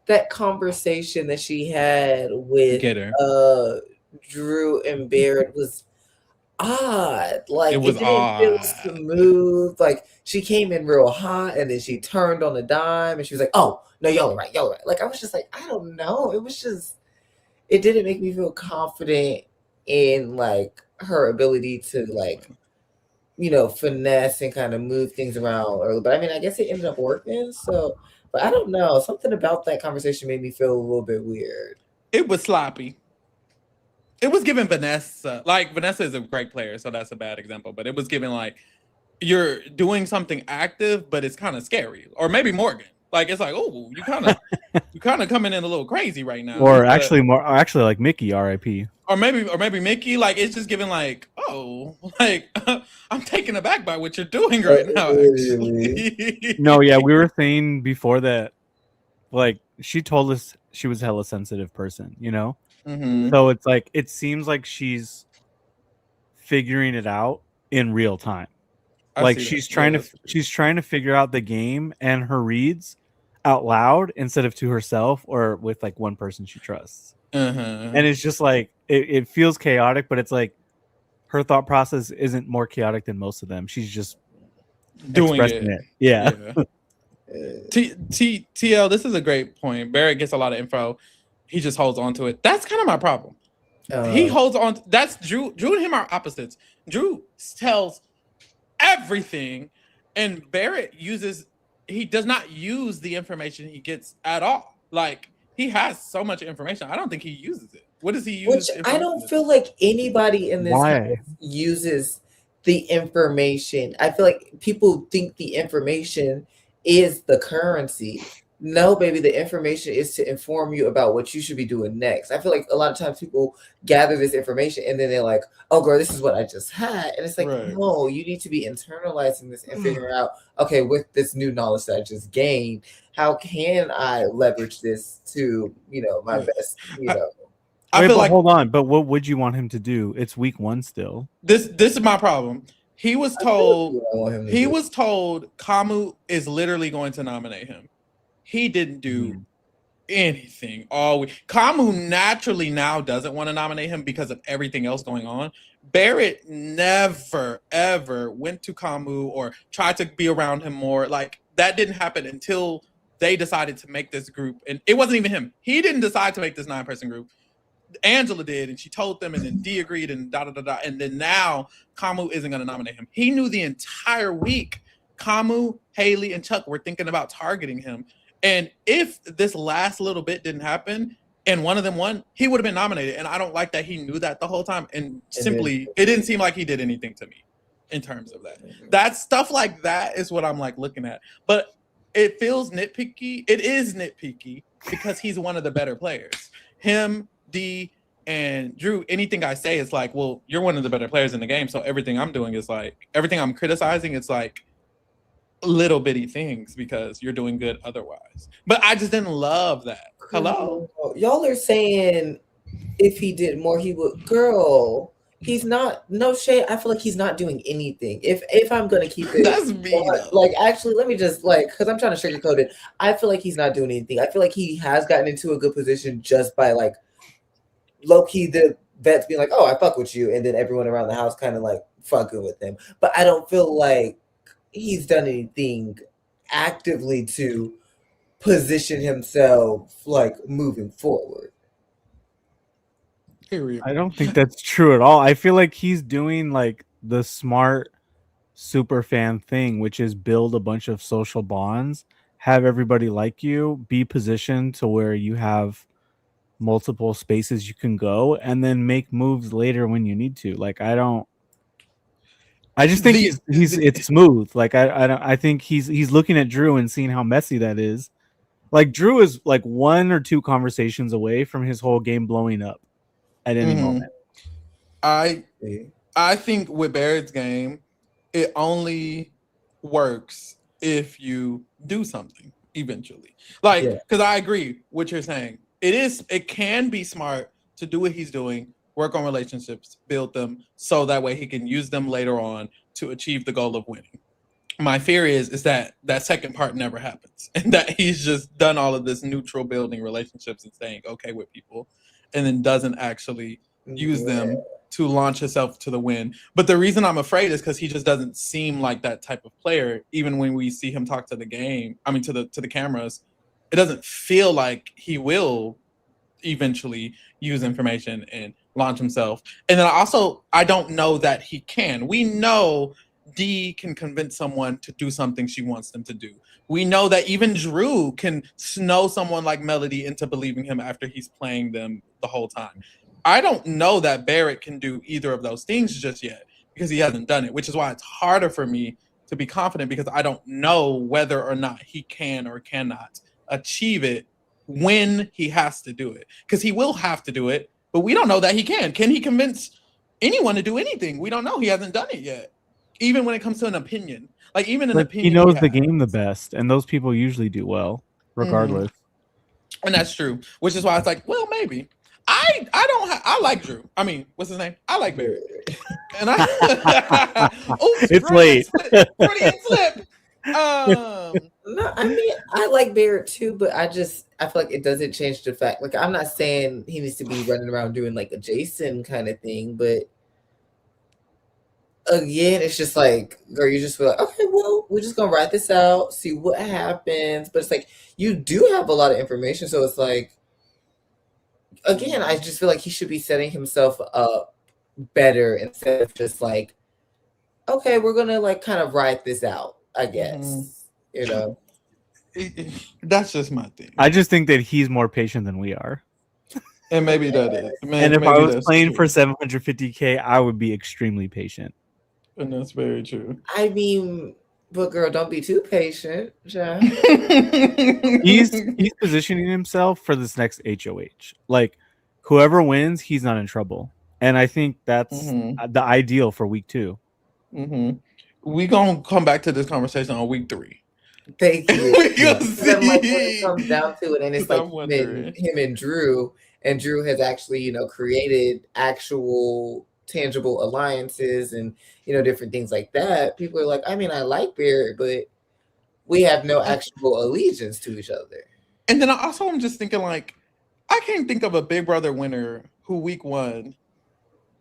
that conversation that she had with Drew and Barrett was odd. Like it didn't feel smooth. Like she came in real hot and then she turned on a dime and she was like, "Oh no, y'all are right. Like I was just like, I don't know. It didn't make me feel confident in like her ability to like, you know, finesse and kind of move things around early. But I mean, I guess it ended up working. So, but I don't know. Something about that conversation made me feel a little bit weird. It was sloppy. It was giving Vanessa. Like Vanessa is a great player, so that's a bad example. But it was giving like you're doing something active, but it's kind of scary. Or maybe Morgan. Like it's like, oh, you kind of coming in a little crazy right now. Or actually like Mickey, R.I.P. or maybe Mickey. Like it's just giving like, oh, like I'm taken aback by what you're doing right now. Actually, No, yeah, we were saying before that, like she told us she was a hella sensitive person, you know. Mhm. So it's like it seems like she's figuring it out in real time. I Like see that. she's trying to figure out the game and her reads out loud instead of to herself or with like one person she trusts. And it's just like it feels chaotic, but it's like her thought process isn't more chaotic than most of them. She's just doing expressing it. it. Yeah. TL, this is a great point. Barrett gets a lot of info. He just holds on to it. That's kind of my problem. He holds on. That's Drew. Drew and him are opposites. Drew tells everything, and Barrett uses. He does not use the information he gets at all. Like he has so much information. I don't think he uses it. What does he use? Which I don't feel like anybody in this house uses the information. I feel like people think the information is the currency. No, baby, the information is to inform you about what you should be doing next. I feel like a lot of times people gather this information and then they're like, oh, girl, this is what I just had. And it's like, no, you need to be internalizing this and figuring out, okay, with this new knowledge that I just gained, how can I leverage this to, my best, I feel like, hold on, but what would you want him to do? It's week 1 still. This is my problem. He was told Kamu is literally going to nominate him. He didn't do anything all week. Kamu naturally now doesn't want to nominate him because of everything else going on. Barrett never ever went to Kamu or tried to be around him more. Like that didn't happen until they decided to make this group, and it wasn't even him. He didn't decide to make this 9-person group. Angela did, and she told them, and then D agreed, and and then now Kamu isn't going to nominate him. He knew the entire week Kamu, Haley, and Chuck were thinking about targeting him. And if this last little bit didn't happen and one of them won, he would have been nominated. And I don't like that he knew that the whole time. And simply, it didn't seem like he did anything to me in terms of that. That stuff like that is what I'm like looking at. But it feels nitpicky. It is nitpicky because he's one of the better players. Him, D, and Drew, anything I say is like, well, you're one of the better players in the game. So everything I'm doing is like, everything I'm criticizing, it's like, little bitty things because you're doing good otherwise. But I just didn't love that. Hello? Y'all are saying if he did more, he would. Girl, he's not. No shade. I feel like he's not doing anything. If I'm gonna keep it, that's me. Like, actually, let me just because I'm trying to sugarcoat it. I feel like he's not doing anything. I feel like he has gotten into a good position just by like low key the vets being like, "Oh, I fuck with you," and then everyone around the house kind of like fucking with him. But I don't feel like he's done anything actively to position himself like moving forward. I don't think that's true at all. I feel like he's doing like the smart super fan thing, which is build a bunch of social bonds, have everybody like you, be positioned to where you have multiple spaces you can go, and then make moves later when you need to. Like I just think it's smooth. Like I think he's looking at Drew and seeing how messy that is. Like Drew is like 1 or 2 conversations away from his whole game blowing up at any moment. I think with Barrett's game, it only works if you do something eventually. Like, because I agree what you're saying. It can be smart to do what he's doing, work on relationships, build them, so that way he can use them later on to achieve the goal of winning. My fear is that second part never happens, and that he's just done all of this neutral building relationships and staying okay with people, and then doesn't actually use them to launch himself to the win. But the reason I'm afraid is because he just doesn't seem like that type of player. Even when we see him talk to the game, I mean to the cameras, it doesn't feel like he will eventually use information and launch himself. And then I don't know that he can. We know D can convince someone to do something she wants them to do. We know that even Drew can snow someone like Melody into believing him after he's playing them the whole time. I don't know that Barrett can do either of those things just yet because he hasn't done it, which is why it's harder for me to be confident because I don't know whether or not he can or cannot achieve it when he has to do it. Because he will have to do it but we don't know that he can. Can he convince anyone to do anything? We don't know. He hasn't done it yet. Even when it comes to an opinion, like even an opinion, he knows the game the best, and those people usually do well, regardless. And that's true. Which is why it's like, well, maybe. I like Drew. I mean, what's his name? I like Barrett. And I oops, It's late. Freudian slip. No, I mean I like Barrett too, but I feel like it doesn't change the fact. Like I'm not saying he needs to be running around doing like a Jason kind of thing, but again, it's just like, girl, you just feel like, okay, well, we're just gonna ride this out, see what happens. But it's like you do have a lot of information, so it's like, again, I just feel like he should be setting himself up better instead of just like, okay, we're gonna like kind of ride this out, I guess. You know, that's just my thing. I just think that he's more patient than we are. And maybe that is. And if I was playing for 750K, I would be extremely patient. And that's very true. I mean, but girl, don't be too patient. Yeah. He's positioning himself for this next HOH. Like, whoever wins, he's not in trouble. And I think that's the ideal for week 2. We're going to come back to this conversation on week 3. Thank you. We'll see. Like, when it comes down to it, and it's like him and Drew has actually, you know, created actual tangible alliances and, you know, different things like that. People are like, I mean, I like Barrett, but we have no actual allegiance to each other. And then I'm just thinking, like, I can't think of a Big Brother winner who week 1,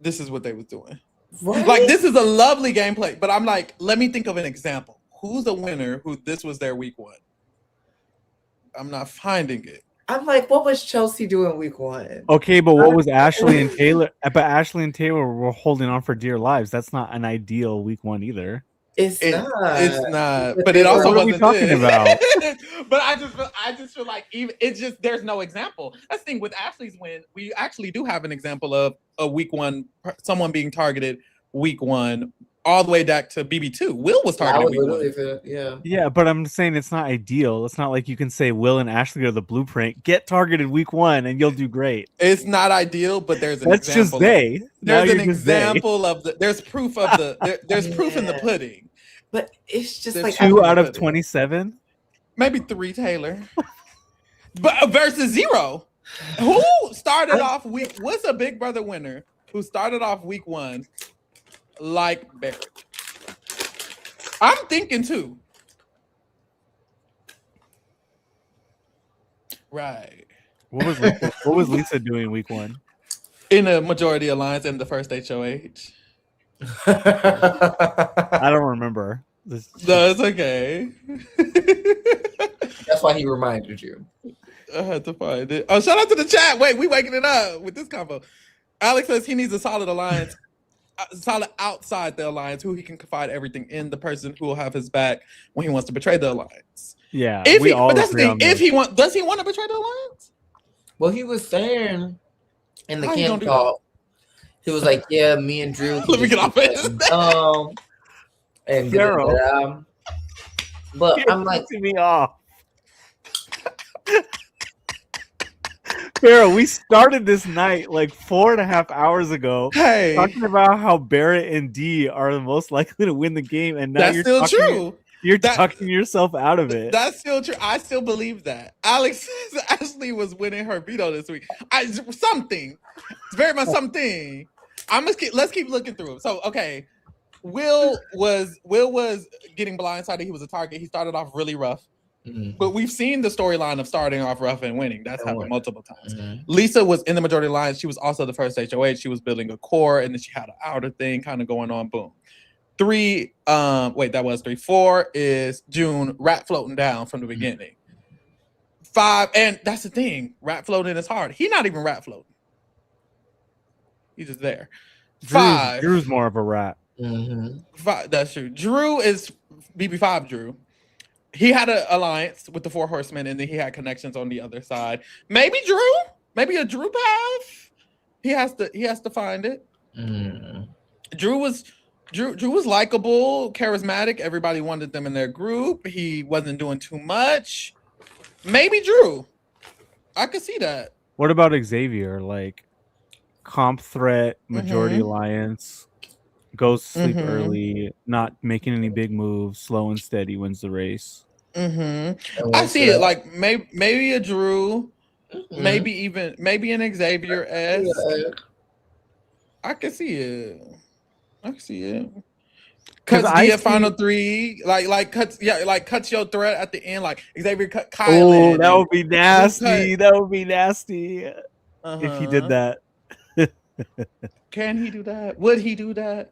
this is what they was doing. Right? Like, this is a lovely gameplay, but I'm like, let me think of an example. Who's a winner who this was their week 1? I'm not finding it. I'm like, what was Chelsea doing week 1? Okay, but what was Ashley and Taylor? But Ashley and Taylor were holding on for dear lives. That's not an ideal week 1 either. It's not. But it also wasn't talking about. But I just feel like there's no example. That's the thing with Ashley's win. We actually do have an example of a week 1, someone being targeted week 1. All the way back to BB2. Will was targeted week 1. Yeah, but I'm saying it's not ideal. It's not like you can say Will and Ashley are the blueprint. Get targeted week 1 and you'll do great. It's not ideal, but there's an That's example. There's an example of there's proof of there's proof in the pudding. But it's just there's like 2 out of 27. Maybe 3, Taylor. But versus 0. Who started off what's a Big Brother winner who started off week 1? Like Barrett. I'm thinking too. Right. What was Lisa doing week 1? In a majority alliance in the first HOH. I don't remember. No, it's okay. That's why he reminded you. I had to find it. Oh, shout out to the chat. Wait, we waking it up with this combo. Alex says he needs a solid alliance. Solid outside the alliance, who he can confide everything in, the person who will have his back when he wants to betray the alliance. Yeah, does he want to betray the alliance? Well, he was saying in the camp talk, he was like, "Yeah, me and Drew." Let me get off it. And but I'm like, me off. Pharaoh, we started this night like 4.5 hours ago, talking about how Barrett and Dee are the most likely to win the game, and now that's still true. You're talking yourself out of it. That's still true. I still believe that. Alex says Ashley was winning her veto this week. Something. It's very much something. Let's keep looking through it. So okay, Will was getting blindsided. He was a target. He started off really rough. But we've seen the storyline of starting off rough and winning. That's happened multiple times. Lisa was in the majority line. She was also the first HOH. She was building a core, and then she had an outer thing kind of going on. Boom. 3, that was 3. 4 is June, rat floating down from the beginning. 5, and that's the thing. Rat floating is hard. He's not even rat floating. He's just there. 5. Drew's more of a rat. 5, that's true. Drew is BB5 Drew. He had an alliance with the 4 horsemen, and then he had connections on the other side. Maybe Drew, maybe a Drew path. He has to find it. Drew was likable, charismatic. Everybody wanted them in their group. He wasn't doing too much. Maybe Drew. I could see that. What about Xavier? Like, comp threat, majority Mhm. alliance, goes to sleep Mhm. early, not making any big moves, slow and steady wins the race. I see it like maybe a Drew, maybe an Xavier esque. I can see it. I can see it. Cuts D at final three, cuts your threat at the end, like Xavier cut Kylan. Oh, that would be nasty. That would be nasty if he did that. Can he do that? Would he do that?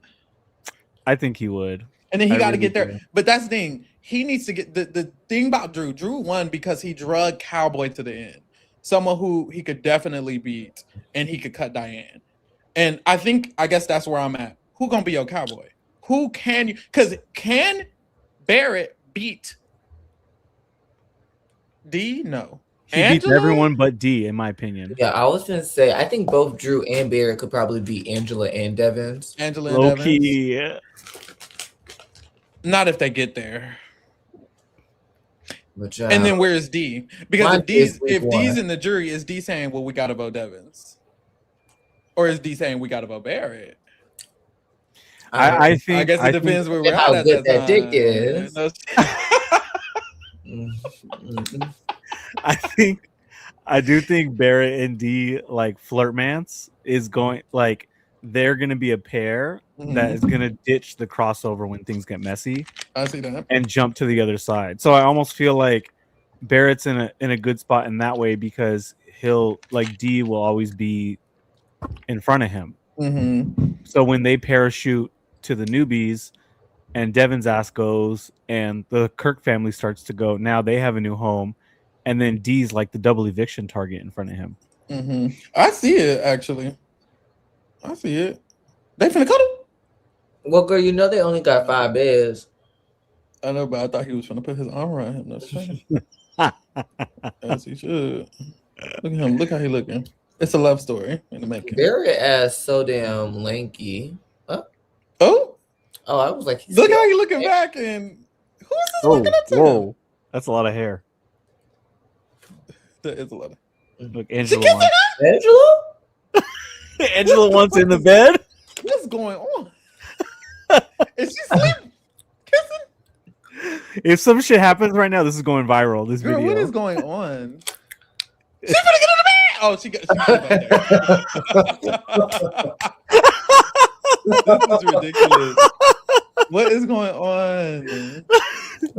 I think he would. And then he got to get there. But that's the thing. He needs to get the thing about Drew. Drew won because he drugged Cowboy to the end. Someone who he could definitely beat, and he could cut Diane. And I guess that's where I'm at. Who gonna be your Cowboy? Who can you? Because can Barrett beat D? No. He beats everyone but D, in my opinion. Yeah, I was gonna say I think both Drew and Barrett could probably beat Angela and Devins. Angela and Devins. Key. Not if they get there. But, and then where's D? Because if D's in the jury, is D saying, well, we gotta vote Devins? Or is D saying we gotta vote Barrett? I think I guess it depends where we're how at good that time. dick is. I do think Barrett and D like flirtmance is going like they're gonna be a pair that is gonna ditch the crossover when things get messy. I see that. And jump to the other side. So I almost feel like Barrett's in a good spot in that way because he'll like D will always be in front of him. So when they parachute to the newbies and Devin's ass goes and the Kirk family starts to go, now they have a new home. And then D's like the double eviction target in front of him. I see it, actually. I see it. They finna cut him. Well, girl, you know they only got 5 beds. I know, but I thought he was trying to put his arm around him. That's fine. As he should. Look at him. Look how he looking. It's a love story in the making. Barrett ass so damn lanky. Oh, I was like, look how he looking back, and who's this looking up to him? That's a lot of hair. That is a lot of. Look, Angela. Angela? Angela wants in the bed. What's going on? Is she sleeping? Kissing? If some shit happens right now, this is going viral. This Girl, video. what is going on? She's gonna get in the bed. Oh, she got This is ridiculous. What is going on?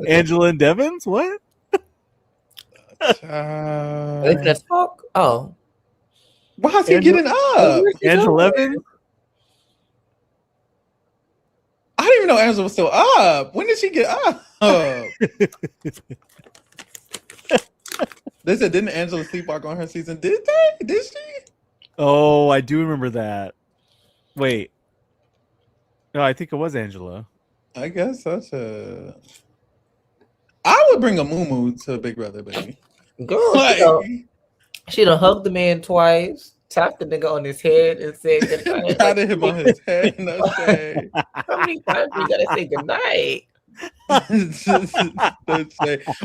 Angela and Devins? What? Are they gonna talk? Oh. Why is he getting up? Angela Evans? I didn't even know Angela was still up. When did she get up? They said, didn't Angela sleepwalk on her season? Did they? Did she? Oh, I do remember that. Wait. No, I think it was Angela. I guess that's I would bring a moo to Big Brother, baby. Girl, she done hugged the man twice, tapped the nigga on his head, and said goodnight. Patted him on his head. No shade. How many times you gotta say goodnight?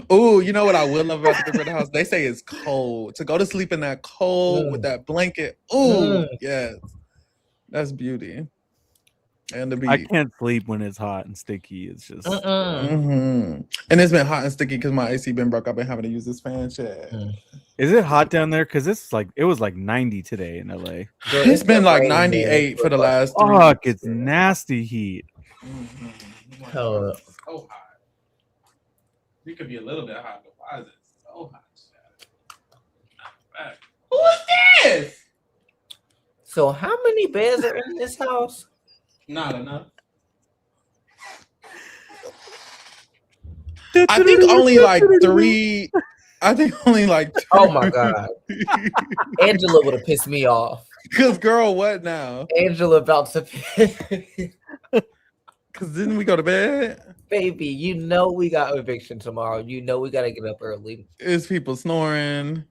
Oh, you know what I will love about the Big Brother house? They say it's cold. To go to sleep in that cold with that blanket. Oh, yes. That's beauty. And the beat. I can't sleep when it's hot and sticky. It's just and it's been hot and sticky because my AC been broke. I've been having to use this fan shit. Is it hot down there? Because it's like it was like 90 today in LA. It's been like 98 for the last 3 Fuck, it's nasty heat. Hell, so hot. It could be a little bit hot, but why is it so hot? Who is this? so how many beds are in this house? Not enough. I think only like 3. I think only like 2. Oh my god. Angela would have pissed me off. Cause girl, what now? Angela about to Cause didn't we go to bed? Baby, you know we got eviction tomorrow. You know we gotta get up early. Is people snoring?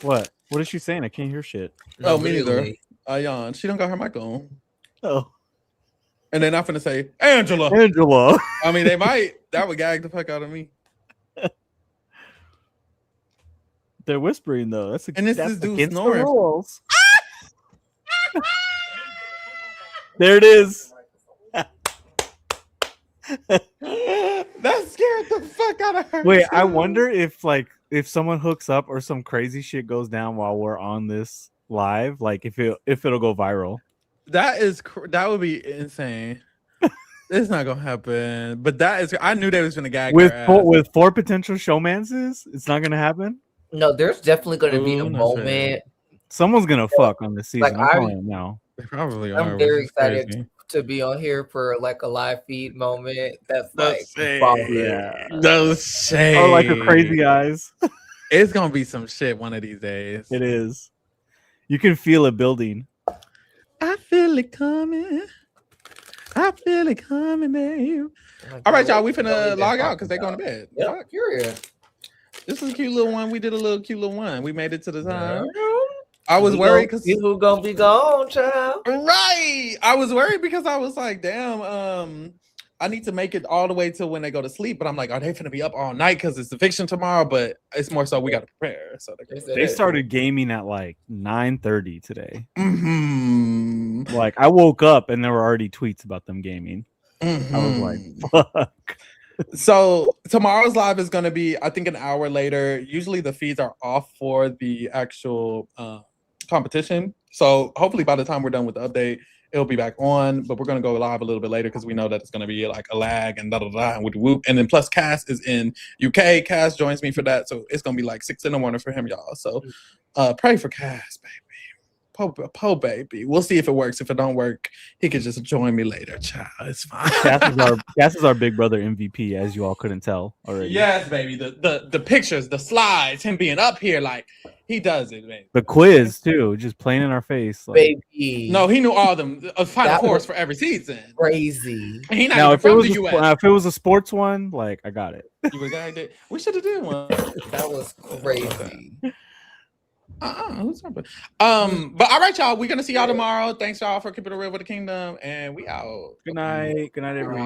What? What is she saying? I can't hear shit. Oh, me neither. Yawn. She don't got her mic on. Oh. And they're not finna say, Angela. Angela. I mean, they might. That would gag the fuck out of me. They're whispering though. That's And this that's dude against the snoring. rules. There it is. That scared the fuck out of her. Wait, I too. wonder if someone hooks up or some crazy shit goes down while we're on this live, like if it'll go viral. That would be insane. It's not gonna happen. But that is, I knew they was gonna gag With her ass. with 4 potential showmances, it's not gonna happen. No, there's definitely going to be a Ooh, no moment. shade. Someone's gonna fuck on this season. Like, I'm calling it now. They probably are. I'm which very is excited crazy. to be on here for like a live feed moment. That's No like shade. Yeah. No shade. Or like a crazy eyes. It's gonna be some shit one of these days. It is. You can feel it building. I feel it coming. I feel it coming, babe. All right, y'all. We finna log out because they're going to bed. Yeah, Fuck. curious. This is a cute little one. We did a little cute little one. We made it to the time. I was worried because who gonna be gone, child. right. I was worried because I was like, damn, I need to make it all the way till when they go to sleep. But I'm like, are they gonna be up all night because it's eviction tomorrow? But it's more so we gotta prepare. So They started gaming at like 9:30 today. Mm-hmm. Like I woke up and there were already tweets about them gaming. Mm-hmm. I was like, fuck. So tomorrow's live is going to be, I think, an hour later. Usually the feeds are off for the actual competition. So hopefully by the time we're done with the update, it'll be back on. But we're going to go live a little bit later because we know that it's going to be like a lag and da-da-da and whoop. And then plus Cass is in UK. Cass joins me for that. So it's going to be like 6 in the morning for him, y'all. So pray for Cass, baby. Po baby. We'll see if it works. If it don't work, he could just join me later, child. It's fine. Cass is our big brother MVP, as you all couldn't tell already. Yes, baby. The pictures, the slides, him being up here, like he does it, baby. The quiz too, just playing in our face. Like, Baby. No, he knew all them Final That Fours was for every season. crazy. And he not now even if it from was the US. if it was a sports one, like I got it. You would have it. We should have did one. That was crazy. Who's up? But all right, y'all. We're gonna see y'all tomorrow. Thanks y'all for keeping it real with the kingdom, and we out. Good night. Good night, everyone.